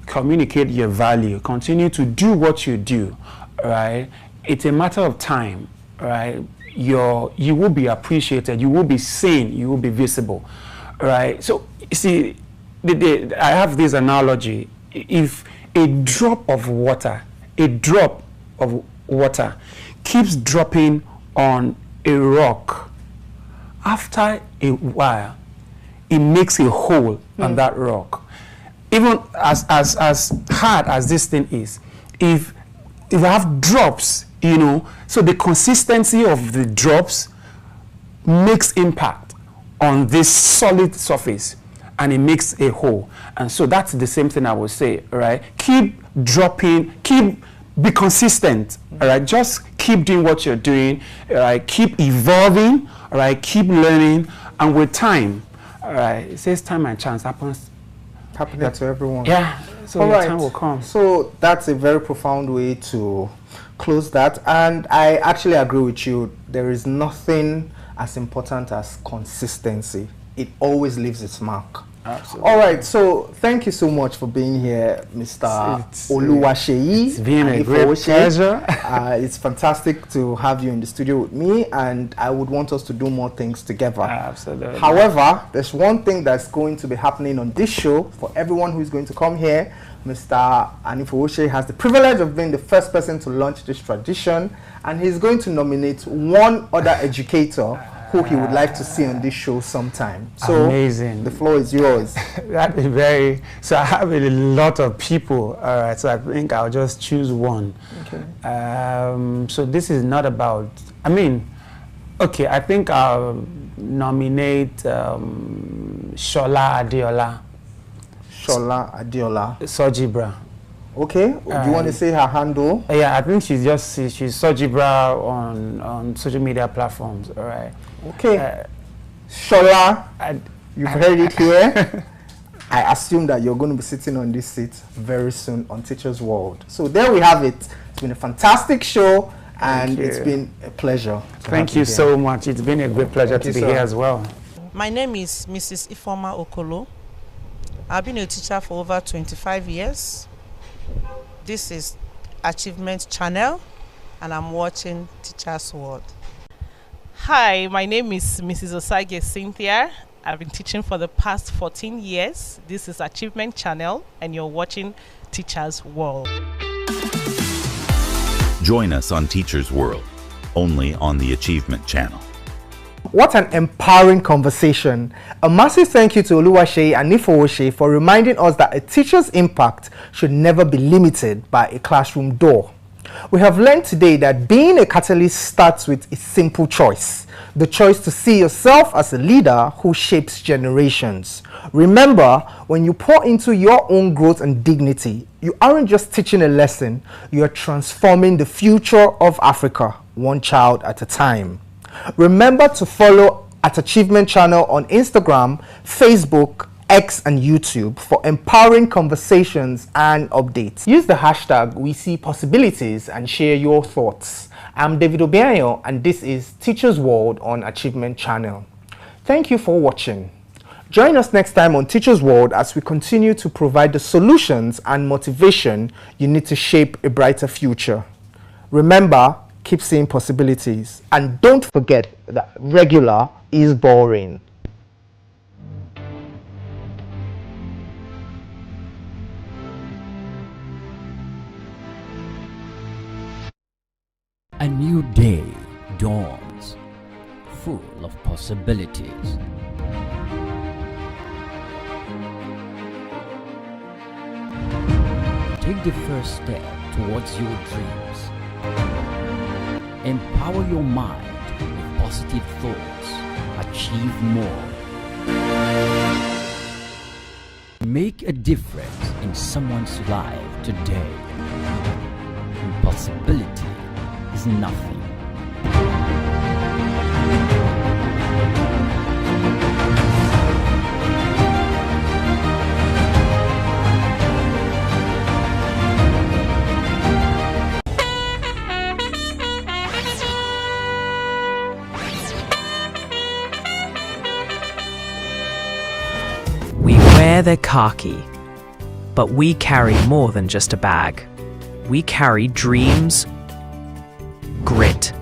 communicate your value, continue to do what you do. All right, it's a matter of time. All right, you will be appreciated, you will be seen, you will be visible. All right, so you see, I have this analogy. If a drop of water keeps dropping on a rock, after a while, it makes a hole on that rock. even as hard as this thing is, if I have drops, you know, so the consistency of the drops makes impact on this solid surface, and it makes a hole. And so that's the same thing I would say, right? Keep dropping, be consistent, all right? Just keep doing what you're doing, all right? Keep evolving, all right? Keep learning, and with time, all right, it says time and chance happens. Happening to everyone. Yeah, so all your right. time will come. So that's a very profound way to close that, and I actually agree with you. There is nothing as important as consistency. It always leaves its mark. Absolutely. All right, so thank you so much for being here, Mr. Oluwaseyi. It's been a great pleasure. It's fantastic to have you in the studio with me, and I would want us to do more things together. Absolutely. However, there's one thing that's going to be happening on this show for everyone who is going to come here. Mr. Anifooshe has the privilege of being the first person to launch this tradition, and he's going to nominate one other educator who he would like to see on this show sometime. So amazing. The floor is yours. That is very, so I have a lot of people, all right, so I think I'll just choose one. Okay. So this is not about, I mean, okay, I think I'll nominate Shola Adeola. Shola Adeola. Sojibra. Okay, do you want to say her handle? Yeah, I think she's Sojibra on social media platforms, all right. Okay. Shola, you've heard it here. I assume that you're going to be sitting on this seat very soon on Teachers World. So there we have it. It's been a fantastic show, and it's been a pleasure. Thank you so much. It's been a great pleasure to be here as well. My name is Mrs. Ifoma Okolo. I've been a teacher for over 25 years. This is Achievement Channel, and I'm watching Teachers World. Hi, my name is Mrs. Osage Cynthia. I've been teaching for the past 14 years. This is Achievement Channel, and you're watching Teachers World. Join us on Teachers World, only on the Achievement Channel. What an empowering conversation. A massive thank you to Oluwaseyi and Anifooshe for reminding us that a teacher's impact should never be limited by a classroom door. We have learned today that being a catalyst starts with a simple choice. The choice to see yourself as a leader who shapes generations. Remember, when you pour into your own growth and dignity, you aren't just teaching a lesson, you are transforming the future of Africa, one child at a time. Remember to follow at Achievement Channel on Instagram, Facebook, X and YouTube for empowering conversations and updates. Use the hashtag #WeSeePossibilities and share your thoughts. I'm David Obianyo, and this is Teachers World on Achievement Channel. Thank you for watching. Join us next time on Teachers World as we continue to provide the solutions and motivation you need to shape a brighter future. Remember, keep seeing possibilities, and don't forget that regular is boring. A new day dawns, full of possibilities. Take the first step towards your dreams. Empower your mind with positive thoughts. Achieve more. Make a difference in someone's life today. Impossibility is nothing. We wear the khaki, but we carry more than just a bag. We carry dreams, grit,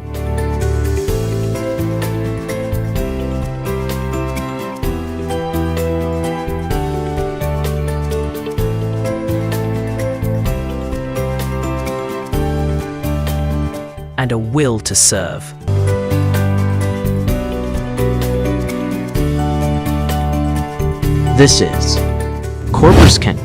and a will to serve. This is Corpus Can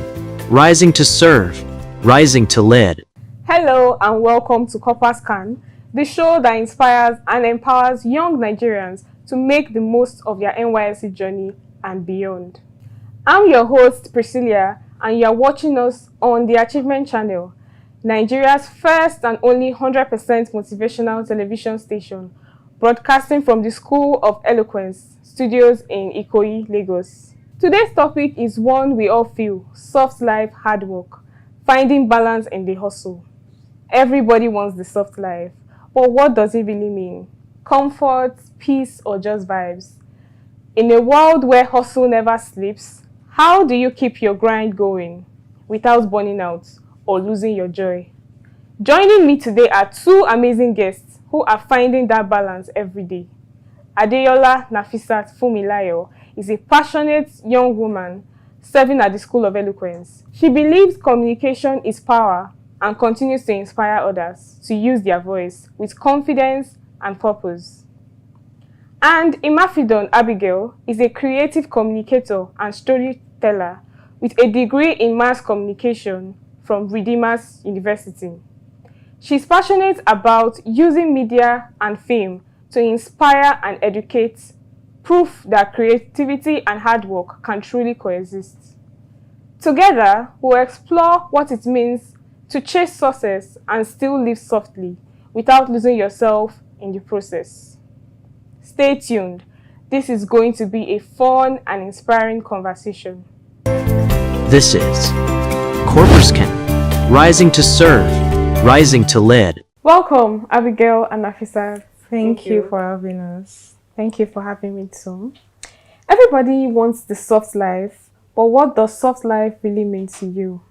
rising to serve, rising to lead. Hello and welcome to Copper Scan, the show that inspires and empowers young Nigerians to make the most of their NYSC journey and beyond. I'm your host, Priscilla, and you are watching us on the Achievement Channel, Nigeria's first and only 100% motivational television station, broadcasting from the School of Eloquence studios in Ikoyi, Lagos. Today's topic is one we all feel: soft life, hard work, finding balance in the hustle. Everybody wants the soft life, but what does it really mean? Comfort, peace, or just vibes? In a world where hustle never sleeps, how do you keep your grind going without burning out or losing your joy? Joining me today are two amazing guests who are finding that balance every day. Adeyola Nafisat Fumilayo is a passionate young woman serving at the School of Eloquence. She believes communication is power and continues to inspire others to use their voice with confidence and purpose. And Imafidon Abigail is a creative communicator and storyteller with a degree in mass communication from Redeemers University. She's passionate about using media and fame to inspire and educate, proof that creativity and hard work can truly coexist. Together, we'll explore what it means to chase success and still live softly without losing yourself in the process. Stay tuned. This is going to be a fun and inspiring conversation. This is Corporate rising to serve, rising to lead. Welcome, Abigail and Nafisa. Thank you for having us. Thank you for having me too. Everybody wants the soft life, but what does soft life really mean to you?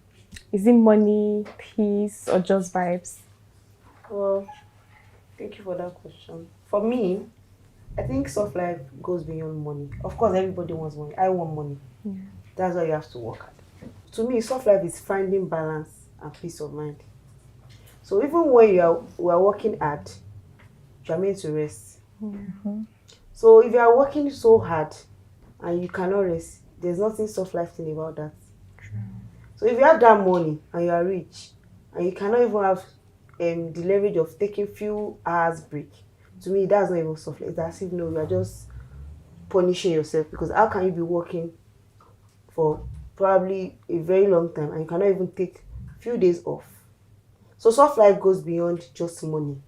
Is it money, peace, or just vibes? Well, thank you for that question. For me, I think soft life goes beyond money. Of course, everybody wants money. I want money. Yeah. That's why you have to work hard. To me, soft life is finding balance and peace of mind. So even when we are working hard, you are meant to rest. Mm-hmm. So if you are working so hard and you cannot rest, there's nothing soft life thing about that. True. So if you have that money and you are rich and you cannot even have the leverage of taking few hours break, to me that's not even soft life. It's as if no, you are just punishing yourself, because how can you be working for probably a very long time and you cannot even take a few days off? So soft life goes beyond just money.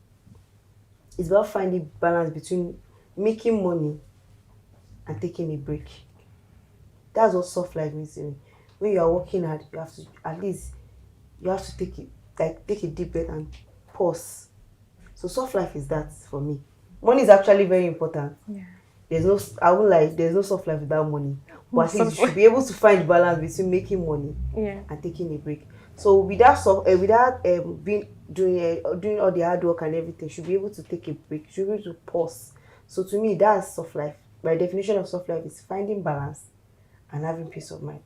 It's about finding balance between making money and taking a break. That's what soft life means to me. When you are working hard, you have to take a deep breath and pause. So soft life is that for me. Money is actually very important. Yeah. There's no soft life without money. But at least you should be able to find balance between making money and taking a break. So without doing all the hard work and everything, you should be able to take a break. You should be able to pause. So to me, that's soft life. My definition of soft life is finding balance and having peace of mind.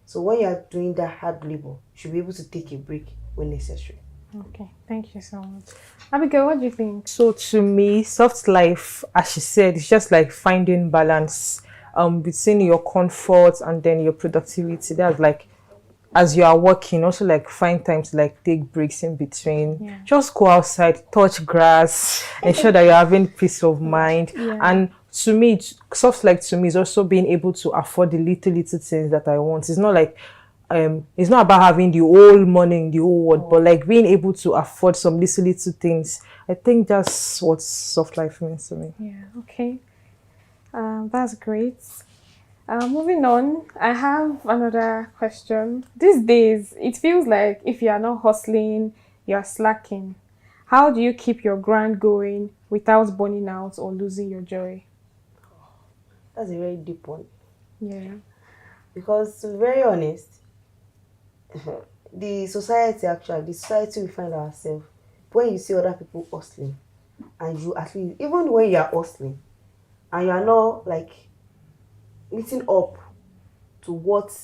So when you are doing that hard labor, you should be able to take a break when necessary. Okay, thank you so much. Abigail, what do you think? So to me, soft life, as she said, it's just like finding balance between your comfort and then your productivity. That's like, as you are working, also like find time to like take breaks in between. Yeah. Just go outside, touch grass, ensure that you're having peace of mind. Yeah. And to me, soft life to me is also being able to afford the little things that I want. It's not like it's not about having the whole money in the whole world, but like being able to afford some little things. I think that's what soft life means to me. Yeah, okay. That's great. Moving on, I have another question. These days, it feels like if you are not hustling, you are slacking. How do you keep your grind going without burning out or losing your joy? That's a very deep one. Yeah. Because to be very honest, the society we find ourselves, when you see other people hustling, and you at least, even when you are hustling, and you are not like meeting up to what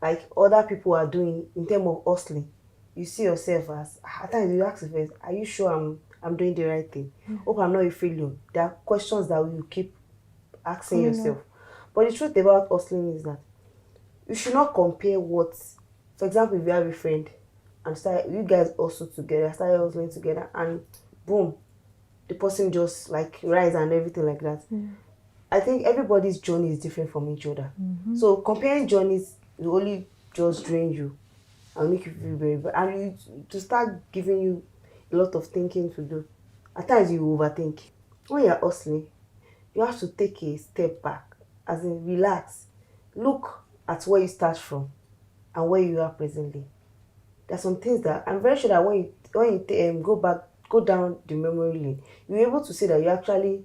like other people are doing in terms of hustling, you see yourself as, at times you ask yourself, are you sure I'm doing the right thing? Hope I'm not a failure. There are questions that you keep asking yourself. But the truth about hustling is that you should not compare what For example, if you have a friend and you guys also together, started hustling together, and boom, the person just like rise and everything like that. I think everybody's journey is different from each other. So comparing journeys will only just drain you and make you feel very bad. And to start giving you a lot of thinking to do. At times you overthink. When you're hustling, you have to take a step back, as in relax. Look at where you start from and where you are presently. There's some things that I'm very sure that when you go down the memory lane, you're able to see that you actually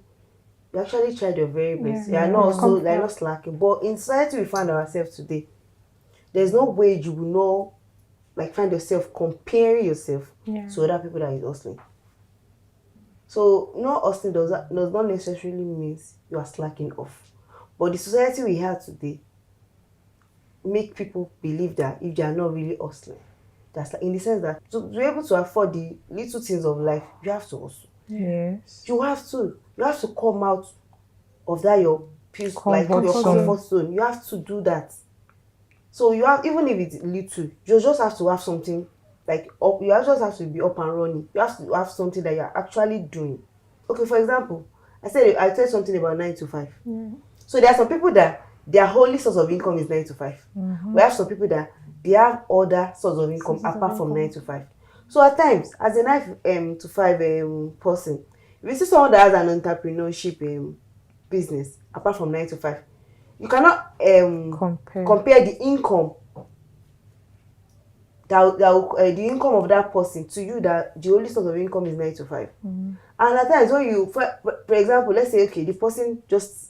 tried your very best. You're not slacking. But in society we find ourselves today, there's no way you will know, like find yourself comparing yourself to other people that is hustling. So not hustling does not necessarily means you are slacking off. But the society we have today make people believe that if they are not really hustling, that's like, in the sense that to be able to afford the little things of life, you have to hustle. Yes. You have to come out of that your comfort zone. You have to do that. So you have, even if it's little, you just have to have something just have to be up and running. You have to have something that you're actually doing. Okay, for example, I said something about 9 to 5. So there are some people that their only source of income is 9 to 5. We have some people that they have other source of income apart from 9 to 5. So at times, as a 9 to 5 person, if you see someone that has an entrepreneurship business apart from 9 to 5, you cannot compare the income the income of that person to you that the only source of income is 9 to 5. And at times when you, for example, let's say the person just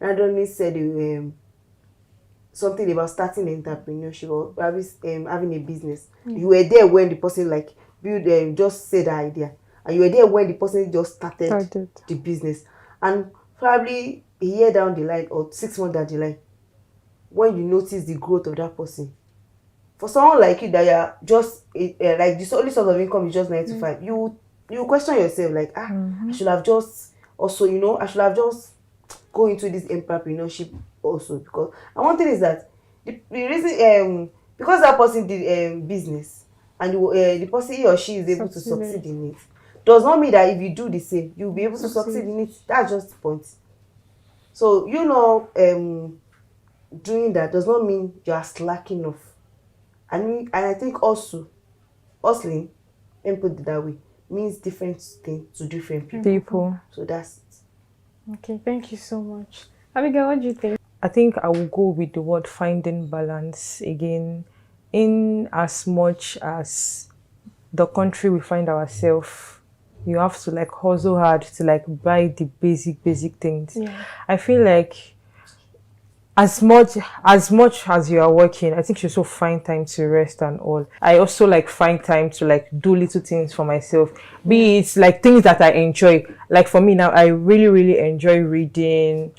randomly said something about starting entrepreneurship or having a business. You were there when the person just said the idea, and you were there when the person just started the business. And probably a year down the line or 6 months down the line, when you notice the growth of that person, for someone like you that you're just the only source of income is just 9 to 5, you question yourself I should have just also I should have just go into this entrepreneurship also. Because and one thing is that the reason because that person did business and the person, he or she, is able to succeed in it, does not mean that if you do the same you'll be able to succeed in it. That's just the point. So doing that does not mean you are slacking off. And I think also hustling, and put it that way, means different things to different people. So that's it. Okay, thank you so much. Abigail, what do you think? I think I will go with the word finding balance again. In as much as the country we find ourselves, you have to hustle hard to buy the basic things. I feel like as much as you are working, I think you also find time to rest and all. I also find time to do little things for myself. Be it things that I enjoy. For me now, I really enjoy reading,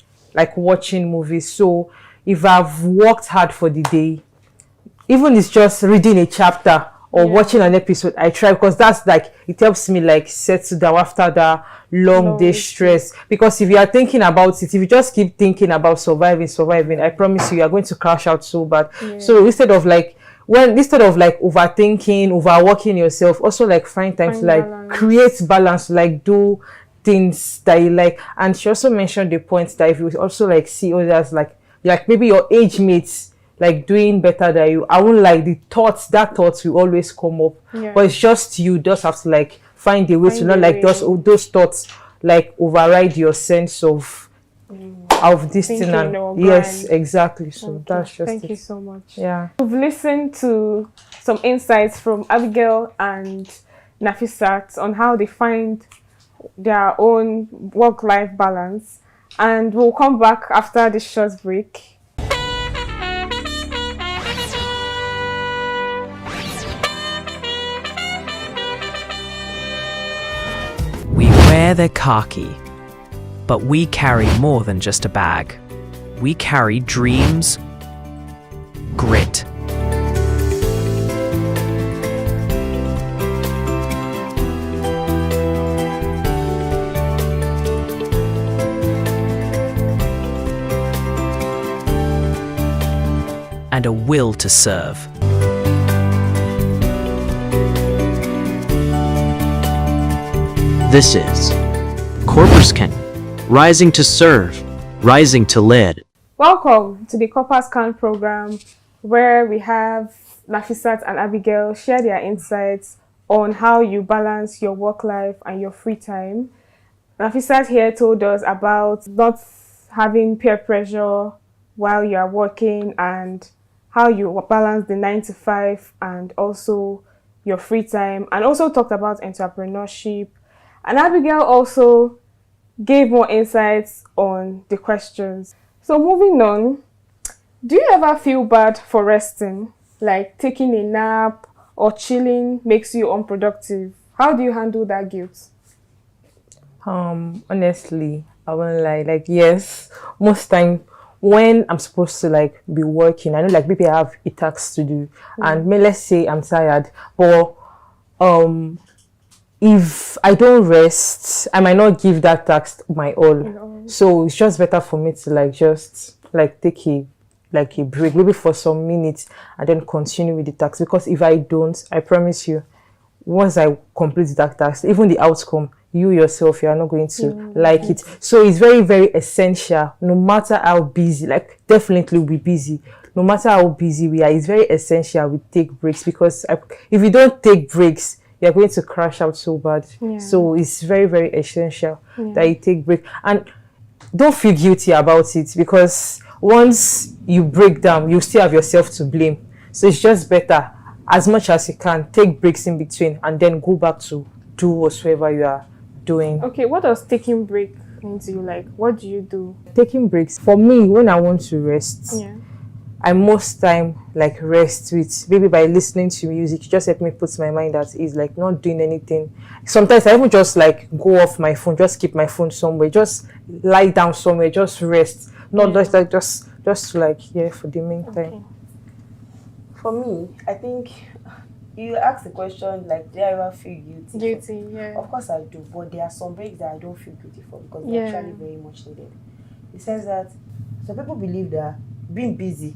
watching movies. So if I've worked hard for the day, even it's just reading a chapter or watching an episode, I try, because that's it helps me settle down after that long day stress. Because if you are thinking about it, if you just keep thinking about surviving, I promise you are going to crash out so bad. So instead of overthinking, overworking yourself, also find time to balance. Create balance, do things that you like. And she also mentioned the point that if you also see others maybe your age mates doing better than you, I won't that thoughts will always come up. But it's just you just have to find a way to not those thoughts override your sense of this thing. And yes, exactly. So that's just Thank you so much. Yeah. We've listened to some insights from Abigail and Nafisat on how they find their own work-life balance, and we'll come back after this short break. We wear the khaki, but we carry more than just a bag. We carry dreams, grit, and a will to serve. This is Corpuscan, rising to serve, rising to lead. Welcome to the Corpuscan program, where we have Nafisat and Abigail share their insights on how you balance your work life and your free time. Nafisat here told us about not having peer pressure while you are working and how you balance the 9 to 5 and also your free time, and also talked about entrepreneurship. And Abigail also gave more insights on the questions. So moving on, do you ever feel bad for resting? Like taking a nap or chilling makes you unproductive? How do you handle that guilt? Honestly, I won't lie. Like, yes, most time when I'm supposed to like be working, I know like maybe I have a task to do, and let's say I'm tired, but if I don't rest, I might not give that task my all. So it's just better for me to like just like take a break, maybe for some minutes, and then continue with the task. Because if I don't, I promise you, once I complete that task, even the outcome, you yourself, you are not going to like it. So it's very, very essential, no matter how busy, like definitely we'll be busy. No matter how busy we are, it's very essential we take breaks, because if you don't take breaks, you're going to crash out so bad. So it's very, very essential that you take breaks. And don't feel guilty about it, because once you break down, you still have yourself to blame. So it's just better, as much as you can, take breaks in between and then go back to do whatsoever you are doing. Okay, what does taking break mean to you? Like, what do you do? Taking breaks, for me, when I want to rest, I most time like rest with maybe by listening to music. It just help me put my mind at ease, like not doing anything. Sometimes I even just like go off my phone, just keep my phone somewhere, just lie down somewhere, just rest. Not just like just like for the meantime. For me, I think you asked the question like, do I ever feel guilty? Guilty, yeah. Of course I do, but there are some breaks that I don't feel guilty for, because they're actually very much needed. It says that some people believe that being busy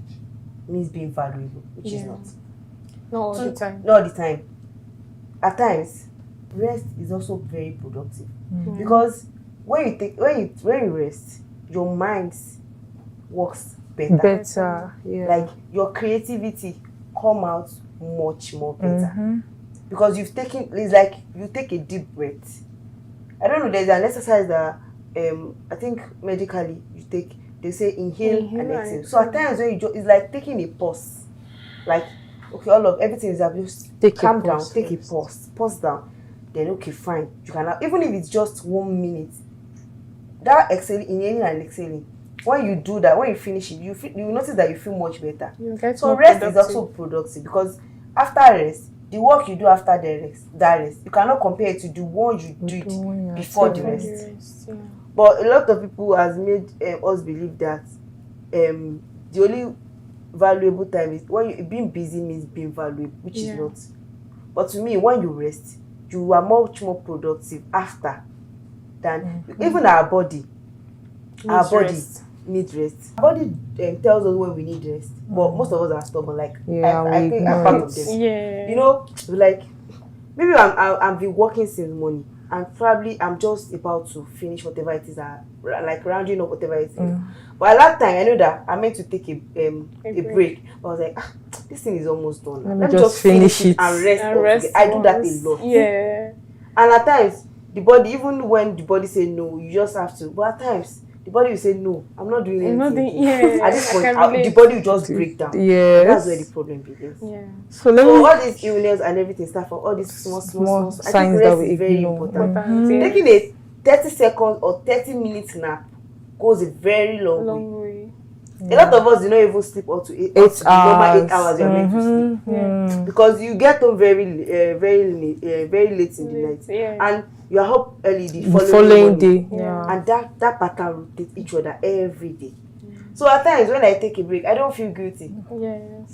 means being valuable, which is not. Not all the time. Not all the time. At times, rest is also very productive, because when you rest, your mind works better. Like your creativity come out much more better, because you've taken, it's like you take a deep breath. I don't know, there's an exercise that I think medically you take, they say inhale and exhale. So at times when it's like taking a pause, like okay, everything is just calm down, take a pause down, then okay, fine, you can even if it's just 1 minute, that inhaling and exhaling, when you do that, when you finish it, you notice that you feel much better. So rest is also productive, because after rest, the work you do after that rest, you cannot compare it to the one you do it before the rest. But a lot of people has made us believe that the only valuable time is when being busy means being valuable, which is not. But to me, when you rest, you are much more productive after than even our body. Our body needs rest. Our body tells us when we need rest, but most of us are stubborn. Like I think I'm part of them. You know, like maybe I've been working since morning, and probably I'm just about to finish whatever it is, like rounding up whatever it is. But at that time, I know that I meant to take a break. But I was like, this thing is almost done. Let me just finish it and rest. I do that a lot. And at times, the body, even when the body say no, you just have to. But at times, the body will say no, I'm not doing anything. At this point, the body will just break down. That's where the problem begins. So all these illness and everything start from all these small signs. I think rest is very important. Taking a 30 seconds or 30 minutes nap goes a very long way. A lot of us do not even sleep up to 8 hours. Normal 8 hours you're meant to sleep. Because you get home very late in the night. And you are up early the following day. And that pattern rotates each other every day. So at times when I take a break, I don't feel guilty.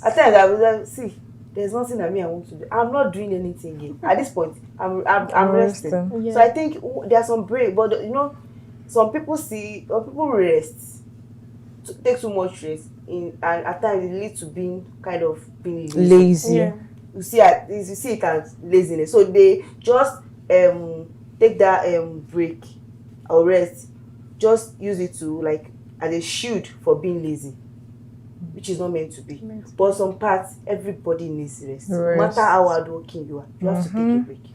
At times I was like, see, there's nothing that I want to do. I'm not doing anything again. At this point, I'm resting. So I think there's some break, but you know, some people rest. Take too much rest and at times it leads to being lazy. You see it as laziness. So they just take that break or rest, just use it to like as a shield for being lazy, which is not meant to be. But some parts, everybody needs rest. No matter how hardworking you are, you have to take a break.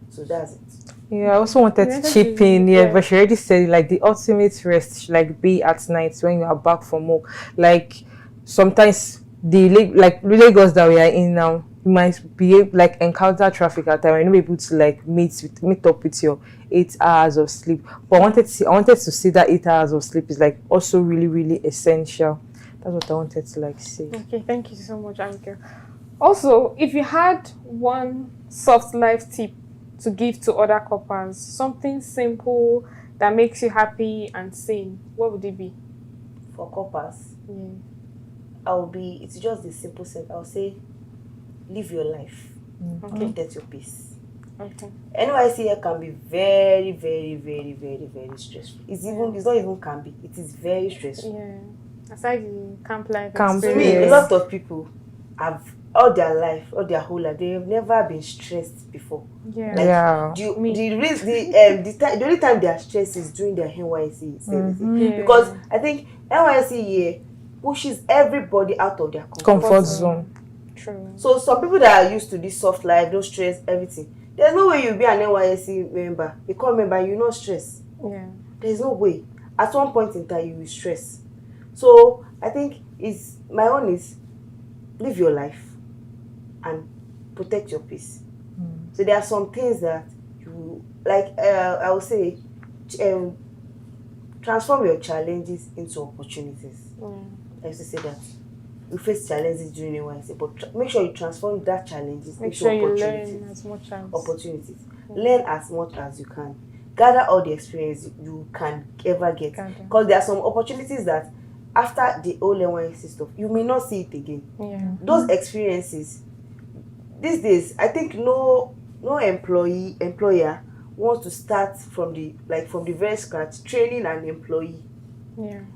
So that's it. Yeah, I also wanted to chip in. Yeah, but she already said like the ultimate rest should like be at night when you are back from work. Like sometimes the Lagos that we are in now, you might be able, like encounter traffic at time and not be able to like meet up with your 8 hours of sleep. But I wanted to see that 8 hours of sleep is like also really, really essential. That's what I wanted to like say. Okay, thank you so much, Anke. Also, if you had one soft life tip to give to other couples, something simple that makes you happy and sane, what would it be? For couples, it's just the simple sense. I'll say, live your life. Keep that your peace. Okay. NYSC here can be very, very, very, very, very stressful. It's not even can be. It is very stressful. Yeah. Aside the camp life To me, a lot of people have all their life, all their whole life, they've never been stressed before. Yeah. The only time they are stressed is during their NYSC service. Because I think NYSC here pushes everybody out of their comfort zone. True. So some people that are used to this soft life, no stress, everything, there's no way you'll be an NYSC member, a core member, you're not stressed. Yeah. There's no way. At one point in time, you will stress. So I think my own is live your life and protect your peace. So there are some things that you like. I would say, transform your challenges into opportunities. I used to say that you face challenges during NYSC, but make sure you transform that challenges into opportunities. You learn as much as opportunities. Learn as much as you can. Gather all the experience you can ever get. Because there are some opportunities that after the whole NYSC stuff, you may not see it again. Those experiences, these days, I think no employer wants to start from the very scratch, training an employee.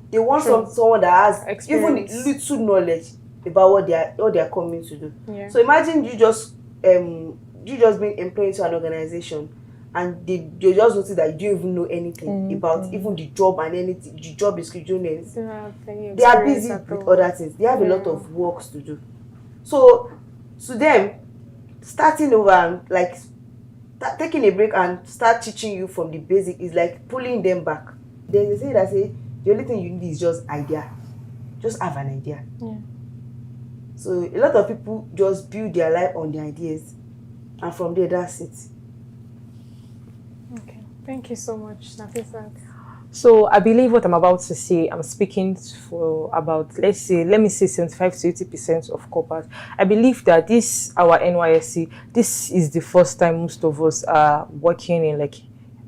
They want someone that has experience, even little knowledge about what they are coming to do. So imagine you just being employed into an organization and they just notice that you don't even know anything about even the job and anything, the job description, anything. They are busy with other things. They have a lot of works to do. So to them, starting over and like taking a break and start teaching you from the basic is like pulling them back. There's a saying that say the only thing you need is just idea. Just have an idea. So a lot of people just build their life on the ideas, and from there, that's it. Okay, thank you so much, Nafisa. So I believe what I'm about to say, I'm speaking for about, let me say 75 to 80% of couples. I believe that our NYSC, this is the first time most of us are working in like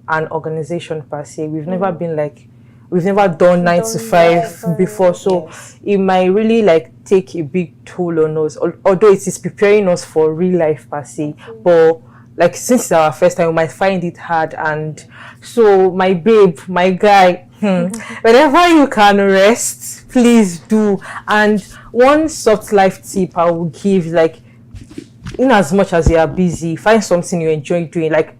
an organization per se. We've never been like, we've never done 9 to 5 before. So it might really like take a big toll on us, although it is preparing us for real life per se. But like since it's our first time, we might find it hard. And so my babe, my guy, whenever you can rest, please do. And one soft life tip I will give, like, in as much as you are busy, find something you enjoy doing. Like,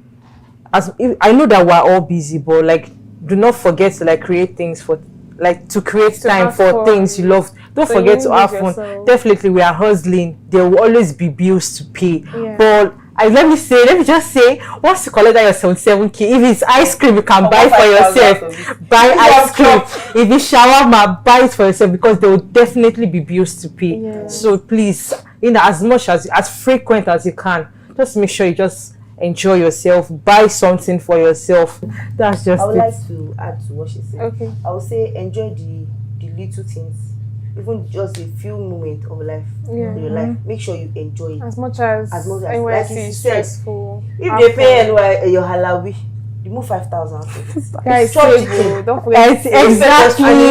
I know that we're all busy, but like, do not forget to like create things to create time for things you love. Don't forget to have fun. Definitely, we are hustling. There will always be bills to pay. But let me just say, once you collect that your 77K, if it's ice cream, you can buy for yourself. Buy ice cream. If it's shawarma, buy it for yourself, because there will definitely be bills to pay. So please, as much as frequent as you can, just make sure you just enjoy yourself. Buy something for yourself. That's just I would like to add to what she said. Okay. I would say enjoy the little things. Even just a few moments of life in your life, make sure you enjoy it as much as NYSC like is stressful. If they pay your halawi, you move 5,000. Guys, don't forget exactly and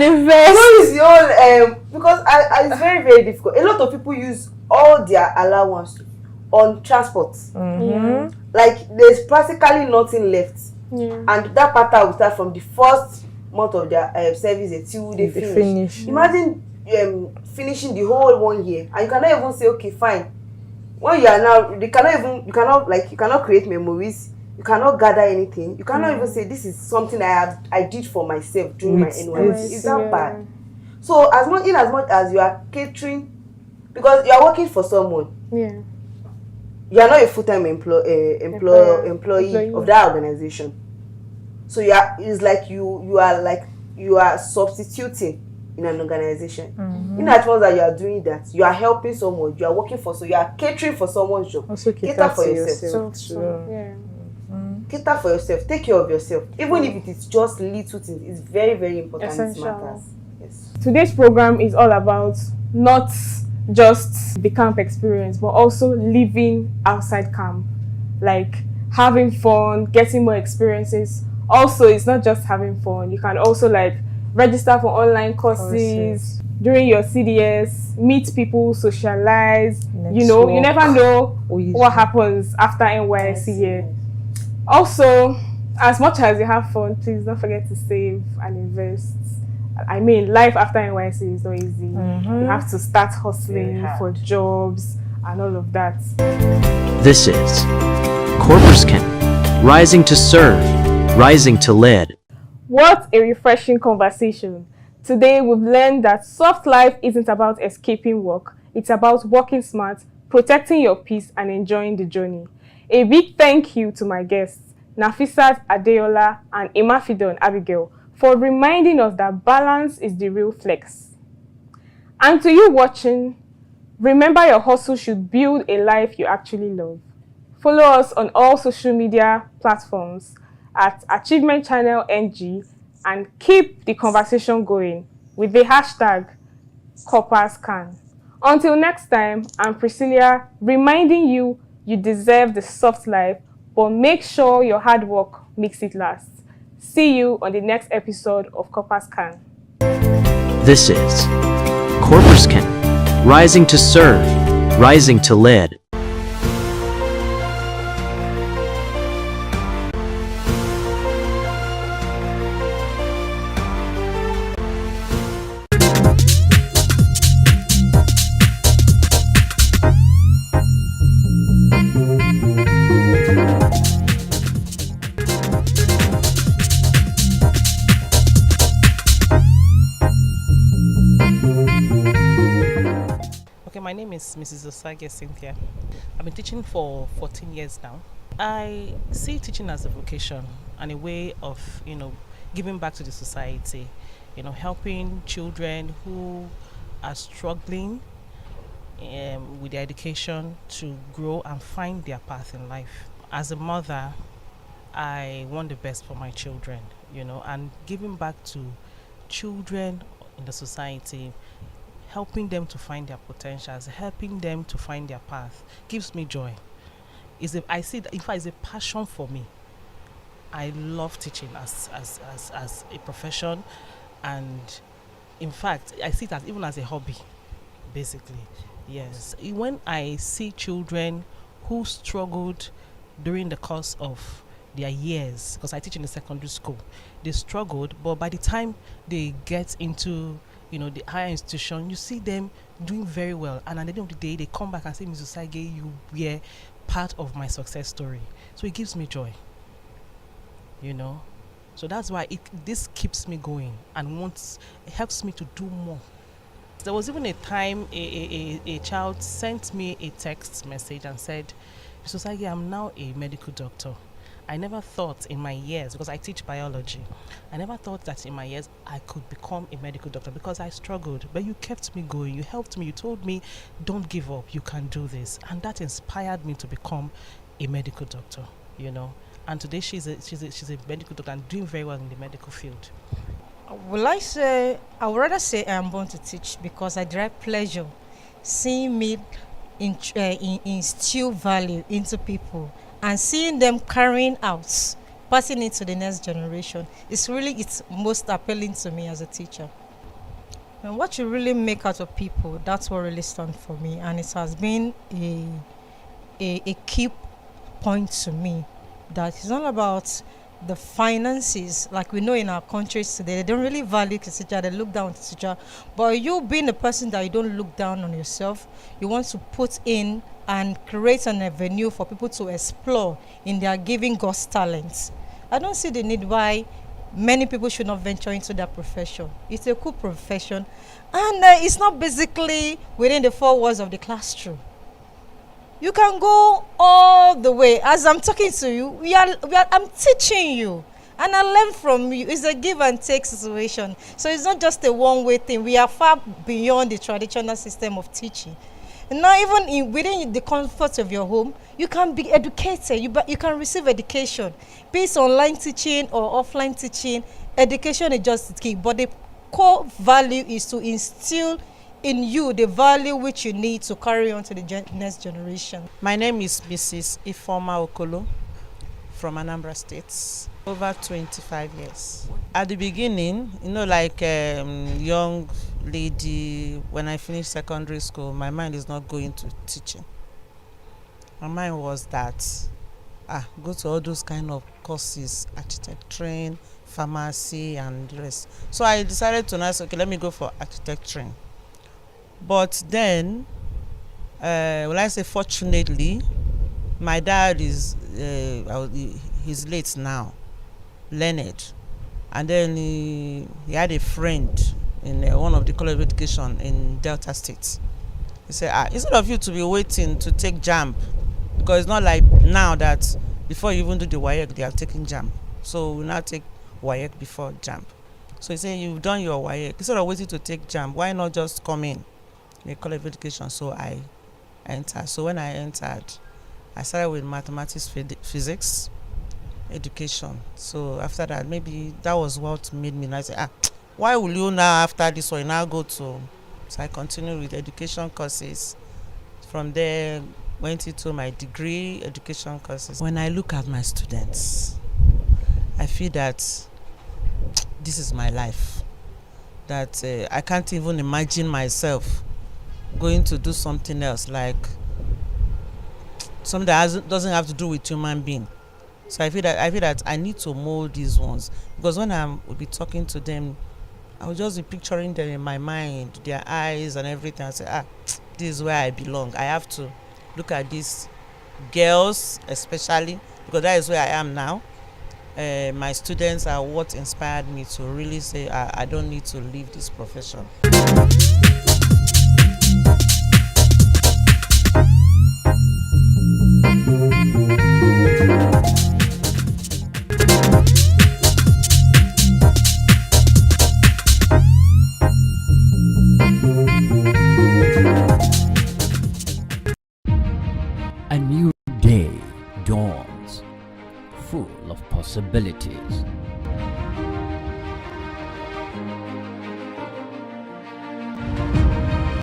invest. It's the whole because it's very, very difficult. A lot of people use all their allowance on transport. Like there's practically nothing left, and that pattern will start from the first month of their service until they finish. Imagine finishing the whole 1 year, and you cannot even say, okay, fine, when you are now, you cannot create memories. You cannot gather anything. You cannot even say this is something I did for myself during my NYSC. Is that bad? So as much as you are catering, because you are working for someone. Yeah. You are not a full-time employee of that organization. So it's like you are substituting in an organization. In as much as you are doing that, you are helping someone, you are working for, so you are catering for someone's job. Also cater for yourself. Cater for yourself. Take care of yourself. Even if it is just little things, it's very, very important. Essential. It matters. Yes. Today's program is all about not just the camp experience, but also living outside camp, like having fun, getting more experiences. Also, it's not just having fun. You can also like register for online courses during your CDS, meet people, socialize. You know, you never know what happens after NYSC year. Also, as much as you have fun, please don't forget to save and invest. I mean, life after NYSC is not easy. You have to start hustling for jobs and all of that. This is Corpus Can, rising to serve, rising to lead. What a refreshing conversation. Today we've learned that soft life isn't about escaping work. It's about working smart, protecting your peace and enjoying the journey. A big thank you to my guests, Nafisat Adeola and Imafidon Abigail, for reminding us that balance is the real flex. And to you watching, remember your hustle should build a life you actually love. Follow us on all social media platforms at Achievement Channel NG and keep the conversation going with the hashtag CorpusCan. Until next time, I'm Priscilla, reminding you deserve the soft life, but make sure your hard work makes it last. See you on the next episode of CorpusCan. This is Corpus Can, rising to serve, rising to lead. My name is Mrs. Osage Cynthia. I've been teaching for 14 years now. I see teaching as a vocation and a way of, giving back to the society, helping children who are struggling with their education to grow and find their path in life. As a mother, I want the best for my children, and giving back to children in the society, helping them to find their potentials, helping them to find their path, gives me joy. I see that, in fact, it's a passion for me. I love teaching as a profession, and in fact, I see that even as a hobby, basically. Yes. When I see children who struggled during the course of their years, because I teach in the secondary school, they struggled, but by the time they get into the higher institution, you see them doing very well, and at the end of the day, they come back and say, Mrs. Osage, you were part of my success story. So it gives me joy, So that's why this keeps me going and it helps me to do more. There was even a time a child sent me a text message and said, Mrs. Osage, I'm now a medical doctor. I never thought in my years, because I teach biology, I never thought that in my years I could become a medical doctor because I struggled. But you kept me going, you helped me, you told me, don't give up, you can do this. And that inspired me to become a medical doctor, And today she's a medical doctor and doing very well in the medical field. I would rather say I am born to teach because I derive pleasure seeing me instill value into people. And seeing them carrying out, passing it to the next generation, it's most appealing to me as a teacher. And what you really make out of people, that's what really stands for me. And it has been a key point to me that it's not about the finances. Like we know in our countries today, they don't really value the teacher, they look down on the teacher. But you being a person that you don't look down on yourself, you want to put in and create an avenue for people to explore in their giving God's talents. I don't see the need why many people should not venture into that profession. It's a cool profession, and it's not basically within the four walls of the classroom. You can go all the way. As I'm talking to you, I'm teaching you, and I learn from you. It's a give and take situation. So it's not just a one-way thing. We are far beyond the traditional system of teaching. Now, even within the comfort of your home, you can be educated. You can receive education. Be it online teaching or offline teaching, education is just the key. But the core value is to instill in you the value which you need to carry on to the next generation. My name is Mrs. Ifeoma Okolo from Anambra State. Over 25 years. At the beginning, like young lady, when I finished secondary school, my mind is not going to teaching. My mind was that, go to all those kind of courses, architecturing, pharmacy, and the rest. So I decided to now say, okay, let me go for architecturing. But then, when I say fortunately, my dad is, he's late now, learned. And then he had a friend in one of the college of education in Delta State. He said, instead of you to be waiting to take JAMB, because it's not like now that before you even do the WAEC, they are taking JAMB. So we now take WAEC before JAMB. So he said, you've done your WAEC. Instead of waiting to take JAMB, why not just come in the college of education? So I entered. So when I entered, I started with mathematics, physics, education. So after that, maybe that was what made me now say, why will you now after this one now go to? So I continued with education courses. From there, went into my degree education courses. When I look at my students, I feel that this is my life. That I can't even imagine myself going to do something else, like something that doesn't have to do with human being. So I feel that I need to mold these ones, because when I will be talking to them, I will just be picturing them in my mind, their eyes and everything. I say, this is where I belong. I have to look at these girls, especially because that is where I am now. My students are what inspired me to really say, I don't need to leave this profession. A new day dawns, full of possibilities.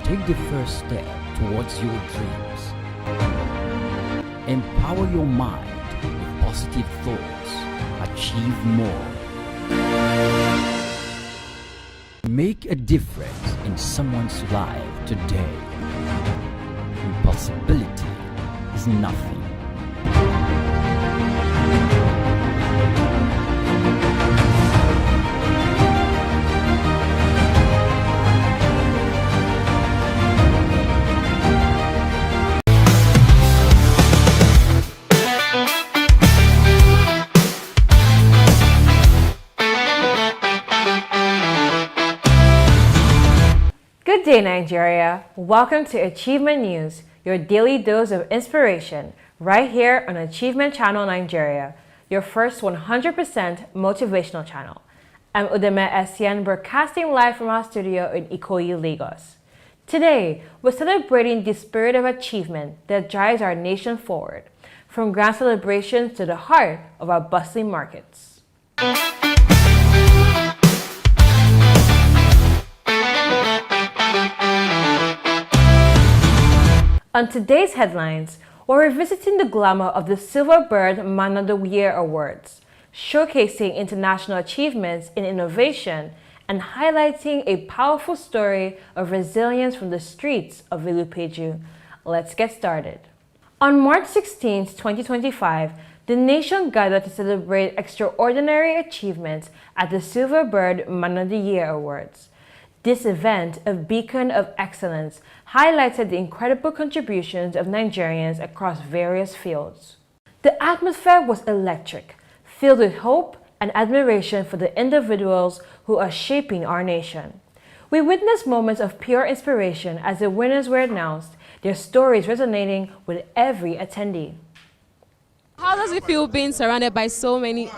Take the first step towards your dreams. Empower your mind with positive thoughts. Achieve more. Make a difference in someone's life today. Impossibility is nothing. Good day, Nigeria. Welcome to Achievement News, your daily dose of inspiration, right here on Achievement Channel Nigeria, your first 100% motivational channel. I'm Udeme Essien, broadcasting live from our studio in Ikoyi, Lagos. Today, we're celebrating the spirit of achievement that drives our nation forward, from grand celebrations to the heart of our bustling markets. On today's headlines, we're revisiting the glamour of the Silver Bird Man of the Year Awards, showcasing international achievements in innovation and highlighting a powerful story of resilience from the streets of Ilupeju. Let's get started. On March 16, 2025, the nation gathered to celebrate extraordinary achievements at the Silver Bird Man of the Year Awards. This event, a beacon of excellence, highlighted the incredible contributions of Nigerians across various fields. The atmosphere was electric, filled with hope and admiration for the individuals who are shaping our nation. We witnessed moments of pure inspiration as the winners were announced, their stories resonating with every attendee. How does it feel being surrounded by so many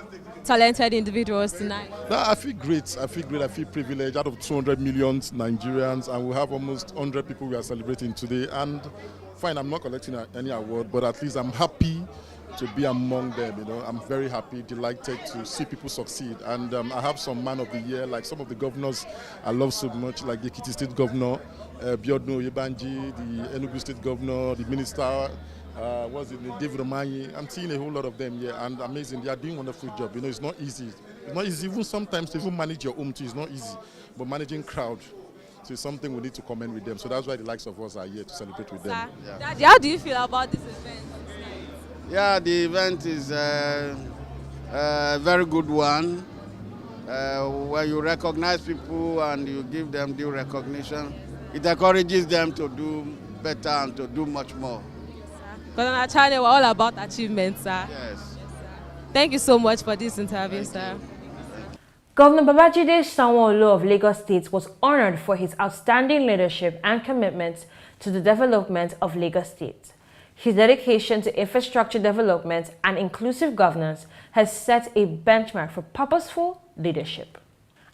talented individuals tonight? No, I feel great. I feel privileged. Out of 200 million Nigerians, and we have almost 100 people we are celebrating today. And fine, I'm not collecting any award, but at least I'm happy to be among them. I'm very happy, delighted to see people succeed. And I have some man of the year, like some of the governors I love so much, like the Ekiti State Governor, Biodun Oyebanji, the Enugu State Governor, the Minister. David Omanyi. I'm seeing a whole lot of them here, and amazing. They are doing a wonderful job. It's not easy. It's not easy. Even sometimes to even manage your home too is not easy. But managing crowd, so it's something we need to commend with them. So that's why the likes of us are here to celebrate with them. Yeah. Daddy, how do you feel about this event? Yeah, the event is a very good one. Where you recognize people and you give them due recognition, it encourages them to do better and to do much more. Because on our channel, we're all about achievements, sir. Yes. Thank you so much for this interview, sir. Governor Babajide Sanwo-Olu of Lagos State was honored for his outstanding leadership and commitment to the development of Lagos State. His dedication to infrastructure development and inclusive governance has set a benchmark for purposeful leadership.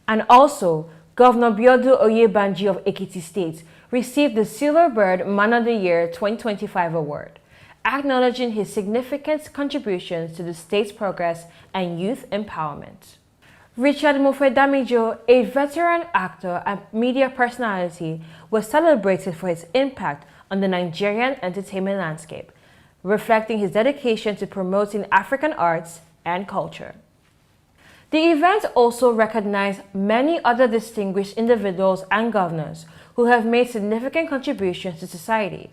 And also, Governor Biodun Oyebanji of Ekiti State received the Silver Bird Man of the Year 2025 award, acknowledging his significant contributions to the state's progress and youth empowerment. Richard Mofe-Damijo, a veteran actor and media personality, was celebrated for his impact on the Nigerian entertainment landscape, reflecting his dedication to promoting African arts and culture. The event also recognized many other distinguished individuals and governors who have made significant contributions to society,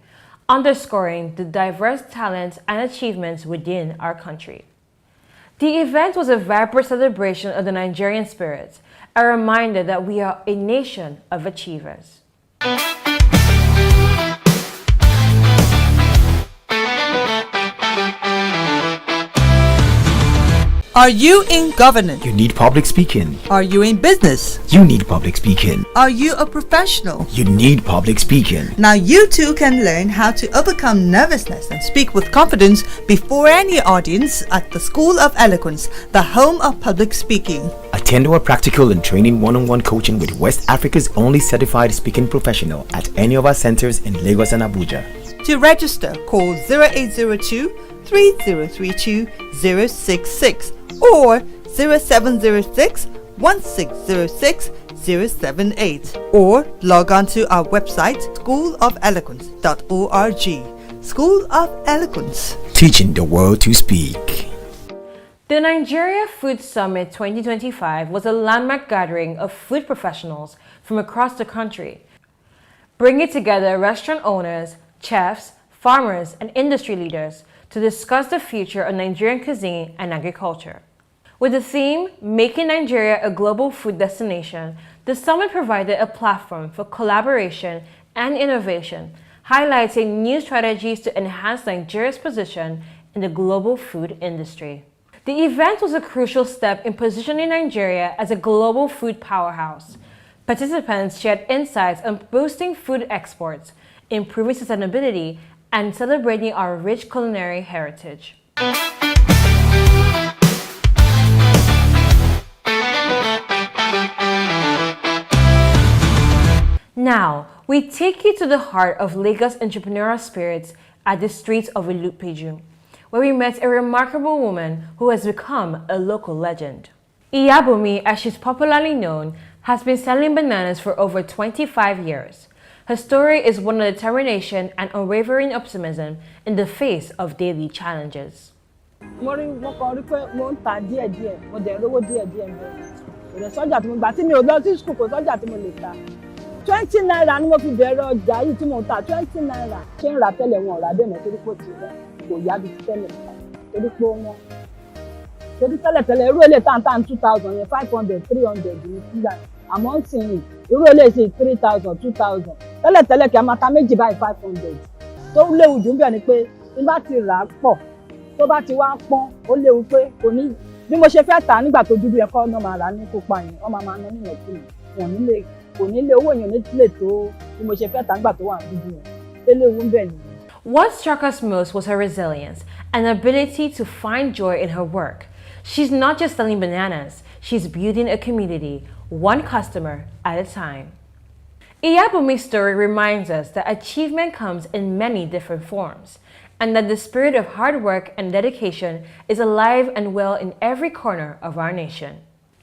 underscoring the diverse talents and achievements within our country. The event was a vibrant celebration of the Nigerian spirit, a reminder that we are a nation of achievers. Are you in governance? You need public speaking. Are you in business? You need public speaking. Are you a professional? You need public speaking. Now you too can learn how to overcome nervousness and speak with confidence before any audience at the School of Eloquence, the home of public speaking. Attend our practical and training one-on-one coaching with West Africa's only certified speaking professional at any of our centers in Lagos and Abuja. To register, call 0802 3032 066 or 0706 1606 078 or log on to our website schoolofeloquence.org. School of Eloquence, teaching the world to speak. The Nigeria Food Summit 2025 was a landmark gathering of food professionals from across the country, bringing together restaurant owners, chefs, farmers, and industry leaders to discuss the future of Nigerian cuisine and agriculture. With the theme, Making Nigeria a Global Food Destination, the summit provided a platform for collaboration and innovation, highlighting new strategies to enhance Nigeria's position in the global food industry. The event was a crucial step in positioning Nigeria as a global food powerhouse. Participants shared insights on boosting food exports, improving sustainability, and celebrating our rich culinary heritage. Now, we take you to the heart of Lagos entrepreneurial spirits at the streets of Ilupeju, where we met a remarkable woman who has become a local legend. Iyabumi, as she's popularly known, has been selling bananas for over 25 years. Her story is one of determination and unwavering optimism in the face of daily challenges. Naira ni mo fi bẹ̀rẹ̀ ọjà yìí tí mo ta 20 naira. Ṣé ń ra tẹ́lẹ̀ wọn ọ̀rá bẹ́ẹ̀ torí kò tí rẹ̀ kò yá bí tẹ́lẹ̀ torí pé wọn. Torí tẹ́lẹ̀ irú èlé tàǹtà 2000 yẹn 500 300 ní sígbà àmọ́ ń sìn yìí irú eléyìí 3,000 2,000 tẹ́lẹ̀tẹ́lẹ̀ kí a máa ta méjì báyìí 500 tó léwu jù ń bẹ̀ ni pé tí bá ti rà á pọ̀ tó bá ti wá pọ́n ó léwu pé kò ní bí mo ṣe fẹ́ tà á nígbà tó dúdú yẹn kọ́ ọ́nà máa rà á ní pupa yẹn wọ́n máa ná nínú ìkùnà kò ní lè owó yẹn lè tó bí mo ṣe fẹ́ tà á nígbà tó wà dúdú yẹn tó léwu ń bẹ̀ nìyẹn. What struck us most was her resilience and ability to find joy in her work. She's not just selling bananas, she's building a community, one customer at a time. Iyabumi's story reminds us that achievement comes in many different forms, and that the spirit of hard work and dedication is alive and well in every corner of our nation.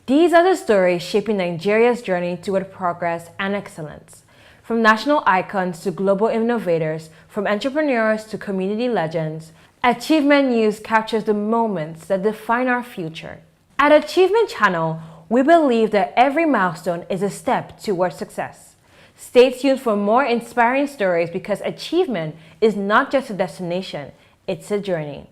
These are the stories shaping Nigeria's journey toward progress and excellence. From national icons to global innovators, from entrepreneurs to community legends, Achievement News captures the moments that define our future. At Achievement Channel, we believe that every milestone is a step towards success. Stay tuned for more inspiring stories because achievement is not just a destination, it's a journey.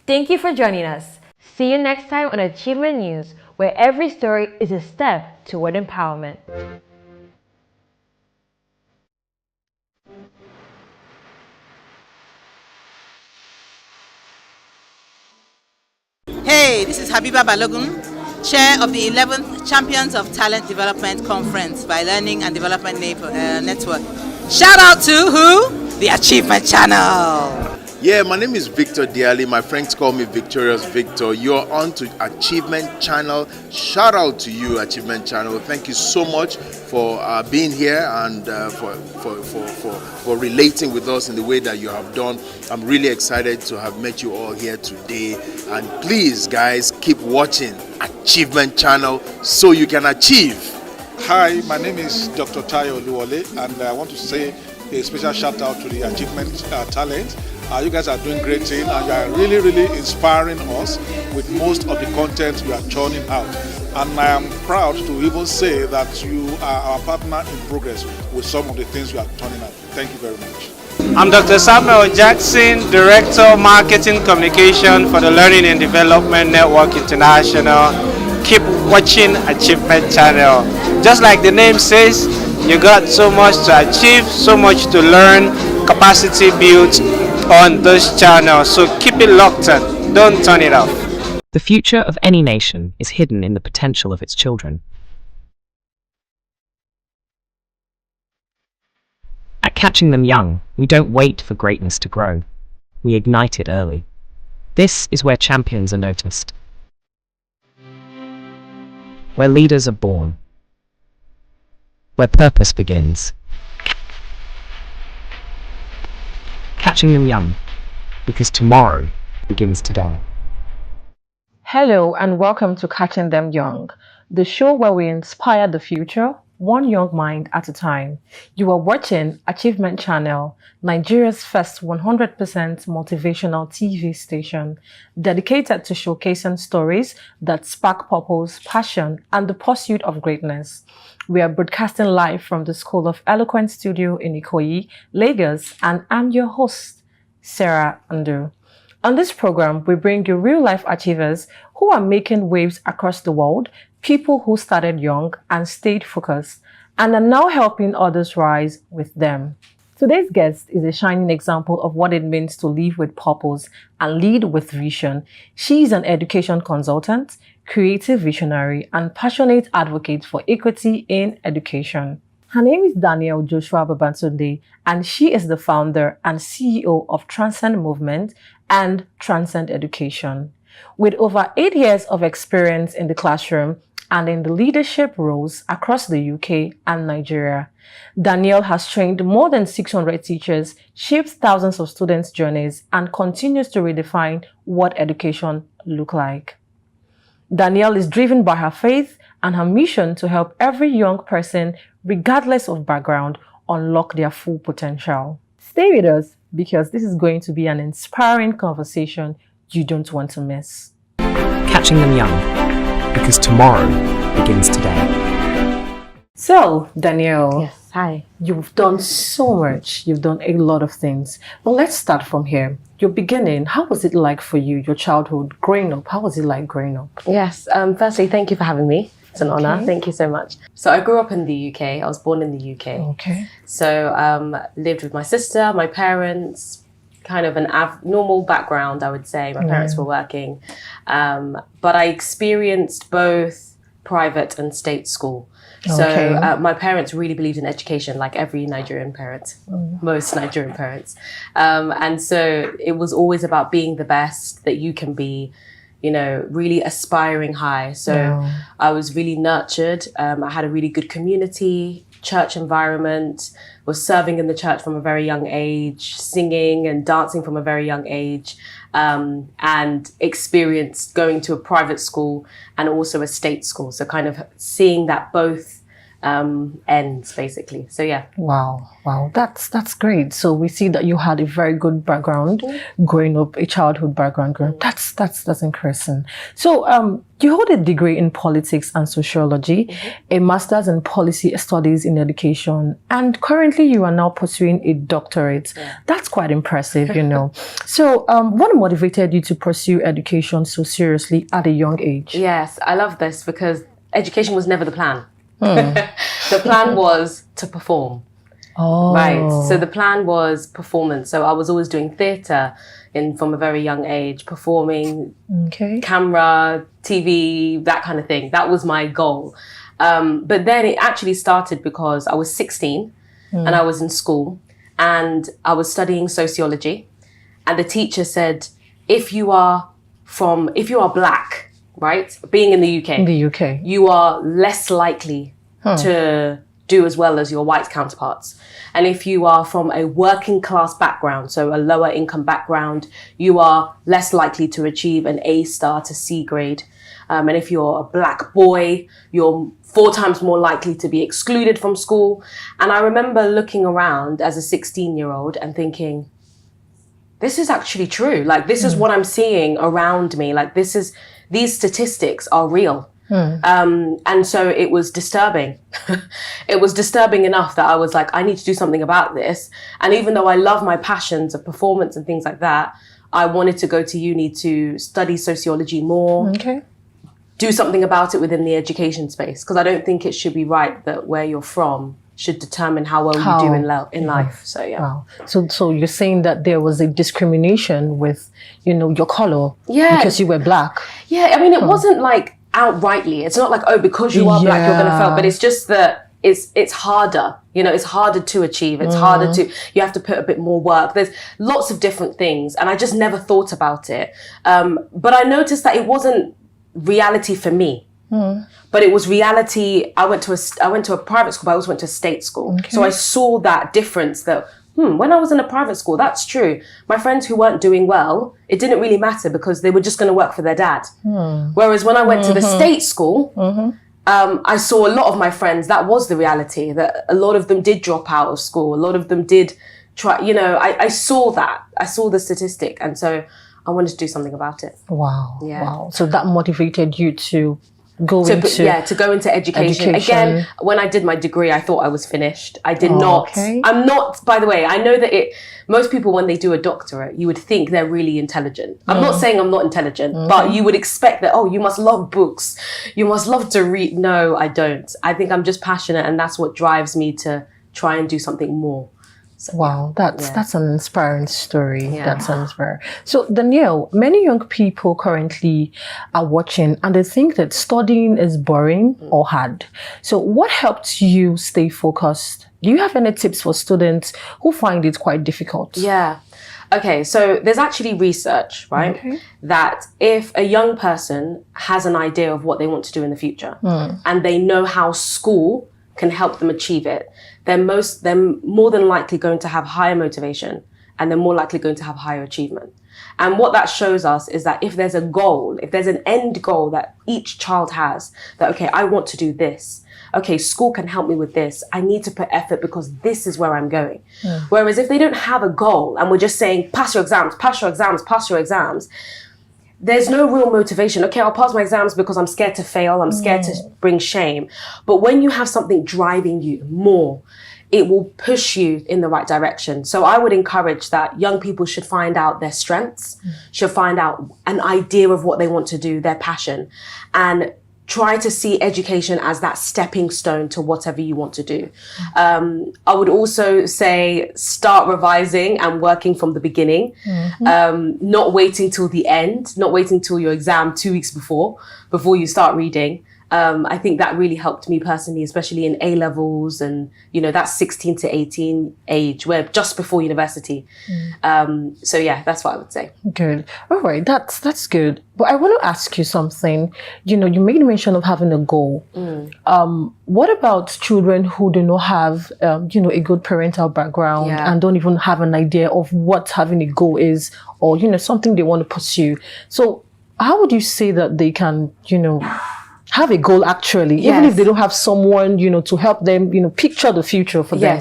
Thank you for joining us. See you next time on Achievement News, where every story is a step toward empowerment. Hey, this is Habiba Balogun, Chair of the 11th Champions of Talent Development Conference by Learning and Development Network. Shout out to who? The Achievement Channel. Yeah, my name is Victor Diali. My friends call me Victorious Victor. You're on to Achievement Channel. Shout out to you, Achievement Channel. Thank you so much for being here and for relating with us in the way that you have done. I'm really excited to have met you all here today. And please, guys, keep watching Achievement Channel so you can achieve. Hi, my name is Dr. Tayo Oluwole, and I want to say a special shout out to the Achievement Talent. You guys are doing great thing, and you are really, really inspiring us with most of the content you are churning out. And I am proud to even say that you are our partner in progress with some of the things you are turning out. Thank you very much. I'm Dr. Samuel Jackson, Director Marketing Communication for the Learning and Development Network International. Keep watching Achievement Channel. Just like the name says, you got so much to achieve, so much to learn, capacity built on this channel. So keep it locked in. Don't turn it off. The future of any nation is hidden in the potential of its children. At Catching Them Young, we don't wait for greatness to grow. We ignite it early. This is where champions are noticed, where leaders are born, where purpose begins. Catching Them Young, because tomorrow begins today. Hello and welcome to Catching Them Young, the show where we inspire the future, one young mind at a time. You are watching Achievement Channel, Nigeria's first 100% motivational TV station, dedicated to showcasing stories that spark purpose, passion, and the pursuit of greatness. We are broadcasting live from the School of Eloquence Studio in Ikoyi, Lagos, and I'm your host, Sarah Andu. On this program, we bring you real-life achievers who are making waves across the world, people who started young and stayed focused, and are now helping others rise with them. Today's guest is a shining example of what it means to live with purpose and lead with vision. She is an education consultant, creative visionary, and passionate advocate for equity in education. Her name is Danielle Joshua Babantunde, and she is the founder and CEO of Transcend Movement and Transcend Education. With over 8 years of experience in the classroom and in the leadership roles across the UK and Nigeria, Danielle has trained more than 600 teachers, shaped thousands of students' journeys, and continues to redefine what education looks like. Danielle is driven by her faith and her mission to help every young person, regardless of background, unlock their full potential. Stay with us because this is going to be an inspiring conversation you don't want to miss. Catching Them Young, because tomorrow begins today. So, Danielle. Yes, hi. You've done so much. You've done a lot of things. But let's start from here. Your beginning, how was it like for you, your childhood, growing up? How was it like growing up? Yes, firstly, thank you for having me. It's an honor. Thank you so much. So I grew up in the UK. I was born in the UK. Okay. So lived with my sister, my parents, kind of an normal background, I would say. My parents were working. But I experienced both private and state school. So my parents really believed in education, like every Nigerian parent, most Nigerian parents. And so it was always about being the best that you can be, you know, really aspiring high. So I was really nurtured. I had a really good community, church environment, was serving in the church from a very young age, singing and dancing from a very young age, and experienced going to a private school and also a state school. So kind of seeing that both ends basically. So yeah. Wow, that's great. So we see that you had a very good background growing up, a childhood background growing up. That's interesting. So you hold a degree in politics and sociology, a master's in policy studies in education, and currently you are now pursuing a doctorate. That's quite impressive, you know. So what motivated you to pursue education so seriously at a young age? Yes, I love this because education was never the plan. The plan was to perform. Right. So the plan was performance. So I was always doing theatre from a very young age, performing, camera, TV, that kind of thing. That was my goal. But then it actually started because I was 16 and I was in school and I was studying sociology. And the teacher said, if you are black, right, being in the UK, you are less likely to do as well as your white counterparts. And if you are from a working class background, so a lower income background, you are less likely to achieve an A star to C grade. And if you're a black boy, you're 4 times more likely to be excluded from school. And I remember looking around as a 16-year-old and thinking, this is actually true. Like, this is what I'm seeing around me. Like, these statistics are real. And so it was disturbing. It was disturbing enough that I was like, I need to do something about this. And even though I love my passions of performance and things like that, I wanted to go to uni to study sociology more, do something about it within the education space. Because I don't think it should be right that where you're from should determine how well you do in life. So yeah. Wow. So you're saying that there was a discrimination with, you know, your color because you were black. Yeah, I mean, it wasn't like outrightly. It's not like, oh, because you are black, you're going to fail. But it's just that it's harder. You know, it's harder to achieve. It's harder to, you have to put a bit more work. There's lots of different things. And I just never thought about it. But I noticed that it wasn't reality for me. But it was reality. I went to a private school, but I also went to a state school. So I saw that difference that, when I was in a private school, that's true. My friends who weren't doing well, it didn't really matter because they were just going to work for their dad. Whereas when I went to the state school, I saw a lot of my friends, that was the reality, that a lot of them did drop out of school. A lot of them did try, you know, I saw that. I saw the statistic. And so I wanted to do something about it. Wow. Yeah. Wow. So that motivated you to go into education. Again, when I did my degree, I thought I was finished. I did not. I'm not, by the way, I know that most people, when they do a doctorate, you would think they're really intelligent. I'm not saying I'm not intelligent, but you would expect that, oh, you must love books. You must love to read. No, I don't. I think I'm just passionate, and that's what drives me to try and do something more. So, wow, that's an inspiring story. That's inspiring. So, Danielle, many young people currently are watching and they think that studying is boring or hard. So, what helped you stay focused? Do you have any tips for students who find it quite difficult? Yeah. Okay, so there's actually research, right? That if a young person has an idea of what they want to do in the future and they know how school can help them achieve it, they're more than likely going to have higher motivation and they're more likely going to have higher achievement. And what that shows us is that if there's a goal, if there's an end goal that each child has, that, okay, I want to do this. Okay, school can help me with this. I need to put effort because this is where I'm going. Whereas if they don't have a goal and we're just saying, pass your exams, pass your exams, pass your exams, there's no real motivation. Okay, I'll pass my exams because I'm scared to fail. I'm scared to bring shame. But when you have something driving you more, it will push you in the right direction. So I would encourage that young people should find out their strengths, should find out an idea of what they want to do, their passion, and try to see education as that stepping stone to whatever you want to do. I would also say start revising and working from the beginning, not waiting till the end, not waiting till your exam 2 weeks before you start reading. I think that really helped me personally, especially in A levels and, you know, that's 16 to 18 age, where just before university. So yeah, that's what I would say. Good. All right. That's good. But I want to ask you something. You know, you made mention of having a goal. What about children who do not have, you know, a good parental background and don't even have an idea of what having a goal is, or, you know, something they want to pursue? So how would you say that they can, you know, have a goal actually, even if they don't have someone, you know, to help them, you know, picture the future for them?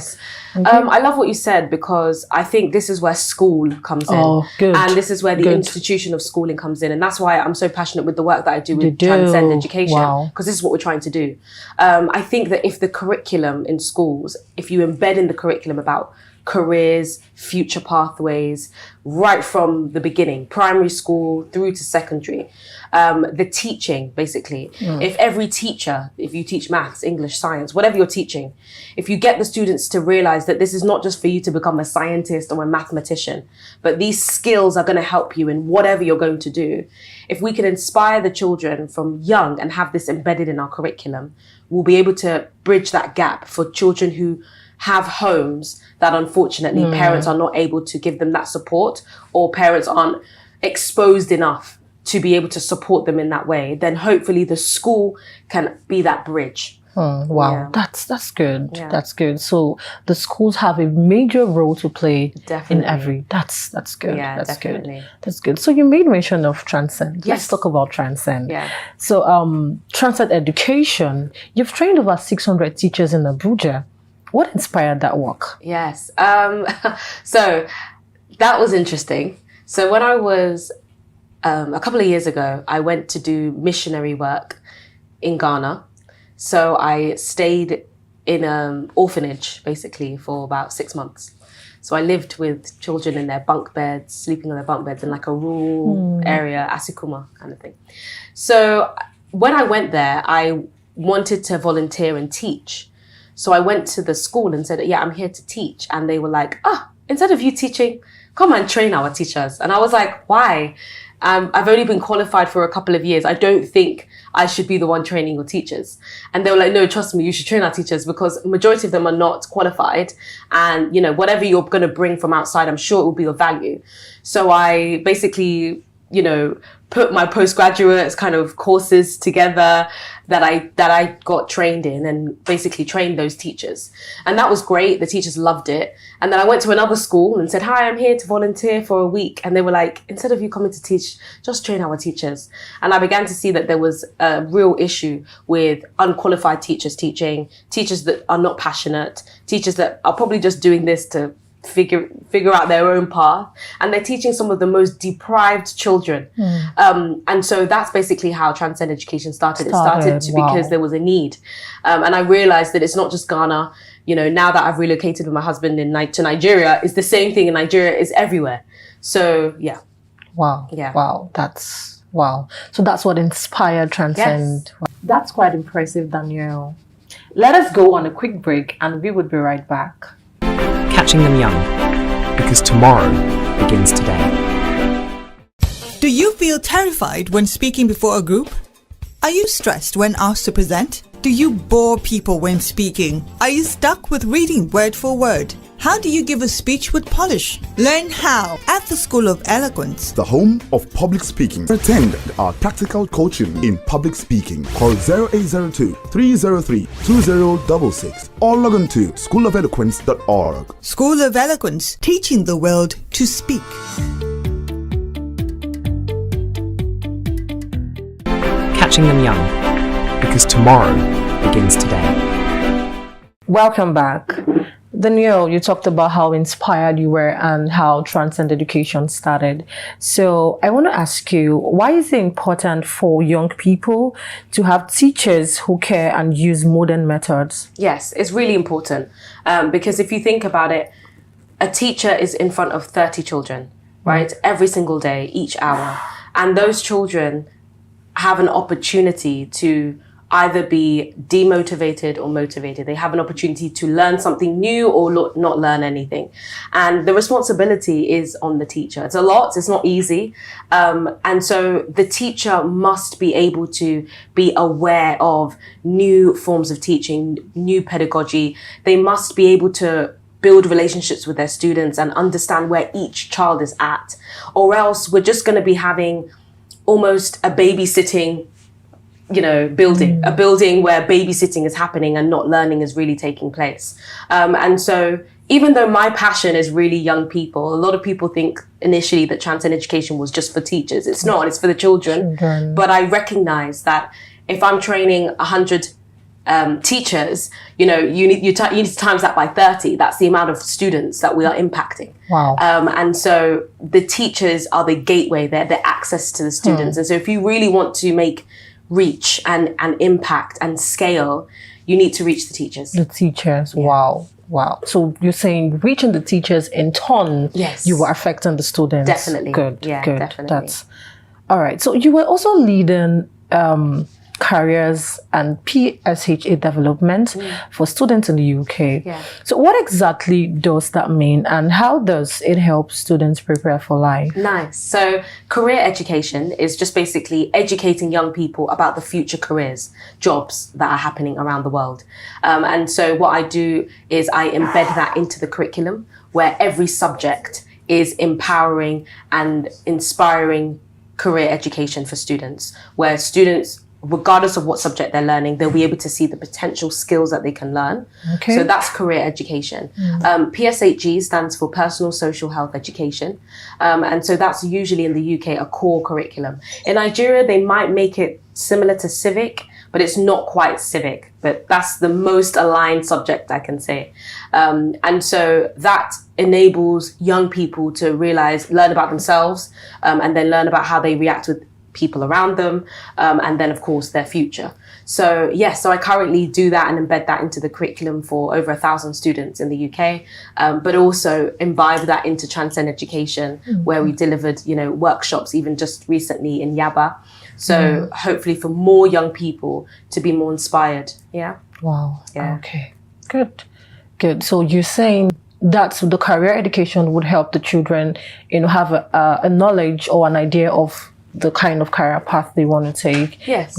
I love what you said, because I think this is where school comes in. Good. And this is where the institution of schooling comes in. And that's why I'm so passionate with the work that I do with Transcend Education, because this is what we're trying to do. I think that if the curriculum in schools, if you embed in the curriculum about careers, future pathways, right from the beginning, primary school through to secondary, the teaching, basically. If every teacher, if you teach maths, English, science, whatever you're teaching, if you get the students to realize that this is not just for you to become a scientist or a mathematician, but these skills are going to help you in whatever you're going to do. If we can inspire the children from young and have this embedded in our curriculum, we'll be able to bridge that gap for children who have homes that unfortunately parents are not able to give them that support, or parents aren't exposed enough to be able to support them in that way. Then hopefully the school can be that bridge. Wow, that's good. That's good. So the schools have a major role to play in every. That's good. That's good. That's good. So you made mention of Transcend. Let's talk about Transcend. So Transcend Education, you've trained over 600 teachers in Abuja. What inspired that work? Yes. So that was interesting. So when I was a couple of years ago, I went to do missionary work in Ghana. So I stayed in an orphanage, basically, for about 6 months. So I lived with children in their bunk beds, sleeping on their bunk beds in like a rural area, Asikuma kind of thing. So when I went there, I wanted to volunteer and teach. So I went to the school and said, yeah, I'm here to teach. And they were like, instead of you teaching, come and train our teachers. And I was like, why? I've only been qualified for a couple of years. I don't think I should be the one training your teachers. And they were like, no, trust me, you should train our teachers, because majority of them are not qualified. And, you know, whatever you're going to bring from outside, I'm sure it will be of value. So I basically, you know, put my postgraduate kind of courses together that I got trained in, and basically trained those teachers. And that was great. The teachers loved it. And then I went to another school and said, hi, I'm here to volunteer for a week. And they were like, instead of you coming to teach, just train our teachers. And I began to see that there was a real issue with unqualified teachers teaching, teachers that are not passionate, teachers that are probably just doing this to figure out their own path, and they're teaching some of the most deprived children. And so that's basically how Transcend Education started. It started because there was a need. And I realized that it's not just Ghana. You know, now that I've relocated with my husband to Nigeria, it's the same thing in Nigeria, it's everywhere. So yeah. Wow. Yeah. Wow. So that's what inspired Transcend. Yes. That's quite impressive, Danielle. Let us go on a quick break and we would be right back. Catching them young, because tomorrow begins today. Do you feel terrified when speaking before a group? Are you stressed when asked to present? Do you bore people when speaking? Are you stuck with reading word for word? How do you give a speech with polish? Learn how at the School of Eloquence, the home of public speaking. Attend our practical coaching in public speaking. Call 0802 303 2066 or log on to schoolofeloquence.org. School of Eloquence, teaching the world to speak. Catching them young, because tomorrow begins today. Welcome back. Danielle, you talked about how inspired you were and how Transcend Education started. So I want to ask you, why is it important for young people to have teachers who care and use modern methods? Yes, it's really important because if you think about it, a teacher is in front of 30 children, right? Every single day, each hour. And those children have an opportunity to either be demotivated or motivated. They have an opportunity to learn something new or not learn anything. And the responsibility is on the teacher. It's a lot, it's not easy. And so the teacher must be able to be aware of new forms of teaching, new pedagogy. They must be able to build relationships with their students and understand where each child is at. Or else we're just going to be having almost a babysitting building, a building where babysitting is happening and not learning is really taking place. And so even though my passion is really young people, a lot of people think initially that Transcend Education was just for teachers. It's not, it's for the children. But I recognize that if I'm training 100 teachers, you need to times that by 30. That's the amount of students that we are impacting. Wow. And so the teachers are the gateway, they're the access to the students. And so if you really want to make reach and impact and scale, you need to reach the teachers. The teachers, wow. So you're saying reaching the teachers in turn, yes, you were affecting the students. Definitely. Good. Definitely. That's all right. So you were also leading careers and PSHE development for students in the UK. Yeah. So what exactly does that mean, and how does it help students prepare for life? Nice. So career education is just basically educating young people about the future careers, jobs that are happening around the world. And so what I do is I embed that into the curriculum, where every subject is empowering and inspiring career education for students, where students, regardless of what subject they're learning, they'll be able to see the potential skills that they can learn. Okay. So that's career education. PSHE stands for Personal Social Health Education. And so that's usually in the UK a core curriculum. In Nigeria, they might make it similar to civic, but it's not quite civic, but that's the most aligned subject I can say. And so that enables young people to learn about themselves, and then learn about how they react with people around them, and then of course their future. So so I currently do that and embed that into the curriculum for over 1,000 students in the UK, but also imbibe that into Transcend Education, where we delivered, workshops even just recently in Yaba. So hopefully for more young people to be more inspired. Yeah. Wow. Yeah. Okay. Good. So you're saying that the career education would help the children, have a knowledge or an idea of the kind of career path they want to take. Yes.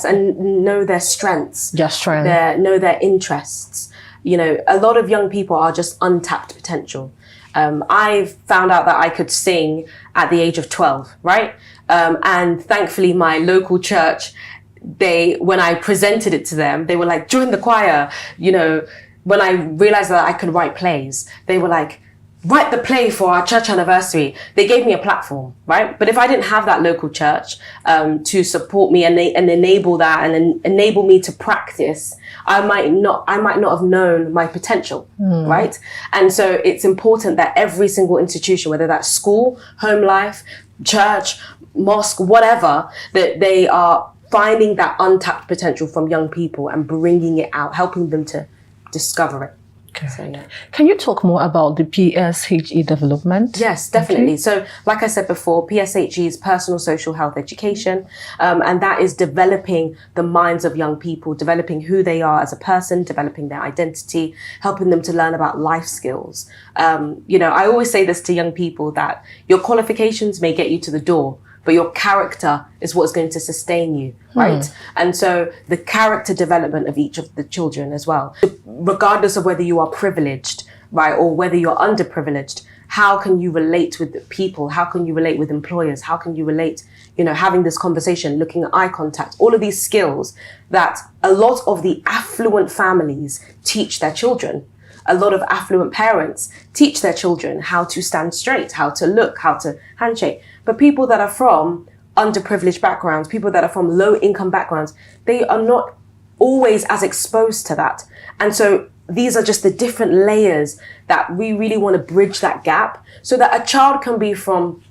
And know their strengths. Know their interests. A lot of young people are just untapped potential. I found out that I could sing at the age of 12, right? And thankfully my local church, when I presented it to them, they were like, join the choir. When I realized that I could write plays, they were like, write the play for our church anniversary. They gave me a platform, right? But if I didn't have that local church to support me and enable that and enable me to practice, I might not have known my potential, right? And so it's important that every single institution, whether that's school, home life, church, mosque, whatever, that they are finding that untapped potential from young people and bringing it out, helping them to discover it. Okay. So, can you talk more about the PSHE development? Yes, definitely. Okay. So like I said before, PSHE is Personal Social Health Education, and that is developing the minds of young people, developing who they are as a person, developing their identity, helping them to learn about life skills. I always say this to young people, that your qualifications may get you to the door, but your character is what's going to sustain you, right? And so the character development of each of the children as well, regardless of whether you are privileged, right, or whether you're underprivileged, how can you relate with people? How can you relate with employers? How can you relate, having this conversation, looking at eye contact, all of these skills that a lot of the affluent families teach their children. A lot of affluent parents teach their children how to stand straight, how to look, how to handshake. But people that are from underprivileged backgrounds, people that are from low income backgrounds, they are not always as exposed to that. And so these are just the different layers that we really want to bridge that gap so that a child can be from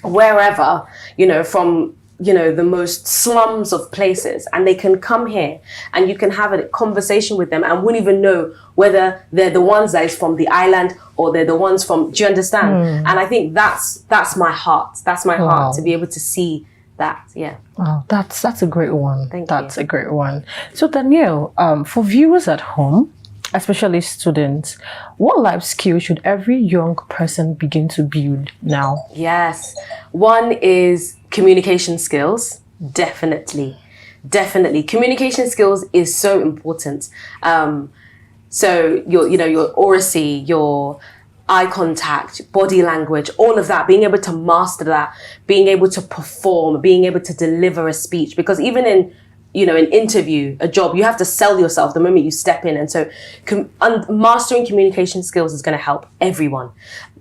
wherever, from the most slums of places, and they can come here and you can have a conversation with them and wouldn't even know whether they're the ones that is from the island or they're the ones from, do you understand? And I think that's my heart. That's my heart, to be able to see that. Yeah. Wow, that's a great one. That's a great one. So Danielle, for viewers at home, especially students, what life skills should every young person begin to build now? Yes. One is communication skills. Definitely. Communication skills is so important. So your oracy, your eye contact, body language, all of that, being able to master that, being able to perform, being able to deliver a speech, because even in an interview, a job, you have to sell yourself the moment you step in. And so mastering communication skills is going to help everyone.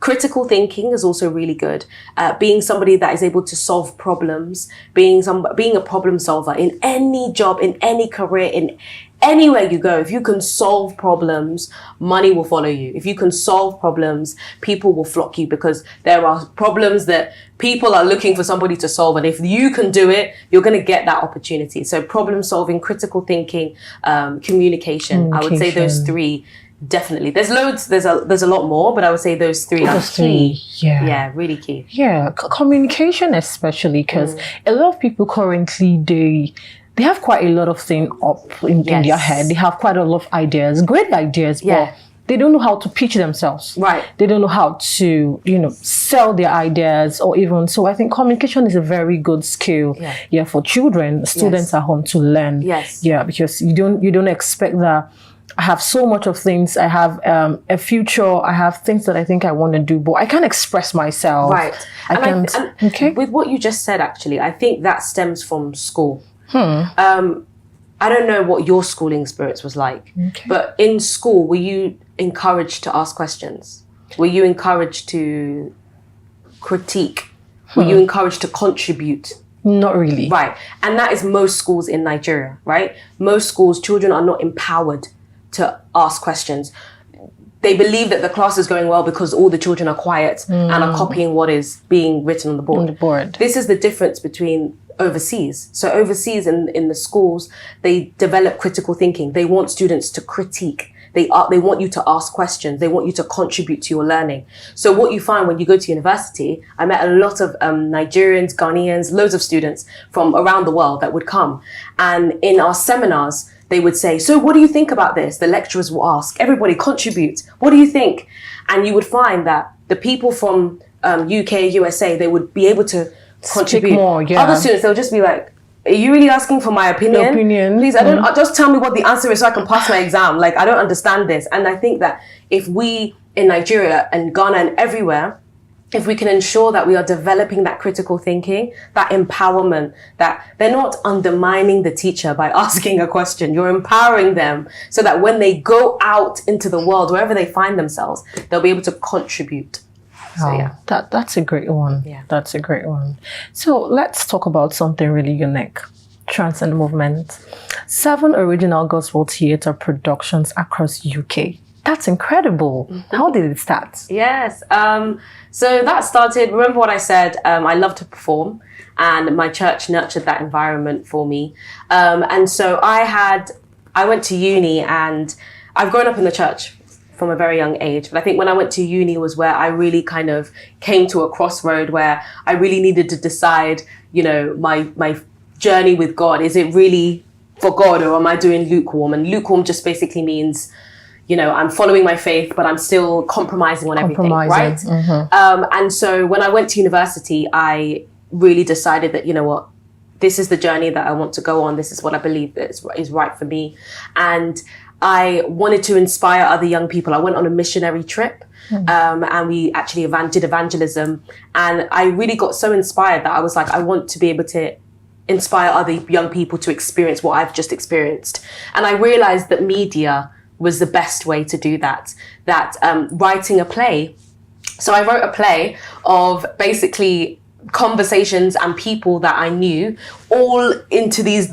Critical thinking is also really good. Being somebody that is able to solve problems, being a problem solver in any job, in any career, in anywhere you go. If you can solve problems, money will follow you. If you can solve problems, people will flock you, because there are problems that people are looking for somebody to solve. And if you can do it, you're going to get that opportunity. So problem solving, critical thinking, communication. I would say those three. Definitely. There's loads, there's a lot more, but I would say those three are key. Yeah, really key. Yeah, communication especially, because a lot of people currently, they have quite a lot of things up in their head. They have quite a lot of ideas, great ideas, but they don't know how to pitch themselves. Right. They don't know how to, sell their ideas, or even, so I think communication is a very good skill for children, students at home to learn. Yes. Yeah, because you don't expect that I have so much of things. I have a future. I have things that I think I want to do, but I can't express myself. Right. With what you just said, actually, I think that stems from school. I don't know what your schooling experience was like, but in school, were you encouraged to ask questions? Were you encouraged to critique? Were you encouraged to contribute? Not really. Right. And that is most schools in Nigeria, right? Most schools, children are not empowered to ask questions. They believe that the class is going well because all the children are quiet and are copying what is being written on the board. This is the difference between overseas. So overseas in the schools, they develop critical thinking. They want students to critique. They want you to ask questions. They want you to contribute to your learning. So what you find when you go to university, I met a lot of Nigerians, Ghanaians, loads of students from around the world that would come. And in our seminars, they would say, so what do you think about this? The lecturers will ask, everybody contribute. What do you think? And you would find that the people from UK, USA, they would be able to contribute more. Other students, they'll just be like, are you really asking for my opinion? Please, just tell me what the answer is so I can pass my exam. Like, I don't understand this. And I think that if we in Nigeria and Ghana and everywhere, if we can ensure that we are developing that critical thinking, that empowerment, that they're not undermining the teacher by asking a question, you're empowering them so that when they go out into the world, wherever they find themselves, they'll be able to contribute. So, yeah. That's a great one. Yeah. That's a great one. So let's talk about something really unique. Transcend Movement. 7 original gospel theatre productions across UK. That's incredible. How did it start? Yes. So that started, remember what I said, I love to perform, and my church nurtured that environment for me. And so I went to uni, and I've grown up in the church from a very young age. But I think when I went to uni was where I really kind of came to a crossroad where I really needed to decide, my journey with God. Is it really for God, or am I doing lukewarm? And lukewarm just basically means, I'm following my faith, but I'm still compromising on everything, right? Mm-hmm. And so when I went to university, I really decided that, this is the journey that I want to go on. This is what I believe is right for me. And I wanted to inspire other young people. I went on a missionary trip, and we actually did evangelism. And I really got so inspired that I was like, I want to be able to inspire other young people to experience what I've just experienced. And I realized that media was the best way to do that, writing a play. So I wrote a play of basically conversations and people that I knew all into these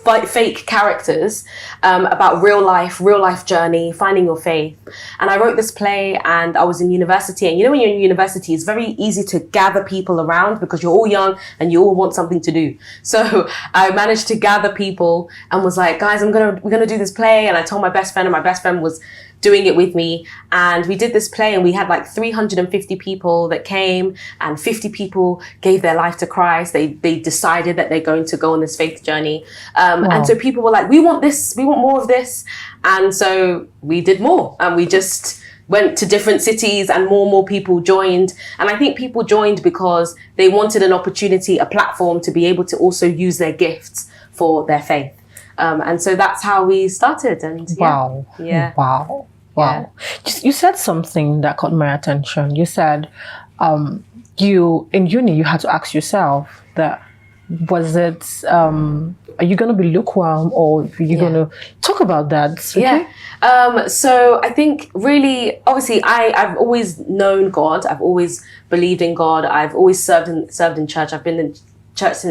fake characters about real life journey, finding your faith. And I wrote this play, and I was in university. And you know, when you're in university, it's very easy to gather people around because you're all young and you all want something to do. So I managed to gather people and was like, guys, we're gonna do this play. And I told my best friend, and my best friend was doing it with me, and we did this play, and we had like 350 people that came, and 50 people gave their life to Christ. They decided that they're going to go on this faith journey, and so people were like, we want this, we want more of this. And so we did more, and we just went to different cities, and more people joined. And I think people joined because they wanted an opportunity, a platform to be able to also use their gifts for their faith. And so that's how we started. And Wow. Yeah. You said something that caught my attention. You said you in uni you had to ask yourself that, was it are you going to be lukewarm, or are you going to talk about that? Okay? So I think really, obviously, I've always known God. I've always believed in God. I've always served in church. I've been in church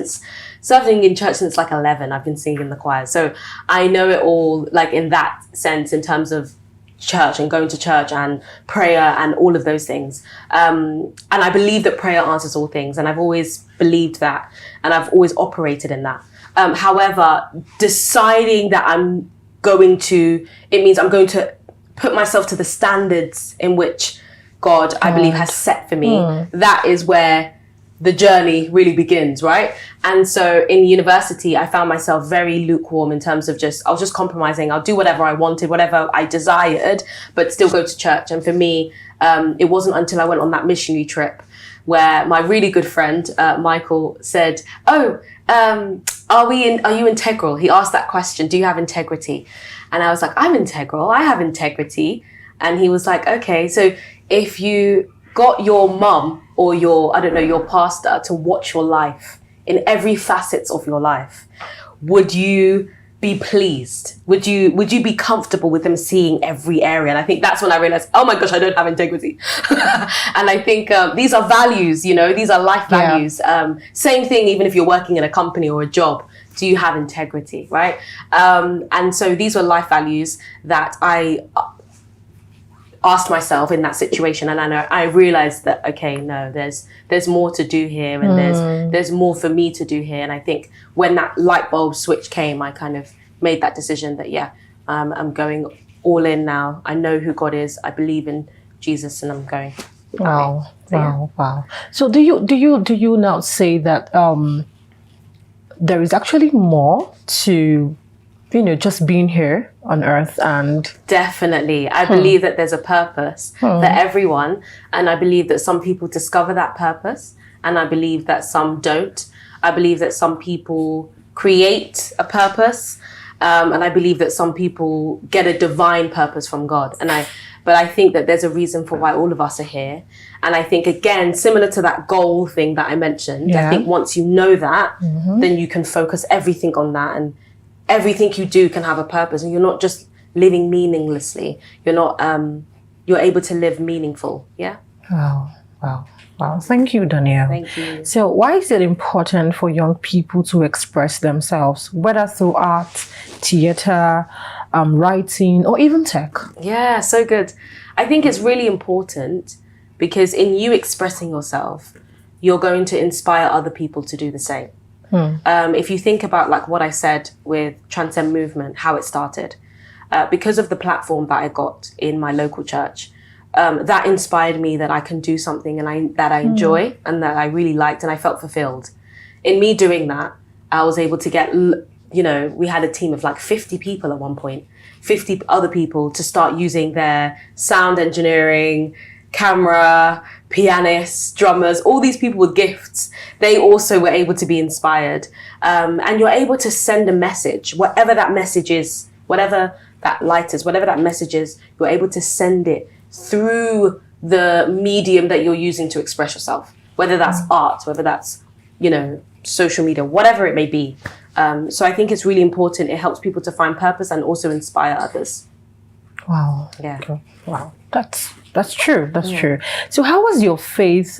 serving in church since like 11. I've been singing in the choir. So I know it all, like in that sense, in terms of church and going to church and prayer and all of those things. And I believe that prayer answers all things. And I've always believed that. And I've always operated in that. However, deciding that it means I'm going to put myself to the standards in which God, I believe, has set for me. That is where the journey really begins, right? And so in university, I found myself very lukewarm in terms of I was just compromising. I'll do whatever I wanted, whatever I desired, but still go to church. And for me, it wasn't until I went on that missionary trip where my really good friend, Michael, said, are you integral? He asked that question, do you have integrity? And I was like, I'm integral, I have integrity. And he was like, okay, so if you got your mum or your pastor to watch your life in every facets of your life, would you be pleased? Would you be comfortable with them seeing every area? And I think that's when I realized, oh my gosh, I don't have integrity. And I think these are values, these are life values. Same thing, even if you're working in a company or a job, do you have integrity, right? And so these were life values that I asked myself in that situation, and I realized that, okay, no, there's more to do here, and there's more for me to do here. And I think when that light bulb switch came, I kind of made that decision that I'm going all in now. I know who God is. I believe in Jesus, and I'm going. Wow. So do you now say that there is actually more to just being here on earth? And definitely, I believe that there's a purpose for everyone, and I believe that some people discover that purpose, and I believe that some don't. I believe that some people create a purpose, and I believe that some people get a divine purpose from God. But I think that there's a reason for why all of us are here. And I think, again, similar to that goal thing that I mentioned, I think once you know that, then you can focus everything on that, and everything you do can have a purpose, and you're not just living meaninglessly. You're able to live meaningful. Yeah. Wow. Thank you, Danielle. Thank you. So why is it important for young people to express themselves, whether through art, theater, writing, or even tech? Yeah, so good. I think it's really important because in you expressing yourself, you're going to inspire other people to do the same. If you think about like what I said with Transcend Movement, how it started, because of the platform that I got in my local church, that inspired me that I can do something that I enjoy and that I really liked, and I felt fulfilled. In me doing that, I was able to get, we had a team of like 50 people at one point, 50 other people to start using their sound engineering, camera, pianists, drummers, all these people with gifts. They also were able to be inspired. And you're able to send a message, whatever that message is, whatever that light is, whatever that message is, you're able to send it through the medium that you're using to express yourself, whether that's art, whether that's, social media, whatever it may be. So I think it's really important. It helps people to find purpose and also inspire others. Wow. Yeah. Okay. Wow. That's true. That's Yeah. true. So how has your faith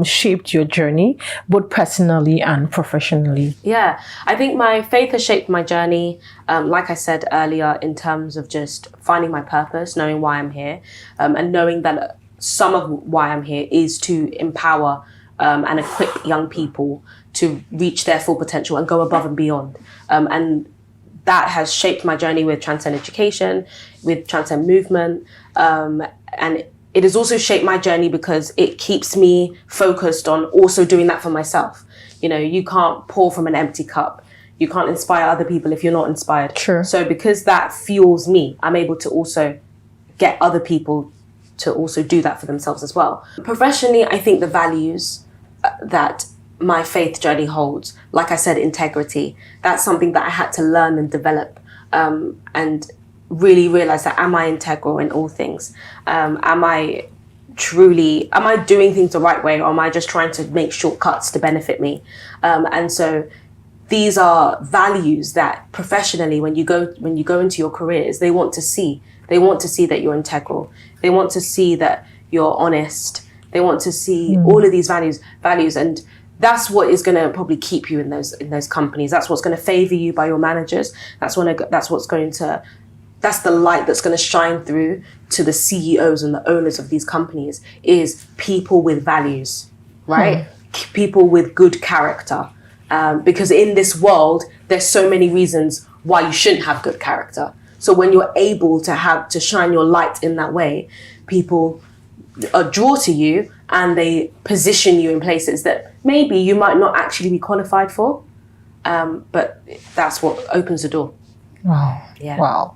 shaped your journey, both personally and professionally? Yeah, I think my faith has shaped my journey, like I said earlier, in terms of just finding my purpose, knowing why I'm here, and knowing that some of why I'm here is to empower and equip young people to reach their full potential and go above and beyond. And that has shaped my journey with Transcend Education, with Transcend Movement, and it has also shaped my journey because it keeps me focused on also doing that for myself. You know, you can't pour from an empty cup. You can't inspire other people if you're not inspired. Sure. So because that fuels me, I'm able to also get other people to also do that for themselves as well. Professionally, I think the values that my faith journey holds, like I said, integrity, that's something that I had to learn and develop, and really realize that, am I integral in all things? Am I doing things the right way, or am I just trying to make shortcuts to benefit me? And so these are values that professionally, when you go into your careers, they want to see that you're integral. They want to see that you're honest. They want to see all of these values, and that's what is going to probably keep you in those companies. That's what's going to favor you by your managers. That's the light that's going to shine through to the CEOs and the owners of these companies, is people with values, right? People with good character. Because in this world, there's so many reasons why you shouldn't have good character. So when you're able to shine your light in that way, people are drawn to you and they position you in places that maybe you might not actually be qualified for. But that's what opens the door. Wow. Yeah. Wow.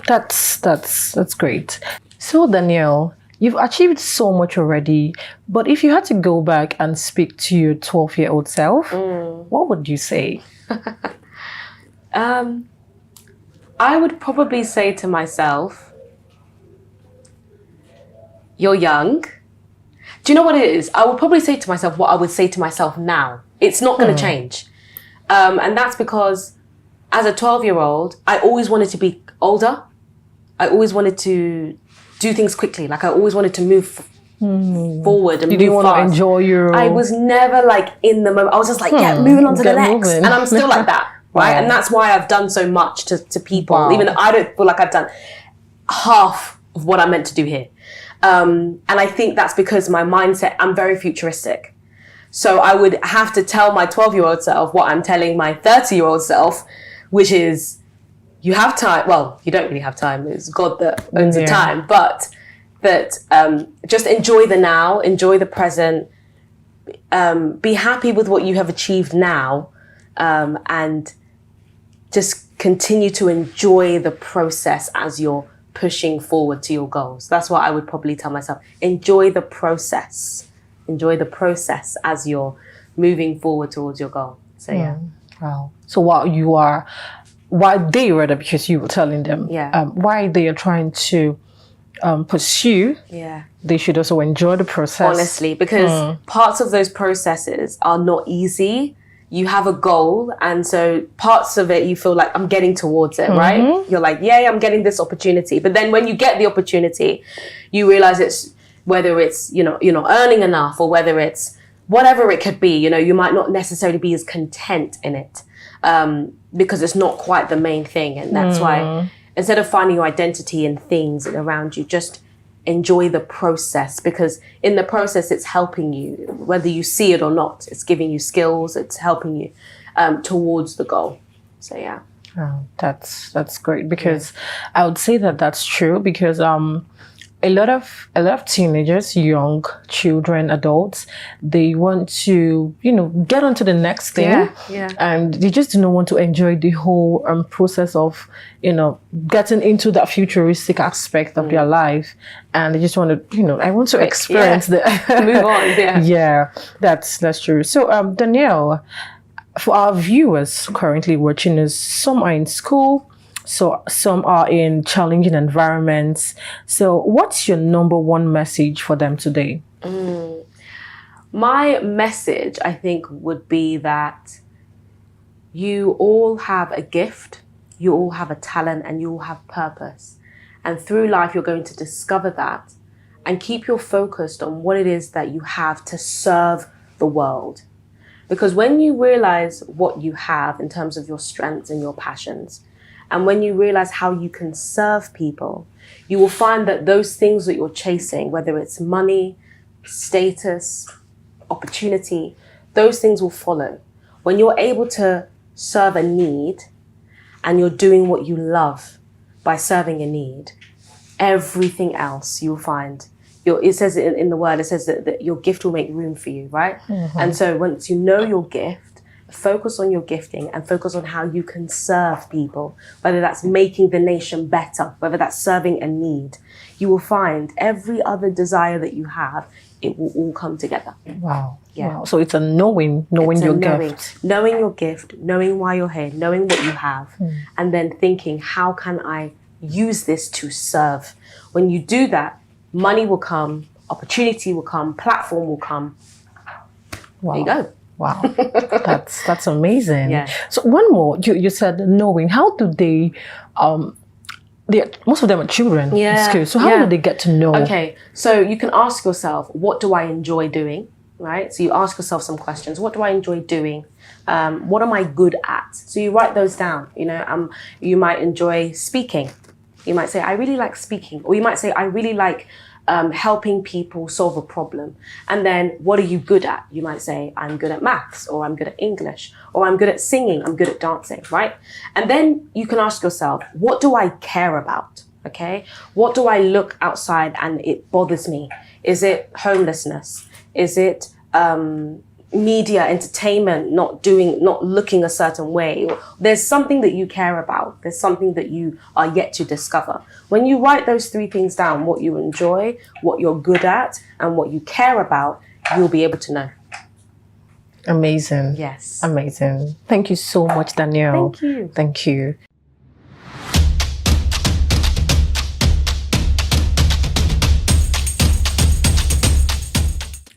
That's great. So Danielle, you've achieved so much already, but if you had to go back and speak to your 12-year-old self, what would you say? I would probably say to myself, you're young. Do you know what it is? I would probably say to myself what I would say to myself now. It's not going to change. And that's because as a 12-year-old, I always wanted to be older. I always wanted to do things quickly. Like I always wanted to move forward and you move didn't want fast. to enjoy your... I was never like in the moment. I was just like, moving on to the next. Moving. And I'm still like that, right? Wow. And that's why I've done so much to people, Wow. even though I don't feel like I've done half of what I'm meant to do here. And I think that's because my mindset, I'm very futuristic. So I would have to tell my 12-year-old self what I'm telling my 30-year-old self, which is, you have time. Well, you don't really have time. It's God that owns the time. But that just enjoy the now, enjoy the present, be happy with what you have achieved now, and just continue to enjoy the process as you're pushing forward to your goals. That's what I would probably tell myself. Enjoy the process. Enjoy the process as you're moving forward towards your goal. So yeah. Wow. So while they were there, because you were telling them, why they are trying to pursue, they should also enjoy the process. Honestly, because parts of those processes are not easy. You have a goal, and so parts of it you feel like, I'm getting towards it, right? You're like, yay, I'm getting this opportunity. But then when you get the opportunity, you realize it's, whether it's, you're not earning enough, or whether it's whatever it could be, you might not necessarily be as content in it, because it's not quite the main thing. And that's why, instead of finding your identity in things around you, just enjoy the process, because in the process, it's helping you, whether you see it or not. It's giving you skills. It's helping you towards the goal. So yeah. Oh, that's great, because I would say that that's true, because a lot of teenagers, young children, adults, they want to, get onto the next thing. And they just do not want to enjoy the whole process of, getting into that futuristic aspect of their life. And they just want to, I want to experience the move on. Yeah, that's true. So Danielle, for our viewers currently watching us, some are in school, so some are in challenging environments. So what's your number one message for them today? My message, I think, would be that you all have a gift, you all have a talent, and you all have purpose. And through life, you're going to discover that and keep your focus on what it is that you have to serve the world. Because when you realize what you have in terms of your strengths and your passions, and when you realize how you can serve people, you will find that those things that you're chasing, whether it's money, status, opportunity, those things will follow. When you're able to serve a need and you're doing what you love by serving a need, everything else you'll find, it says in the word, it says that your gift will make room for you, right? Mm-hmm. And so once you know your gift, focus on your gifting and focus on how you can serve people, whether that's making the nation better, whether that's serving a need. You will find every other desire that you have, it will all come together. Wow. Yeah. Wow. So it's a knowing It's a your knowing. gift. Knowing your gift, knowing why you're here, knowing what you have, and then thinking, how can I use this to serve? When you do that, money will come, opportunity will come, platform will come. Wow. There you go. Wow, that's amazing. Yeah. So one more, you said knowing. How do they? Most of them are children in school. So how do they get to know? Okay, so you can ask yourself, what do I enjoy doing? Right. So you ask yourself some questions. What do I enjoy doing? What am I good at? So you write those down. You might enjoy speaking. You might say, I really like speaking, or you might say, I really like helping people solve a problem. And then what are you good at? You might say, I'm good at maths, or I'm good at English, or I'm good at singing, I'm good at dancing, right? And then you can ask yourself, what do I care about? Okay, what do I look outside and it bothers me? Is it homelessness? Is it media, entertainment, not looking a certain way? There's something that you care about. There's something that you are yet to discover. When you write those three things down, what you enjoy, what you're good at, and what you care about, you'll be able to know. Amazing. Yes. Amazing. Thank you so much, Danielle. Thank you. Thank you.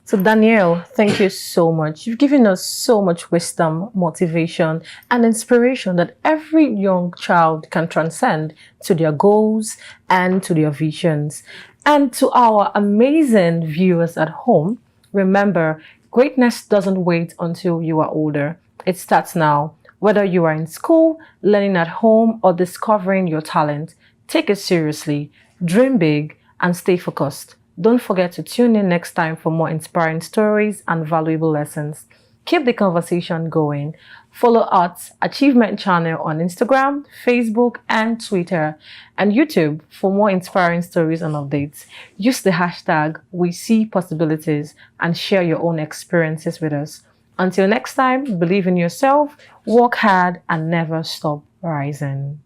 So Danielle, thank you so much. You've given us so much wisdom, motivation, and inspiration that every young child can transcend to their goals and to their visions. And to our amazing viewers at home, remember, greatness doesn't wait until you are older. It starts now. Whether you are in school, learning at home, or discovering your talent, take it seriously, dream big, and stay focused. Don't forget to tune in next time for more inspiring stories and valuable lessons. Keep the conversation going. Follow Arts Achievement Channel on Instagram, Facebook, and Twitter, and YouTube for more inspiring stories and updates. Use the hashtag #WeSeePossibilities and share your own experiences with us. Until next time, believe in yourself, work hard, and never stop rising.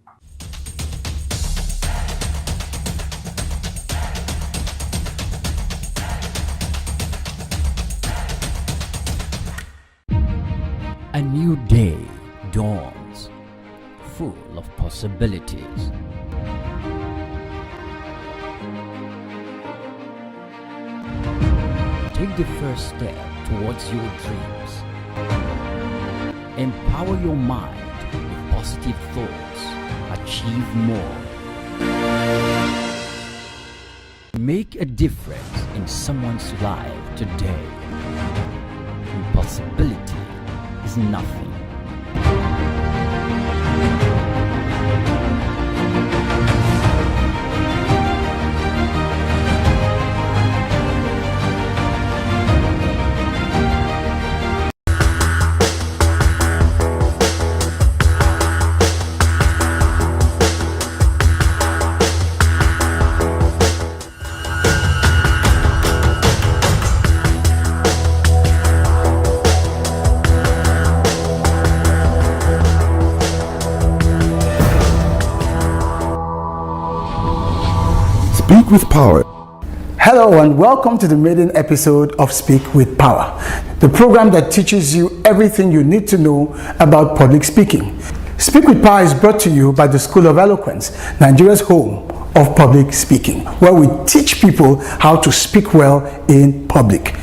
A new day dawns, full of possibilities. Take the first step towards your dreams. Empower your mind with positive thoughts. Achieve more. Make a difference in someone's life today. Impossibility is nothing. Speak with Power. Hello and welcome to the maiden episode of Speak with Power, the program that teaches you everything you need to know about public speaking. Speak with Power is brought to you by the School of Eloquence, Nigeria's home of public speaking, where we teach people how to speak well in public.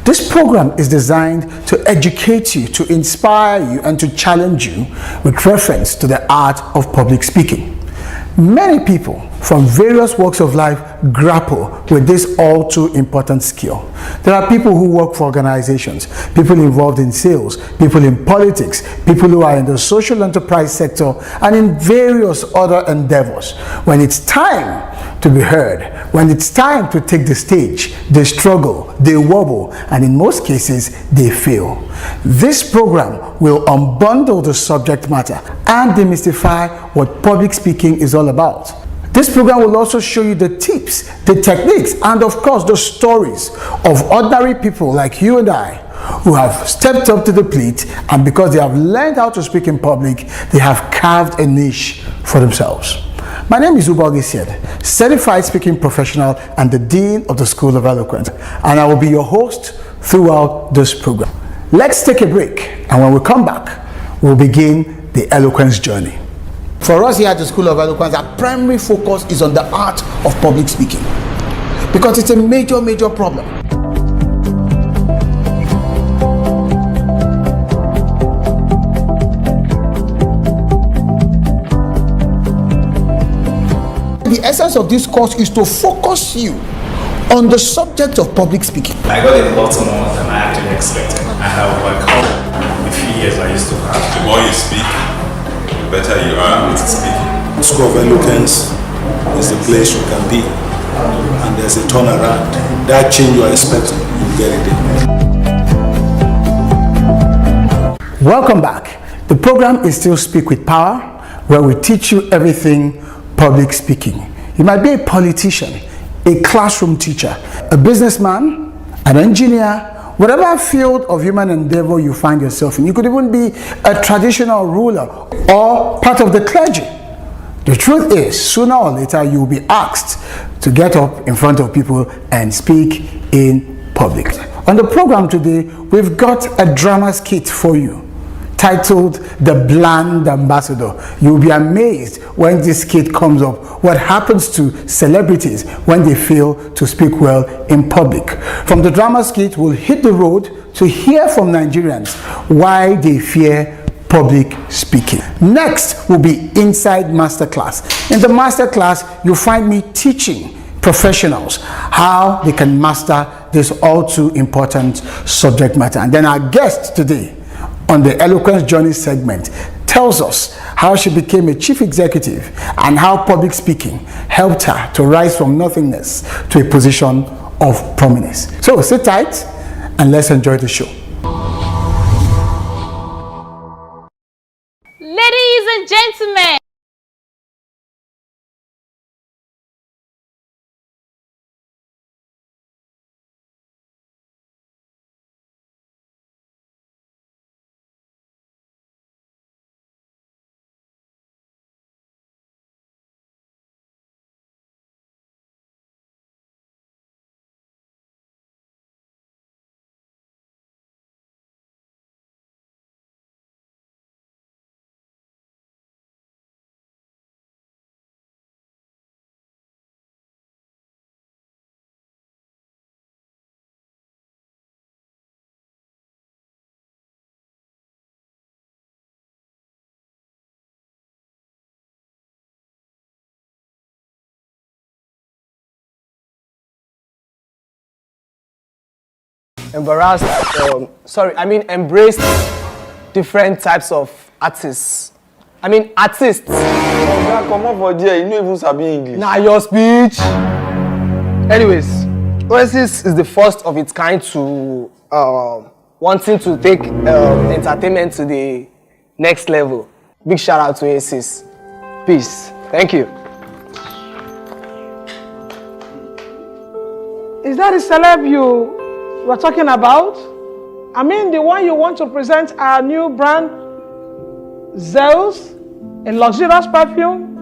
This program is designed to educate you, to inspire you, and to challenge you with reference to the art of public speaking. Many people from various walks of life grapple with this all too important skill. There are people who work for organizations, people involved in sales, people in politics, people who are in the social enterprise sector, and in various other endeavors. When it's time to be heard, when it's time to take the stage, they struggle, they wobble, and in most cases, they fail. This program will unbundle the subject matter and demystify what public speaking is all about. This program will also show you the tips, the techniques, and of course the stories of ordinary people like you and I who have stepped up to the plate, and because they have learned how to speak in public, they have carved a niche for themselves. My name is Ubal Gisied, certified speaking professional and the Dean of the School of Eloquence, and I will be your host throughout this program. Let's take a break, and when we come back, we'll begin the eloquence journey. For us here at the School of Eloquence, our primary focus is on the art of public speaking because it's a major problem. The essence of this course is to focus you on the subject of public speaking. I got a lot more than I actually expected. I have overcome the fears I used to have. The more you speak, the better you are at speaking. School of Eloquence is the place you can be, and there's a turnaround. That change you are expecting, you get it there. Welcome back. The program is still Speak with Power, where we teach you everything public speaking. You might be a politician, a classroom teacher, a businessman, an engineer, whatever field of human endeavor you find yourself in. You could even be a traditional ruler or part of the clergy. The truth is, sooner or later, you will be asked to get up in front of people and speak in public. On the program today, we've got a drama skit for you titled The Bland Ambassador. You'll be amazed when this skit comes up, what happens to celebrities when they fail to speak well in public. From the drama skit, we'll hit the road to hear from Nigerians why they fear public speaking. Next will be Inside Masterclass. In the masterclass, you'll find me teaching professionals how they can master this all too important subject matter. And then our guest today on the Eloquence Journey segment tells us how she became a chief executive and how public speaking helped her to rise from nothingness to a position of prominence. So sit tight and let's enjoy the show. Ladies and gentlemen, embraced different types of artists. Artists. Come on for there, you know even sabi English. Nah, your speech. Anyways, Oasis is the first of its kind to wanting to take entertainment to the next level. Big shout out to Oasis. Peace. Thank you. Is that the celeb you were talking about? The one you want to present our new brand, Zeus, a luxurious perfume?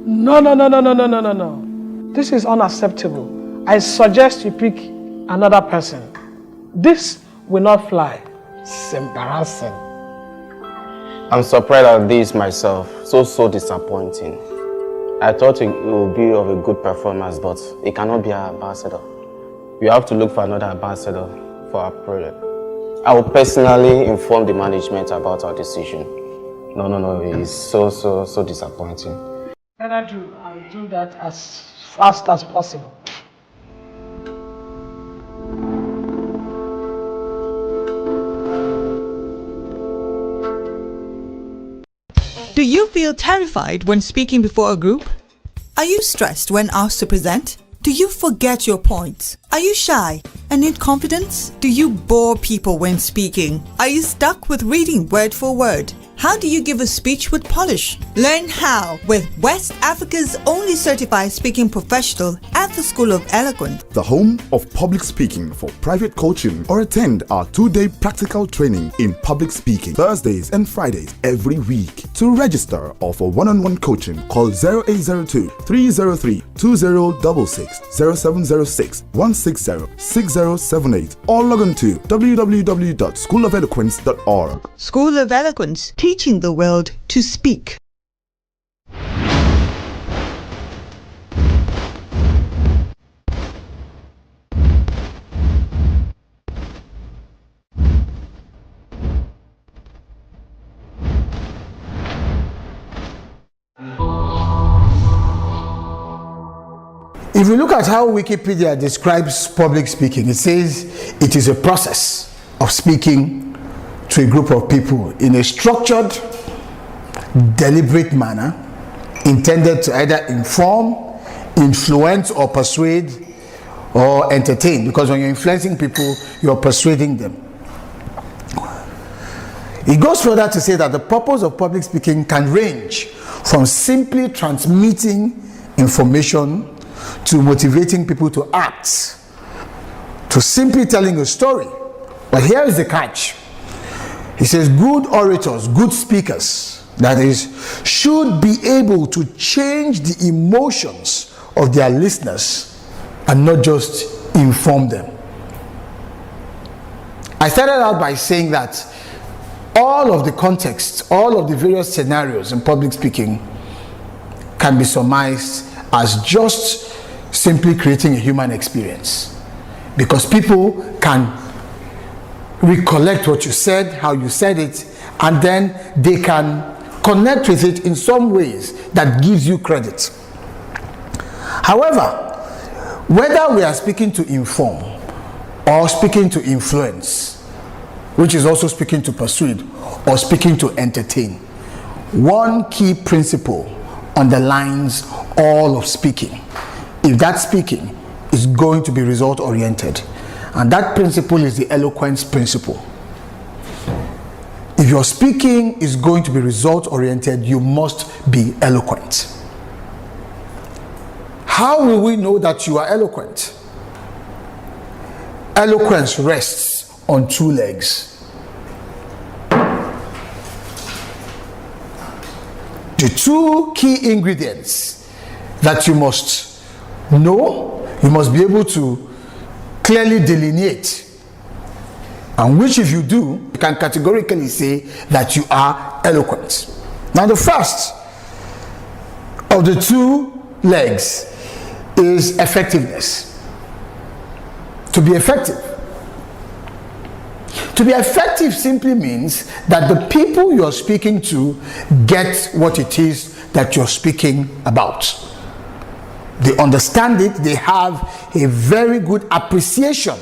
No. This is unacceptable. I suggest you pick another person. This will not fly. It's embarrassing. I'm surprised at this myself. So disappointing. I thought it would be of a good performance, but it cannot be our ambassador. We have to look for another ambassador for our product. I will personally inform the management about our decision. No, it's so disappointing. I'll do that as fast as possible. Do you feel terrified when speaking before a group? Are you stressed when asked to present? Do you forget your points? Are you shy and need confidence? Do you bore people when speaking? Are you stuck with reading word for word? How do you give a speech with polish? Learn how with West Africa's only certified speaking professional at the School of Eloquence. The home of public speaking for private coaching, or attend our 2-day practical training in public speaking Thursdays and Fridays every week. To register or for one-on-one coaching, call 0802 303 2066 0706 160 6078 or log on to www.schoolofeloquence.org. School of Eloquence, teaching the world to speak. If you look at how Wikipedia describes public speaking, it says it is a process of speaking to a group of people in a structured, deliberate manner intended to either inform, influence, or persuade or entertain. Because when you're influencing people, you're persuading them. It goes further to say that the purpose of public speaking can range from simply transmitting information to motivating people to act, to simply telling a story. But here is the catch. He says good orators, good speakers, that is, should be able to change the emotions of their listeners and not just inform them. I started out by saying that all of the contexts, all of the various scenarios in public speaking can be surmised as just simply creating a human experience, because people can recollect what you said, how you said it, and then they can connect with it in some ways that gives you credit. However, whether we are speaking to inform or speaking to influence, which is also speaking to persuade or speaking to entertain, one key principle underlines all of speaking. If that speaking is going to be result oriented, and that principle is the eloquence principle. If your speaking is going to be result oriented, you must be eloquent. How will we know that you are eloquent? Eloquence rests on two legs. The two key ingredients that you must know, you must be able to clearly delineate, and which if you do, you can categorically say that you are eloquent. Now the first of the two legs is effectiveness. To be effective. To be effective simply means that the people you're speaking to get what it is that you're speaking about. They understand it, they have a very good appreciation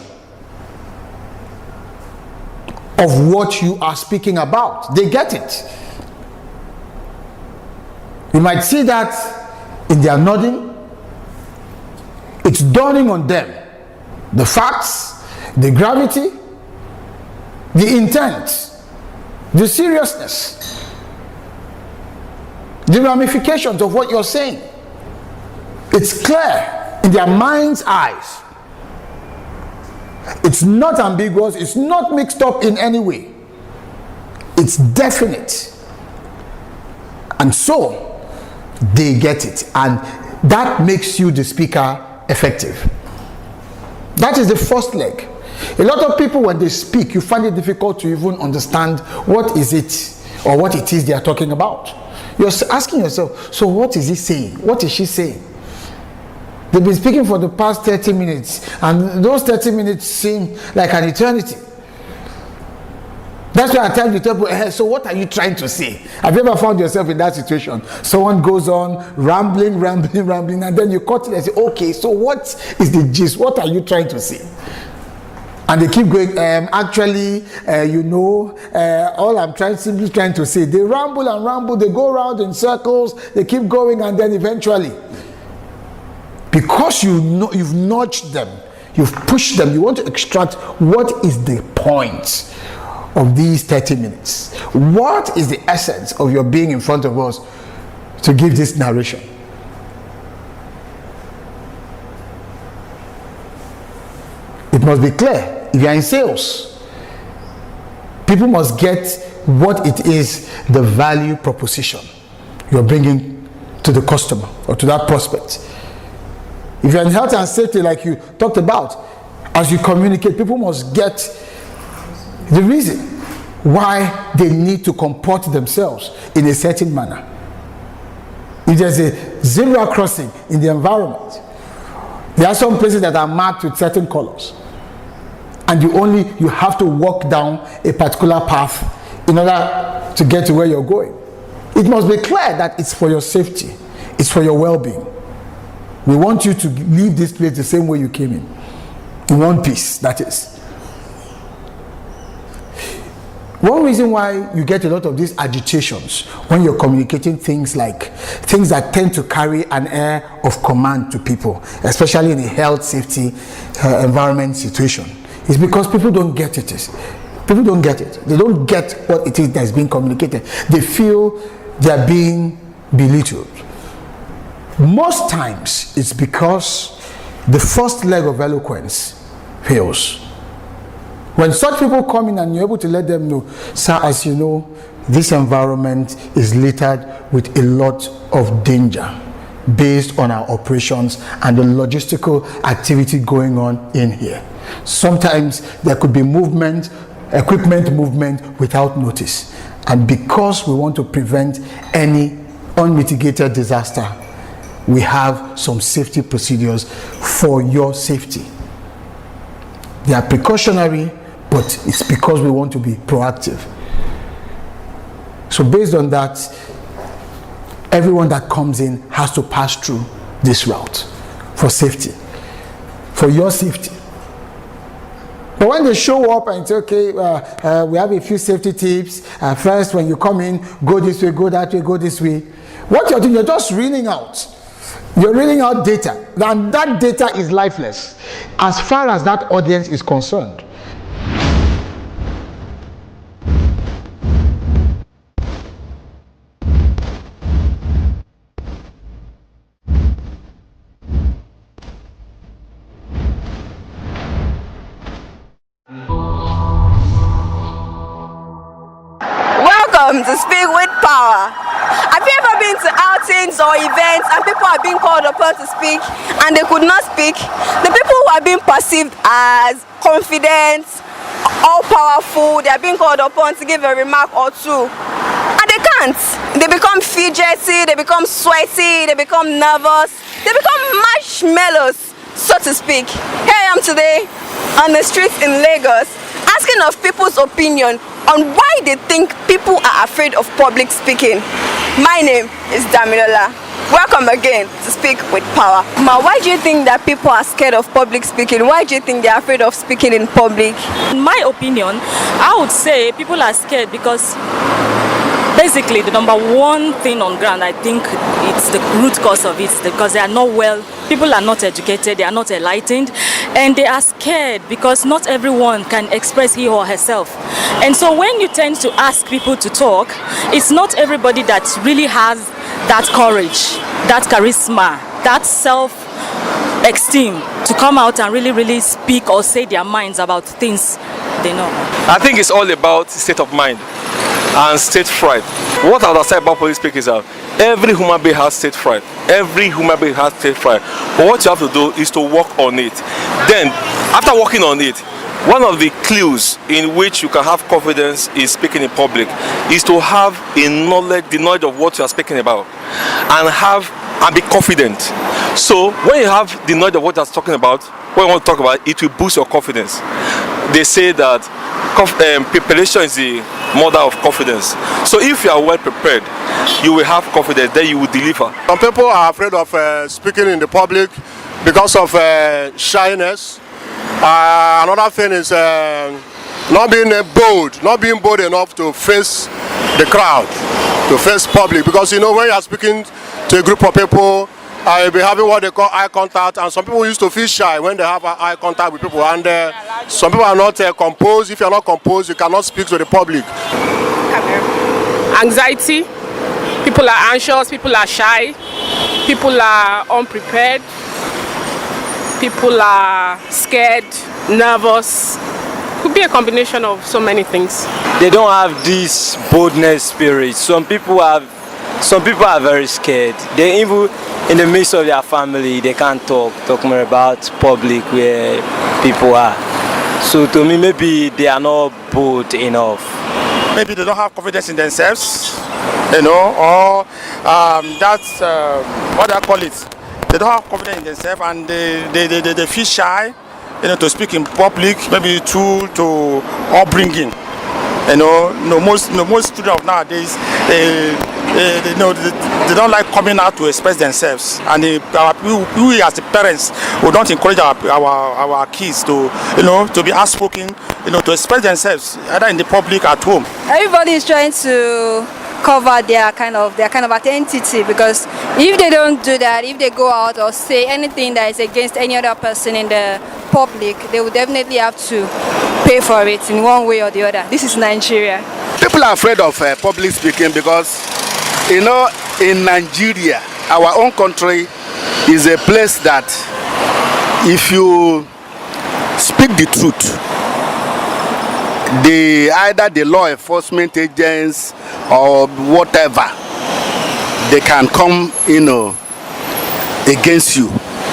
of what you are speaking about. They get it. You might see that in their nodding. It's dawning on them. The facts, the gravity, the intent, the seriousness, the ramifications of what you're saying. It's clear in their mind's eyes. It's not ambiguous, it's not mixed up in any way. It's definite. And so they get it, and that makes you, the speaker, effective. That is the first leg. A lot of people, when they speak, you find it difficult to even understand what is it or what it is they are talking about. You're asking yourself, so what is he saying? What is she saying? They've been speaking for the past 30 minutes, and those 30 minutes seem like an eternity. That's why I tell you, so what are you trying to say? Have you ever found yourself in that situation? Someone goes on rambling, and then you cut it and say, okay, so what is the gist? What are you trying to say? And they keep going, all I'm simply trying to say. They ramble and ramble, they go around in circles, they keep going, and then eventually, because you've nudged them, you've pushed them, you want to extract what is the point of these 30 minutes. What is the essence of your being in front of us to give this narration? It must be clear. If you are in sales, people must get what it is, the value proposition you're bringing to the customer or to that prospect. If you're in health and safety, like you talked about, as you communicate, people must get the reason why they need to comport themselves in a certain manner. If there's a zebra crossing in the environment, there are some places that are marked with certain colors, and you have to walk down a particular path in order to get to where you're going. It must be clear that it's for your safety, it's for your well-being. We want you to leave this place the same way you came in one piece, that is. One reason why you get a lot of these agitations when you're communicating things that tend to carry an air of command to people, especially in a health, safety, environment situation, is because people don't get it. People don't get it. They don't get what it is that's being communicated. They feel they're being belittled. Most times it's because the first leg of eloquence fails. When such people come in and you're able to let them know, sir, as you know, this environment is littered with a lot of danger based on our operations and the logistical activity going on in here. Sometimes there could be equipment movement without notice. And because we want to prevent any unmitigated disaster, we have some safety procedures for your safety. They are precautionary, but it's because we want to be proactive. So based on that, everyone that comes in has to pass through this route for safety, for your safety. But when they show up and say, okay, we have a few safety tips. First, when you come in, go this way, go that way, go this way. What you're doing, you're just reeling out. You're reeling out data. And that data is lifeless as far as that audience is concerned. Welcome to Speak with Power. Have you ever been to outings or events and people are being called upon to speak and they could not speak? The people who are being perceived as confident, all-powerful, they are being called upon to give a remark or two. And they can't. They become fidgety, they become sweaty, they become nervous, they become marshmallows, so to speak. Here I am today on the streets in Lagos, asking of people's opinion on why they think people are afraid of public speaking. My name is Damilola. Welcome again to Speak with Power. Ma, why do you think that people are scared of public speaking? Why do you think they're afraid of speaking in public? In my opinion, I would say people are scared because basically the number one thing on ground, I think it's the root cause of it, because they are not people are not educated, they are not enlightened, and they are scared because not everyone can express he or herself. And so when you tend to ask people to talk, it's not everybody that really has that courage, that charisma, that self-esteem to come out and really speak or say their minds about things they know. I think it's all about state of mind and state fright. What I would say about public speaking is that every human being has state fright. Every human being has state fright. But what you have to do is to work on it. Then, after working on it, one of the clues in which you can have confidence in speaking in public is to have the knowledge of what you are speaking about, and be confident. So when you have the knowledge of what you are talking about, what you want to talk about, it will boost your confidence. they say that preparation is the mother of confidence. So if you are well prepared, you will have confidence, then you will deliver. Some people are afraid of speaking in the public because of shyness. Another thing is not being bold enough to face the crowd, to face public. Because you know, when you are speaking to a group of people, you'll be having what they call eye contact, and some people used to feel shy when they have eye contact with people, and some people are not composed. If you are not composed, you cannot speak to the public. Anxiety, people are anxious, people are shy, people are unprepared, people are scared, nervous. Could be a combination of so many things. They don't have this boldness spirit. Some people are very scared. They even in the midst of their family, they can't talk more about public where people are. So to me, maybe they are not bold enough. Maybe they don't have confidence in themselves, you know, or that's what do I call it? They don't have confidence in themselves, and they feel shy, you know, to speak in public. Maybe due to upbringing. You know, most students of nowadays, they don't like coming out to express themselves, and we as the parents, we don't encourage our kids to, you know, to be outspoken, you know, to express themselves either in the public, at home. Everybody is trying to cover their kind of identity, because if they don't do that, if they go out or say anything that is against any other person in the public, they will definitely have to pay for it in one way or the other. This is Nigeria. People are afraid of public speaking because, you know, in Nigeria, our own country is a place that if you speak the truth, either the law enforcement agents or whatever, they can come, you know, against you.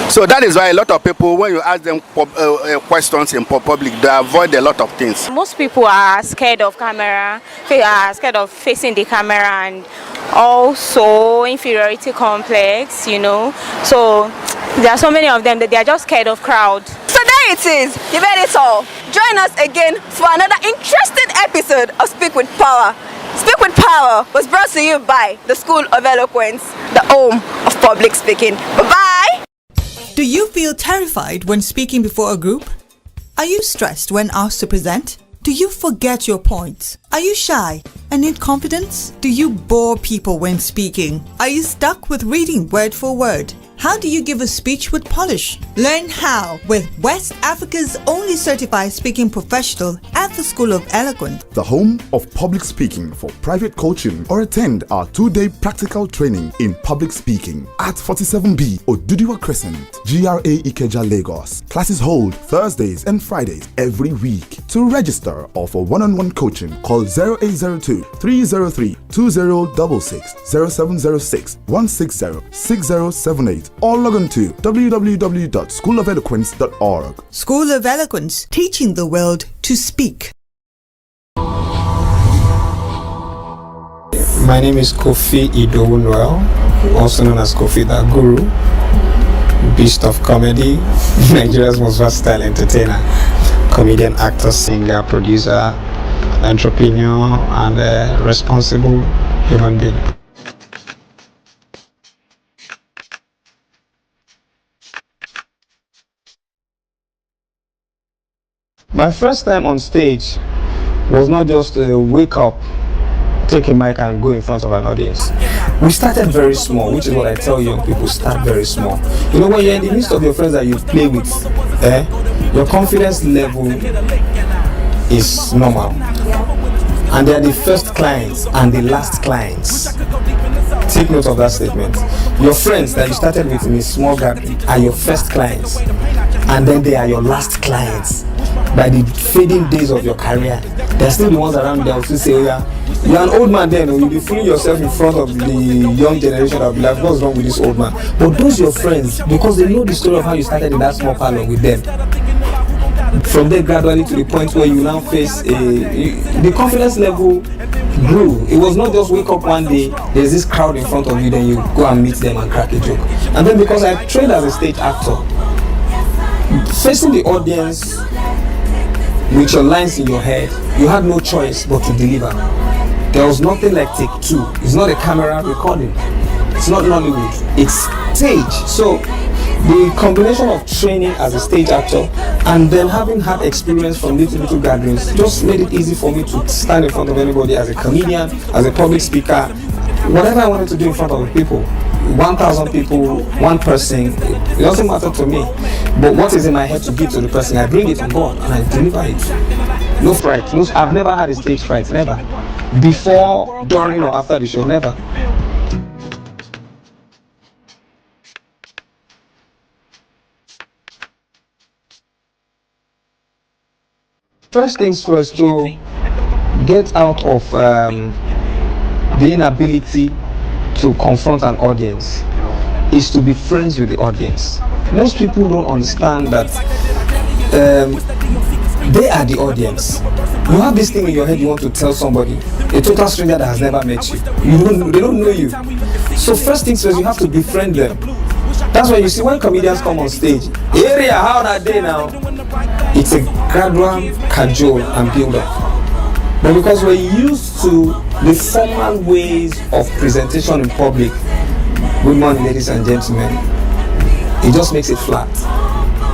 So that is why a lot of people, when you ask them questions in public, they avoid a lot of things. Most people are scared of camera, they are scared of facing the camera, and also inferiority complex, you know. So there are so many of them that they are just scared of crowd. So there it is, you've heard it all. Join us again for another interesting episode of Speak with Power. Speak with Power was brought to you by the School of Eloquence, the home of public speaking. Bye-bye. Do you feel terrified when speaking before a group? Are you stressed when asked to present? Do you forget your points? Are you shy and need confidence? Do you bore people when speaking? Are you stuck with reading word for word? How do you give a speech with polish? Learn how with West Africa's only certified speaking professional at the School of Eloquence, the home of public speaking for private coaching, or attend our 2-day practical training in public speaking at 47B Oduduwa Crescent, GRA Ikeja, Lagos. Classes hold Thursdays and Fridays every week. To register or for one-on-one coaching, call 0802 303 2066, 0706 160 6078, or log on to www.schoolofeloquence.org. School of Eloquence, teaching the world to speak. My name is Kofi Idowu Noel, also known as Kofi the Guru, beast of comedy, Nigeria's most versatile entertainer, comedian, actor, singer, producer, entrepreneur, and a responsible human being. My first time on stage was not just a wake up, take a mic and go in front of an audience. We started very small, which is what I tell young people, start very small. You know, when you're in the midst of your friends that you play with, your confidence level is normal. And they are the first clients and the last clients. Take note of that statement. Your friends that you started with in a small gathering are your first clients, and then they are your last clients. By the fading days of your career, there are still the ones around there who say, oh yeah, you're an old man then, or you'll be fooling yourself in front of the young generation that will be like, what's wrong with this old man? But those your friends, because they know the story of how you started in that small parlor with them. From there gradually to the point where you now face the confidence level grew. It was not just wake up one day, there's this crowd in front of you, then you go and meet them and crack a joke. And then because I trained as a stage actor, facing the audience with your lines in your head, you had no choice but to deliver. There was nothing like take two. It's not a camera recording. It's not Nollywood. It's stage. So the combination of training as a stage actor and then having had experience from little gatherings just made it easy for me to stand in front of anybody as a comedian, as a public speaker, whatever I wanted to do in front of people. 1,000 people, one person, it doesn't matter to me. But what is in my head to give to the person, I bring it on board and I deliver it. No fright. I've never had a stage fright, never. Before, during, or after the show, never. First things first, to get out of the inability to confront an audience is to be friends with the audience. Most people don't understand that they are the audience. You have this thing in your head you want to tell somebody, a total stranger that has never met you. They don't know you. So first things first, you have to befriend them. That's why you see when comedians come on stage, area, how that day now? It's a gradual cajole and build up. But because we're used to the formal ways of presentation in public, good morning ladies and gentlemen, it just makes it flat.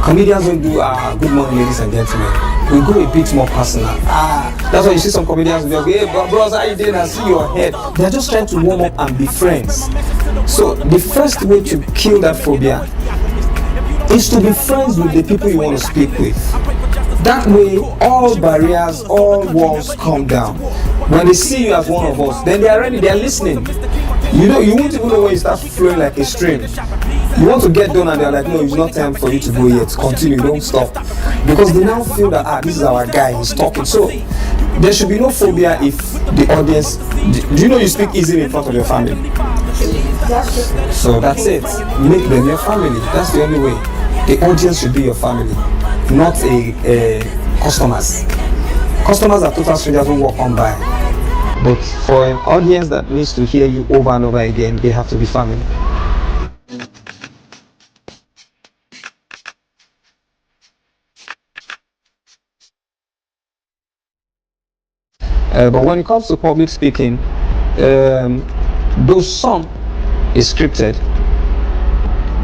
Comedians don't do good morning ladies and gentlemen. We go a bit more personal. That's why you see some comedians will be like, hey bros, how you doing? I see your head. They're just trying to warm up and be friends. So the first way to kill that phobia is to be friends with the people you want to speak with. That way, all barriers, all walls come down. When they see you as one of us, then they are ready, they are listening. You know, you won't even know when you start flowing like a stream. You want to get done and they're like, no, it's not time for you to go yet. Continue, don't stop. Because they now feel that, this is our guy, he's talking. So, there should be no phobia if the audience, do you know you speak easily in front of your family? So that's it. Make them your family. That's the only way. The audience should be your family, not a customers. Customers are total strangers who walk on by. But for an audience that needs to hear you over and over again, they have to be family. But when it comes to public speaking, though some is scripted,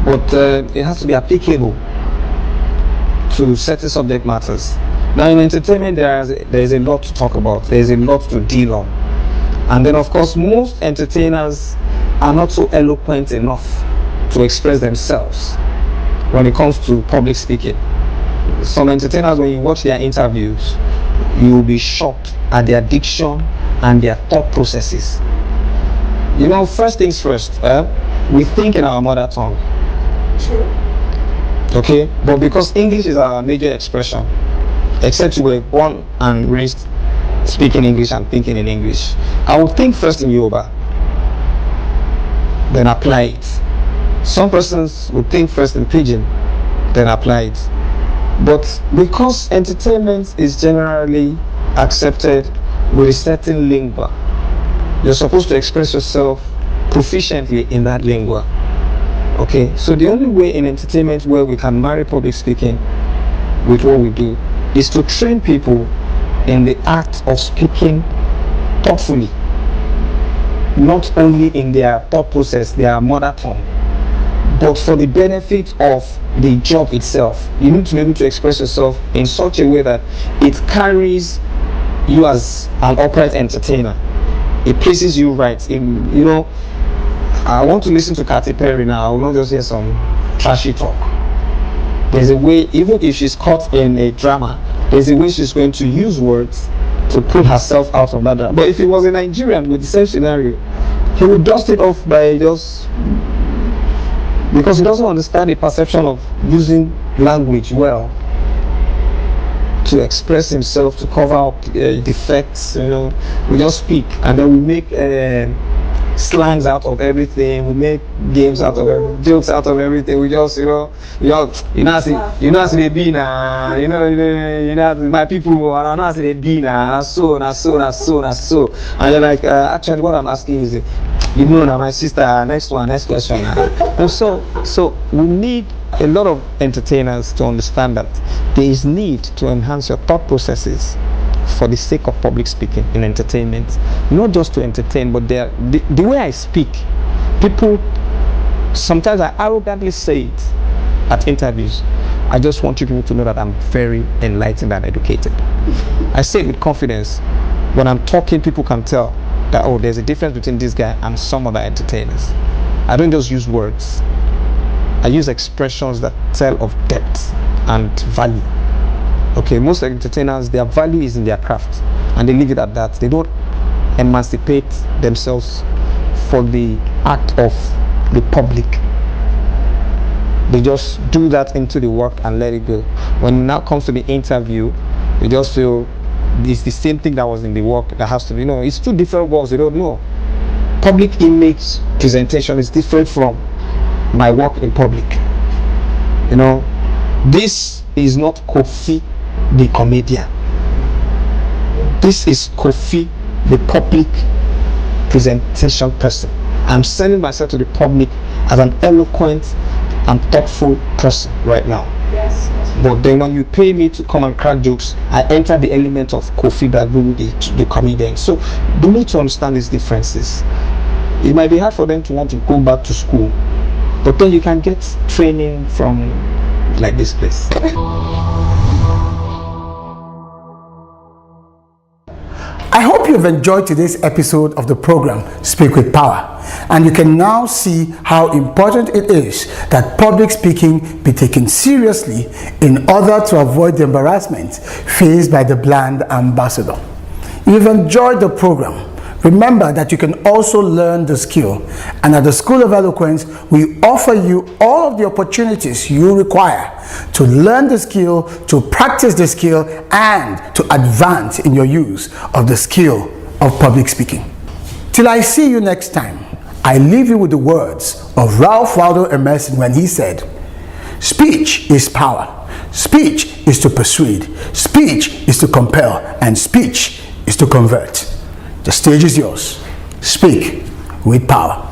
but it has to be applicable to certain subject matters. Now in entertainment, there is a lot to talk about, there is a lot to deal on. And then of course, most entertainers are not so eloquent enough to express themselves when it comes to public speaking. Some entertainers, when you watch their interviews, you will be shocked at their diction and their thought processes. You know, first things first, we think in our mother tongue. Okay, but because English is our major expression, except you were born and raised speaking English and thinking in English, I would think first in Yoruba, then apply it. Some persons would think first in Pidgin, then apply it. But because entertainment is generally accepted with a certain lingua, you're supposed to express yourself proficiently in that lingua. Okay, so the only way in entertainment where we can marry public speaking with what we do is to train people in the act of speaking thoughtfully, not only in their thought process, their mother tongue, but for the benefit of the job itself. You need to be able to express yourself in such a way that it carries you as an upright entertainer. It places you right. You know, I want to listen to Katy Perry now. I will not just hear some trashy talk. There's a way, even if she's caught in a drama, there's a way she's going to use words to pull herself out of that drama. But if it was a Nigerian with the same scenario, he would dust it off by just, because he doesn't understand the perception of using language well to express himself, to cover up defects. You know, we just speak and then we make slangs out of everything. We make games out of everything, jokes out of everything. We just, you know, see they be now. You know, my people, I know see they be now. So. And you're like, actually, what I'm asking is, You know, now my sister, next question. So we need a lot of entertainers to understand that there is need to enhance your thought processes for the sake of public speaking in entertainment. Not just to entertain, but the way I speak, people, sometimes I arrogantly say it at interviews. I just want you people to know that I'm very enlightened and educated. I say it with confidence. When I'm talking, people can tell that, oh, there's a difference between this guy and some other entertainers. I don't just use words. I use expressions that tell of depth and value. Okay, most entertainers, their value is in their craft, and they leave it at that. They don't emancipate themselves for the act of the public. They just do that into the work and let it go. When it now comes to the interview, they just feel it's the same thing that was in the work that has to be, it's two different worlds. They don't know. Public image presentation is different from my work in public. This is not Kofi the comedian. This is Kofi the public presentation person. I'm sending myself to the public as an eloquent and thoughtful person right now. Yes. But then when you pay me to come and crack jokes, I enter the element of Kofi Dagbu, the comedian. So they need to understand these differences. It might be hard for them to want to go back to school, but then you can get training from like this place. I hope you've enjoyed today's episode of the program Speak with Power, and you can now see how important it is that public speaking be taken seriously in order to avoid the embarrassment faced by the bland ambassador. If you've enjoyed the program, remember that you can also learn the skill, and at the School of Eloquence, we offer you all of the opportunities you require to learn the skill, to practice the skill, and to advance in your use of the skill of public speaking. Till I see you next time, I leave you with the words of Ralph Waldo Emerson when he said, "Speech is power. Speech is to persuade. Speech is to compel, and speech is to convert." The stage is yours. Speak with power.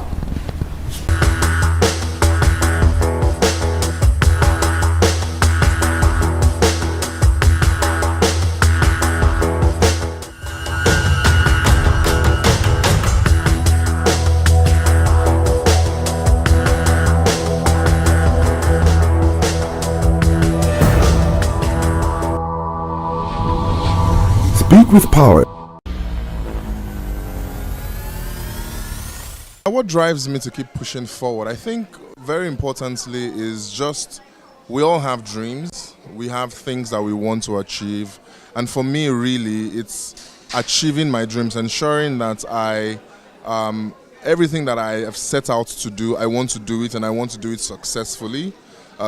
Speak with power. What drives me to keep pushing forward, I think very importantly, is just we all have dreams. We have things that we want to achieve. And for me, really, it's achieving my dreams, ensuring that everything that I have set out to do, I want to do it, and I want to do it successfully.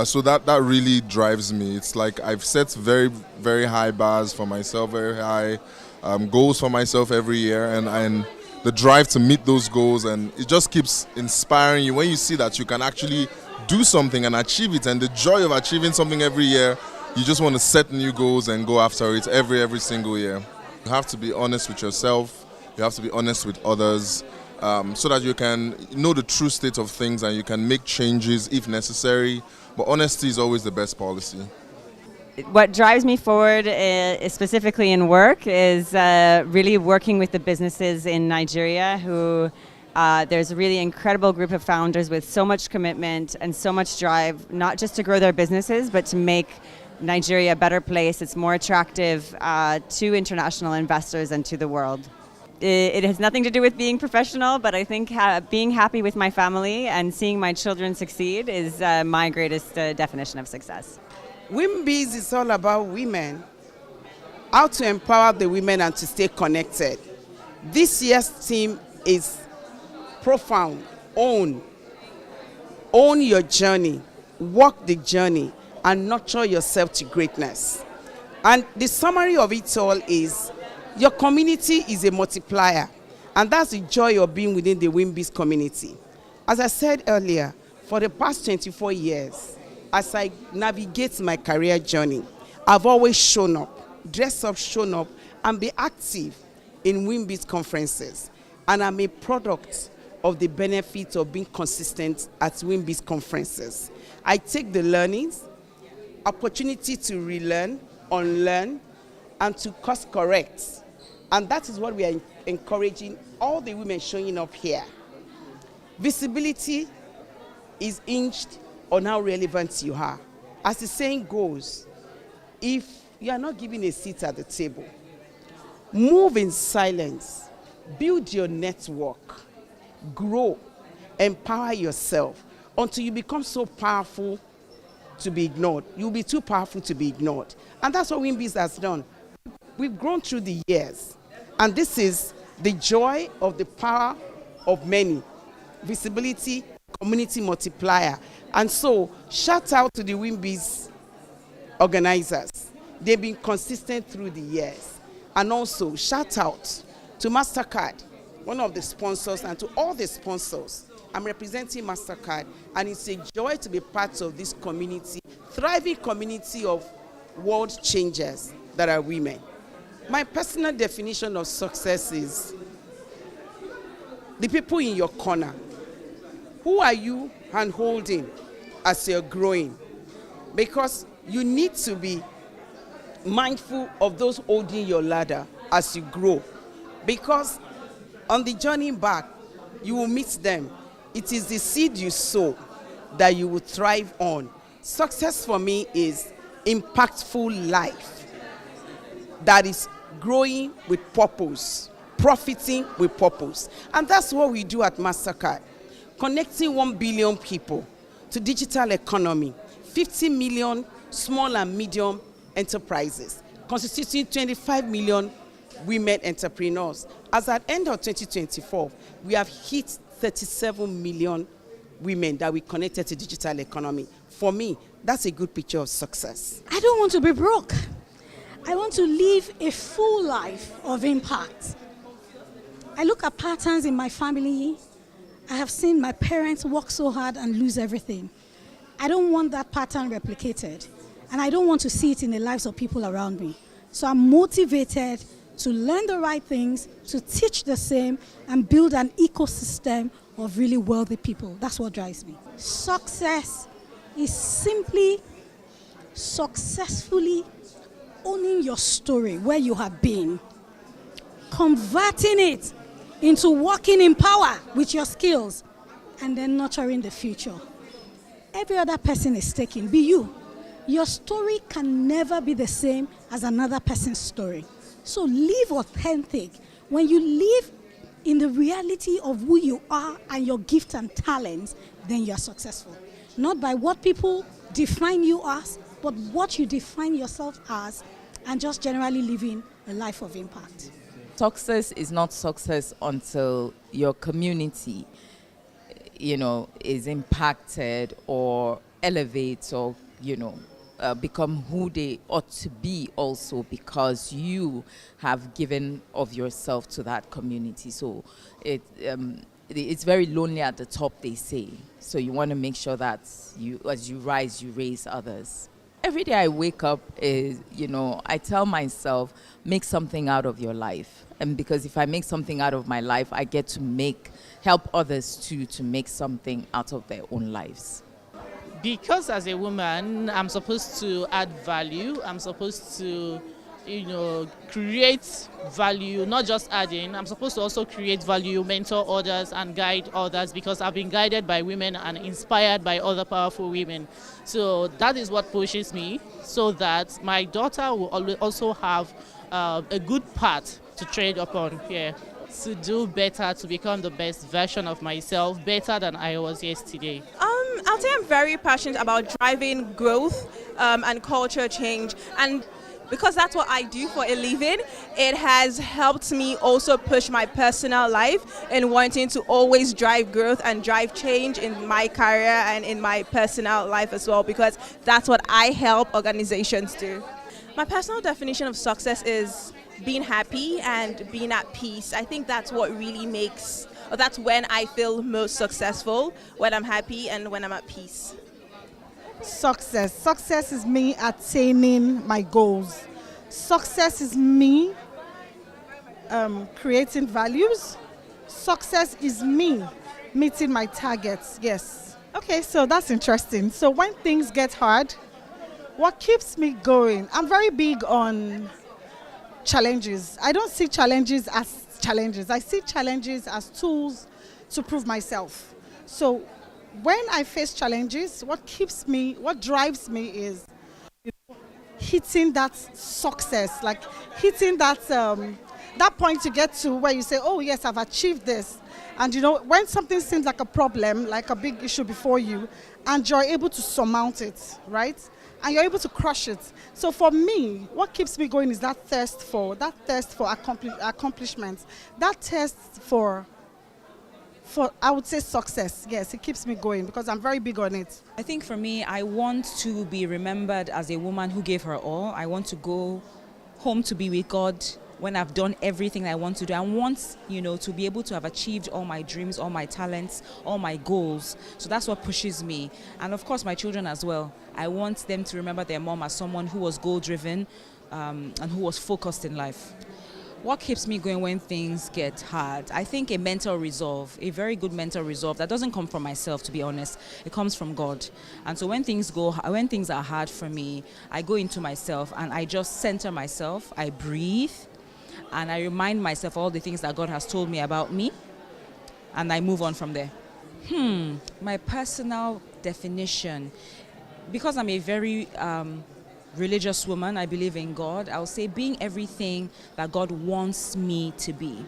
So that really drives me. It's like I've set very, very high bars for myself, very high goals for myself every year, and the drive to meet those goals, and it just keeps inspiring you when you see that you can actually do something and achieve it, and the joy of achieving something every year. You just want to set new goals and go after it every single year. You have to be honest with yourself, you have to be honest with others, so that you can know the true state of things and you can make changes if necessary, but honesty is always the best policy. What drives me forward, specifically in work, is really working with the businesses in Nigeria who there's a really incredible group of founders with so much commitment and so much drive, not just to grow their businesses, but to make Nigeria a better place. It's more attractive to international investors and to the world. It has nothing to do with being professional, but I think being happy with my family and seeing my children succeed is my greatest definition of success. WIMBIZ is all about women, how to empower the women and to stay connected. This year's theme is profound. Own your journey, walk the journey, and nurture yourself to greatness. And the summary of it all is your community is a multiplier, and that's the joy of being within the WIMBIZ community. As I said earlier, for the past 24 years, as I navigate my career journey, I've always shown up, dressed up, shown up, and be active in WIMBIZ conferences. And I'm a product of the benefits of being consistent at WIMBI's conferences. I take the learnings, opportunity to relearn, unlearn, and to course correct. And that is what we are encouraging all the women showing up here. Visibility is hinged on how relevant you are. As the saying goes, if you are not given a seat at the table, move in silence, build your network, grow, empower yourself until you become so powerful to be ignored. You'll be too powerful to be ignored. And that's what WIMBIZ has done. We've grown through the years. And this is the joy of the power of many. Visibility, community multiplier. And so, shout out to the WIMBIZ organizers. They've been consistent through the years. And also, shout out to MasterCard, one of the sponsors, and to all the sponsors. I'm representing MasterCard, and it's a joy to be part of this community, thriving community of world changers that are women. My personal definition of success is the people in your corner. Who are you hand-holding as you're growing? Because you need to be mindful of those holding your ladder as you grow. Because on the journey back, you will meet them. It is the seed you sow that you will thrive on. Success for me is impactful life that is growing with purpose, profiting with purpose. And that's what we do at MasterCard. Connecting 1 billion people to digital economy, 50 million small and medium enterprises, constituting 25 million women entrepreneurs. As at end of 2024, we have hit 37 million women that we connected to digital economy. For me, that's a good picture of success. I don't want to be broke. I want to live a full life of impact. I look at patterns in my family. I have seen my parents work so hard and lose everything. I don't want that pattern replicated, and I don't want to see it in the lives of people around me. So I'm motivated to learn the right things, to teach the same, and build an ecosystem of really wealthy people. That's what drives me. Success is simply successfully owning your story, where you have been, converting it into walking in power with your skills, and then nurturing the future. Every other person is taking, be you. Your story can never be the same as another person's story. So live authentic. When you live in the reality of who you are and your gifts and talents, then you are successful. Not by what people define you as, but what you define yourself as, and just generally living a life of impact. Success is not success until your community, is impacted or elevates or, become who they ought to be also, because you have given of yourself to that community. So it's very lonely at the top, they say. So you want to make sure that as you rise, you raise others. Every day I wake up I tell myself, make something out of your life. And because if I make something out of my life, I get to help others too to make something out of their own lives. Because as a woman, I'm supposed to add value. I'm supposed to, create value, not just adding. I'm supposed to also create value, mentor others, and guide others, because I've been guided by women and inspired by other powerful women. So that is what pushes me, so that my daughter will also have a good path to trade upon here. To do better, to become the best version of myself, better than I was yesterday. I'll say I'm very passionate about driving growth and culture change, and because that's what I do for a living, it has helped me also push my personal life in wanting to always drive growth and drive change in my career and in my personal life as well, because that's what I help organizations do. My personal definition of success is being happy and being at peace. I think that's what really that's when I feel most successful, when I'm happy and when I'm at peace. Success is me attaining my goals. Success is me creating values. Success is me meeting my targets, yes. Okay, so that's interesting. So when things get hard, what keeps me going? I'm very big on challenges. I don't see challenges as challenges. I see challenges as tools to prove myself. So when I face challenges, what drives me is hitting that success, like hitting that point you get to where you say, oh yes, I've achieved this. And when something seems like a problem, like a big issue before you, and you're able to surmount it, right? And you're able to crush it. So for me, what keeps me going is that thirst for accomplishments, that thirst for I would say success. Yes, it keeps me going because I'm very big on it. I think for me, I want to be remembered as a woman who gave her all. I want to go home to be with God when I've done everything I want to do. I want, to be able to have achieved all my dreams, all my talents, all my goals. So that's what pushes me. And of course, my children as well. I want them to remember their mom as someone who was goal-driven and who was focused in life. What keeps me going when things get hard? I think a mental resolve, a very good mental resolve that doesn't come from myself, to be honest. It comes from God. And so when things are hard for me, I go into myself and I just center myself. I breathe and I remind myself all the things that God has told me about me, and I move on from there. My personal definition, because I'm a very religious woman, I believe in God, I'll say being everything that God wants me to be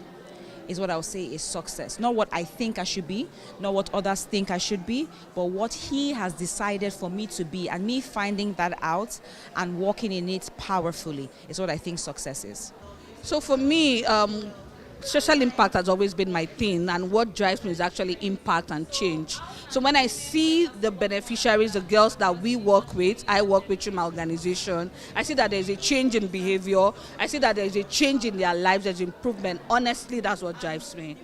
is what I'll say is success. Not what I think I should be, not what others think I should be, but what He has decided for me to be, and me finding that out and walking in it powerfully is what I think success is. So for me, social impact has always been my thing, and what drives me is actually impact and change. So when I see the beneficiaries, the girls that I work with through my organization, I see that there's a change in behavior, I see that there's a change in their lives, there's improvement. Honestly, that's what drives me.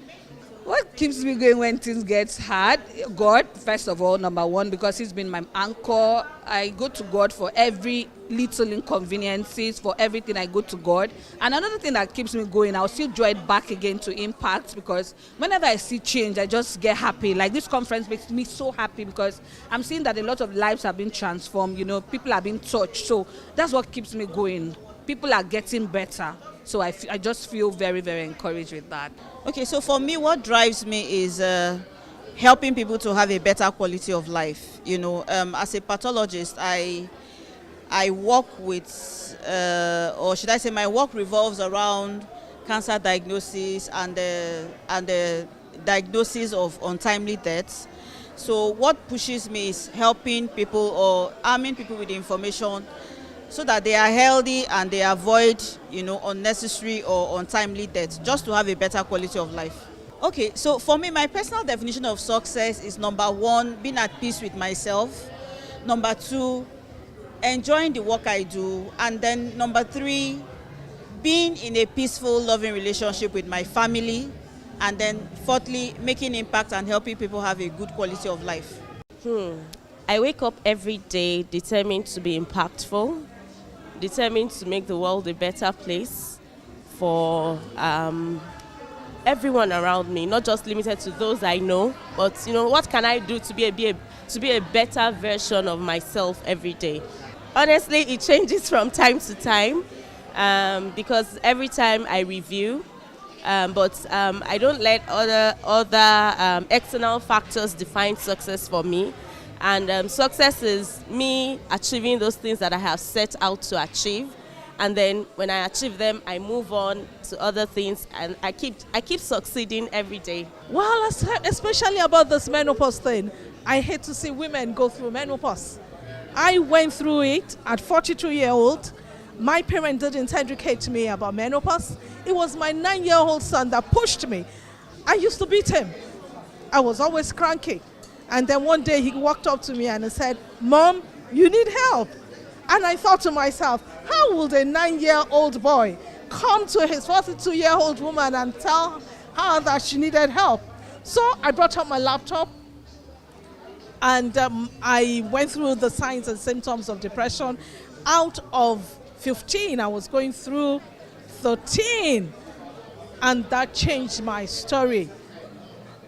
What keeps me going when things get hard? God, first of all, number one, because He's been my anchor. I go to God for every little inconveniences, for everything I go to God. And another thing that keeps me going, I'll still draw it back again to impact, because whenever I see change, I just get happy. Like this conference makes me so happy because I'm seeing that a lot of lives have been transformed, people are being touched. So that's what keeps me going. People are getting better. So I just feel very, very encouraged with that. Okay, so for me, what drives me is helping people to have a better quality of life. As a pathologist, I work with, or should I say my work revolves around cancer diagnosis and the diagnosis of untimely deaths. So what pushes me is helping people or arming people with information so that they are healthy and they avoid, unnecessary or untimely deaths, just to have a better quality of life. Okay, so for me, my personal definition of success is number one, being at peace with myself. Number two, enjoying the work I do. And then number three, being in a peaceful, loving relationship with my family. And then fourthly, making impact and helping people have a good quality of life. I wake up every day determined to be impactful, determined to make the world a better place for everyone around me, not just limited to those I know, but what can I do to be a better version of myself every day? Honestly, it changes from time to time because every time I review, but I don't let other external factors define success for me. And success is me achieving those things that I have set out to achieve. And then when I achieve them, I move on to other things, and I keep succeeding every day. Well, especially about this menopause thing, I hate to see women go through menopause. I went through it at 42-year-old. My parents didn't educate me about menopause. It was my 9-year-old son that pushed me. I used to beat him. I was always cranky. And then one day he walked up to me and he said, "Mom, you need help." And I thought to myself, how would a 9-year-old boy come to his 42-year-old woman and tell her that she needed help? So I brought up my laptop and I went through the signs and symptoms of depression. Out of 15, I was going through 13. And that changed my story.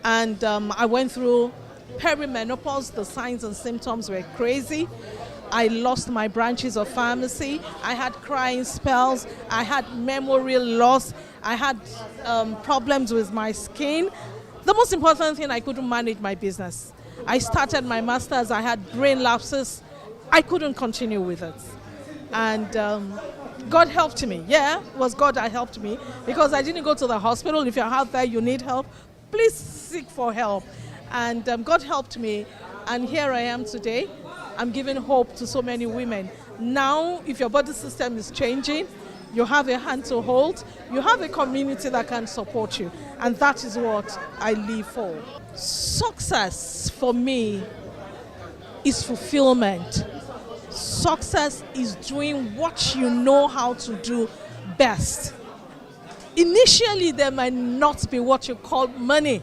And I went through perimenopause. The signs and symptoms were crazy. I lost my branches of pharmacy. I had crying spells. I had memory loss. I had problems with my skin. The most important thing, I couldn't manage my business. I started my master's. I had brain lapses. I couldn't continue with it. And God helped me. Yeah, it was God that helped me, because I didn't go to the hospital. If you're out there, you need help, please seek for help. And God helped me. And here I am today. I'm giving hope to so many women. Now, if your body system is changing, you have a hand to hold, you have a community that can support you. And that is what I live for. Success for me is fulfillment. Success is doing what you know how to do best. Initially, there might not be what you call money,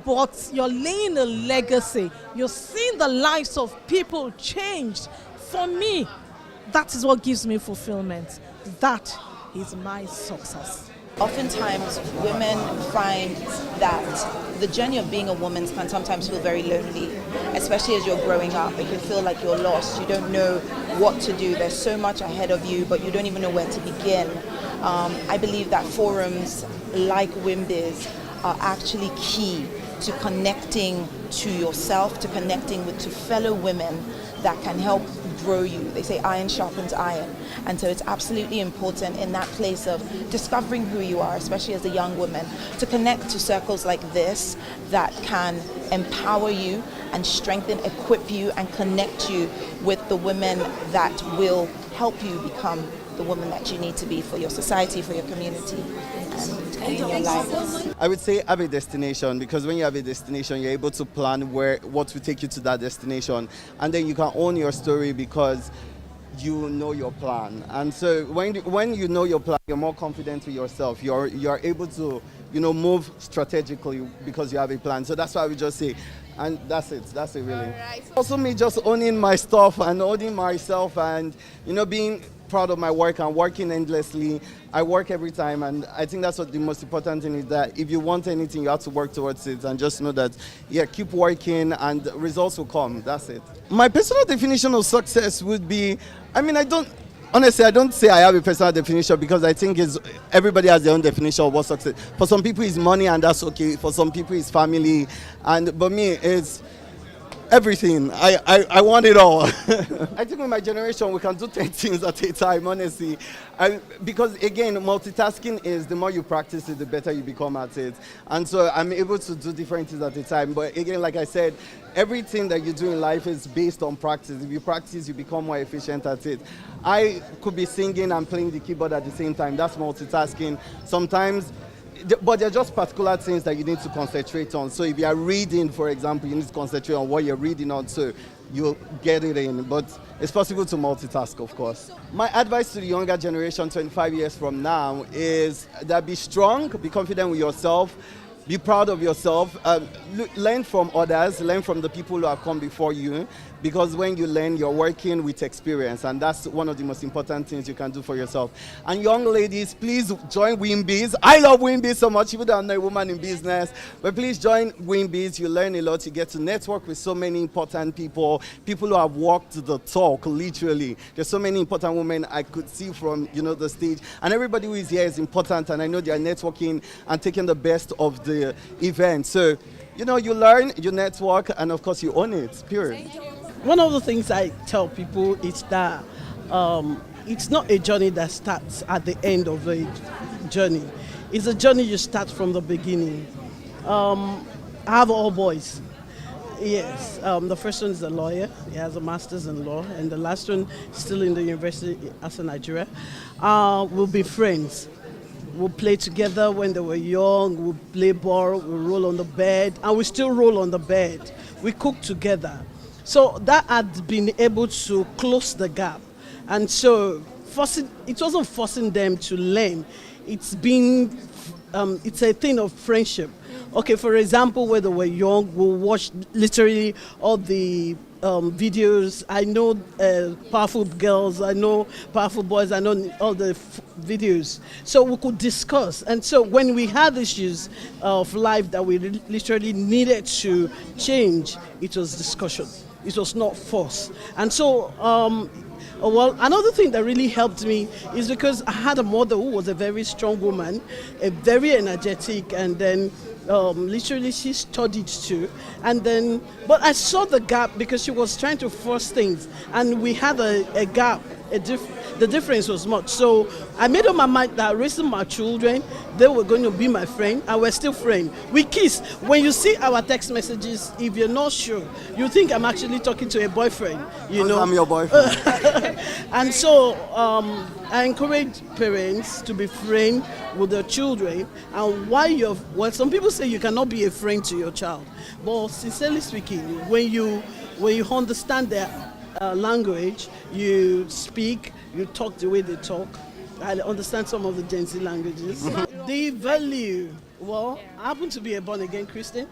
but you're laying a legacy. You're seeing the lives of people changed. For me, that is what gives me fulfillment. That is my success. Oftentimes, women find that the journey of being a woman can sometimes feel very lonely, especially as you're growing up. It can feel like you're lost. You don't know what to do. There's so much ahead of you, but you don't even know where to begin. I believe that forums like WIMBIZ are actually key to connecting to yourself, to connecting to fellow women that can help grow you. They say iron sharpens iron. And so it's absolutely important in that place of discovering who you are, especially as a young woman, to connect to circles like this that can empower you and strengthen, equip you, and connect you with the women that will help you become the woman that you need to be for your society, for your community, and in your life. I would say have a destination, because when you have a destination, you're able to plan what will take you to that destination, and then you can own your story because you know your plan. And so when you know your plan, you're more confident with yourself. You're able to move strategically because you have a plan. So that's why I would just say, and that's it really. Right. Also me just owning my stuff and owning myself, and being proud of my work and working endlessly. I work every time, and I think that's what the most important thing is, that if you want anything, you have to work towards it, and just know that, keep working and results will come. That's it. My personal definition of success would be, I don't say I have a personal definition, because I think everybody has their own definition of what success. For some people it's money, and that's okay. For some people it's family, but me it's everything. I want it all. I think with my generation we can do 10 things at a time, honestly. Because again, multitasking is, the more you practice it, the better you become at it. And so I'm able to do different things at a time. But again, like I said, everything that you do in life is based on practice. If you practice, you become more efficient at it. I could be singing and playing the keyboard at the same time. That's multitasking. Sometimes, but they're just particular things that you need to concentrate on. So if you are reading, for example, you need to concentrate on what you're reading on, so you'll get it in. But it's possible to multitask, of course. My advice to the younger generation 25 years from now is that be strong, be confident with yourself, be proud of yourself, learn from others, learn from the people who have come before you, because when you learn, you're working with experience, and that's one of the most important things you can do for yourself. And young ladies, please join WIMBIZ. I love WIMBIZ so much, even though I'm not a woman in business, but please join WIMBIZ. You learn a lot. You get to network with so many important people who have walked the talk, literally. There's so many important women I could see from the stage, and everybody who is here is important, and I know they are networking and taking the best of the event. So, you learn, you network, and of course you own it, period. One of the things I tell people is that it's not a journey that starts at the end of a journey. It's a journey you start from the beginning. I have all boys. Yes, the first one is a lawyer. He has a master's in law, and the last one is still in the University of Nigeria. We'll be friends. We'll play together when they were young. We'll play ball. We'll roll on the bed, and we still roll on the bed. We cook together. So that had been able to close the gap. And so it wasn't forcing them to learn. It's a thing of friendship. Okay, for example, when they were young, we'll watch literally all the videos. I know powerful girls. I know powerful boys. I know all the videos. So we could discuss. And so when we had issues of life that we literally needed to change, it was discussion. It was not force. And so, well, another thing that really helped me is because I had a mother who was a very strong woman, a very energetic, and then literally she studied too. And then, but I saw the gap because she was trying to force things, and we had a gap. The difference was much. So I made up my mind that raising my children, they were going to be my friend, and we're still friends. We kiss. When you see our text messages, if you're not sure, you think I'm actually talking to a boyfriend. You know, I'm your boyfriend. And so I encourage parents to be friends with their children. And well, some people say you cannot be a friend to your child, but sincerely speaking, when you understand their language, you speak, you talk the way they talk. I understand some of the Gen Z languages. The value, well, I happen to be a born-again Christian,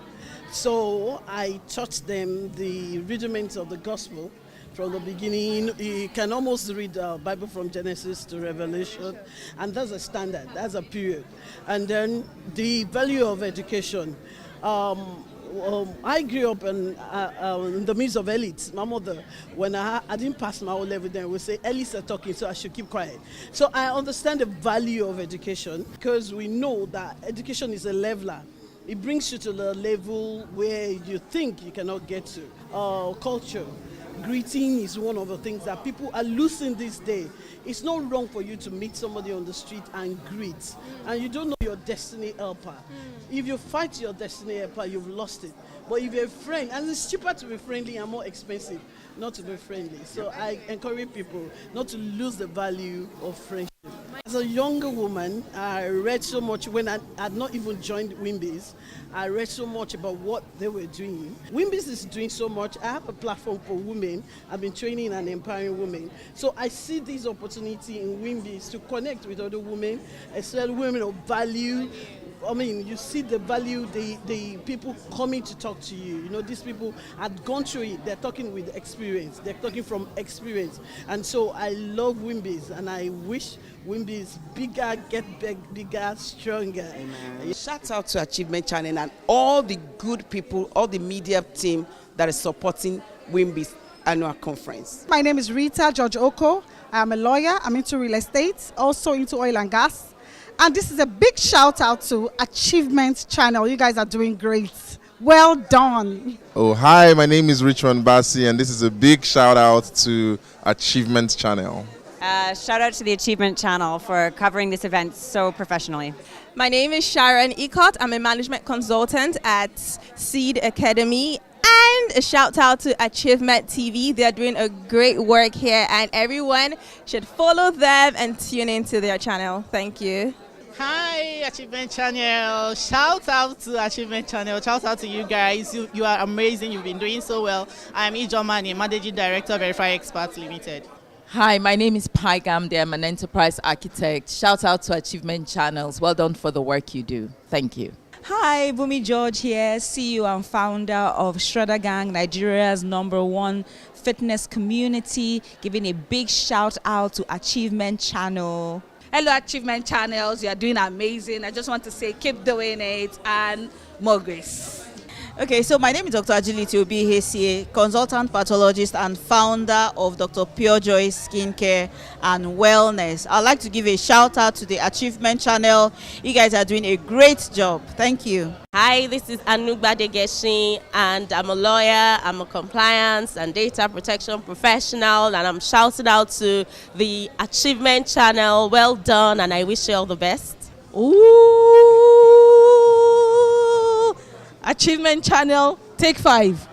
so I taught them the rudiments of the gospel from the beginning. You can almost read the Bible from Genesis to Revelation, and that's a standard, that's a period. And then the value of education. I grew up in the midst of elites. My mother, when I didn't pass my O-level, then would say, elites are talking, so I should keep quiet. So I understand the value of education because we know that education is a leveler. It brings you to the level where you think you cannot get to. Culture. Greeting is one of the things that people are losing this day. It's not wrong for you to meet somebody on the street and greet, and you don't know your destiny helper. If you fight your destiny helper, you've lost it. But if you're a friend, and it's cheaper to be friendly and more expensive not to be friendly. So I encourage people not to lose the value of friendship. As a younger woman, I read so much when I had not even joined Wimbiz. I read so much about what they were doing. Wimbiz is doing so much. I have a platform for women. I've been training and empowering women. So I see this opportunity in Wimbiz to connect with other women, especially women of value. I mean, you see the value, the people coming to talk to you. You know, these people had gone through it. They're talking with experience. They're talking from experience. And so I love Wimbiz, and I wish Wimbiz bigger, get bigger, stronger. Amen. Shout out to Achievement Channel and all the good people, all the media team that is supporting Wimbiz annual conference. My name is Rita George Oko. I'm a lawyer. I'm into real estate, also into oil and gas. And this is a big shout out to Achievement Channel. You guys are doing great. Well done. Oh, hi, my name is Richmond Bassi, and this is a big shout out to Achievement Channel. Shout out to the Achievement Channel for covering this event so professionally. My name is Sharon Ecott. I'm a management consultant at Seed Academy. And a shout out to Achievement TV. They're doing a great work here, and everyone should follow them and tune into their channel. Thank you. Hi, Achievement Channel. Shout out to Achievement Channel. Shout out to you guys. You are amazing. You've been doing so well. I am Ijomani, Managing Director of Verify Experts Limited. Hi, my name is Pai Gamde. I'm an enterprise architect. Shout out to Achievement Channels. Well done for the work you do. Thank you. Hi, Bumi George here, CEO and founder of Shredder Gang, Nigeria's #1 fitness community, giving a big shout out to Achievement Channel. Hello, Achievement Channels. You are doing amazing. I just want to say keep doing it and more grace. Okay, so my name is Dr. Agility Obi Hesie, consultant pathologist and founder of Dr. Pure Joy Skincare and Wellness. I'd like to give a shout out to the Achievement Channel. You guys are doing a great job. Thank you. Hi, this is Anugba Degeshi, and I'm a lawyer, I'm a compliance and data protection professional, and I'm shouting out to the Achievement Channel. Well done, and I wish you all the best. Ooh! Achievement Channel, take 5.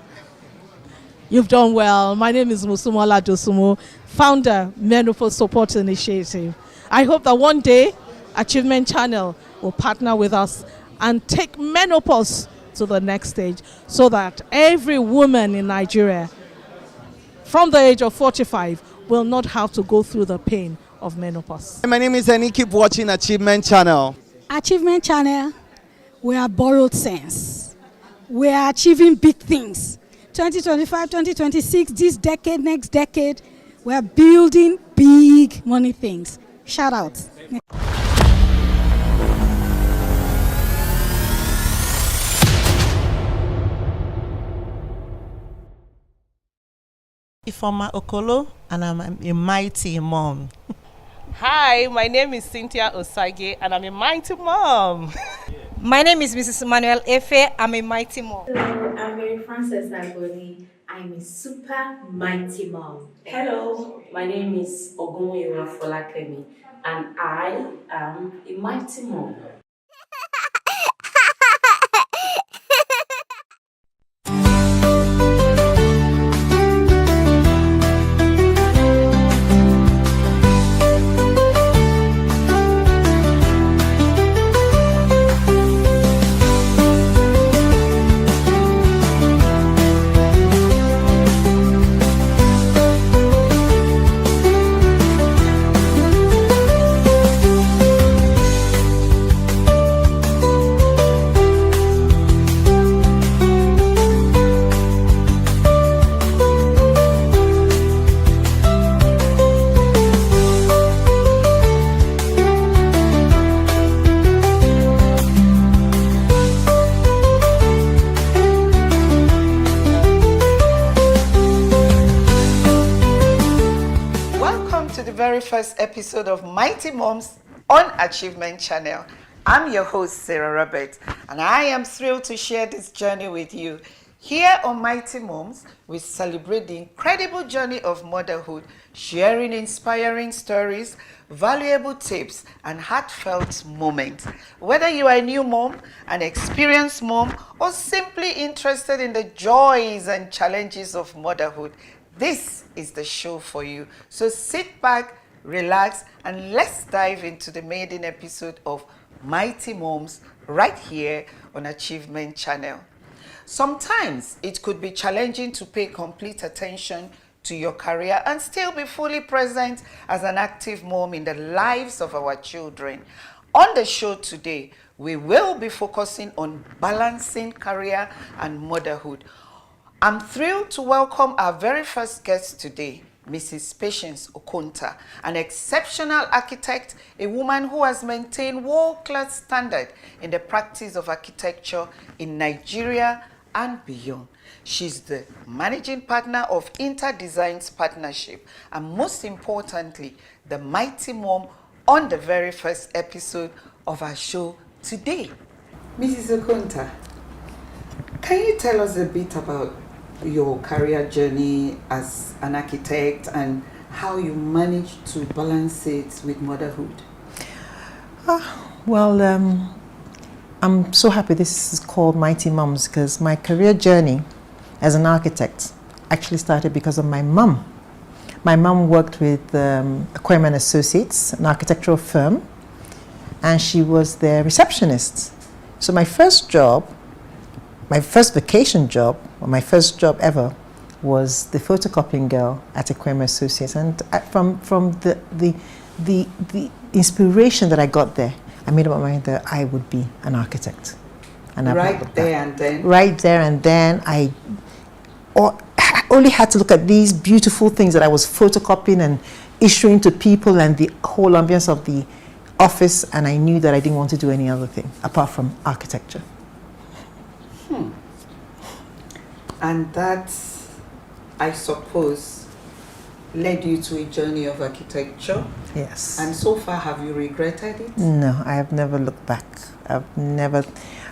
You've done well. My name is Musumola Dosumo, founder, Menopause Support Initiative. I hope that one day, Achievement Channel will partner with us and take menopause to the next stage so that every woman in Nigeria from the age of 45 will not have to go through the pain of menopause. My name is Annie. Keep watching Achievement Channel. Achievement Channel, we are borrowed sense. We are achieving big things. 2025, 2026, this decade, next decade, we're building big money things. Shout out. Ifeoma Okolo, and I'm a mighty mom. Hi, my name is Cynthia Osage, and I'm a mighty mom. My name is Mrs. Emmanuel Efe. I'm a mighty mom. Hello, I'm Mary Frances Agoni. I'm a super mighty mom. Hello, my name is Ogunwewa Folakemi, and I am a mighty mom. First episode of Mighty Moms on Achievement Channel. I'm your host, Sarah Roberts, and I am thrilled to share this journey with you. Here on Mighty Moms, we celebrate the incredible journey of motherhood, sharing inspiring stories, valuable tips, and heartfelt moments. Whether you are a new mom, an experienced mom, or simply interested in the joys and challenges of motherhood, this is the show for you. So sit back, relax, and let's dive into the maiden episode of Mighty Moms right here on Achievement Channel. Sometimes it could be challenging to pay complete attention to your career and still be fully present as an active mom in the lives of our children. On the show today, we will be focusing on balancing career and motherhood. I'm thrilled to welcome our very first guest today, Mrs. Patience Okonta, an exceptional architect, a woman who has maintained world-class standard in the practice of architecture in Nigeria and beyond. She's the managing partner of Interdesigns Partnership, and most importantly, the mighty mom on the very first episode of our show today. Mrs. Okonta, can you tell us a bit about your career journey as an architect and how you managed to balance it with motherhood? I'm so happy this is called Mighty Moms because my career journey as an architect actually started because of my mum. My mum worked with Aquarium & Associates, an architectural firm, and she was their receptionist. So my first vacation job, or my first job ever, was the photocopying girl at Aquarium & Associates. And from the inspiration that I got there, I made up my mind that I would be an architect. And right there and then? Right there and then, I only had to look at these beautiful things that I was photocopying and issuing to people and the whole ambience of the office, and I knew that I didn't want to do any other thing apart from architecture. And that, I suppose, led you to a journey of architecture? Yes. And so far, have you regretted it? No, I have never looked back. I've never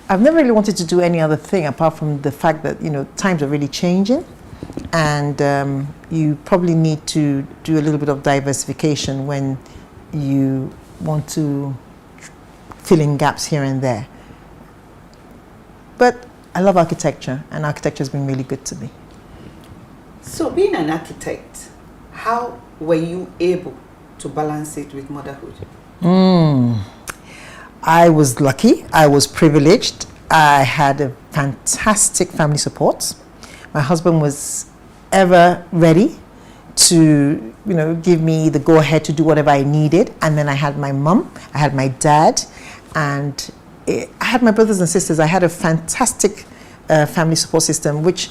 really wanted to do any other thing apart from the fact that, times are really changing, and you probably need to do a little bit of diversification when you want to fill in gaps here and there. But I love architecture, and architecture has been really good to me. So being an architect, how were you able to balance it with motherhood? I was lucky. I was privileged. I had a fantastic family support. My husband was ever ready to, give me the go-ahead to do whatever I needed. And then I had my mum, I had my dad, and I had my brothers and sisters. I had a fantastic family support system, which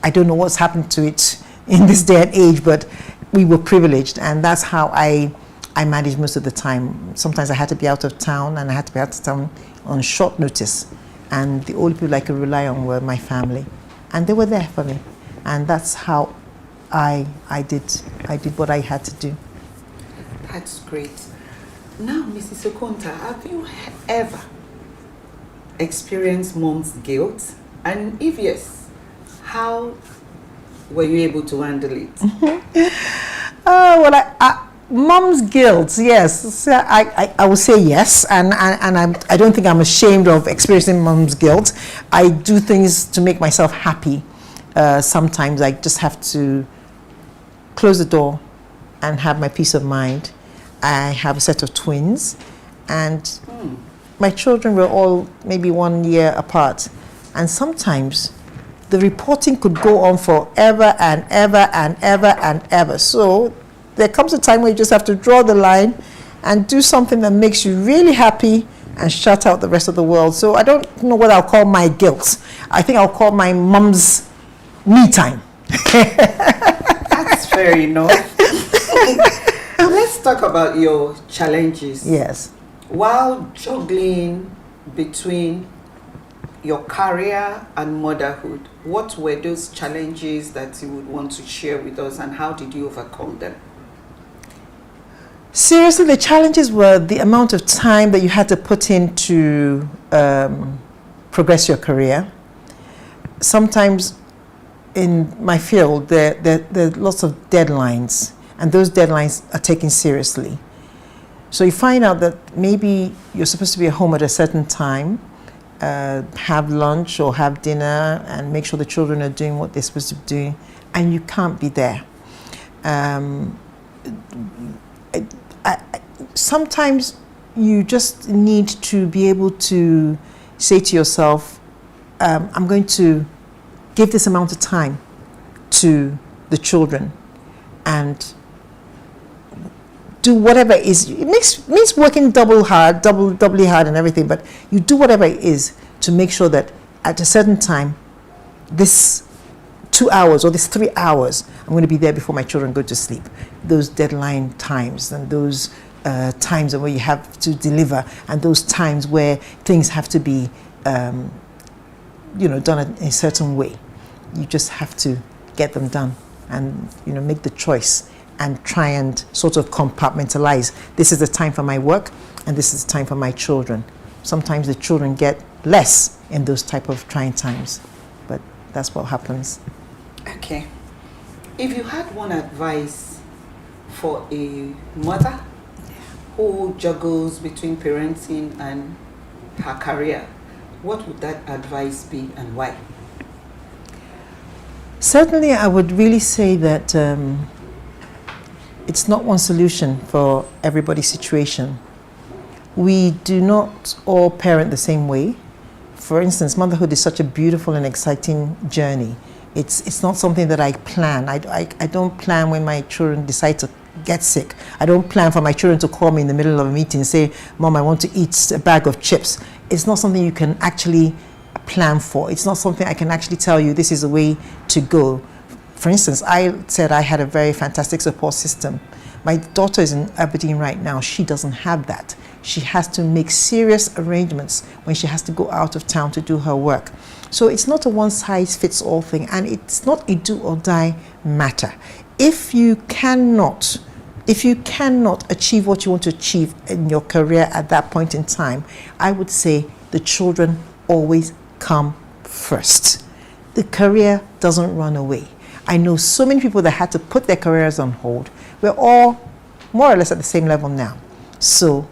I don't know what's happened to it in this day and age, but we were privileged, and that's how I managed most of the time. Sometimes I had to be out of town, and I had to be out of town on short notice, and the only people I could rely on were my family, and they were there for me, and that's how I did what I had to do. That's great. Now, Mrs. Okonta, have you ever experienced mom's guilt? And if yes, how were you able to handle it? Mom's guilt, yes. So I would say yes, and I don't think I'm ashamed of experiencing mom's guilt. I do things to make myself happy. Sometimes I just have to close the door and have my peace of mind. I have a set of twins, and my children were all maybe 1 year apart. And sometimes the reporting could go on forever and ever and ever and ever. So there comes a time where you just have to draw the line and do something that makes you really happy and shut out the rest of the world. So I don't know what I'll call my guilt. I think I'll call my mom's me time. That's fair enough. Let's talk about your challenges. Yes. While juggling between your career and motherhood, what were those challenges that you would want to share with us, and how did you overcome them? Seriously, the challenges were the amount of time that you had to put in to progress your career. Sometimes in my field, there are lots of deadlines, and those deadlines are taken seriously. So you find out that maybe you're supposed to be at home at a certain time, have lunch or have dinner, and make sure the children are doing what they're supposed to be doing, and you can't be there. Sometimes you just need to be able to say to yourself, I'm going to give this amount of time to the children and do whatever it is. It means working doubly hard and everything, but you do whatever it is to make sure that at a certain time, this 2 hours or this 3 hours, I'm going to be there before my children go to sleep. Those deadline times and those times where you have to deliver, and those times where things have to be done in a certain way. You just have to get them done and make the choice and try and sort of compartmentalize. This is the time for my work, and this is the time for my children. Sometimes the children get less in those type of trying times, but that's what happens. Okay. If you had one advice for a mother who juggles between parenting and her career, what would that advice be and why? Certainly, I would really say that it's not one solution for everybody's situation. We do not all parent the same way. For instance, motherhood is such a beautiful and exciting journey. It's not something that I plan. I don't plan when my children decide to get sick. I don't plan for my children to call me in the middle of a meeting and say, Mom, I want to eat a bag of chips. It's not something you can actually plan for. It's not something I can actually tell you this is the way to go. For instance, I said I had a very fantastic support system. My daughter is in Aberdeen right now. She doesn't have that. She has to make serious arrangements when she has to go out of town to do her work. So it's not a one-size-fits-all thing, and it's not a do-or-die matter. If you cannot achieve what you want to achieve in your career at that point in time, I would say the children always come first. The career doesn't run away. I know so many people that had to put their careers on hold. We're all more or less at the same level now. So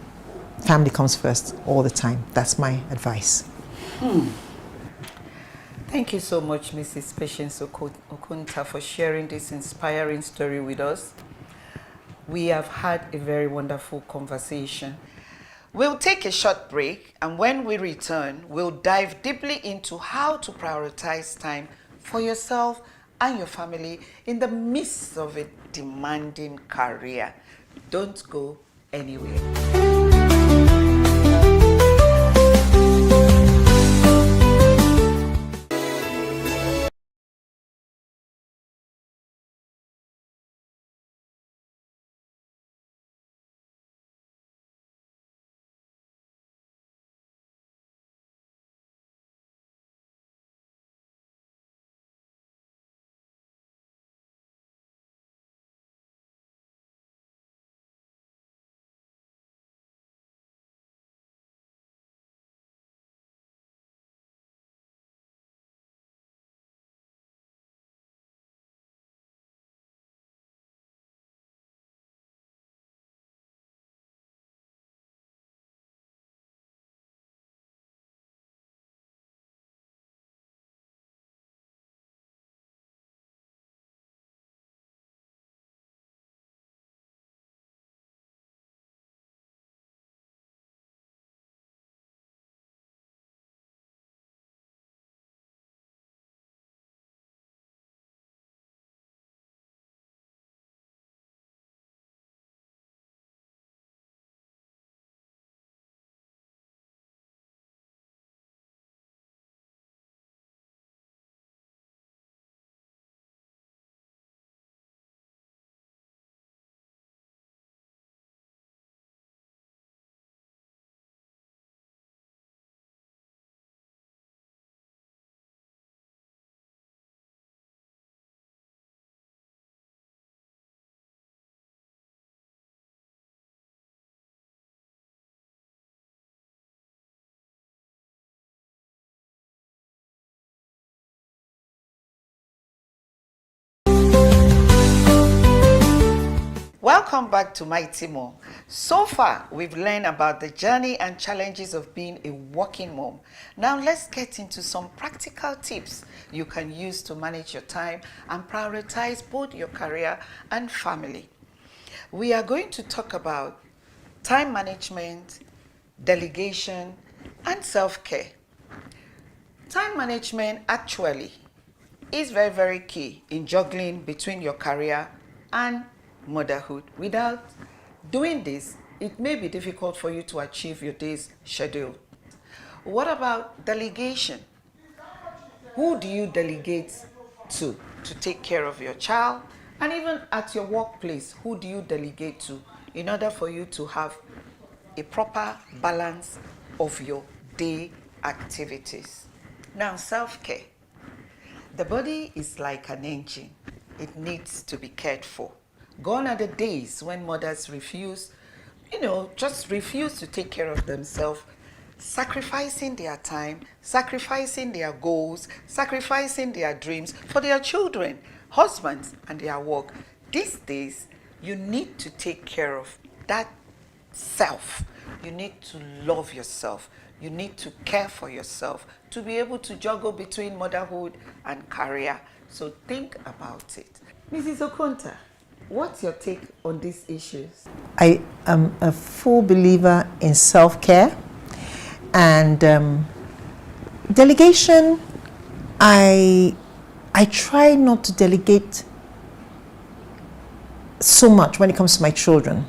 family comes first all the time. That's my advice. Thank you so much, Mrs. Patience Okonta, for sharing this inspiring story with us. We have had a very wonderful conversation. We'll take a short break, and when we return, we'll dive deeply into how to prioritize time for yourself and your family in the midst of a demanding career. Don't go anywhere. Welcome back to Mighty Mom. So far, we've learned about the journey and challenges of being a working mom. Now let's get into some practical tips you can use to manage your time and prioritize both your career and family. We are going to talk about time management, delegation, and self-care. Time management actually is very, very key in juggling between your career and motherhood. Without doing this, it may be difficult for you to achieve your day's schedule. What about delegation? Who do you delegate to take care of your child? And even at your workplace, who do you delegate to in order for you to have a proper balance of your day activities? Now, self-care. The body is like an engine. It needs to be cared for. Gone are the days when mothers just refuse to take care of themselves, sacrificing their time, sacrificing their goals, sacrificing their dreams for their children, husbands, and their work. These days, you need to take care of that self. You need to love yourself. You need to care for yourself to be able to juggle between motherhood and career. So think about it. Mrs. Okonta, what's your take on these issues? I am a full believer in self-care and delegation. I try not to delegate so much when it comes to my children.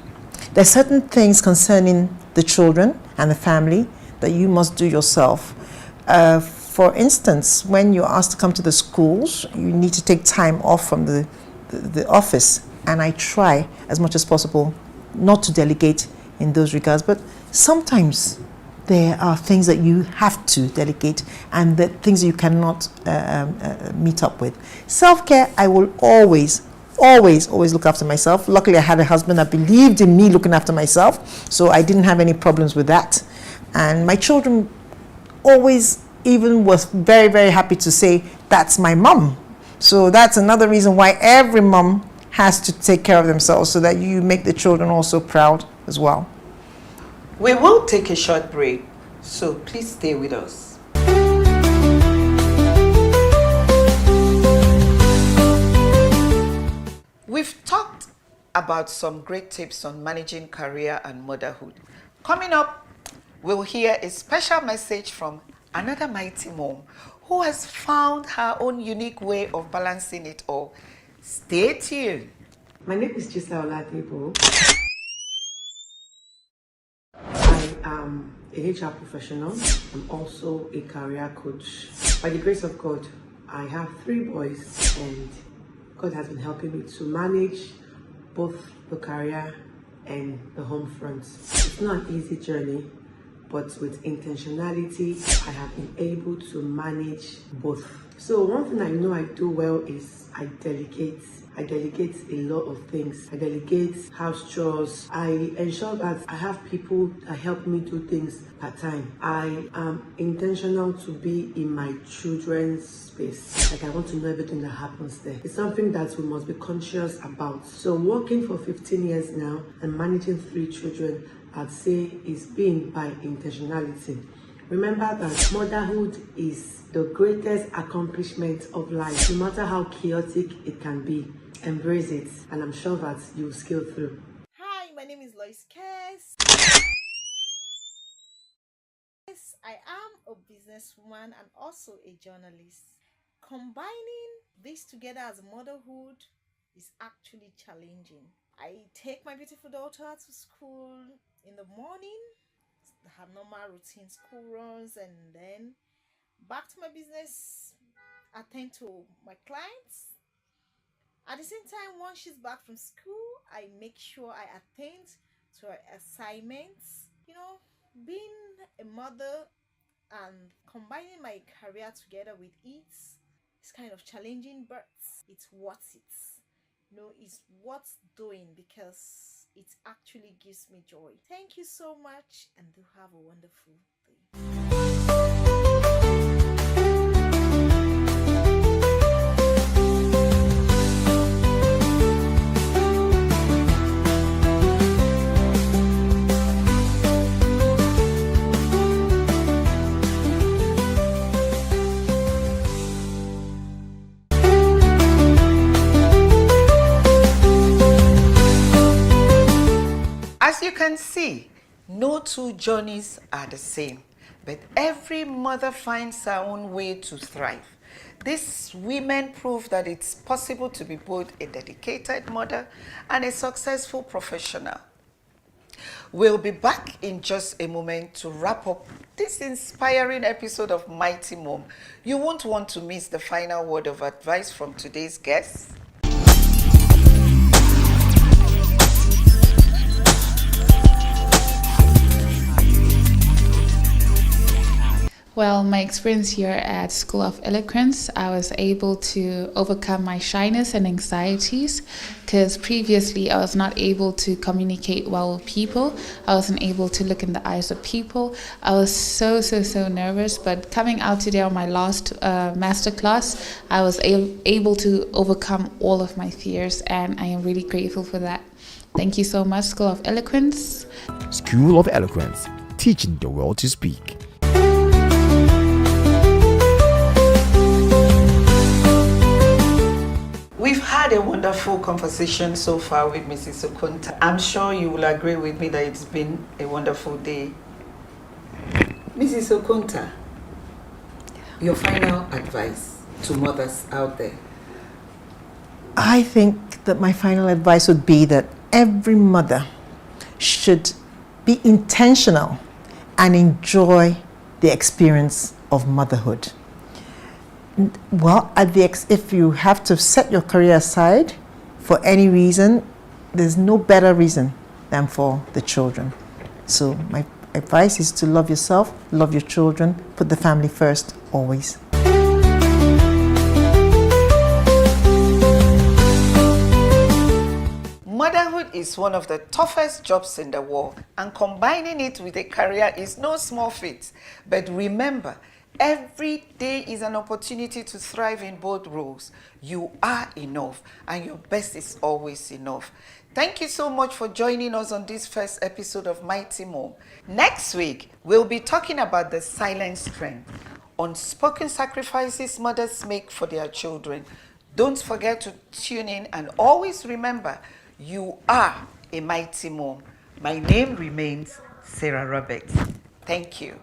There are certain things concerning the children and the family that you must do yourself. For instance, when you're asked to come to the schools, you need to take time off from the office, and I try as much as possible not to delegate in those regards. But sometimes there are things that you have to delegate and the things you cannot meet up with. Self-care, I will always look after myself. Luckily, I had a husband that believed in me looking after myself, so I didn't have any problems with that. And my children always even was very, very happy to say, that's my mom. So that's another reason why every mom has to take care of themselves, so that you make the children also proud as well. We will take a short break, so please stay with us. We've talked about some great tips on managing career and motherhood. Coming up, we'll hear a special message from another mighty mom who has found her own unique way of balancing it all. Stay tuned. My name is Chisa Oladipo. I am a HR professional. I'm also a career coach. By the grace of God, I have 3 boys, and God has been helping me to manage both the career and the home front. It's not an easy journey, but with intentionality, I have been able to manage both. So one thing I know I do well is I delegate. I delegate a lot of things. I delegate house chores. I ensure that I have people that help me do things part time. I am intentional to be in my children's space. Like, I want to know everything that happens there. It's something that we must be conscious about. So working for 15 years now and managing 3 children, I'd say is being by intentionality. Remember that motherhood is the greatest accomplishment of life, no matter how chaotic it can be. Embrace it, and I'm sure that you'll scale through. Hi, my name is Lois Kess. I am a businesswoman and also a journalist. Combining this together as motherhood is actually challenging. I take my beautiful daughter to school in the morning, have normal routine school runs, and then back to my business, attend to my clients. At the same time, once she's back from school, I make sure I attend to her assignments. Being a mother and combining my career together with it is kind of challenging, but it's worth it. It's worth doing because it actually gives me joy. Thank you so much, and do have a wonderful day. you can see, no two journeys are the same, but every mother finds her own way to thrive. These women prove that it's possible to be both a dedicated mother and a successful professional. We'll be back in just a moment to wrap up this inspiring episode of Mighty Mom. You won't want to miss the final word of advice from today's guests. Well, my experience here at School of Eloquence, I was able to overcome my shyness and anxieties because previously I was not able to communicate well with people. I wasn't able to look in the eyes of people. I was so nervous, but coming out today on my last masterclass, I was able to overcome all of my fears, and I am really grateful for that. Thank you so much, School of Eloquence. School of Eloquence, teaching the world to speak. We've had a wonderful conversation so far with Mrs. Okonta. I'm sure you will agree with me that it's been a wonderful day. Mrs. Okonta, your final advice to mothers out there. I think that my final advice would be that every mother should be intentional and enjoy the experience of motherhood. Well, if you have to set your career aside for any reason, there's no better reason than for the children. So my advice is to love yourself, love your children, put the family first, always. Motherhood is one of the toughest jobs in the world, and combining it with a career is no small feat. But remember, every day is an opportunity to thrive in both roles. You are enough, and your best is always enough. Thank you so much for joining us on this first episode of Mighty Mom. Next week, we'll be talking about the silent strength, unspoken sacrifices mothers make for their children. Don't forget to tune in, and always remember, you are a mighty mom. My name remains Sarah Roberts. Thank you.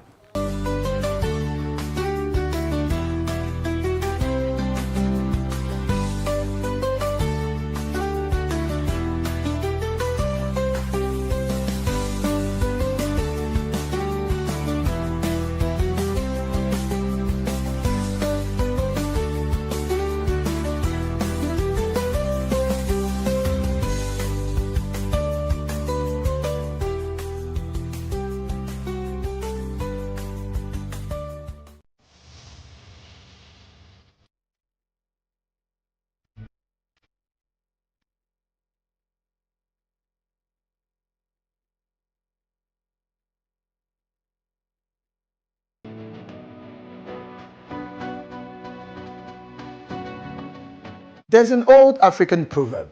There's an old African proverb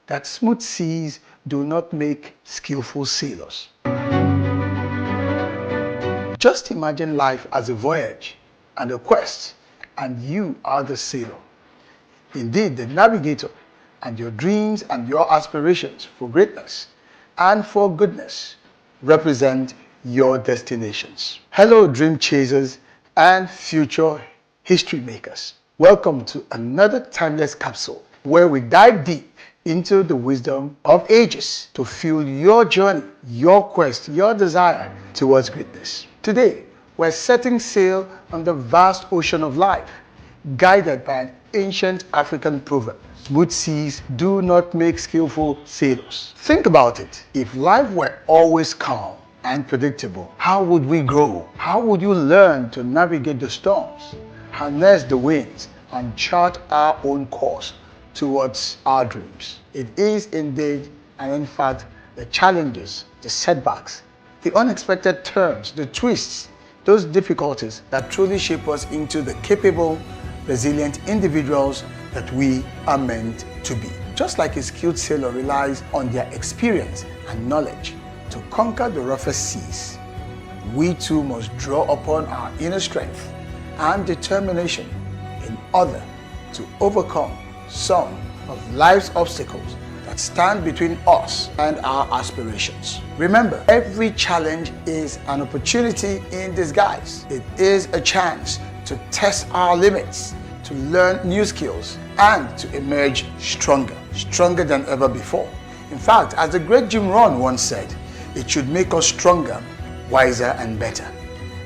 that smooth seas do not make skillful sailors. Just imagine life as a voyage and a quest, and you are the sailor. Indeed, the navigator, and your dreams and your aspirations for greatness and for goodness represent your destinations. Hello, dream chasers and future history makers. Welcome to another timeless capsule where we dive deep into the wisdom of ages to fuel your journey, your quest, your desire towards greatness. Today, we're setting sail on the vast ocean of life, guided by an ancient African proverb. Smooth seas do not make skillful sailors. Think about it. If life were always calm and predictable, how would we grow? How would you learn to navigate the storms, harness the winds, and chart our own course towards our dreams? It is indeed, and in fact, the challenges, the setbacks, the unexpected turns, the twists, those difficulties that truly shape us into the capable, resilient individuals that we are meant to be. Just like a skilled sailor relies on their experience and knowledge to conquer the roughest seas, we too must draw upon our inner strength and determination in order to overcome some of life's obstacles that that stand between us and our aspirations. Remember, every challenge is an opportunity in disguise. It is a chance to test our limits, to learn new skills, and to emerge stronger than ever before. In fact, as the great Jim Rohn once said, it should make us stronger, wiser, and better.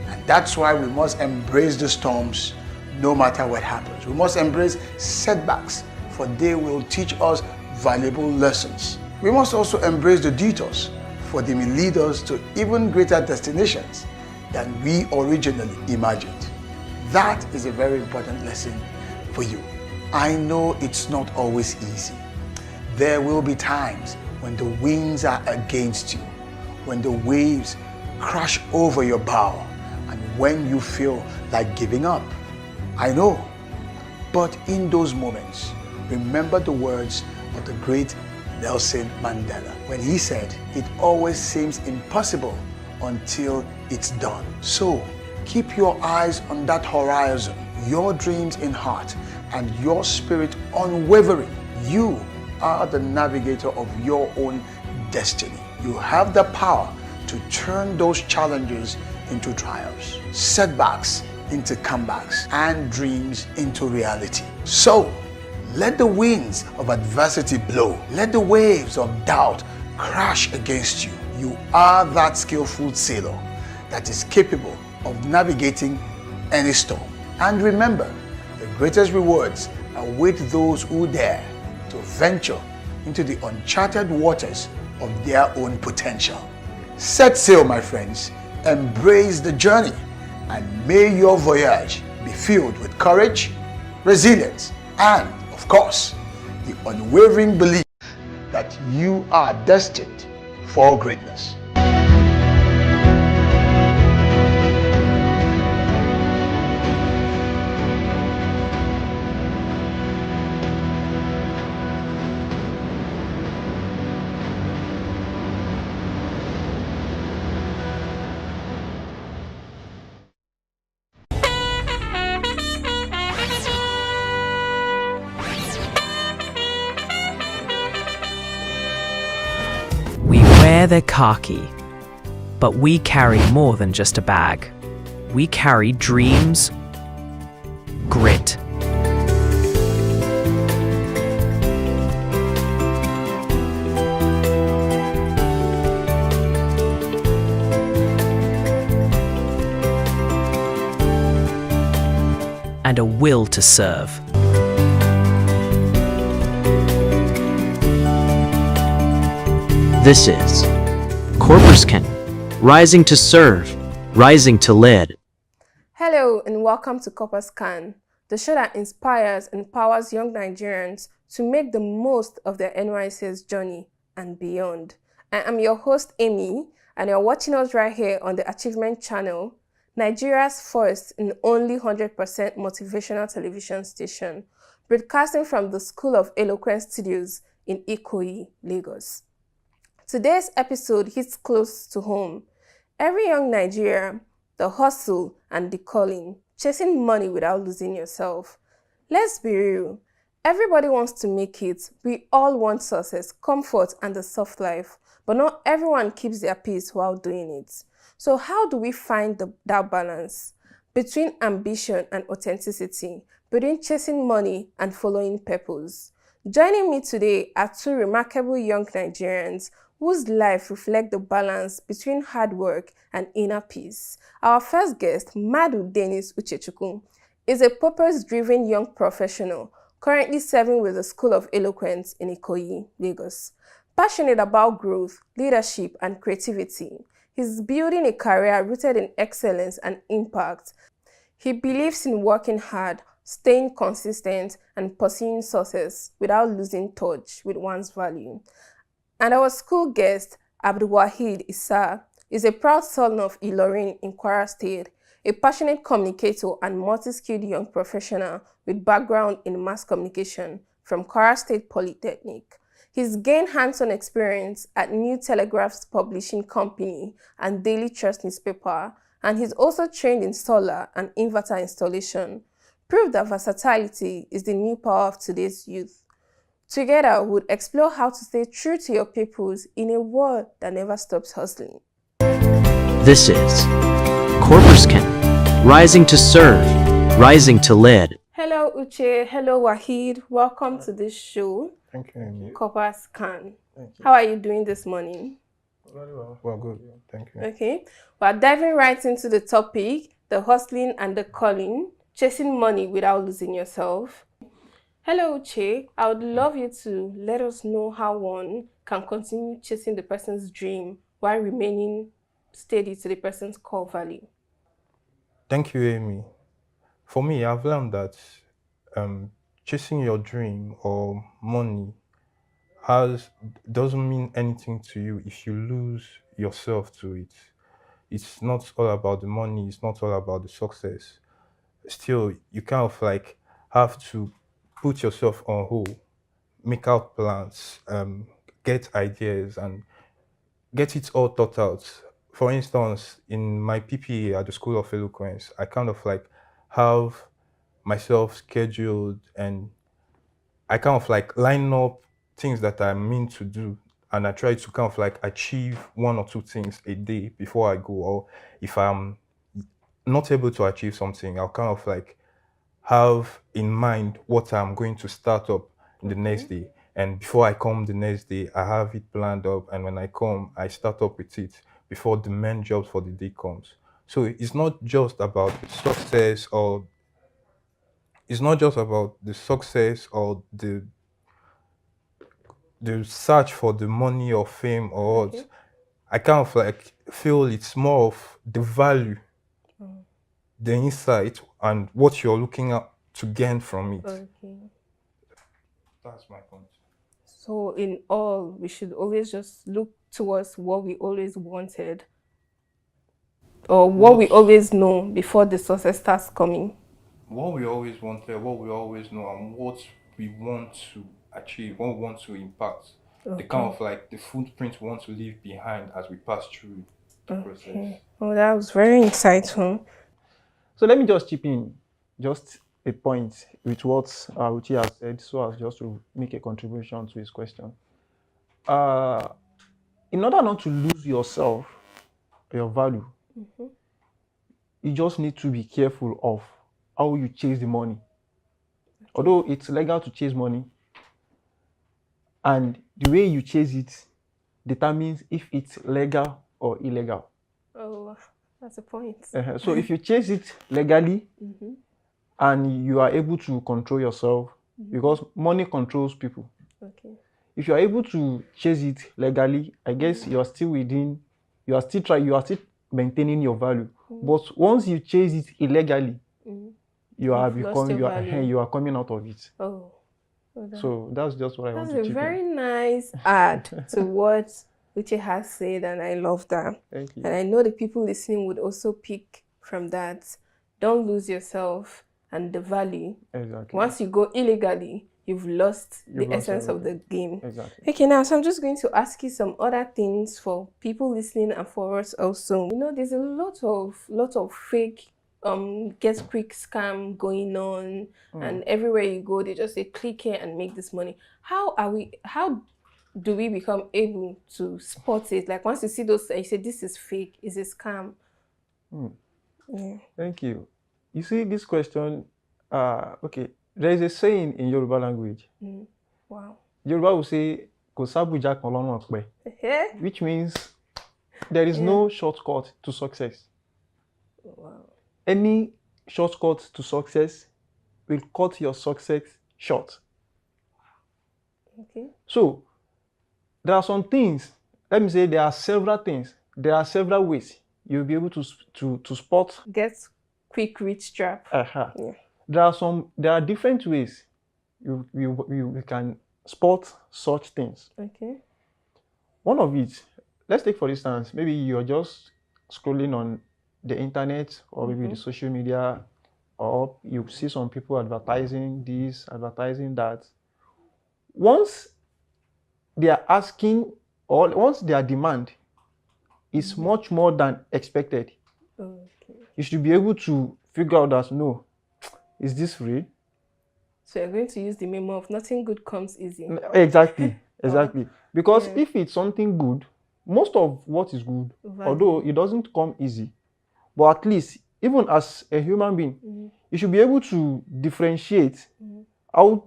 And that's why we must embrace the storms no matter what happens. We must embrace setbacks, for they will teach us valuable lessons. We must also embrace the detours, for they may lead us to even greater destinations than we originally imagined. That is a very important lesson for you. I know it's not always easy. There will be times when the winds are against you, when the waves crash over your bow, and when you feel like giving up. I know, but in those moments, remember the words of the great Nelson Mandela when he said, "It always seems impossible until it's done." So keep your eyes on that horizon, your dreams in heart, and your spirit unwavering. You are the navigator of your own destiny. You have the power to turn those challenges into triumphs, setbacks into comebacks, and dreams into reality. So, let the winds of adversity blow. Let the waves of doubt crash against you. You are that skillful sailor that is capable of navigating any storm. And remember, the greatest rewards await those who dare to venture into the uncharted waters of their own potential. Set sail, my friends. Embrace the journey, and may your voyage be filled with courage, resilience, and, of course, the unwavering belief that you are destined for greatness. Wear the khaki, but we carry more than just a bag. We carry dreams, grit, and a will to serve. This is Corpuscan, rising to serve, rising to lead. Hello and welcome to Corpuscan, the show that inspires and empowers young Nigerians to make the most of their NYSC's journey and beyond. I am your host Amy, and you're watching us right here on the Achievement Channel, Nigeria's first and only 100% motivational television station, broadcasting from the School of Eloquence Studios in Ikoyi, Lagos. Today's episode hits close to home. Every young Nigerian, the hustle and the calling, chasing money without losing yourself. Let's be real. Everybody wants to make it. We all want success, comfort, and the soft life. But not everyone keeps their peace while doing it. So how do we find that balance between ambition and authenticity, between chasing money and following purpose? Joining me today are two remarkable young Nigerians whose life reflects the balance between hard work and inner peace. Our first guest, Madu Dennis Uchechukwu, is a purpose-driven young professional currently serving with the School of Eloquence in Ikoyi, Lagos. Passionate about growth, leadership, and creativity, he's building a career rooted in excellence and impact. He believes in working hard, staying consistent, and pursuing success without losing touch with one's value. And our school guest, Abdulwahid Issa, is a proud son of Ilorin in Kwara State, a passionate communicator and multi-skilled young professional with background in mass communication from Kwara State Polytechnic. He's gained hands-on experience at New Telegraph's publishing company and Daily Trust newspaper, and he's also trained in solar and inverter installation. Proof that versatility is the new power of today's youth. Together, we'll explore how to stay true to your purpose in a world that never stops hustling. This is Corporate, rising to serve, rising to lead. Hello, Uche. Hello, Wahid. Welcome to this show. Thank you, Amy. Corporate Can. Thank you. How are you doing this morning? Very well. Well, good. Thank you. Okay. We're diving right into the topic, the hustling and the calling, chasing money without losing yourself. Hello, Uche. I would love you to let us know how one can continue chasing the person's dream while remaining steady to the person's core value. Thank you, Amy. For me, I've learned that chasing your dream or money doesn't mean anything to you if you lose yourself to it. It's not all about the money. It's not all about the success. Still, you kind of like have to put yourself on hold, make out plans, get ideas, and get it all thought out. For instance, in my PPA at the School of Eloquence, I kind of like have myself scheduled, and I kind of like line up things that I mean to do, and I try to kind of like achieve 1 or 2 things a day before I go. Or if I'm not able to achieve something, I'll kind of like have in mind what I'm going to start up in the next day. And before I come the next day, I have it planned up. And when I come, I start up with it before the main job for the day comes. So it's not just about success, or it's not just about the success or the search for the money or fame or what. I kind of like feel it's more of the value, the insight, and what you're looking at to gain from it. Okay. That's my point. So in all, we should always just look towards what we always wanted, or what we always know before the success starts coming. What we always wanted, what we always know, and what we want to achieve, what we want to impact. The kind of like the footprint we want to leave behind as we pass through the process. Well, that was very insightful. So let me just chip in just a point with what Uche has said, so as just to make a contribution to his question. In order not to lose yourself, your value, you just need to be careful of how you chase the money. Although it's legal to chase money, and the way you chase it determines if it's legal or illegal. Oh, that's a point. So if you chase it legally, and you are able to control yourself, because money controls people. Okay. If you are able to chase it legally, I guess you are still within, you are still maintaining your value. But once you chase it illegally, you are coming out of it. Oh. So that's just what I want to chip in. That's a very nice add to what Uche has said, and I love that. Thank you. And I know the people listening would also pick from that. Don't lose yourself and the value. Exactly. Once you go illegally, you've lost the essence of the game. Exactly. Okay, now, so I'm just going to ask you some other things for people listening and for us also. You know, there's a lot of fake get quick scam going on, and everywhere you go they just say click here and make this money. How do we become able to spot it? Like once you see those, you say this is fake, is a scam. Yeah. Thank you. You see this question, okay, there is a saying in Yoruba language. Wow. Yoruba will say which means there is no shortcut to success. Wow. Any shortcut to success will cut your success short. Okay. So there are some things, let me say there are several things, there are several ways you'll be able to spot. Get quick rich trap. Yeah. There are different ways you can spot such things. Okay. One of it, let's take for instance, maybe you're just scrolling on the internet or maybe the social media, or you see some people advertising this, advertising that. Once they are asking, or once their demand is much more than expected, you should be able to figure out that, no, is this real? So you're going to use the memo of nothing good comes easy. Exactly, exactly. Because Yeah. if it's something good, most of what is good, Value. although it doesn't come easy, but at least, even as a human being, Mhm. you should be able to differentiate Mhm. how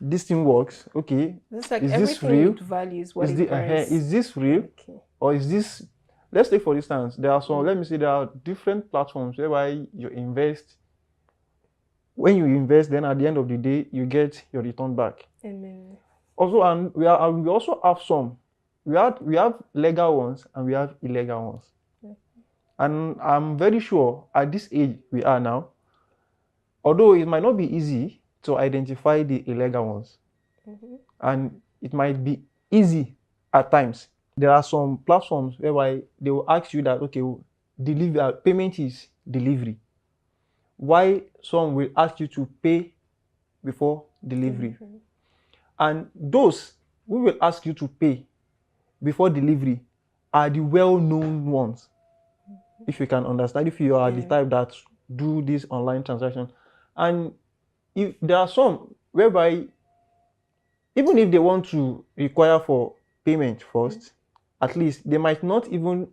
this thing works. Okay, It's like is this everything real? with value is what Is, it the, brings. is this real? Okay. Or is this, let's take for instance, there are some, Mm. let me say there are different platforms whereby you invest. When you invest, then at the end of the day, you get your return back. Amen. Also, and we also have some. We have legal ones and we have illegal ones. Okay. And I'm very sure at this age we are now, although it might not be easy to identify the illegal ones, Mhm. and it might be easy at times. There are some platforms whereby they will ask you that, okay, payment is delivery. Why some will ask you to pay before delivery. And those who will ask you to pay before delivery are the well-known ones. If you can understand, if you are the Yeah. type that do this online transaction. And if there are some whereby even if they want to require for payment first, at least they might not even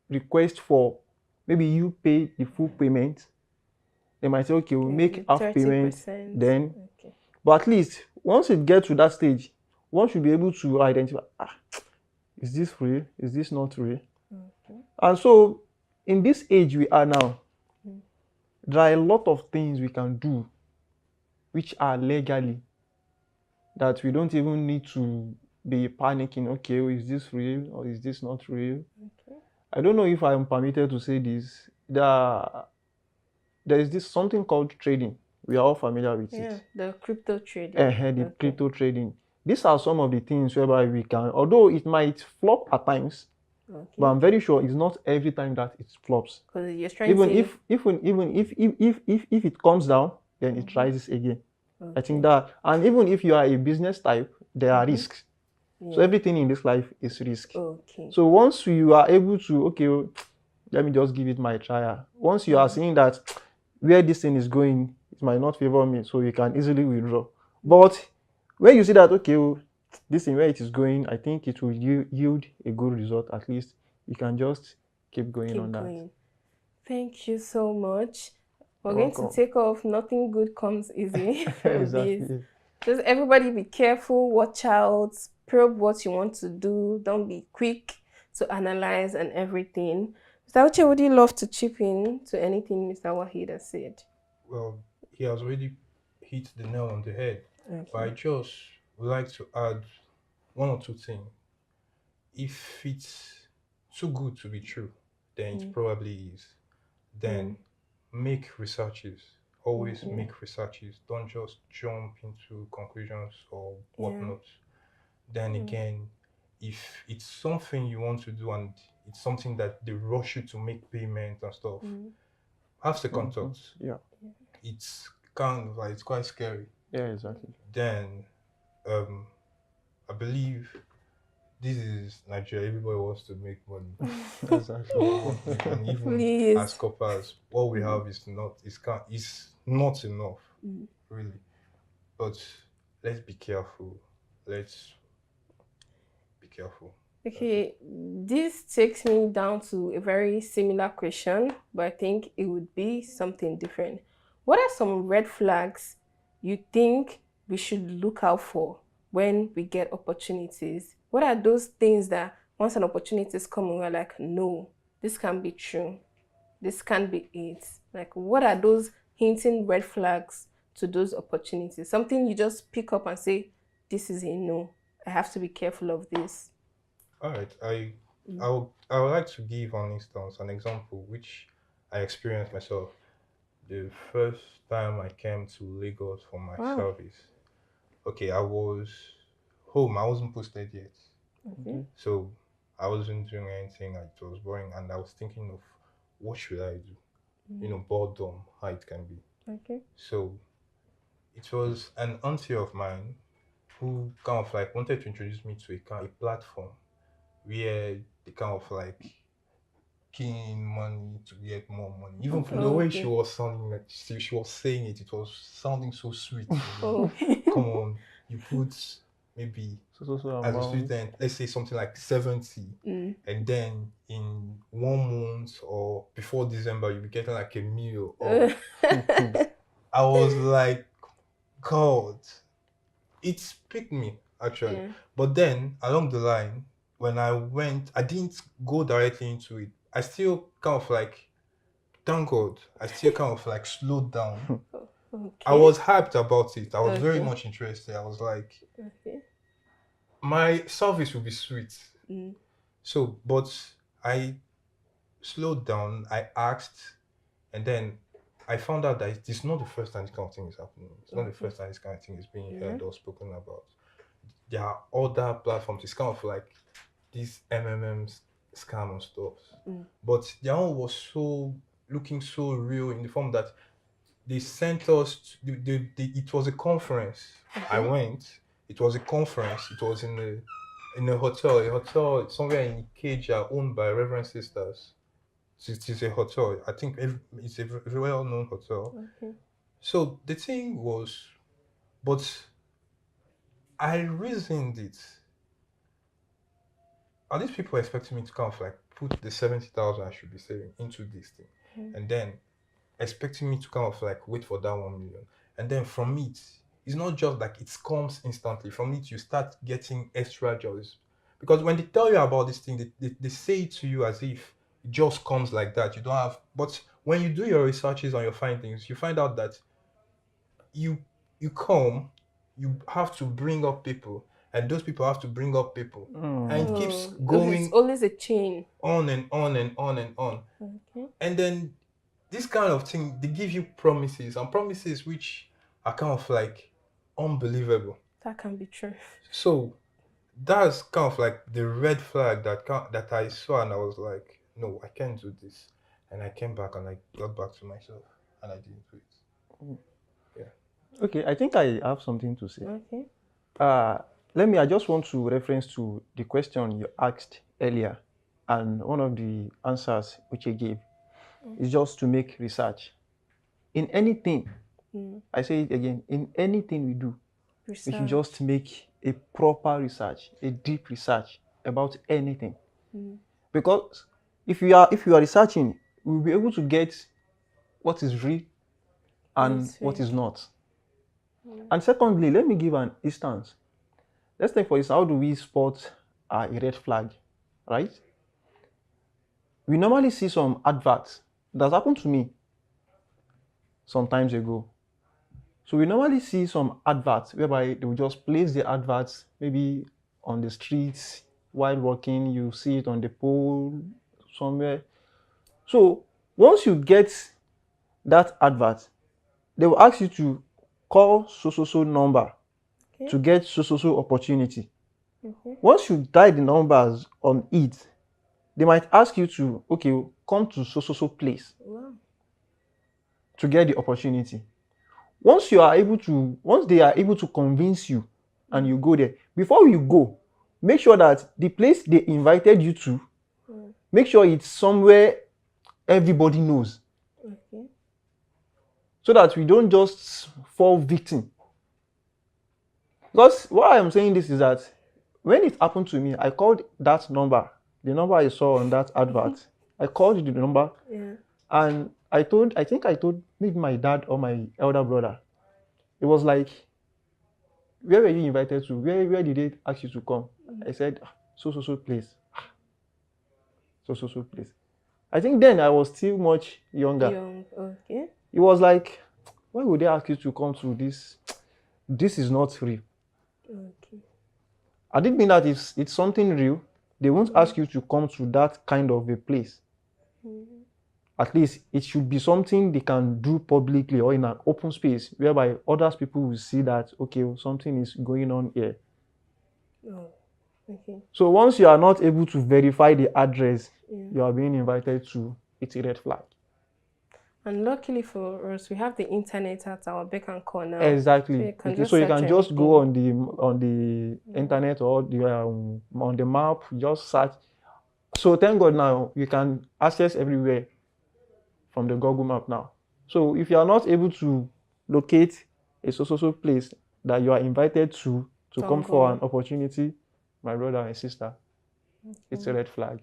request for maybe you pay the full payment. They might say, okay, we'll make half payment 30%. then. Okay. But at least once it gets to that stage, one should be able to identify, is this real? Is this not real? Okay. And so in this age we are now, Mm. there are a lot of things we can do which are legally that we don't even need to be panicking, okay, is this real or is this not real? Okay. I don't know if I'm permitted to say this. There is this something called trading. We are all familiar with Yeah, it. the crypto trading. The Okay. crypto trading. These are some of the things whereby we can, although it might flop at times, Okay. but I'm very sure it's not every time that it flops. Because you're trying Even to if it comes down, then it rises again. I think Okay. that, and even if you are a business type, there are Mhm. risks. So Yeah. everything in this life is risk. Okay. So once you are able to, okay, let me just give it my trial. Once you are seeing that where this thing is going, it might not favor me, so you can easily withdraw. But when you see that, okay, this thing where it is going, I think it will yield a good result. At least you can just keep going Keep on that. going. Thank you so much. We're You're going to welcome. take off. Nothing good comes easy from this. Exactly. Just everybody be careful, watch out, probe what you want to do. Don't be quick to analyze and everything. Mr. Uche, would you love to chip in to anything Mr. Wahid has said? Well, he has already hit the nail on the head. Okay. But I just would like to add one or two things. If it's too good to be true, then it probably is. Then make researches. Always Mhm. make researches. Don't just jump into conclusions or whatnot. Then again, if it's something you want to do and it's something that they rush you to make payment and stuff, have second thoughts. Yeah. It's kind of like, it's quite scary. Yeah, exactly. Then I believe this is Nigeria. Everybody wants to make money. Exactly. And even Please. as coppers, what we have is not enough, Mm. really. But let's be careful. Let's be careful. Okay, this takes me down to a very similar question, but I think it would be something different. What are some red flags you think we should look out for when we get opportunities? What are those things that once an opportunity is coming, we're like, no, this can't be true. This can't be it. Like, what are those hinting red flags to those opportunities? Something you just pick up and say, this is a no. I have to be careful of this. All right. I would like to give an example, which I experienced myself. The first time I came to Lagos for my service. Okay, I was home. I wasn't posted yet. Okay. So I wasn't doing anything. It was boring, and I was thinking of what should I do? You know, boredom, how it can be. Okay. So it was an auntie of mine who kind of like wanted to introduce me to a platform where they kind of like keying money to get more money. Even from the way she was sounding, like she was saying it, it was sounding so sweet. Oh. Come on, you put maybe as a student, let's say something like 70, and then in 1 month or before December, you'll be getting like a meal. I was like, God, it picked me actually. Yeah. But then along the line, when I went, I didn't go directly into it. I still kind of like, thank God, I still kind of like slowed down. I was hyped about it. I was very much interested. I was like, my service will be sweet. So, but I slowed down, I asked, and then I found out that it's not the first time this kind of thing is happening. It's not the first time this kind of thing is being heard or spoken about. There are other platforms. It's kind of like these MMMs scam and stuff. But their own was so looking so real in the form that they sent us. It was a conference. I went. It was a conference. It was in a hotel somewhere in Ikeja, owned by Reverend Sisters. It is a hotel. I think it's a very well-known hotel. So the thing was, but I reasoned it. Are these people expecting me to kind of like put the 70,000 I should be saving into this thing, and then expecting me to kind of like wait for that 1 million, and then from it, it's not just like it comes instantly. From it, you start getting extra joys, because when they tell you about this thing, they say it to you as if it just comes like that. You don't have, but when you do your researches on your findings, you find out that you have to bring up people, and those people have to bring up people, and it keeps going. It's always a chain. On and on and on and on. And then this kind of thing, they give you promises, and promises which are kind of like unbelievable. That can be true. So that's kind of like the red flag that I saw, and I was like, no, I can't do this. And I came back and I got back to myself, and I didn't do it. Yeah. Okay, I think I have something to say. Okay. I just want to reference to the question you asked earlier, and one of the answers which you gave is just to make research. In anything, I say it again, in anything we do, we should just make a proper research, a deep research about anything. Because if you are researching, we'll be able to get what is real and what is not. And secondly, let me give an instance. Let's take for instance, how do we spot a red flag, right? We normally see some adverts. That's happened to me some times ago. So we normally see some adverts whereby they will just place the adverts maybe on the streets while walking. You see it on the pole somewhere. So once you get that advert, they will ask you to call so number to get so opportunity. Once you dial the numbers on it, they might ask you to, okay, come to so place to get the opportunity. Once they are able to convince you and you go there, before you go, make sure that the place they invited you to, make sure it's somewhere everybody knows. So that we don't just fall victim. Because why I'm saying this is that when it happened to me, I called that number, the number I saw on that advert. I called the number, and I think I told maybe my dad or my elder brother. It was like, where were you invited to? Where did they ask you to come? I said, so place. So place. I think then I was still much younger. It was like, why would they ask you to come to this? This is not real. I didn't mean that if it's something real, they won't ask you to come to that kind of a place. At least it should be something they can do publicly or in an open space whereby other people will see that, okay, something is going on here. So once you are not able to verify the address you are being invited to, it's a red flag. And luckily for us, we have the internet at our beck and call now. Exactly. So you can just go on the internet or on the map, just search. So thank God now you can access everywhere from the Google map now. So if you are not able to locate a so place that you are invited to Don't come go. for an opportunity, my brother and sister, it's a red flag.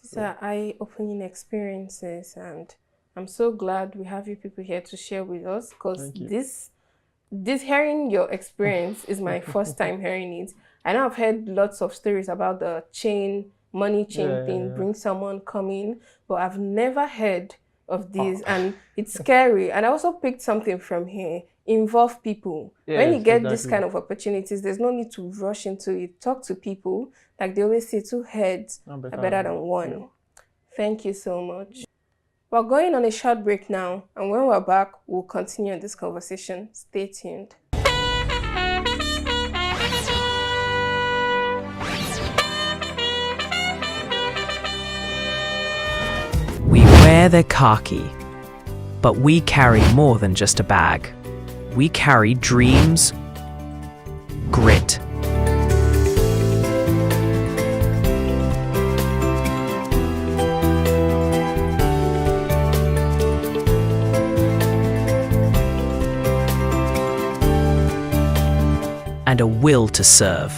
These are eye-opening experiences, and I'm so glad we have you people here to share with us, because Thank you. this hearing your experience is my first time hearing it. I know I've heard lots of stories about the money chain thing, bring someone coming, but I've never heard of this, and it's scary. And I also picked something from here: involve people. When you Yes, get this exactly. kind of opportunities, there's no need to rush into it. Talk to people. Like they always say, 2 heads are better than one. Thank you so much. We're going on a short break now, and when we're back, we'll continue this conversation. Stay tuned. We wear the khaki, but we carry more than just a bag. We carry dreams, grit, and a will to serve.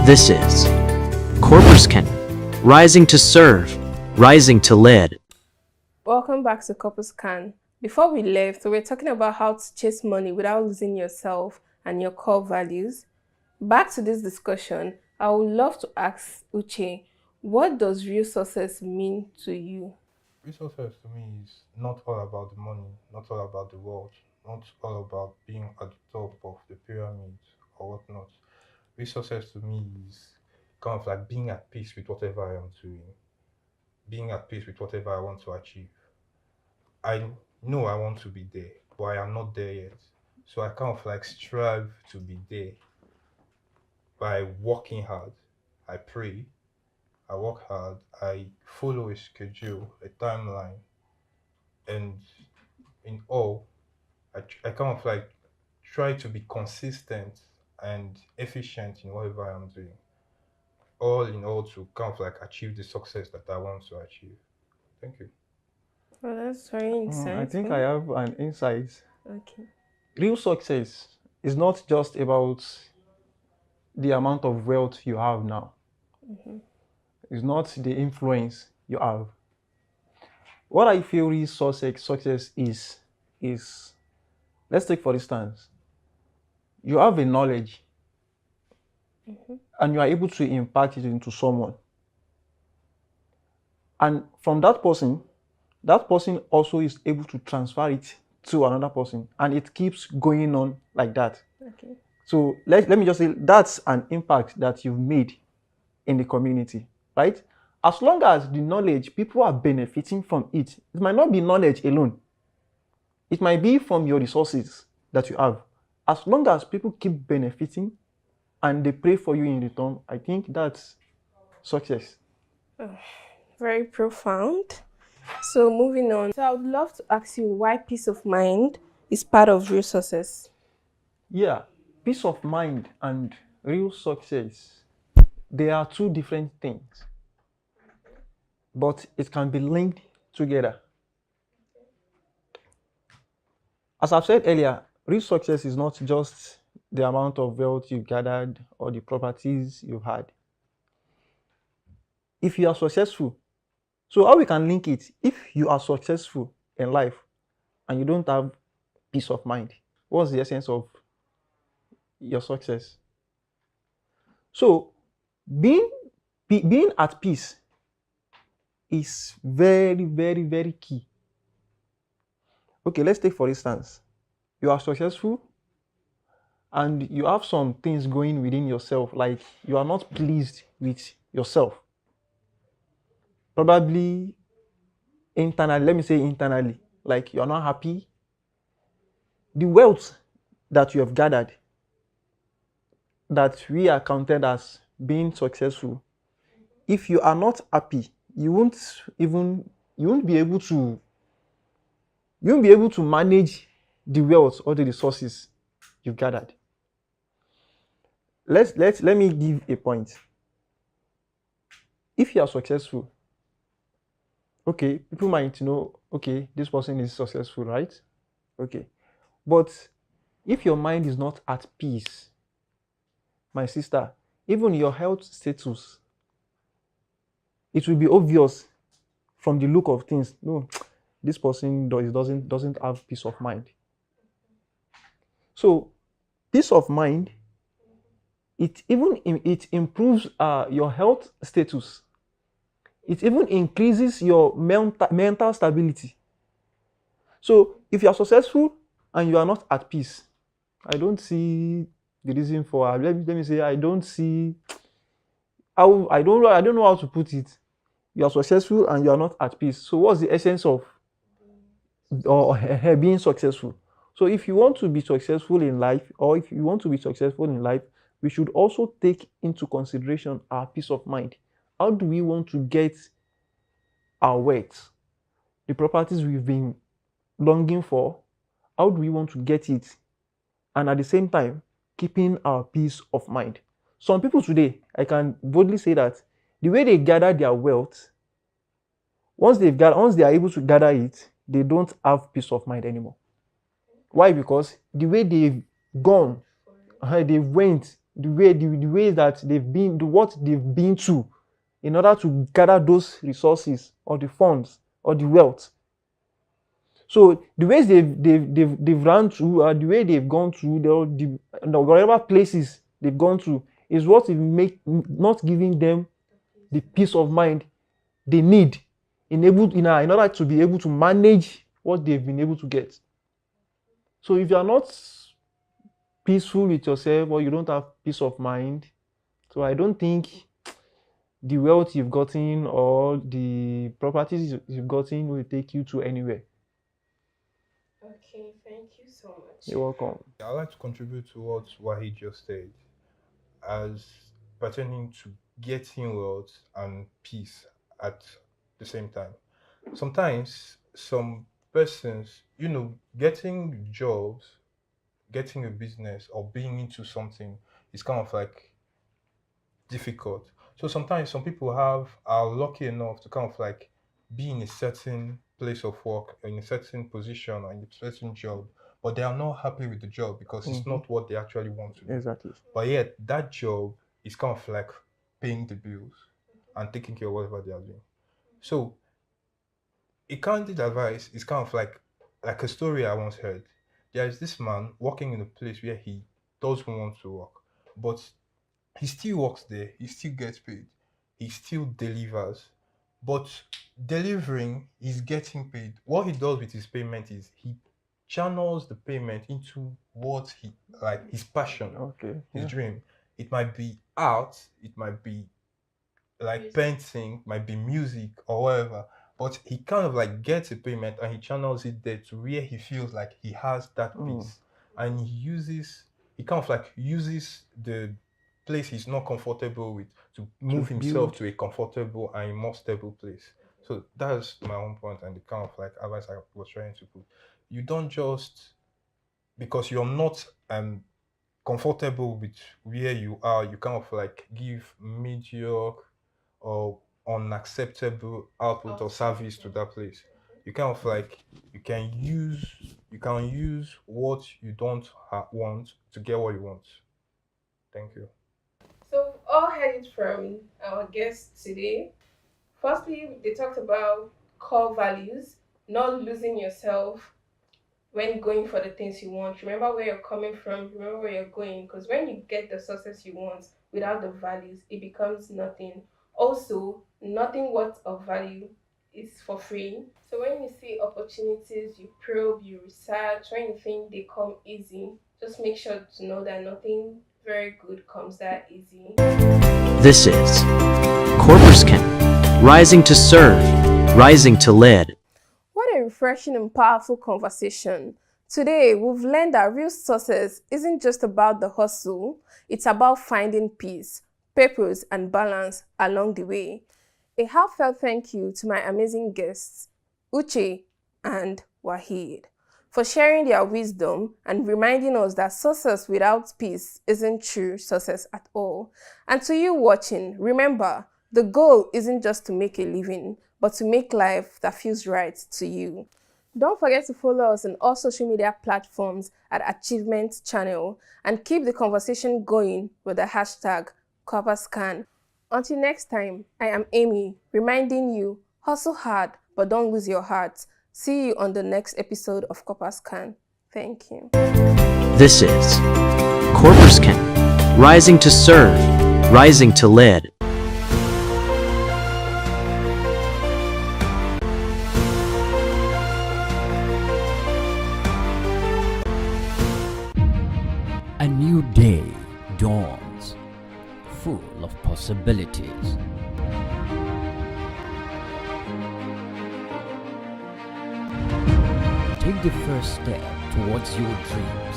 This is Corpuscan, rising to serve, rising to lead. Welcome back to Corpus Can. Before we left, we were talking about how to chase money without losing yourself and your core values. Back to this discussion, I would love to ask Uche, what does real success mean to you? Real success to me is not all about the money, not all about the world, not all about being at the top of the pyramid or whatnot. Real success to me is kind of like being at peace with whatever I am doing, being at peace with whatever I want to achieve. I know I want to be there, but I am not there yet. So I kind of like strive to be there by working hard. I pray, I work hard, I follow a schedule, a timeline, and in all, I kind of like try to be consistent and efficient in whatever I'm doing. All in all, to kind of like achieve the success that I want to achieve. Thank you. Well, that's very insightful. I think I have an insight. Okay. Real success is not just about the amount of wealth you have now. It's not the influence you have. What I feel real success is, let's take for instance, you have a knowledge and you are able to impart it into someone. And from that person also is able to transfer it to another person, and it keeps going on like that. Okay. So let me just say that's an impact that you've made in the community, right? As long as the knowledge, people are benefiting from it. It might not be knowledge alone. It might be from your resources that you have. As long as people keep benefiting and they pray for you in return, I think that's success. Oh, very profound. So moving on. So I would love to ask you why peace of mind is part of real success. Yeah, peace of mind and real success, they are two different things, but it can be linked together. As I've said earlier, real success is not just the amount of wealth you gathered or the properties you had. If you are successful, so how we can link it? If you are successful in life and you don't have peace of mind, what's the essence of your success? So being at peace is very, very, very key. Okay, let's take for instance, you are successful and you have some things going within yourself, like you are not pleased with yourself. Probably internally, let me say internally, like you are not happy. The wealth that you have gathered, that we are counted as being successful, if you are not happy, you won't be able to manage the wealth or the resources you've gathered. let me give a point. If you are successful, okay, people might know, okay, this person is successful, right? Okay. But if your mind is not at peace, my sister, even your health status, it will be obvious from the look of things. No, this person doesn't have peace of mind. So, peace of mind, it improves your health status. It even increases your mental stability. So, if you are successful and you are not at peace, I don't see the reason for. Let me say, I don't see how. I don't know how to put it. You are successful and you are not at peace. So, what's the essence of being successful? So, if you want to be successful in life, we should also take into consideration our peace of mind. How do we want to get our wealth, the properties we've been longing for? How do we want to get it? And at the same time, keeping our peace of mind. Some people today, I can boldly say that the way they gather their wealth, once they are able to gather it, they don't have peace of mind anymore. Why? Because the way they've gone, they went, the way that they've been, what they've been to, in order to gather those resources or the funds or the wealth. So the ways they've run through, the way they've gone through, whatever places they've gone through, is what will make not giving them the peace of mind they need in order to be able to manage what they've been able to get. So if you are not peaceful with yourself or you don't have peace of mind, so I don't think the wealth you've gotten or the properties you've gotten will take you to anywhere. Okay, thank you so much. You're welcome. I'd like to contribute to what Wahid just said as pertaining to getting wealth and peace at the same time. Sometimes some persons, getting jobs, getting a business or being into something is kind of like difficult. So sometimes some people are lucky enough to kind of like be in a certain place of work, in a certain position, or in a certain job, but they are not happy with the job because it's not what they actually want to do. Exactly. But yet that job is kind of like paying the bills and taking care of whatever they are doing. So a candid advice is kind of like a story I once heard. There is this man working in a place where he doesn't want to work, but he still works there, he still gets paid, he still delivers. But delivering is getting paid. What he does with his payment is he channels the payment into what he like, his passion, his dream. It might be art, it might be like painting, might be music or whatever. But he kind of like gets a payment and he channels it there to where he feels like he has that peace. And he kind of like uses the place he's not comfortable with to move himself to a comfortable and a more stable place. So that's my own point and the kind of like advice I was trying to put. You don't just, because you're not comfortable with where you are, you kind of like give mediocre or unacceptable output or service to that place. You kind of like, you can use what you don't want to get what you want. Thank you. So we've all heard it from our guests today. Firstly, they talked about core values, not losing yourself when going for the things you want. Remember where you're coming from, remember where you're going, because when you get the success you want without the values, it becomes nothing. Also, nothing worth of value is for free. So when you see opportunities, you probe, you research. When you think they come easy, just make sure to know that nothing very good comes that easy. This is Corporskin, rising to serve, rising to lead. What a refreshing and powerful conversation. Today, we've learned that real success isn't just about the hustle, it's about finding peace, purpose, and balance along the way. A heartfelt thank you to my amazing guests, Uche and Wahid. for sharing their wisdom and reminding us that success without peace isn't true success at all. And to you watching, remember, the goal isn't just to make a living, but to make life that feels right to you. Don't forget to follow us on all social media platforms at Achievement Channel and keep the conversation going with the hashtag CorpusCan. Until next time, I am Amy, reminding you, hustle hard, but don't lose your heart. See you on the next episode of CorpusCan. Thank you. This is CorpusCan, rising to serve, rising to lead. A new day dawns, full of possibilities. Take the first step towards your dreams.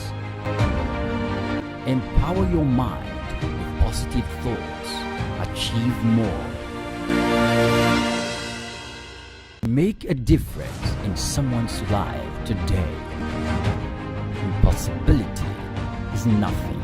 Empower your mind with positive thoughts. Achieve more. Make a difference in someone's life today. Impossibility is nothing.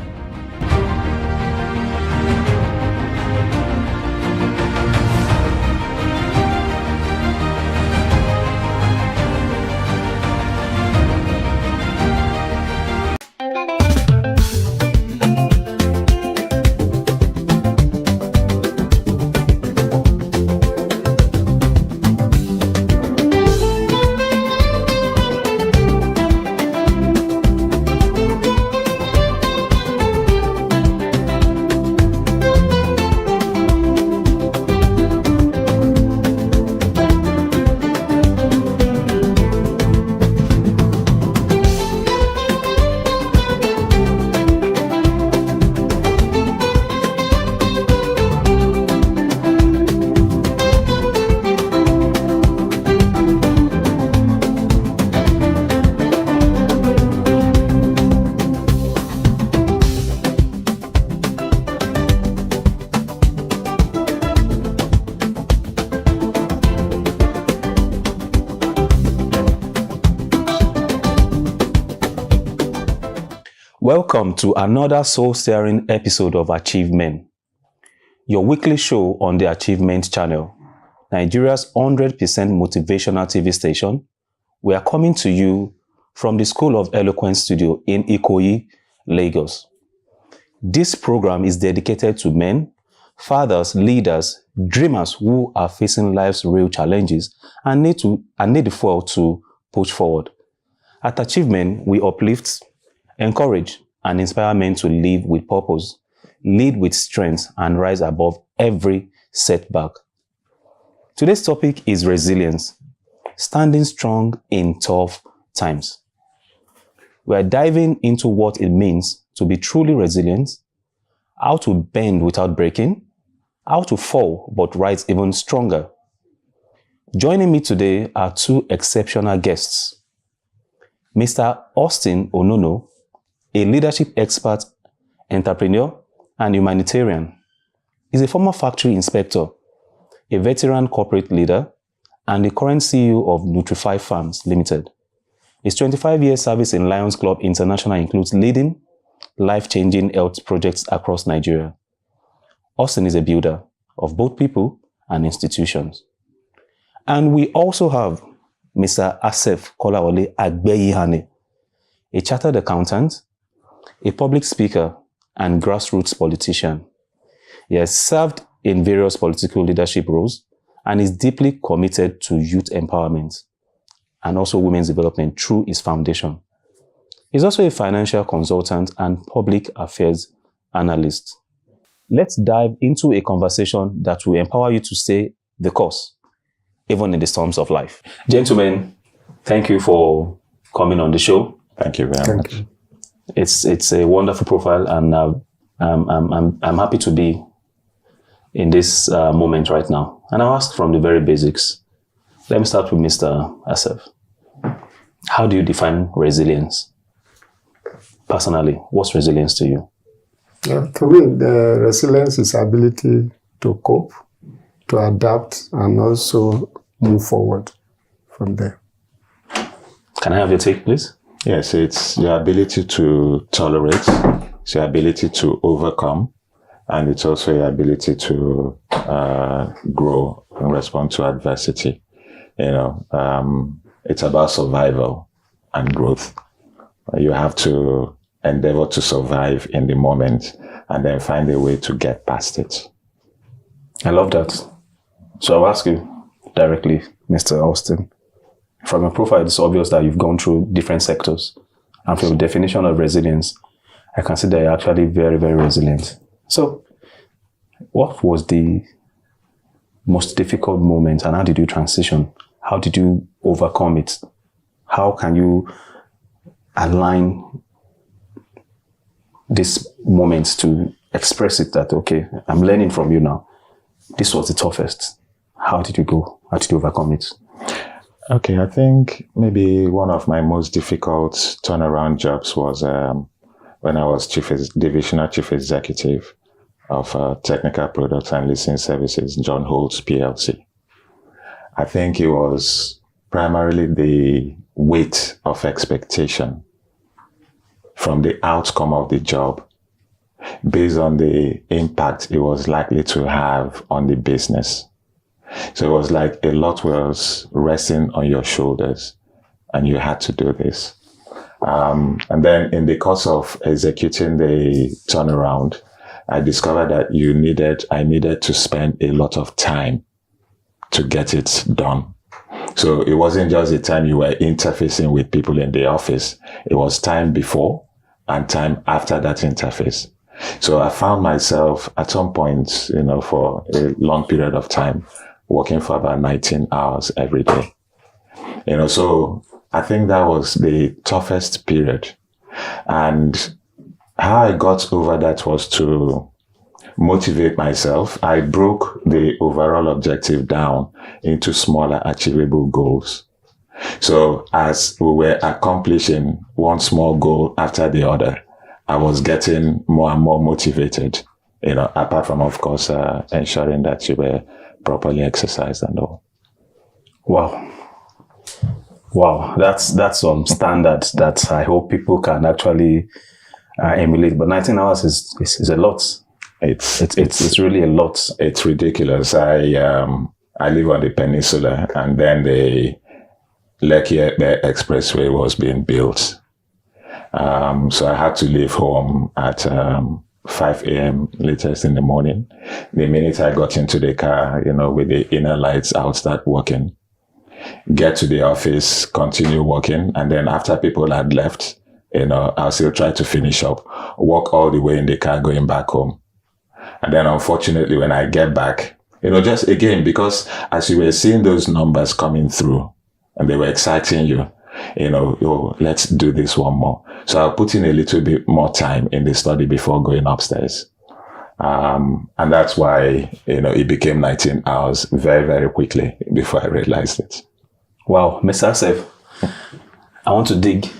Welcome to another soul-stirring episode of Achievement, your weekly show on the Achievement Channel, Nigeria's 100% motivational TV station. We are coming to you from the School of Eloquence Studio in Ikoyi, Lagos. This program is dedicated to men, fathers, leaders, dreamers who are facing life's real challenges and need the fuel to push forward. At Achievement, we uplift, encourage, and inspire men to live with purpose, lead with strength, and rise above every setback. Today's topic is resilience, standing strong in tough times. We are diving into what it means to be truly resilient, how to bend without breaking, how to fall but rise even stronger. Joining me today are two exceptional guests. Mr. Austin Onono, a leadership expert, entrepreneur, and humanitarian. He's a former factory inspector, a veteran corporate leader, and the current CEO of Nutrify Farms Limited. His 25-year service in Lions Club International includes leading life-changing health projects across Nigeria. Austin is a builder of both people and institutions. And we also have Mr. Asef Kolawole Agbeyihane, a chartered accountant, a public speaker, and grassroots politician. He has served in various political leadership roles and is deeply committed to youth empowerment and also women's development through his foundation. He's also a financial consultant and public affairs analyst. Let's dive into a conversation that will empower you to stay the course, even in the storms of life. Gentlemen, thank you for coming on the show. Thank you very much. You. It's a wonderful profile, and I'm happy to be in this moment right now. And I'll ask from the very basics. Let me start with Mr. Asef. How do you define resilience? Personally, what's resilience to you? To me, the resilience is ability to cope, to adapt, and also move forward from there. Can I have your take, please? Yes, it's your ability to tolerate, it's your ability to overcome, and it's also your ability to grow and respond to adversity. It's about survival and growth. You have to endeavor to survive in the moment and then find a way to get past it. I love that. So I'll ask you directly, Mr. Austin. From your profile, it's obvious that you've gone through different sectors. And from your definition of resilience, I can see that you're actually very, very resilient. So what was the most difficult moment and how did you transition? How did you overcome it? How can you align these moments to express it that, okay, I'm learning from you now. This was the toughest. How did you go? How did you overcome it? Okay, I think maybe one of my most difficult turnaround jobs was when I was Divisional Chief Executive of Technical Products and Leasing Services, John Holtz PLC. I think it was primarily the weight of expectation from the outcome of the job based on the impact it was likely to have on the business. So it was like a lot was resting on your shoulders and you had to do this. And then in the course of executing the turnaround, I discovered that I needed to spend a lot of time to get it done. So it wasn't just the time you were interfacing with people in the office. It was time before and time after that interface. So I found myself at some point, for a long period of time, working for about 19 hours every day. So I think that was the toughest period. And how I got over that was to motivate myself. I broke the overall objective down into smaller achievable goals. So as we were accomplishing one small goal after the other, I was getting more and more motivated, apart from, of course, ensuring that you were properly exercised and all. Wow, that's some standard that I hope people can actually emulate. But 19 hours is a lot. It's really a lot. It's ridiculous. I live on the peninsula, and then the Lekki Expressway was being built. So I had to leave home at 5 a.m. latest in the morning. The minute I got into the car, with the inner lights, I would start working. Get to the office, continue working, and then after people had left, I'll still try to finish up, walk all the way in the car going back home. And then unfortunately, when I get back, just again, because as you were seeing those numbers coming through and they were exciting you, let's do this one more. So I'll put in a little bit more time in the study before going upstairs. And that's why, it became 19 hours very, very quickly before I realized it. Wow. Mr. Asef, I want to dig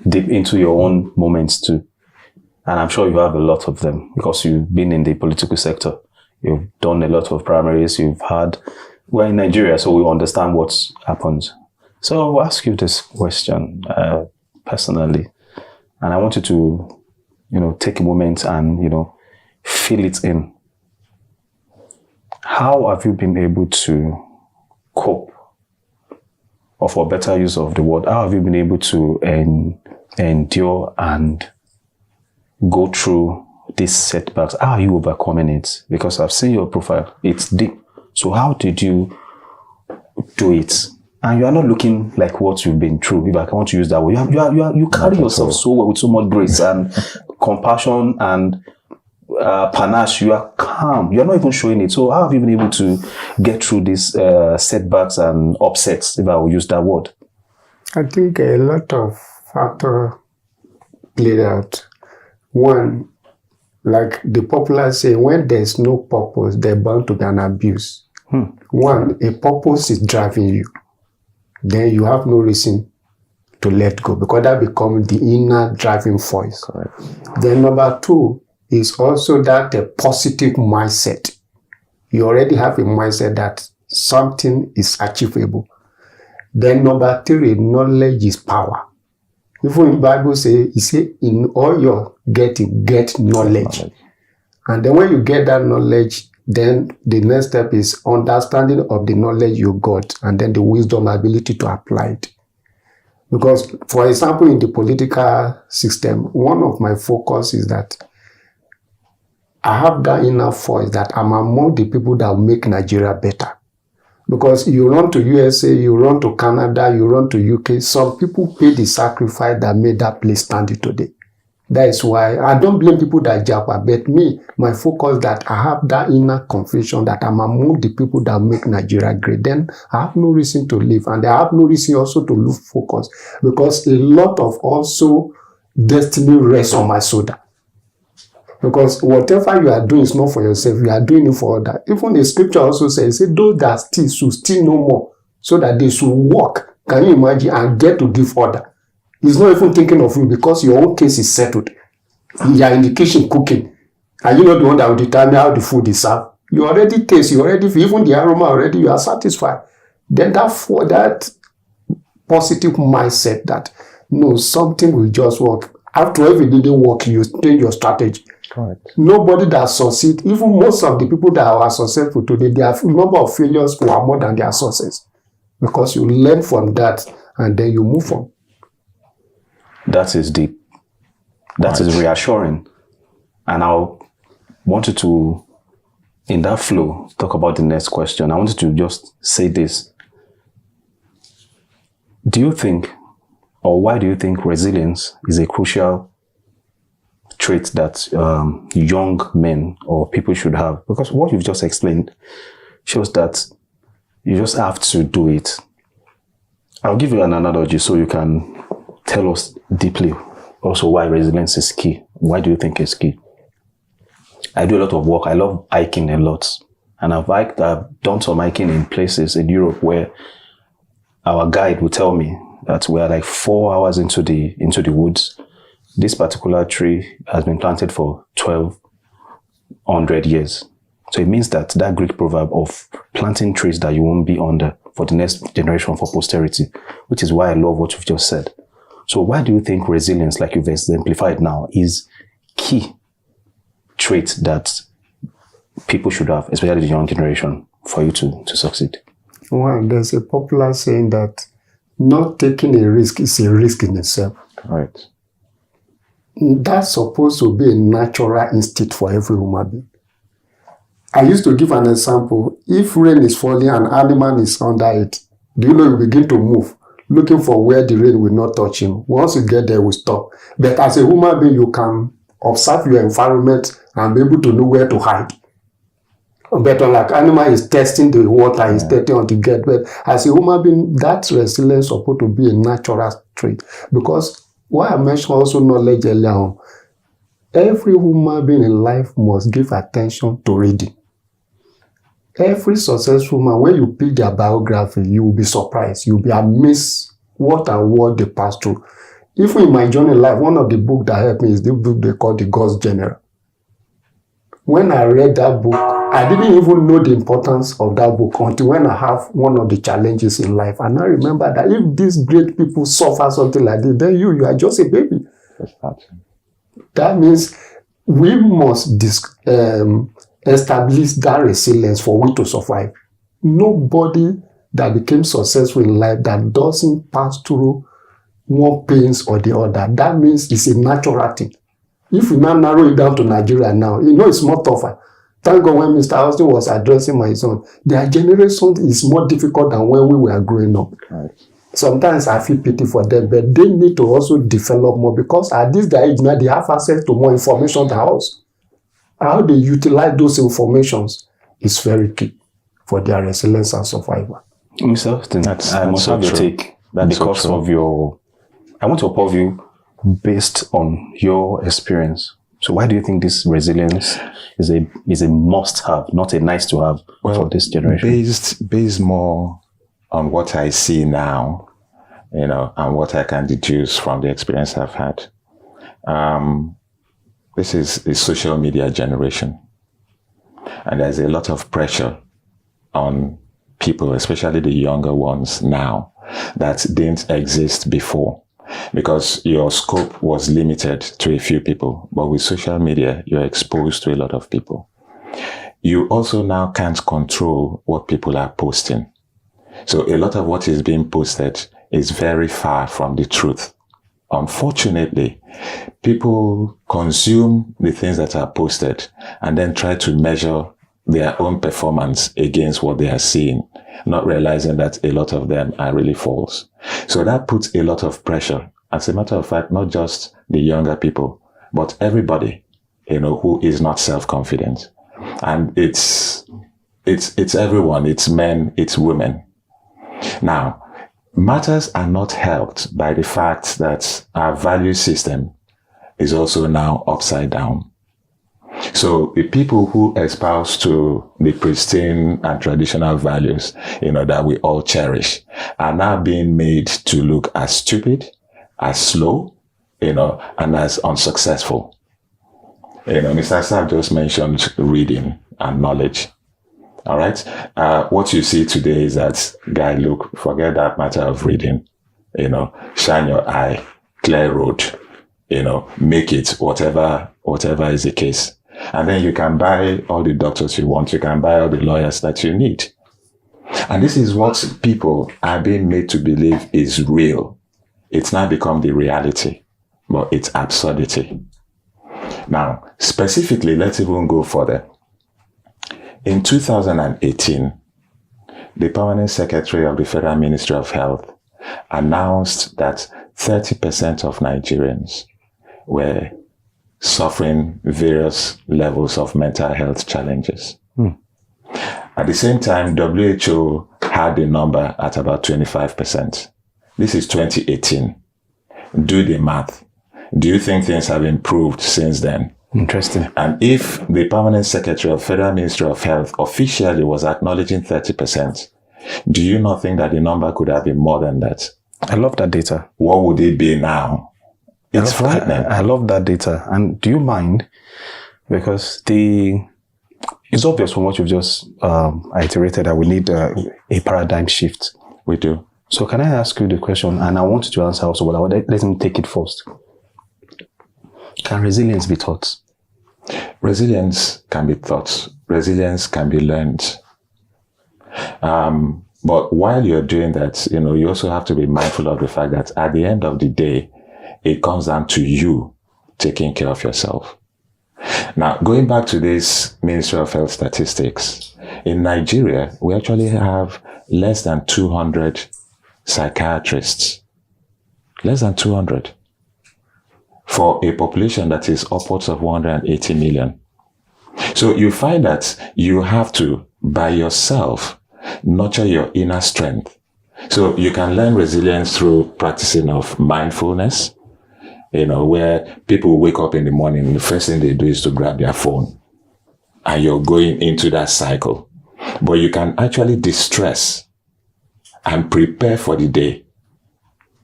deep into your own moments too. And I'm sure you have a lot of them because you've been in the political sector. You've done a lot of primaries. We're in Nigeria, so we understand what's happened. So I'll ask you this question personally. And I want you to, take a moment and, feel it in. How have you been able to cope? Or for better use of the word, how have you been able to endure and go through these setbacks? How are you overcoming it? Because I've seen your profile. It's deep. So how did you do it? And you are not looking like what you've been through, if I want to use that word. You carry yourself so well with so much grace and compassion and panache. You are calm. You're not even showing it. So how have you been able to get through these setbacks and upsets, if I will use that word? I think a lot of factors played out. One, like the popular saying, when there's no purpose, there's bound to be an abuse. One, a purpose is driving you. Then you have no reason to let go because that becomes the inner driving force. Correct. Then number two is also that a positive mindset. You already have a mindset that something is achievable. Then number three, knowledge is power. Even in Bible say, he say, in all your getting, get knowledge. And then when you get that knowledge, then the next step is understanding of the knowledge you got, and then the wisdom, ability to apply it. Because, for example, in the political system, one of my focus is that I have that inner voice that I'm among the people that will make Nigeria better. Because you run to USA, you run to Canada, you run to UK, some people pay the sacrifice that made that place stand today. That is why I don't blame people that japa, but me, my focus that I have that inner conviction that I'm among the people that make Nigeria great. Then I have no reason to live, and I have no reason also to lose focus, because a lot of also destiny rests on my shoulder. Because whatever you are doing is not for yourself, you are doing it for others. Even the scripture also says, those that steal should steal no more, so that they should walk. Can you imagine? And get to give order. He's not even thinking of you, because your own case is settled. You are in the kitchen cooking. Are you not the one that will determine how the food is served? You already taste, you already feel, even the aroma already, you are satisfied. Then that positive mindset that, no, something will just work. After all, if it didn't work, you change your strategy. Correct. Nobody that succeeds, even most of the people that are successful today, their number of failures were more than their success. Because you learn from that and then you move on. That is deep. That is reassuring. And I wanted to, in that flow, talk about the next question. I wanted to just say this. Do you think, or why do you think resilience is a crucial trait that young men or people should have? Because what you've just explained shows that you just have to do it. I'll give you an analogy so you can tell us deeply also why resilience is key. Why do you think it's key? I do a lot of work. I love hiking a lot. And I've done some hiking in places in Europe where our guide would tell me that we're like 4 hours into the woods. This particular tree has been planted for 1,200 years. So it means that Greek proverb of planting trees that you won't be under for the next generation, for posterity, which is why I love what you've just said. So why do you think resilience, like you've exemplified now, is key trait that people should have, especially the young generation, for you to succeed? Well, there's a popular saying that not taking a risk is a risk in itself. Right. That's supposed to be a natural instinct for every human being. I used to give an example. If rain is falling and an animal is under it, do you know you begin to move, looking for where the rain will not touch him. Once you get there, we stop. But as a human being, you can observe your environment and be able to know where to hide. But like animal is testing the water, is testing on the get. But as a human being, that resilience is supposed to be a natural trait. Because what I mentioned also knowledge earlier on, every human being in life must give attention to reading. Every successful man, when you pick their biography, you will be surprised. You will be amazed what they passed through. Even in my journey in life, one of the books that helped me is the book they call The God's General. When I read that book, I didn't even know the importance of that book until when I have one of the challenges in life. And I remember that if these great people suffer something like this, then you are just a baby. That means we must establish that resilience for we to survive. Nobody that became successful in life that doesn't pass through one pains or the other, that means it's a natural thing. If we now narrow it down to Nigeria now, it's more tougher. Thank God when Mr. Austin was addressing my son, their generation is more difficult than when we were growing up. Right. Sometimes I feel pity for them, but they need to also develop more, because at this age now they have access to more information than us. How they utilize those informations is very key for their resilience and survival. Mr. Austin, I must have your take that because of your... I want to approve you based on your experience. So why do you think this resilience is a must-have, not a nice-to-have for this generation? Based more on what I see now, and what I can deduce from the experience I've had. This is a social media generation. And there's a lot of pressure on people, especially the younger ones now, that didn't exist before. because your scope was limited to a few people. But with social media, you're exposed to a lot of people. You also now can't control what people are posting. So a lot of what is being posted is very far from the truth. Unfortunately, people consume the things that are posted and then try to measure their own performance against what they are seeing, not realizing that a lot of them are really false. So that puts a lot of pressure. As a matter of fact, not just the younger people, but everybody, who is not self-confident. And it's everyone, it's men, it's women. Now, matters are not helped by the fact that our value system is also now upside down. So the people who espouse to the pristine and traditional values, that we all cherish, are now being made to look as stupid, as slow, and as unsuccessful. Mr. Saab just mentioned reading and knowledge. All right. What you see today is that, guy, look, forget that matter of reading, shine your eye, clear road, make it whatever is the case. And then you can buy all the doctors you want. You can buy all the lawyers that you need. And this is what people are being made to believe is real. It's now become the reality, but it's absurdity. Now, specifically, let's even go further. In 2018, the Permanent Secretary of the Federal Ministry of Health announced that 30% of Nigerians were suffering various levels of mental health challenges. At the same time, WHO had the number at about 25%. This is 2018. Do the math. Do you think things have improved since then? Interesting. And if the Permanent Secretary of Federal Ministry of Health officially was acknowledging 30%, do you not think that the number could have been more than that? I love that data. What would it be now? It's frightening. I love that data. And do you mind? Because it's obvious from what you've just iterated that we need a paradigm shift. We do. So can I ask you the question, and I want you to answer also, but let me take it first. Can resilience be taught? Resilience can be taught. Resilience can be learned. But while you're doing that, you also have to be mindful of the fact that at the end of the day, it comes down to you taking care of yourself. Now, going back to this Ministry of Health statistics, in Nigeria, we actually have less than 200 psychiatrists. Less than 200. For a population that is upwards of 180 million. So you find that you have to, by yourself, nurture your inner strength. So you can learn resilience through practicing of mindfulness, where people wake up in the morning, the first thing they do is to grab their phone. And you're going into that cycle. But you can actually distress and prepare for the day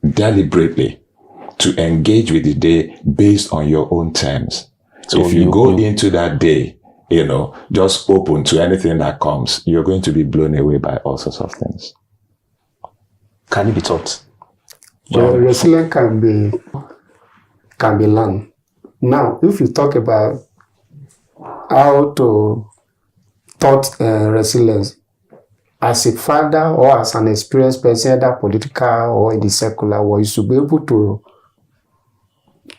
deliberately to engage with the day based on your own terms. So if you go into that day, just open to anything that comes, you're going to be blown away by all sorts of things. Can it be taught? Well, resilience can be learned. Now, if you talk about how to taught resilience, as a father or as an experienced person, either political or in the secular world, you should be able to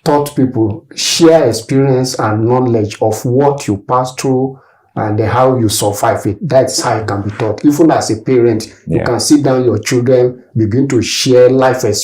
taught people, share experience and knowledge of what you pass through and how you survive it. That's how it can be taught. Even as a parent, you can sit down your children, begin to share life experience.